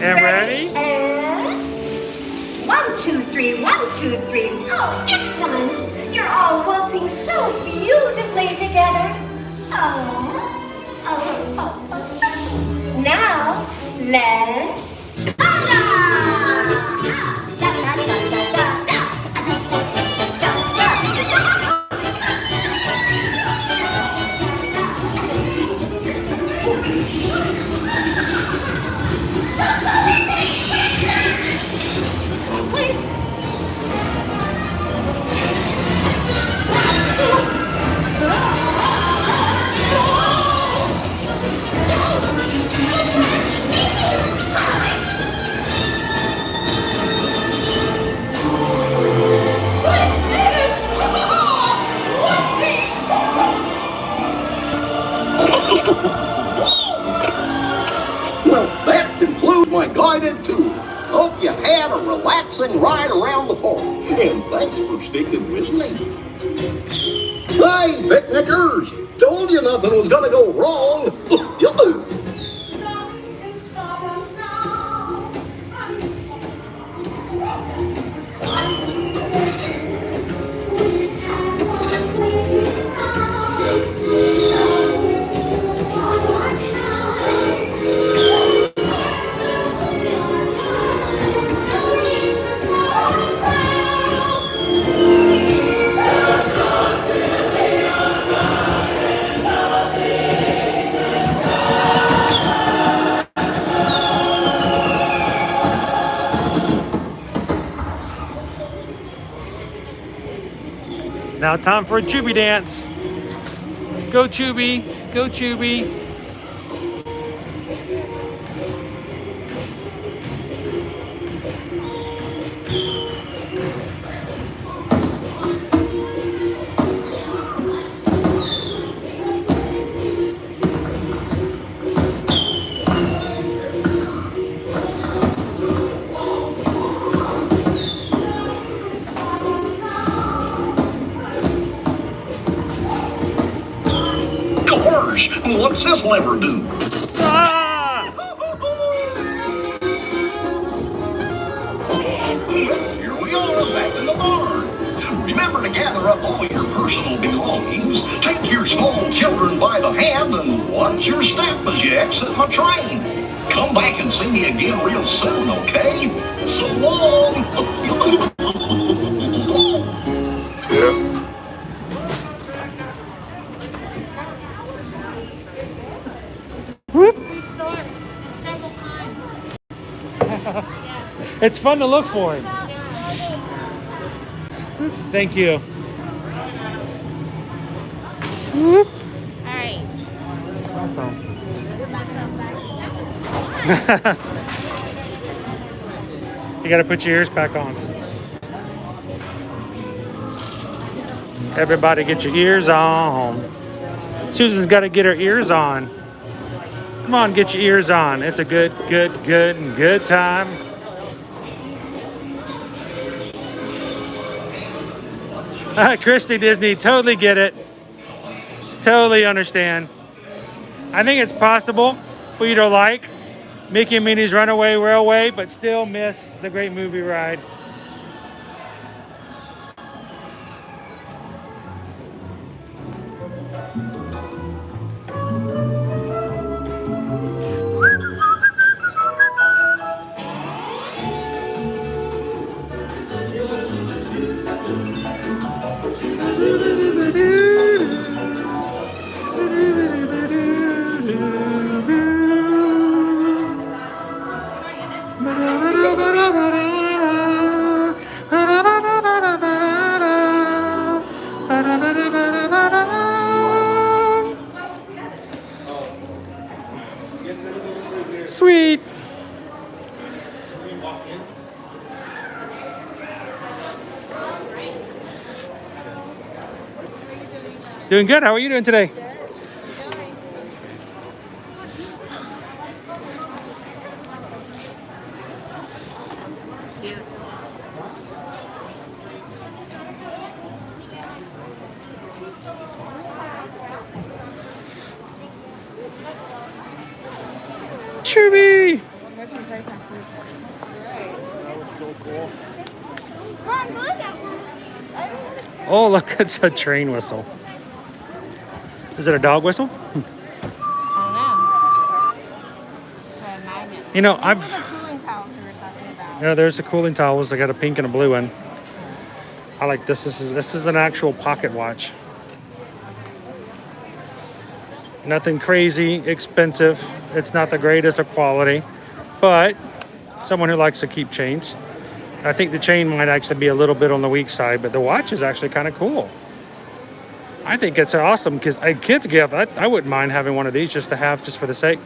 A: And ready?
N: And 1, 2, 3, 1, 2, 3. Oh, excellent! You're all waltzing so beautifully together. Now, let's...
O: Well, that concludes my guided tour. Hope you had a relaxing ride around the park, and thanks for sticking with me. Hey, picnickers! Told you nothing was gonna go wrong.
A: Now time for a Chubby dance. Go Chubby, go Chubby.
O: What's this lever do?
A: Ah!
O: Here we are, back in the barn. Remember to gather up all your personal belongings, take your small children by the hand, and watch your step as you exit my train. Come back and see me again real soon, okay? So long.
A: It's fun to look for him. Thank you.
C: All right.
A: Awesome. You got to put your ears back on. Everybody get your ears on. Susan's got to get her ears on. Come on, get your ears on. It's a good time. Christy Disney, totally get it. Totally understand. I think it's possible for you to like Mickey and Minnie's Runaway Railway, but still miss the great movie ride. Sweet. Doing good. How are you doing today? Chubby!
M: That was so cool.
A: Oh, look, it's a train whistle. Is it a dog whistle?
C: I don't know. Magnet.
A: You know,
C: What was the cooling towels we were talking about?
A: Yeah, there's the cooling towels. I got a pink and a blue one. I like this. This is an actual pocket watch. Nothing crazy expensive. It's not the greatest of quality, but someone who likes to keep chains. I think the chain might actually be a little bit on the weak side, but the watch is actually kind of cool. I think it's awesome because a kid's gift. I wouldn't mind having one of these just to have, just for the sake.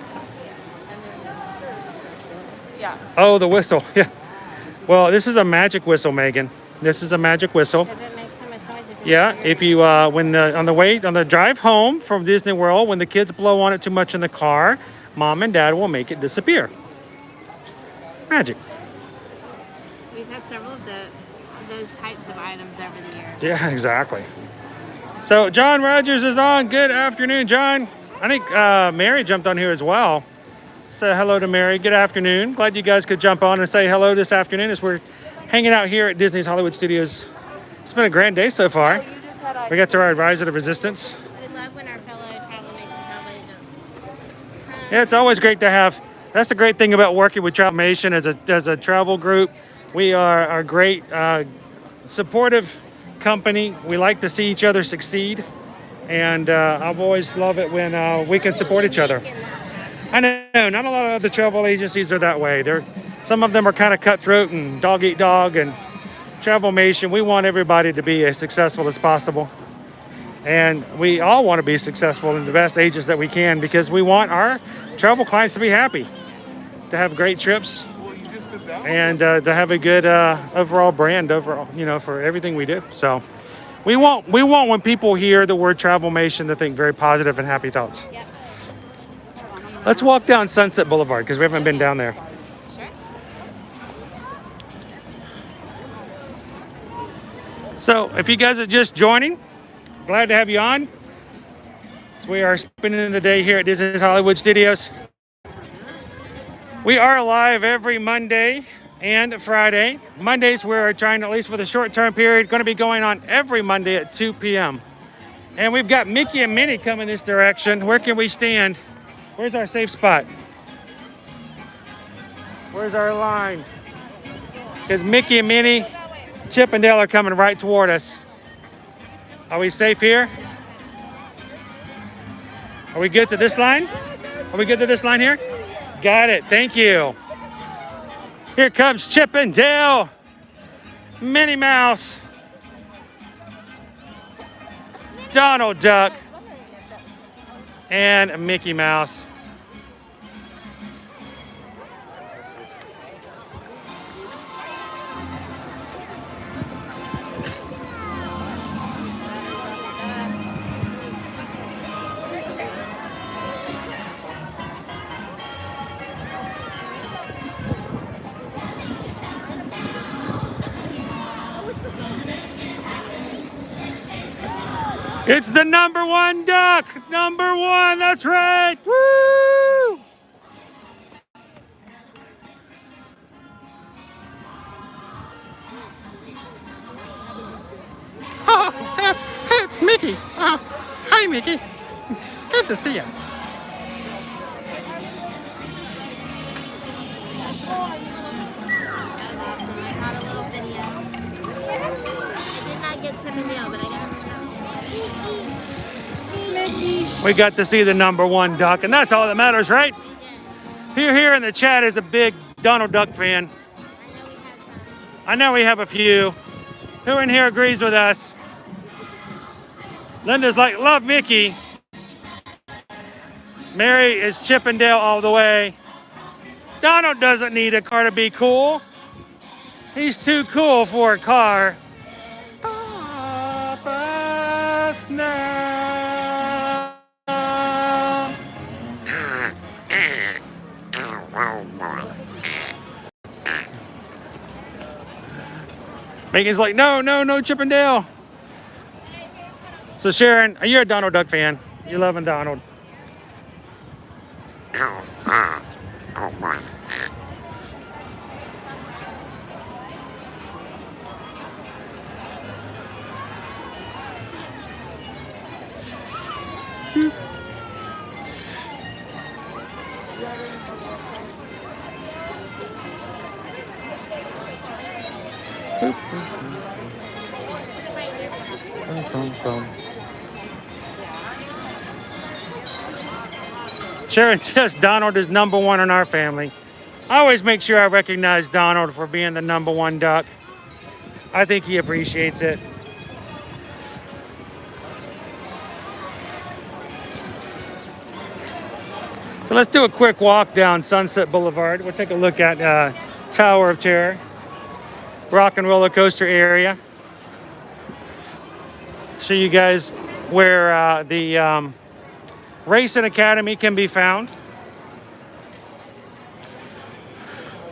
C: Yeah.
A: Oh, the whistle. Yeah. Well, this is a magic whistle, Megan. This is a magic whistle.
C: Because it makes so much noise if
A: Yeah, if you on the drive home from Disney World, when the kids blow on it too much in the car, Mom and Dad will make it disappear. Magic.
C: We've had several of those types of items over the years.
A: Yeah, exactly. So John Rogers is on. Good afternoon, John. I think Mary jumped on here as well. Say hello to Mary. Good afternoon. Glad you guys could jump on and say hello this afternoon as we're hanging out here at Disney's Hollywood Studios. It's been a grand day so far. We got to ride Rise of the Resistance.
C: We love when our fellow Travelmation travel agents.
A: Yeah, it's always great to have. That's the great thing about working with Travelmation as a travel group. We are a great supportive company. We like to see each other succeed, and I've always loved it when we can support each other. I know not a lot of other travel agencies are that way. Some of them are kind of cutthroat and dog eat dog, and Travelmation, we want everybody to be as successful as possible. And we all want to be successful and the best agents that we can because we want our travel clients to be happy, to have great trips, and to have a good overall brand for everything we do. So we want when people hear the word Travelmation to think very positive and happy thoughts.
C: Yep.
A: Let's walk down Sunset Boulevard because we haven't been down there.
C: Sure.
A: So if you guys are just joining, glad to have you on. So we are spending the day here at Disney's Hollywood Studios. We are live every Monday and Friday. Mondays we're trying, at least for the short-term period, going to be going on every Monday at 2 p.m. And we've got Mickey and Minnie coming this direction. Where can we stand? Where's our safe spot? Where's our line? Because Mickey and Minnie, Chip and Dale are coming right toward us. Are we safe here? Are we good to this line? Are we good to this line here? Got it. Thank you. Here comes Chip and Dale, Minnie Mouse, Donald Duck, and Mickey Mouse. It's the number one duck! Number one, that's right! Woo!
P: Oh, it's Mickey. Oh, hi, Mickey. Good to see you.
C: Not a little video. I did not get Chip and Dale, but I got
A: We got to see the number one duck, and that's all that matters, right? Who here in the chat is a big Donald Duck fan? I know we have a few. Who in here agrees with us? Linda's like, love Mickey. Mary is Chip and Dale all the way. Donald doesn't need a car to be cool. He's too cool for a car. Stop us now. Megan's like, no, Chip and Dale. So Sharon, you're a Donald Duck fan. You're loving Donald.
P: Oh my.
A: Sharon says Donald is number one in our family. I always make sure I recognize Donald for being the number one duck. I think he appreciates it. So let's do a quick walk down Sunset Boulevard. We'll take a look at Tower of Terror, Rock and Roller Coaster area. Show you guys where the Racing Academy can be found.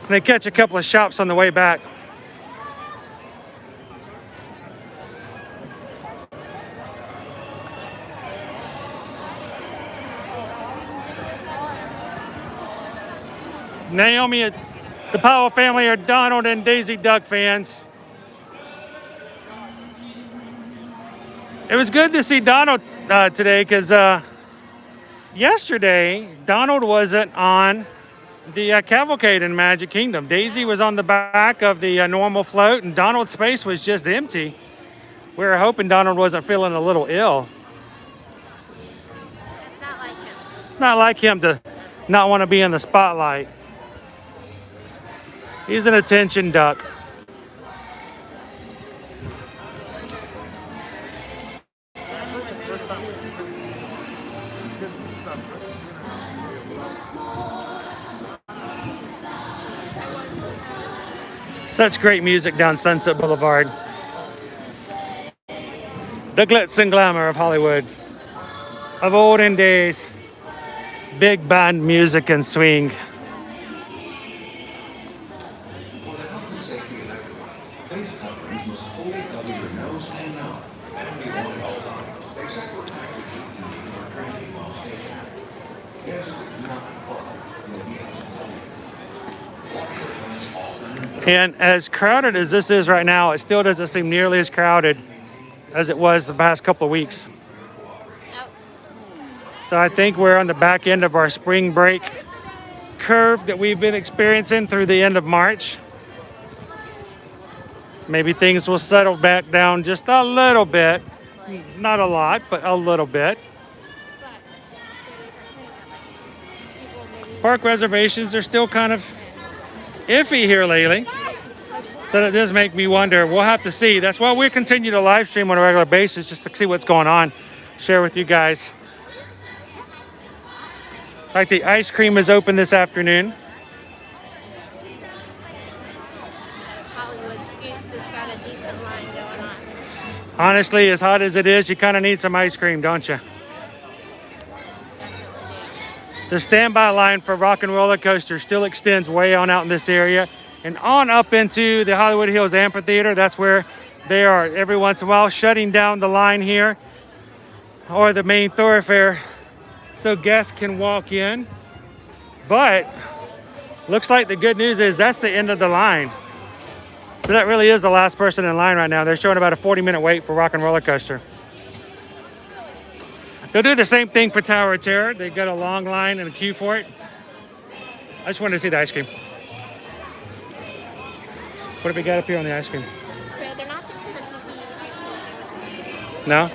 A: They catch a couple of shops on the way back. Naomi, the Powell family are Donald and Daisy Duck fans. It was good to see Donald today because yesterday Donald wasn't on the cavalcade in Magic Kingdom. Daisy was on the back of the normal float and Donald's space was just empty. We were hoping Donald wasn't feeling a little ill.
C: It's not like him.
A: It's not like him to not want to be in the spotlight. He's an attention duck. Such great music down Sunset Boulevard. The glitz and glamour of Hollywood. Of olden days. Big band music and swing. And as crowded as this is right now, it still doesn't seem nearly as crowded as it was the past couple of weeks. So I think we're on the back end of our spring break curve that we've been experiencing through the end of March. Maybe things will settle back down just a little bit. Not a lot, but a little bit. Park reservations are still kind of iffy here lately. So that does make me wonder. We'll have to see. That's why we continue to live stream on a regular basis, just to see what's going on. Share with you guys. Like the ice cream is open this afternoon.
C: Hollywood Scoops has got a decent line going on.
A: Honestly, as hot as it is, you kind of need some ice cream, don't you? The standby line for Rock and Roller Coaster still extends way on out in this area and on up into the Hollywood Hills Amphitheater. That's where they are every once in a while shutting down the line here or the main thoroughfare so guests can walk in. But looks like the good news is that's the end of the line. So that really is the last person in line right now. They're showing about a 40-minute wait for Rock and Roller Coaster. They'll do the same thing for Tower of Terror. They've got a long line and a queue for it. I just wanted to see the ice cream. What have we got up here on the ice cream?
C: So they're not doing the TV ice cream sandwiches.
A: No?
C: You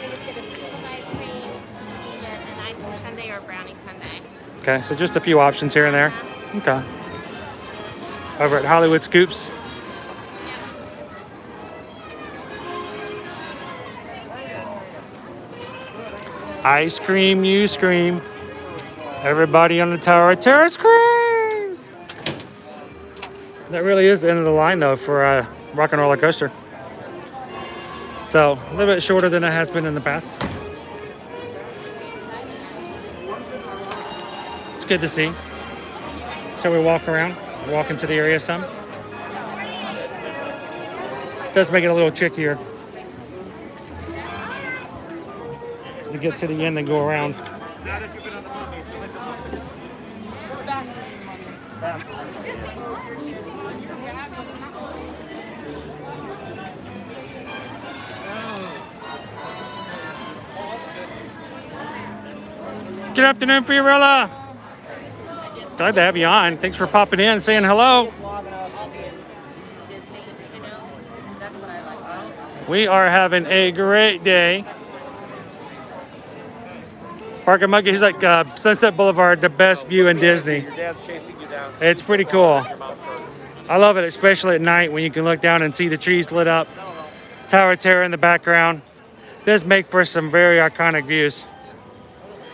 C: just get a scoop of ice cream, you get an ice cream sundae or a brownie sundae.
A: Okay, so just a few options here and there. Okay. Over at Hollywood Scoops. Ice cream, you scream. Everybody on the Tower of Terror screams. That really is the end of the line, though, for Rock and Roller Coaster. So a little bit shorter than it has been in the past. It's good to see. So we walk around, walk into the area some. Does make it a little trickier to get to the end and go around. Good afternoon, Fiorella. Glad to have you on. Thanks for popping in and saying hello. We are having a great day. Parker Monkey, he's like Sunset Boulevard, the best view in Disney.
Q: Your dad's chasing you down.
A: It's pretty cool. I love it, especially at night when you can look down and see the trees lit up. Tower of Terror in the background. It does make for some very iconic views.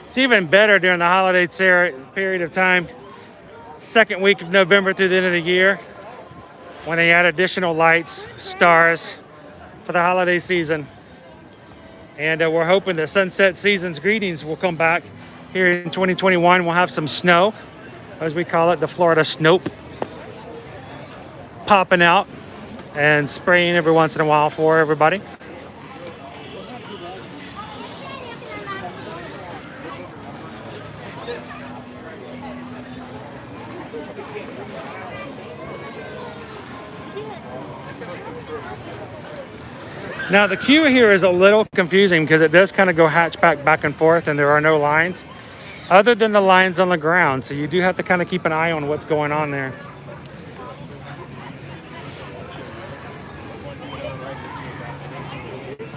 A: It's even better during the holiday period of time. Second week of November through the end of the year, when they add additional lights, stars for the holiday season. And we're hoping that Sunset Seasons Greetings will come back here in 2021. We'll have some snow, as we call it, the Florida Snope, popping out and spraying every once in a while for everybody. Now the queue here is a little confusing because it does kind of go hatchback back and forth and there are no lines other than the lines on the ground. So you do have to kind of keep an eye on what's going on there.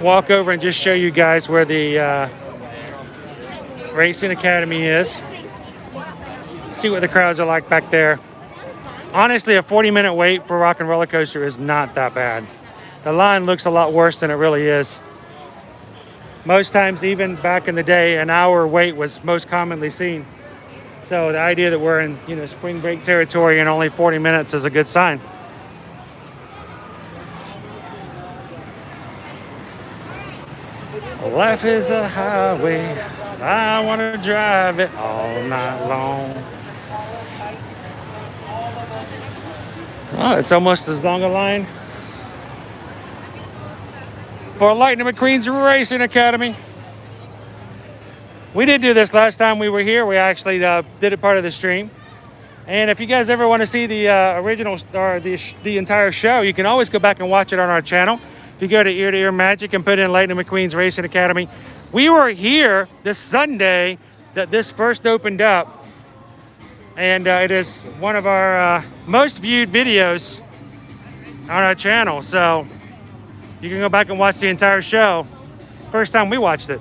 A: Walk over and just show you guys where the Racing Academy is. See what the crowds are like back there. Honestly, a 40-minute wait for Rock and Roller Coaster is not that bad. The line looks a lot worse than it really is. Most times, even back in the day, an hour wait was most commonly seen. So the idea that we're in, spring break territory and only 40 minutes is a good sign. Life is a highway. I want to drive it all night long. Oh, it's almost as long a line for Lightning McQueen's Racing Academy. We did do this last time we were here. We actually did it part of the stream. And if you guys ever want to see the original or the entire show, you can always go back and watch it on our channel. If you go to Ear to Ear Magic and put in Lightning McQueen's Racing Academy, we were here this Sunday that this first opened up. And it is one of our most viewed videos on our channel. So you can go back and watch the entire show. First time we watched it.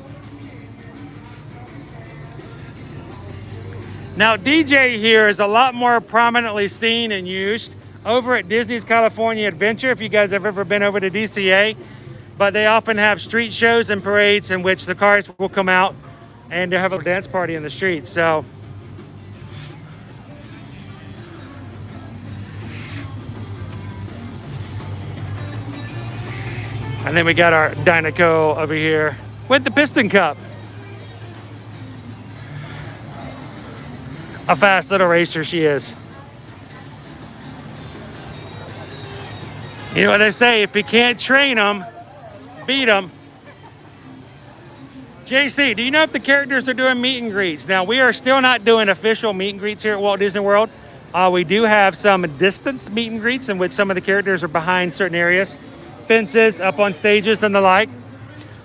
A: Now, DJ here is a lot more prominently seen and used over at Disney's California Adventure, if you guys have ever been over to DCA. But they often have street shows and parades in which the cars will come out and they have a dance party in the streets. So, and then we got our Dynaco over here with the piston cup. A fast little racer she is. You know what they say, if you can't train them, beat them. JC, do you know if the characters are doing meet and greets? Now, we are still not doing official meet and greets here at Walt Disney World. We do have some distance meet and greets in which some of the characters are behind certain areas, fences, up on stages and the like.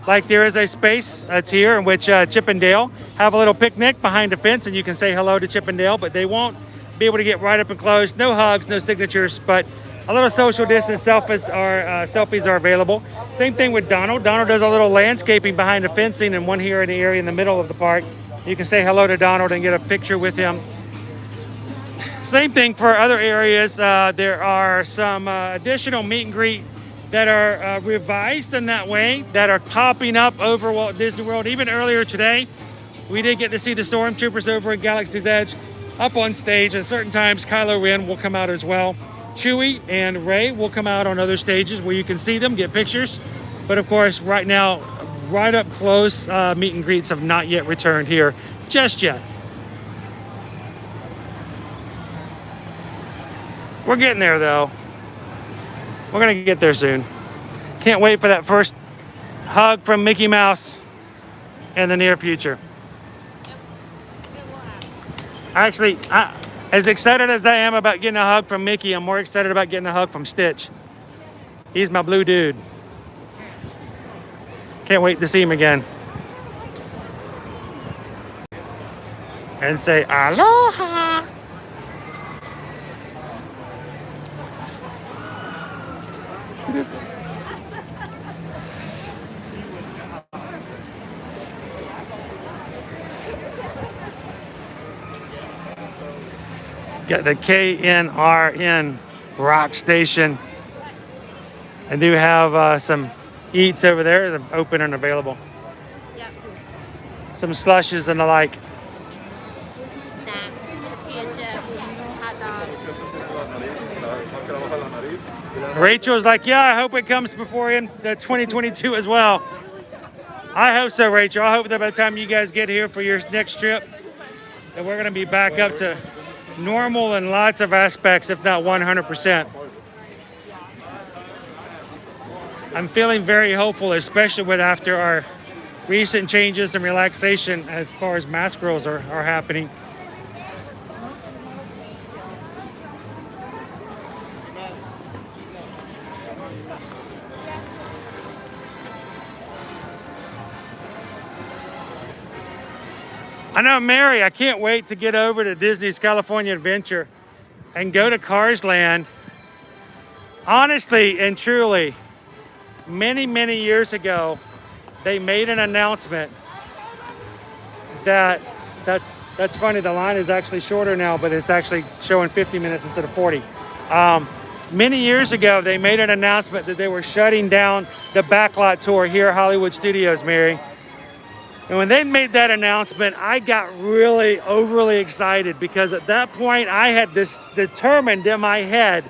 A: Like there is a space that's here in which Chip and Dale have a little picnic behind a fence and you can say hello to Chip and Dale, but they won't be able to get right up and close. No hugs, no signatures, but a little social distance selfies are available. Same thing with Donald. Donald does a little landscaping behind the fencing and one here in the area in the middle of the park. You can say hello to Donald and get a picture with him. Same thing for other areas. There are some additional meet and greet that are revised in that way, that are popping up over Walt Disney World. Even earlier today, we did get to see the Stormtroopers over at Galaxy's Edge up on stage. At certain times, Kylo Ren will come out as well. Chewie and Rey will come out on other stages where you can see them, get pictures. But of course, right now, right up close meet and greets have not yet returned here just yet. We're getting there though. We're gonna get there soon. Can't wait for that first hug from Mickey Mouse in the near future. Actually, as excited as I am about getting a hug from Mickey, I'm more excited about getting a hug from Stitch. He's my blue dude. Can't wait to see him again. And say aloha. Got the KNRN Rock Station. I do have some eats over there that are open and available.
C: Yep.
A: Some slushes and the like.
C: Snacks, tortilla chips, hot dogs.
A: Rachel's like, yeah, I hope it comes before in the 2022 as well. I hope so, Rachel. I hope that by the time you guys get here for your next trip, that we're gonna be back up to normal in lots of aspects, if not 100%. I'm feeling very hopeful, especially with after our recent changes and relaxation as far as mask rules are happening. I know, Mary, I can't wait to get over to Disney's California Adventure and go to Cars Land. Honestly and truly, many, many years ago, they made an announcement that's funny, the line is actually shorter now, but it's actually showing 50 minutes instead of 40. Many years ago, they made an announcement that they were shutting down the Backlot tour here at Hollywood Studios, Mary. And when they made that announcement, I got really overly excited because at that point I had this determined in my head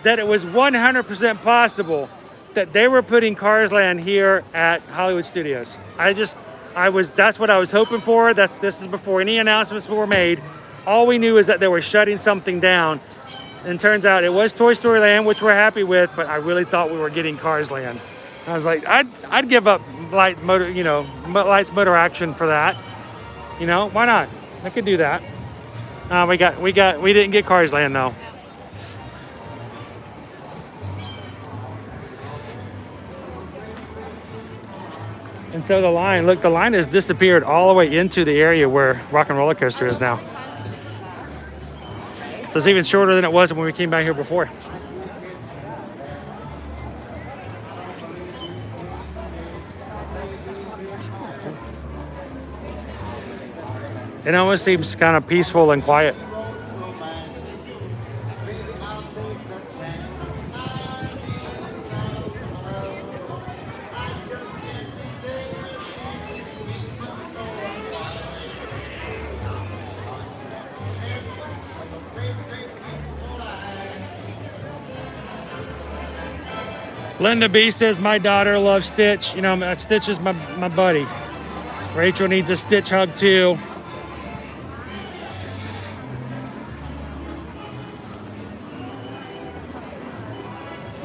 A: that it was 100% possible that they were putting Cars Land here at Hollywood Studios. That's what I was hoping for. This is before any announcements were made. All we knew is that they were shutting something down. And turns out it was Toy Story Land, which we're happy with, but I really thought we were getting Cars Land. I was like, I'd give up Lights Motor Action for that. You know, why not? I could do that. We didn't get Cars Land though. And so the line has disappeared all the way into the area where Rock and Roller Coaster is now. So it's even shorter than it was when we came back here before. It almost seems kind of peaceful and quiet. Linda B says, my daughter loves Stitch. You know, Stitch is my buddy. Rachel needs a Stitch hug too.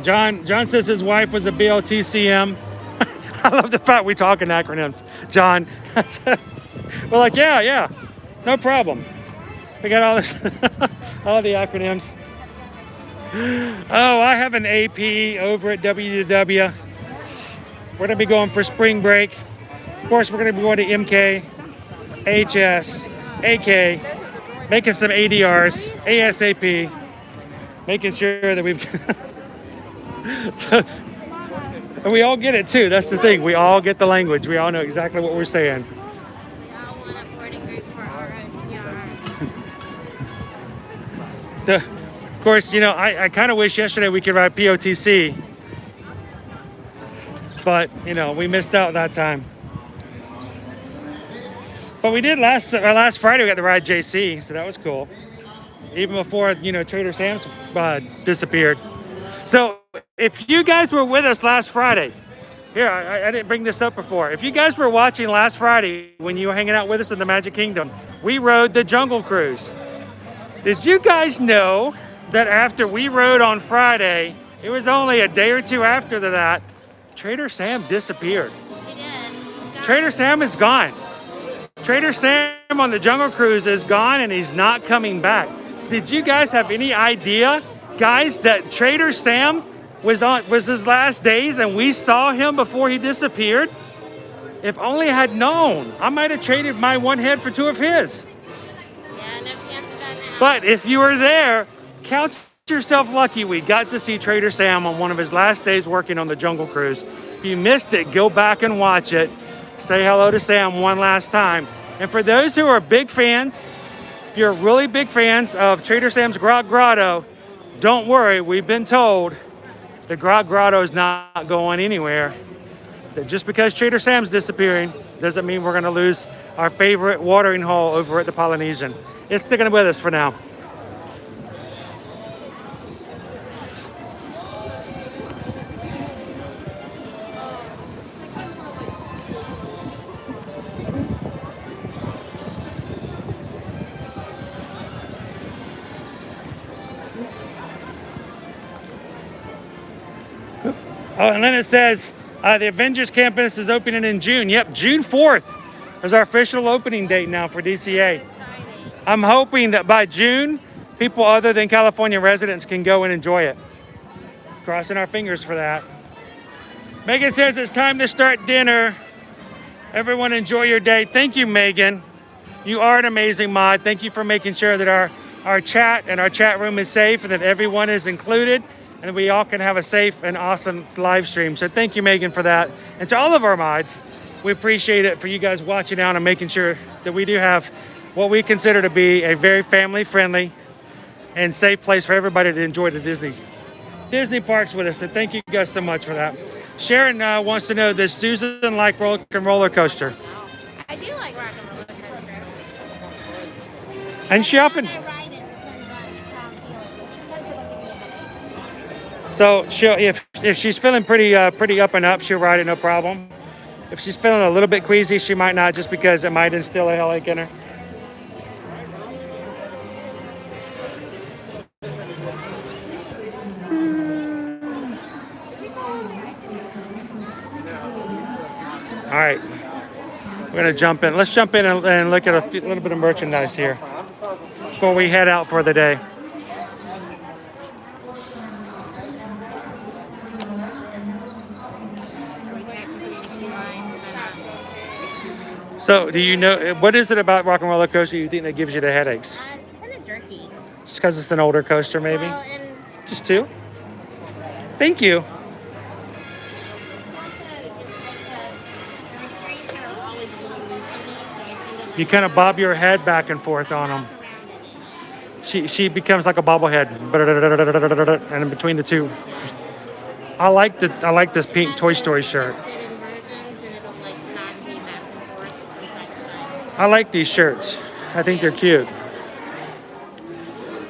A: John says his wife was a BLTCM. I love the fact we talk in acronyms, John. We're like, yeah, no problem. We got all this, all the acronyms. Oh, I have an AP over at WDW. We're going to be going for spring break. Of course, we're going to be going to MK, HS, AK, making some ADRs, ASAP, making sure that we've... And we all get it too. That's the thing. We all get the language. We all know exactly what we're saying.
C: We all want a boarding group for our own.
A: Of course, you know, I kind of wish yesterday we could ride POTC, but you know, we missed out that time. But we did last Friday. We got to ride JC, so that was cool. Even before, you know, Trader Sam's disappeared. So if you guys were with us last Friday, here, I didn't bring this up before. If you guys were watching last Friday when you were hanging out with us in the Magic Kingdom, we rode the Jungle Cruise. Did you guys know that after we rode on Friday, it was only a day or two after that, Trader Sam disappeared.
C: He did.
A: Trader Sam is gone. Trader Sam on the Jungle Cruise is gone and he's not coming back. Did you guys have any idea, guys, that Trader Sam was his last days and we saw him before he disappeared? If only I had known, I might have traded my one head for two of his.
C: Yeah, no chance of that now.
A: But if you were there, count yourself lucky we got to see Trader Sam on one of his last days working on the Jungle Cruise. If you missed it, go back and watch it. Say hello to Sam one last time. And for those who are big fans, if you're really big fans of Trader Sam's Grog Grotto, don't worry, we've been told the Grog Grotto is not going anywhere. That just because Trader Sam's disappearing doesn't mean we're going to lose our favorite watering hole over at the Polynesian. It's sticking with us for now. Oh, and then it says the Avengers Campus is opening in June. Yep, June 4th is our official opening date now for DCA. I'm hoping that by June, people other than California residents can go and enjoy it. Crossing our fingers for that. Megan says it's time to start dinner. Everyone enjoy your day. Thank you, Megan. You are an amazing mod. Thank you for making sure that our chat and our chat room is safe and that everyone is included and we all can have a safe and awesome live stream. So thank you, Megan, for that. And to all of our mods, we appreciate it for you guys watching out and making sure that we do have what we consider to be a very family-friendly and safe place for everybody to enjoy the Disney parks with us. So thank you guys so much for that. Sharon wants to know, does Susan like rock and roller coaster?
C: I do like rock and roller coaster.
A: And she often... So if she's feeling pretty up and up, she'll ride it no problem. If she's feeling a little bit queasy, she might not, just because it might instill a headache in her. All right, we're gonna jump in. Let's jump in and look at a little bit of merchandise here before we head out for the day. So, do you know, what is it about Rock and Roller Coaster you think that gives you the headaches?
C: It's kind of jerky.
A: Just because it's an older coaster, maybe?
C: Well, and
A: just two? Thank you. You kind of bob your head back and forth on them. She becomes like a bobblehead, and in between the two. I like this pink Toy Story shirt. I like these shirts. I think they're cute.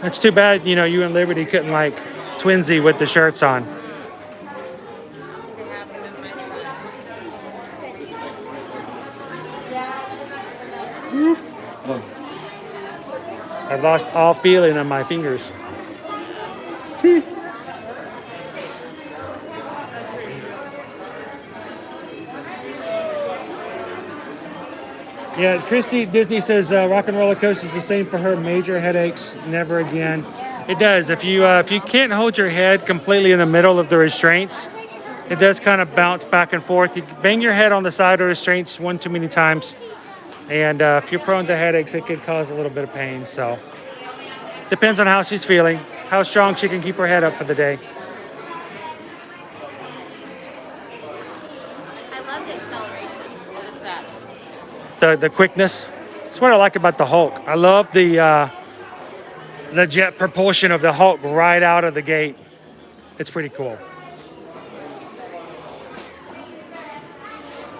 A: It's too bad, you know, you and Liberty couldn't like twinsy with the shirts on. I've lost all feeling in my fingers. Yeah, Christy Disney says rock and roller coaster is the same for her. Major headaches, never again. It does. If you can't hold your head completely in the middle of the restraints, it does kind of bounce back and forth. You bang your head on the side of the restraints one too many times, and if you're prone to headaches, it could cause a little bit of pain. So depends on how she's feeling, how strong she can keep her head up for the day.
C: I love the accelerations. It's just that.
A: The quickness. That's what I like about the Hulk. I love the jet propulsion of the Hulk right out of the gate. It's pretty cool.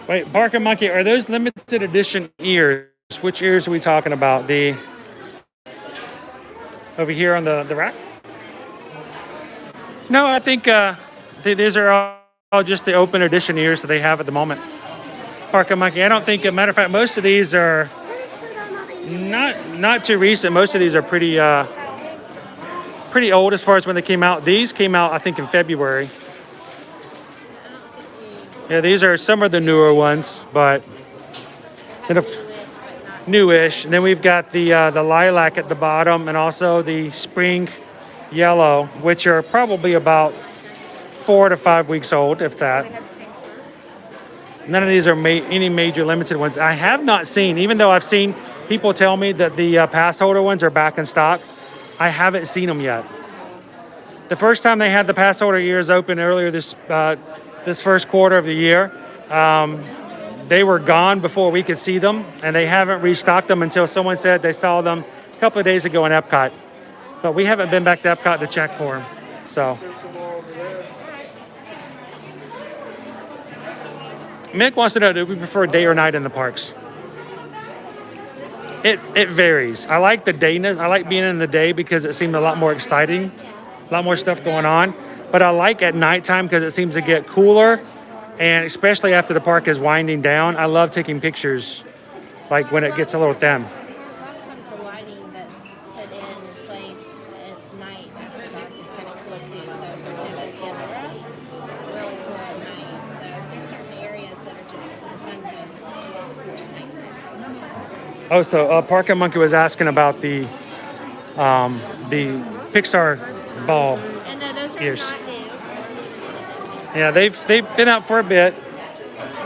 A: Wait, Barker Monkey, are those limited edition ears? Which ears are we talking about? The over here on the rack? No, I think these are all just the open edition ears that they have at the moment. Barker Monkey, I don't think, as a matter of fact, most of these are not too recent. Most of these are pretty old as far as when they came out. These came out, I think, in February. Yeah, these are some of the newer ones, but newish. And then we've got the lilac at the bottom, and also the spring yellow, which are probably about 4 to 5 weeks old, if that. None of these are any major limited ones. I have not seen, even though I've seen people tell me that the pass holder ones are back in stock, I haven't seen them yet. The first time they had the pass holder ears open earlier this first quarter of the year, they were gone before we could see them, and they haven't restocked them until someone said they saw them a couple of days ago in Epcot. But we haven't been back to Epcot to check for them. So. Mick wants to know, do we prefer day or night in the parks? It varies. I like the dayness. I like being in the day because it seemed a lot more exciting, a lot more stuff going on. But I like at nighttime because it seems to get cooler, and especially after the park is winding down, I love taking pictures, like when it gets a little thin.
C: The lighting that's put in place at night after the park is kind of cool too. So if they're put together, really cool at night. So there's certain areas that are just fun to.
A: Oh, so Parker Monkey was asking about the Pixar ball ears. Yeah, they've been out for a bit.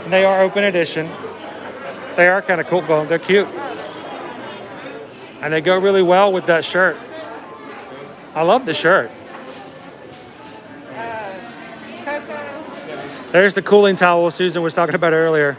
A: They are open edition. They are kind of cool. They're cute, and they go really well with that shirt. I love the shirt. There's the cooling towel Susan was talking about earlier.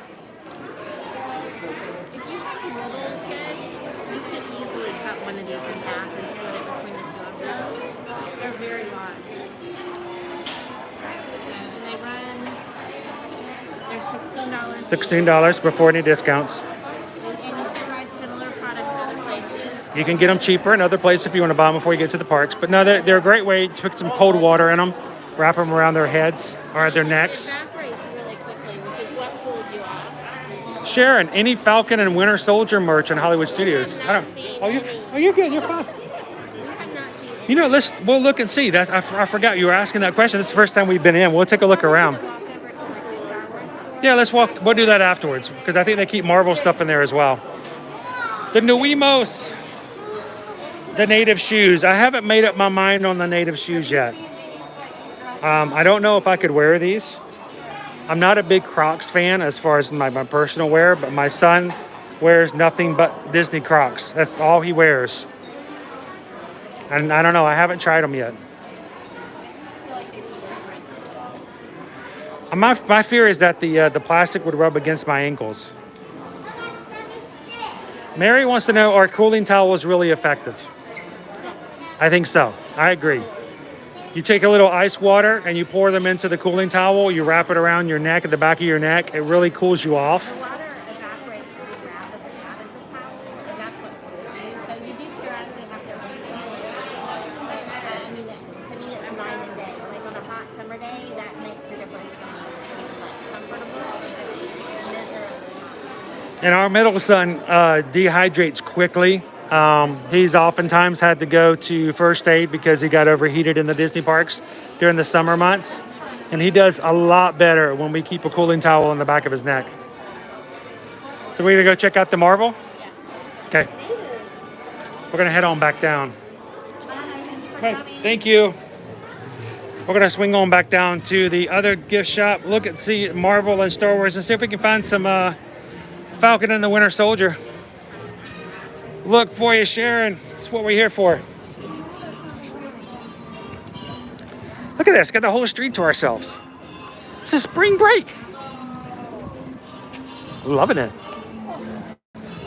A: $16 before any discounts.
C: And you can buy similar products other places.
A: You can get them cheaper in other places if you want to buy them before you get to the parks. But no, they're a great way to put some cold water in them, wrap them around their heads or their necks.
C: It evaporates really quickly, which is what cools you off.
A: Sharon, any Falcon and Winter Soldier merch in Hollywood Studios? You're good. You're fine. You know, we'll look and see. I forgot you were asking that question. This is the first time we've been in. We'll take a look around. Yeah, let's walk. We'll do that afterwards because I think they keep Marvel stuff in there as well. The Nuimos, the native shoes. I haven't made up my mind on the native shoes yet. I don't know if I could wear these. I'm not a big Crocs fan as far as my personal wear, but my son wears nothing but Disney Crocs. That's all he wears. And I don't know. I haven't tried them yet. My fear is that the plastic would rub against my ankles. Mary wants to know, are cooling towels really effective? I think so. I agree. You take a little ice water and you pour them into the cooling towel. You wrap it around your neck, at the back of your neck. It really cools you off.
C: The water evaporates when you grab it out of the towel, and that's what cools you. So you do periodically have to read it. But I mean, to me, it's night and day. Like on a hot summer day, that makes the difference for me between like comfortable and just miserable.
A: And our middle son dehydrates quickly. He's oftentimes had to go to first aid because he got overheated in the Disney parks during the summer months. And he does a lot better when we keep a cooling towel on the back of his neck. So we're gonna go check out the Marvel? Okay. We're gonna head on back down. Right, thank you. We're gonna swing on back down to the other gift shop, look at see Marvel and Star Wars and see if we can find some Falcon and the Winter Soldier. Look for you, Sharon. That's what we're here for. Look at this. Got the whole street to ourselves. This is spring break. Loving it.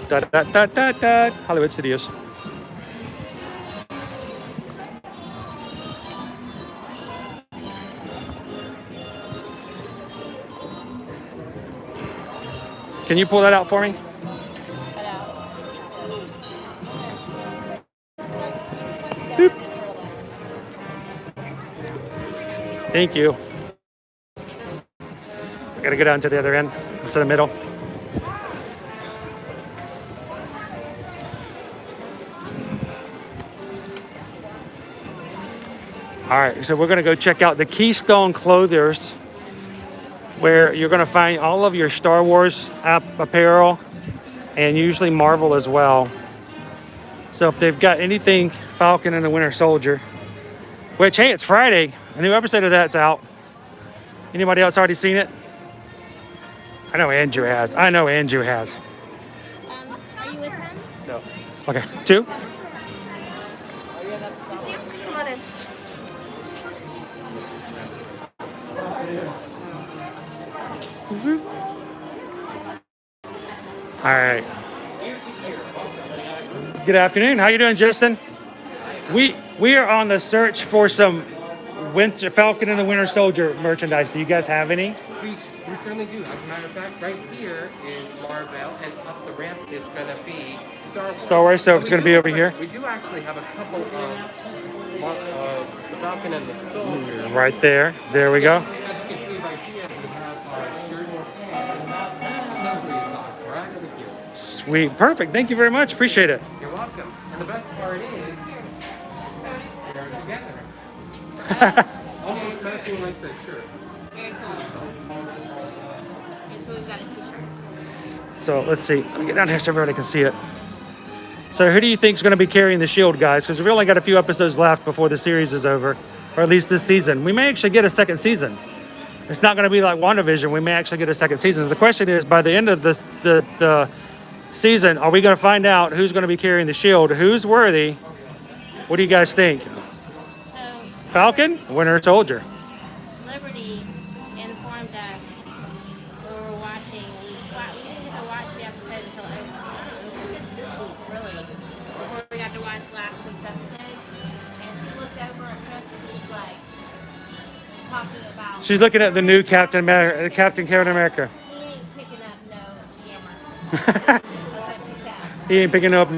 A: Da da da da da. Hollywood Studios. Can you pull that out for me? Boop. Thank you. I gotta go down to the other end, to the middle. All right, so we're gonna go check out the Keystone Clothers, where you're gonna find all of your Star Wars apparel and usually Marvel as well. So if they've got anything Falcon and the Winter Soldier, which, hey, it's Friday. A new episode of that's out. Anybody else already seen it? I know Andrew has.
C: Are you with him?
A: No. Okay, 2.
C: Just you? Come on in.
A: All right. Good afternoon. How you doing, Justin? We are on the search for some Winter Falcon and the Winter Soldier merchandise. Do you guys have any?
Q: We certainly do. As a matter of fact, right here is Marvel, and up the ramp is going to be Star Wars.
A: Star Wars, so it's going to be over here?
Q: We do actually have a couple of the Falcon and the Soldier.
A: Right there. There we go.
Q: As you can see right here, we have our shirt and accessories box right over here.
A: Sweet. Perfect. Thank you very much. Appreciate it.
Q: You're welcome. And the best part is, they're together. Almost matching like the shirt.
C: Very cool. Here's what we've got a t-shirt.
A: So let's see. Let me get down here so everybody can see it. So who do you think is going to be carrying the shield, guys? Because we've only got a few episodes left before the series is over, or at least this season. We may actually get a second season. It's not going to be like WandaVision. We may actually get a second season. So the question is, by the end of the season, are we going to find out who's going to be carrying the shield? Who's worthy? What do you guys think?
C: So,
A: Falcon, Winter Soldier.
C: Liberty informed us when we were watching. We didn't get to watch the episode until this week, really, before we got to watch last week's episode. And she looked over at Chris and she's like talking about.
A: She's looking at the new Captain America.
C: He ain't picking up no hammer. That's what she said.
A: He ain't picking up no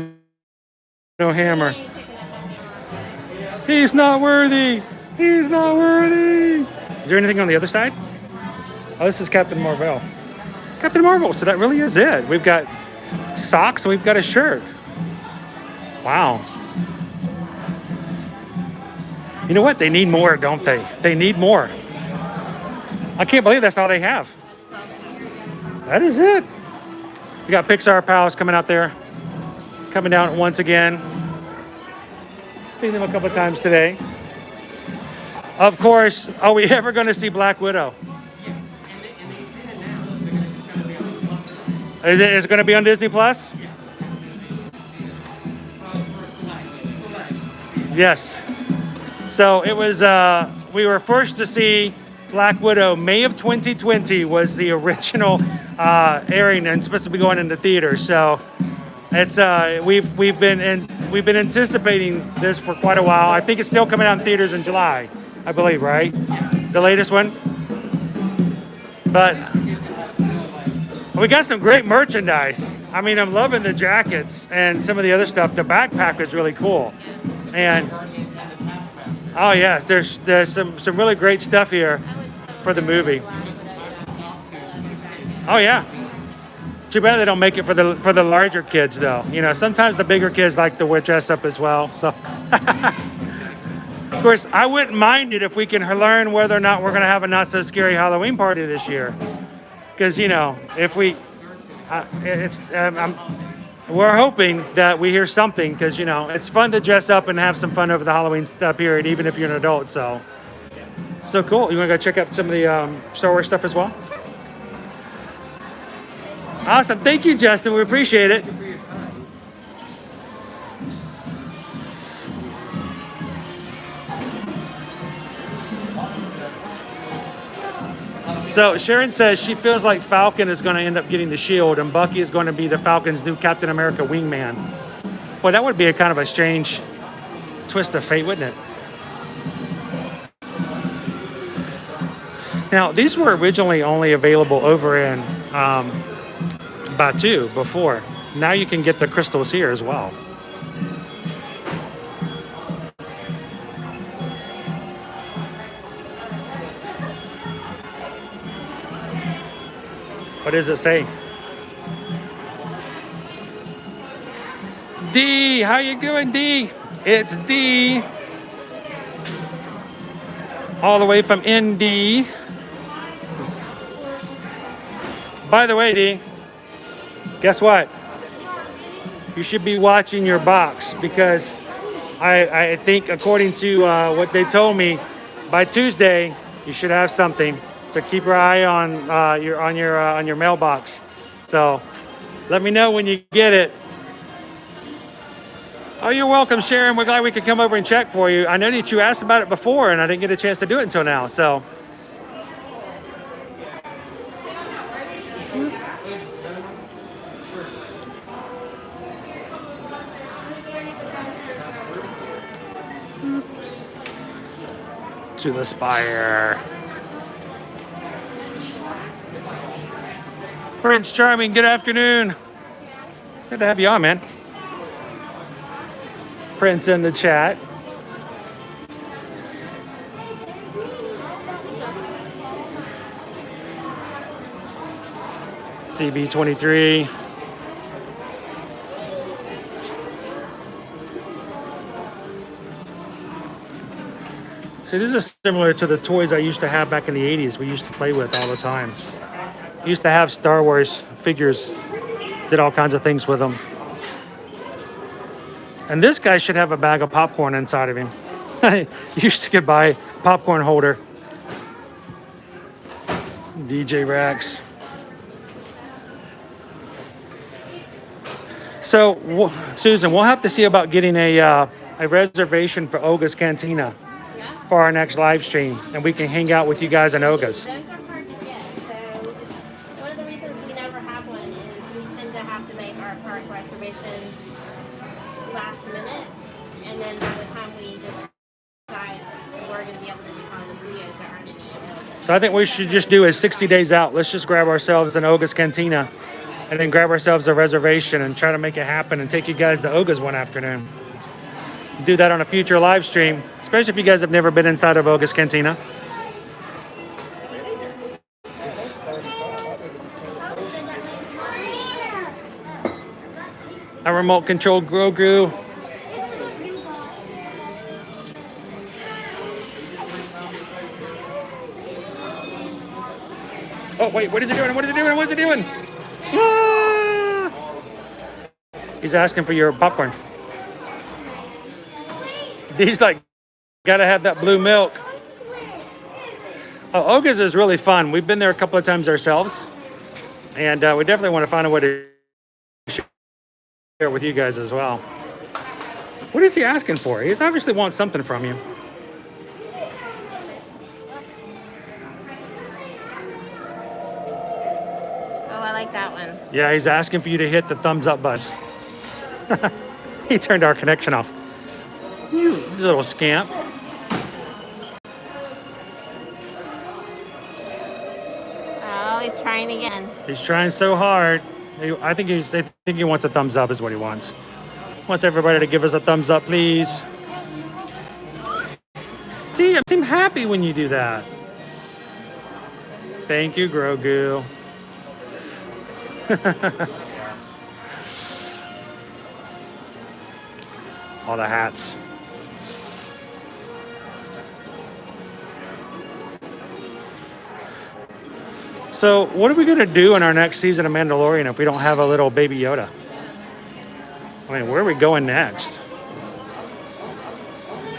A: hammer.
C: He ain't picking up no hammer.
A: He's not worthy. He's not worthy. Is there anything on the other side? Oh, this is Captain Marvel. Captain Marvel. So that really is it. We've got socks and we've got a shirt. Wow. You know what? They need more, don't they? They need more. I can't believe that's all they have. That is it. We got Pixar pals coming out there. Coming down once again. Seen them a couple times today. Of course, are we ever going to see Black Widow?
Q: Yes, and they did announce it's going to be on the Plus side.
A: Is it going to be on Disney Plus?
Q: Yes, for select.
A: Yes. So it was, we were first to see Black Widow. May of 2020 was the original airing and supposed to be going into theaters. So, It's we've been anticipating this for quite a while. I think it's still coming out in theaters in July, I believe, right? The latest one. But we got some great merchandise. I mean, I'm loving the jackets and some of the other stuff. The backpack is really cool. And oh yeah, there's some really great stuff here for the movie. Oh yeah. Too bad they don't make it for the larger kids though. You know, sometimes the bigger kids like to wear dress up as well. So of course, I wouldn't mind it if we can learn whether or not we're going to have a not so scary Halloween party this year. Because, you know, if we we're hoping that we hear something, because, you know, it's fun to dress up and have some fun over the Halloween period, even if you're an adult. So cool. You want to go check out some of the Star Wars stuff as well? Awesome. Thank you, Justin. We appreciate it. So Sharon says she feels like Falcon is going to end up getting the shield and Bucky is going to be the Falcon's new Captain America wingman. Well, that would be a kind of a strange twist of fate, wouldn't it? Now, these were originally only available over in Batu before. Now you can get the crystals here as well. What does it say? D, how you doing, D? It's D. All the way from ND. By the way, D, guess what? You should be watching your box because I think according to what they told me, by Tuesday you should have something. So keep your eye on your mailbox. So let me know when you get it. Oh, you're welcome, Sharon. We're glad we could come over and check for you. I know that you asked about it before, and I didn't get a chance to do it until now. So. To the spire. Prince Charming, good afternoon. Good to have you on, man. Prince in the chat. CB23. See, this is similar to the toys I used to have back in the 80s. We used to play with all the time. I used to have Star Wars figures, did all kinds of things with them. And this guy should have a bag of popcorn inside of him. I used to buy a popcorn holder. DJ Rex. So, Susan, we'll have to see about getting a reservation for Olga's Cantina for our next live stream, and we can hang out with you guys in Olga's.
C: Those are hard to get. So one of the reasons we never have one is we tend to have to make our park reservation last minute, and then by the time we decide we're going to be able to do Hollywood Studios, there aren't any available.
A: So I think we should just do is 60 days out. Let's just grab ourselves an Olga's Cantina and then grab ourselves a reservation and try to make it happen and take you guys to Olga's one afternoon. Do that on a future live stream, especially if you guys have never been inside of Olga's Cantina. A remote controlled Grogu. Oh wait, what is it doing? What is it doing? What is it doing? Ah! He's asking for your popcorn. He's like, gotta have that blue milk. Oh, Olga's is really fun. We've been there a couple of times ourselves. And we definitely want to find a way to share with you guys as well. What is he asking for? He obviously wants something from you.
C: Oh, I like that one.
A: Yeah, he's asking for you to hit the thumbs up button. He turned our connection off. You little scamp.
C: Oh, he's trying again.
A: He's trying so hard. I think he wants a thumbs up is what he wants. Wants everybody to give us a thumbs up, please. See, I'm happy when you do that. Thank you, Grogu. All the hats. So, what are we going to do in our next season of Mandalorian if we don't have a little baby Yoda? I mean, where are we going next?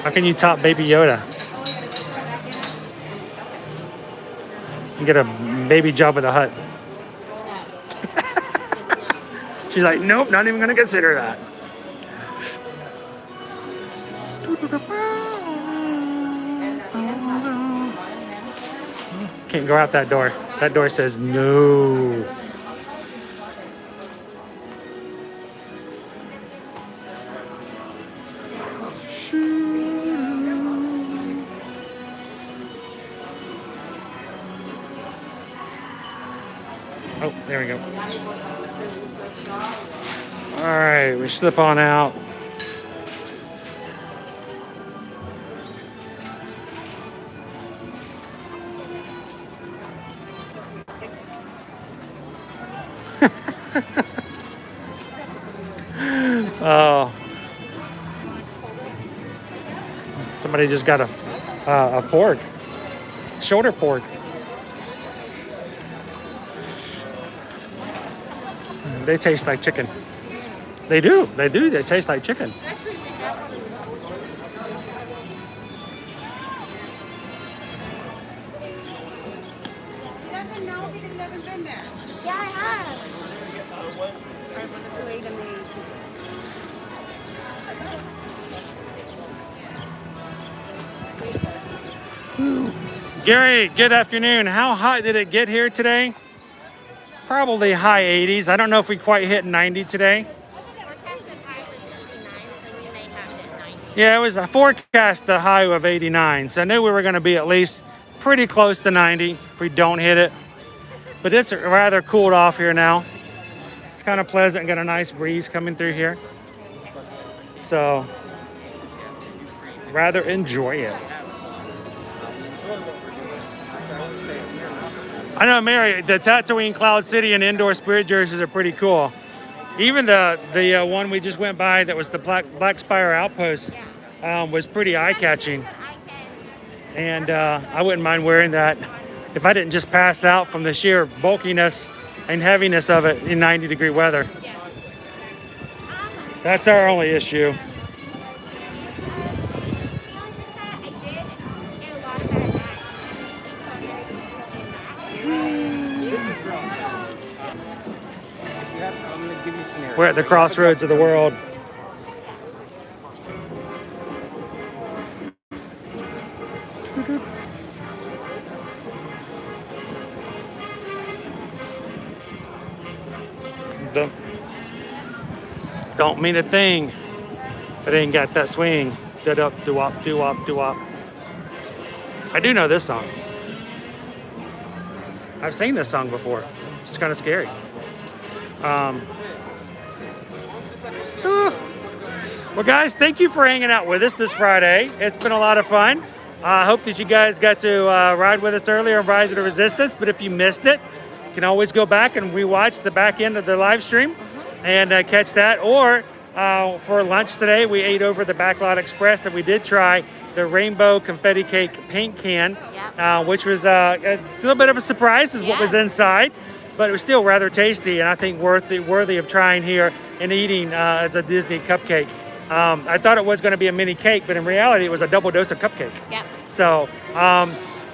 A: How can you top Baby Yoda? And get a baby Jabba the Hutt. She's like, nope, not even going to consider that. Can't go out that door. That door says no. Oh, there we go. All right, we slip on out. Oh, somebody just got a fork, shoulder fork. They taste like chicken. They do. They do. They taste like chicken.
B: He doesn't know because he hasn't been there. Yeah, I have. Alright, but just wait a minute.
A: Gary, good afternoon. How hot did it get here today? Probably high 80s. I don't know if we quite hit 90 today. Yeah, it was a forecast the high of 89. So I knew we were going to be at least pretty close to 90 if we don't hit it. But it's rather cooled off here now. It's kind of pleasant. Got a nice breeze coming through here. So rather enjoy it. I know, Mary, the Tatooine Cloud City and indoor spirit jerseys are pretty cool. Even the one we just went by that was the Black Spire Outpost was pretty eye-catching. And I wouldn't mind wearing that if I didn't just pass out from the sheer bulkiness and heaviness of it in 90-degree weather. That's our only issue. We're at the crossroads of the world. Don't mean a thing if it ain't got that swing. Da-dup, doo-wop, doo-wop, doo-wop. I do know this song. I've seen this song before. It's kind of scary. Well, guys, thank you for hanging out with us this Friday. It's been a lot of fun. I hope that you guys got to ride with us earlier on Rise of the Resistance, but if you missed it, you can always go back and rewatch the back end of the live stream and catch that. Or for lunch today, we ate over the Backlot Express and we did try the rainbow confetti cake paint can, which was a little bit of a surprise is what was inside. But it was still rather tasty and I think worthy of trying here and eating as a Disney cupcake. I thought it was going to be a mini cake, but in reality, it was a double dose of cupcake.
C: Yep.
A: So,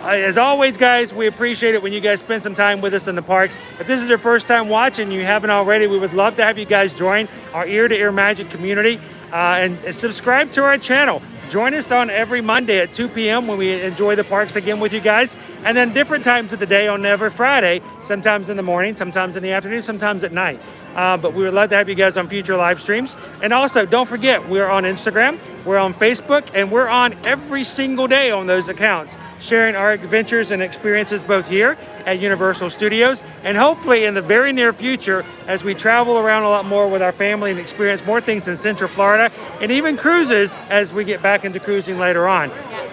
A: as always, guys, we appreciate it when you guys spend some time with us in the parks. If this is your first time watching, you haven't already, we would love to have you guys join our ear-to-ear magic community and subscribe to our channel. Join us on every Monday at 2 p.m. when we enjoy the parks again with you guys. And then different times of the day on every Friday, sometimes in the morning, sometimes in the afternoon, sometimes at night. But we would love to have you guys on future live streams. And also, don't forget, we're on Instagram, we're on Facebook, and we're on every single day on those accounts, sharing our adventures and experiences both here at Universal Studios, and hopefully in the very near future, as we travel around a lot more with our family and experience more things in Central Florida, and even cruises as we get back into cruising later on.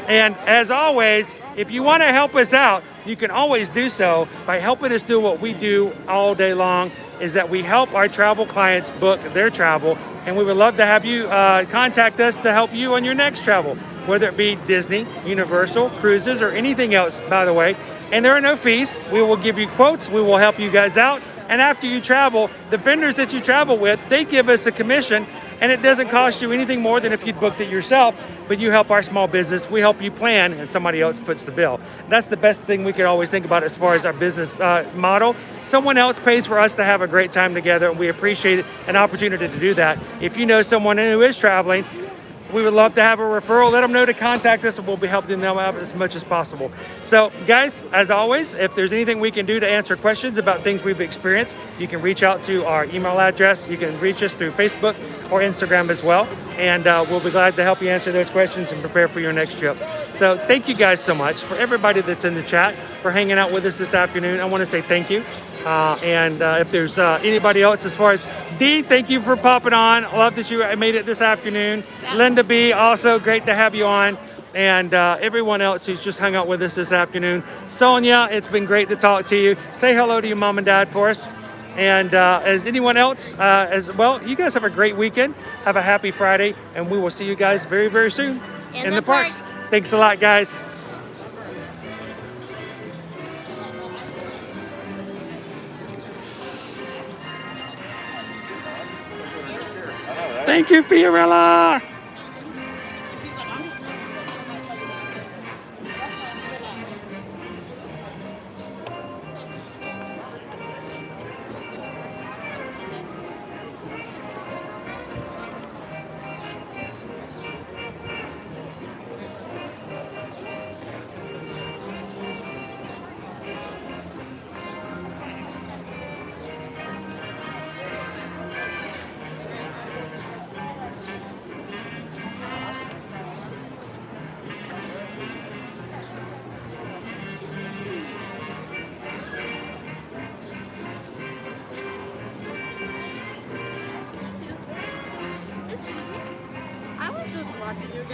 A: And as always, if you want to help us out, you can always do so by helping us do what we do all day long, is that we help our travel clients book their travel, and we would love to have you contact us to help you on your next travel, whether it be Disney, Universal, cruises, or anything else, by the way. And there are no fees. We will give you quotes. We will help you guys out. And after you travel, the vendors that you travel with, they give us a commission, and it doesn't cost you anything more than if you'd booked it yourself, but you help our small business. We help you plan, and somebody else foots the bill. That's the best thing we could always think about as far as our business model. Someone else pays for us to have a great time together, and we appreciate an opportunity to do that. If you know someone who is traveling, we would love to have a referral. Let them know to contact us, and we'll be helping them out as much as possible. So, guys, as always, if there's anything we can do to answer questions about things we've experienced, you can reach out to our email address. You can reach us through Facebook or Instagram as well, and we'll be glad to help you answer those questions and prepare for your next trip. So thank you guys so much. For everybody that's in the chat, for hanging out with us this afternoon, I want to say thank you. And if there's anybody else, as far as Dee, thank you for popping on. I love that you made it this afternoon. Yeah. Linda B, also great to have you on. And everyone else who's just hung out with us this afternoon. Sonia, it's been great to talk to you. Say hello to your mom and dad for us. And as anyone else as well, you guys have a great weekend. Have a happy Friday, and we will see you guys very, very soon in the parks. Thanks a lot, guys. Thank you, Fiorella.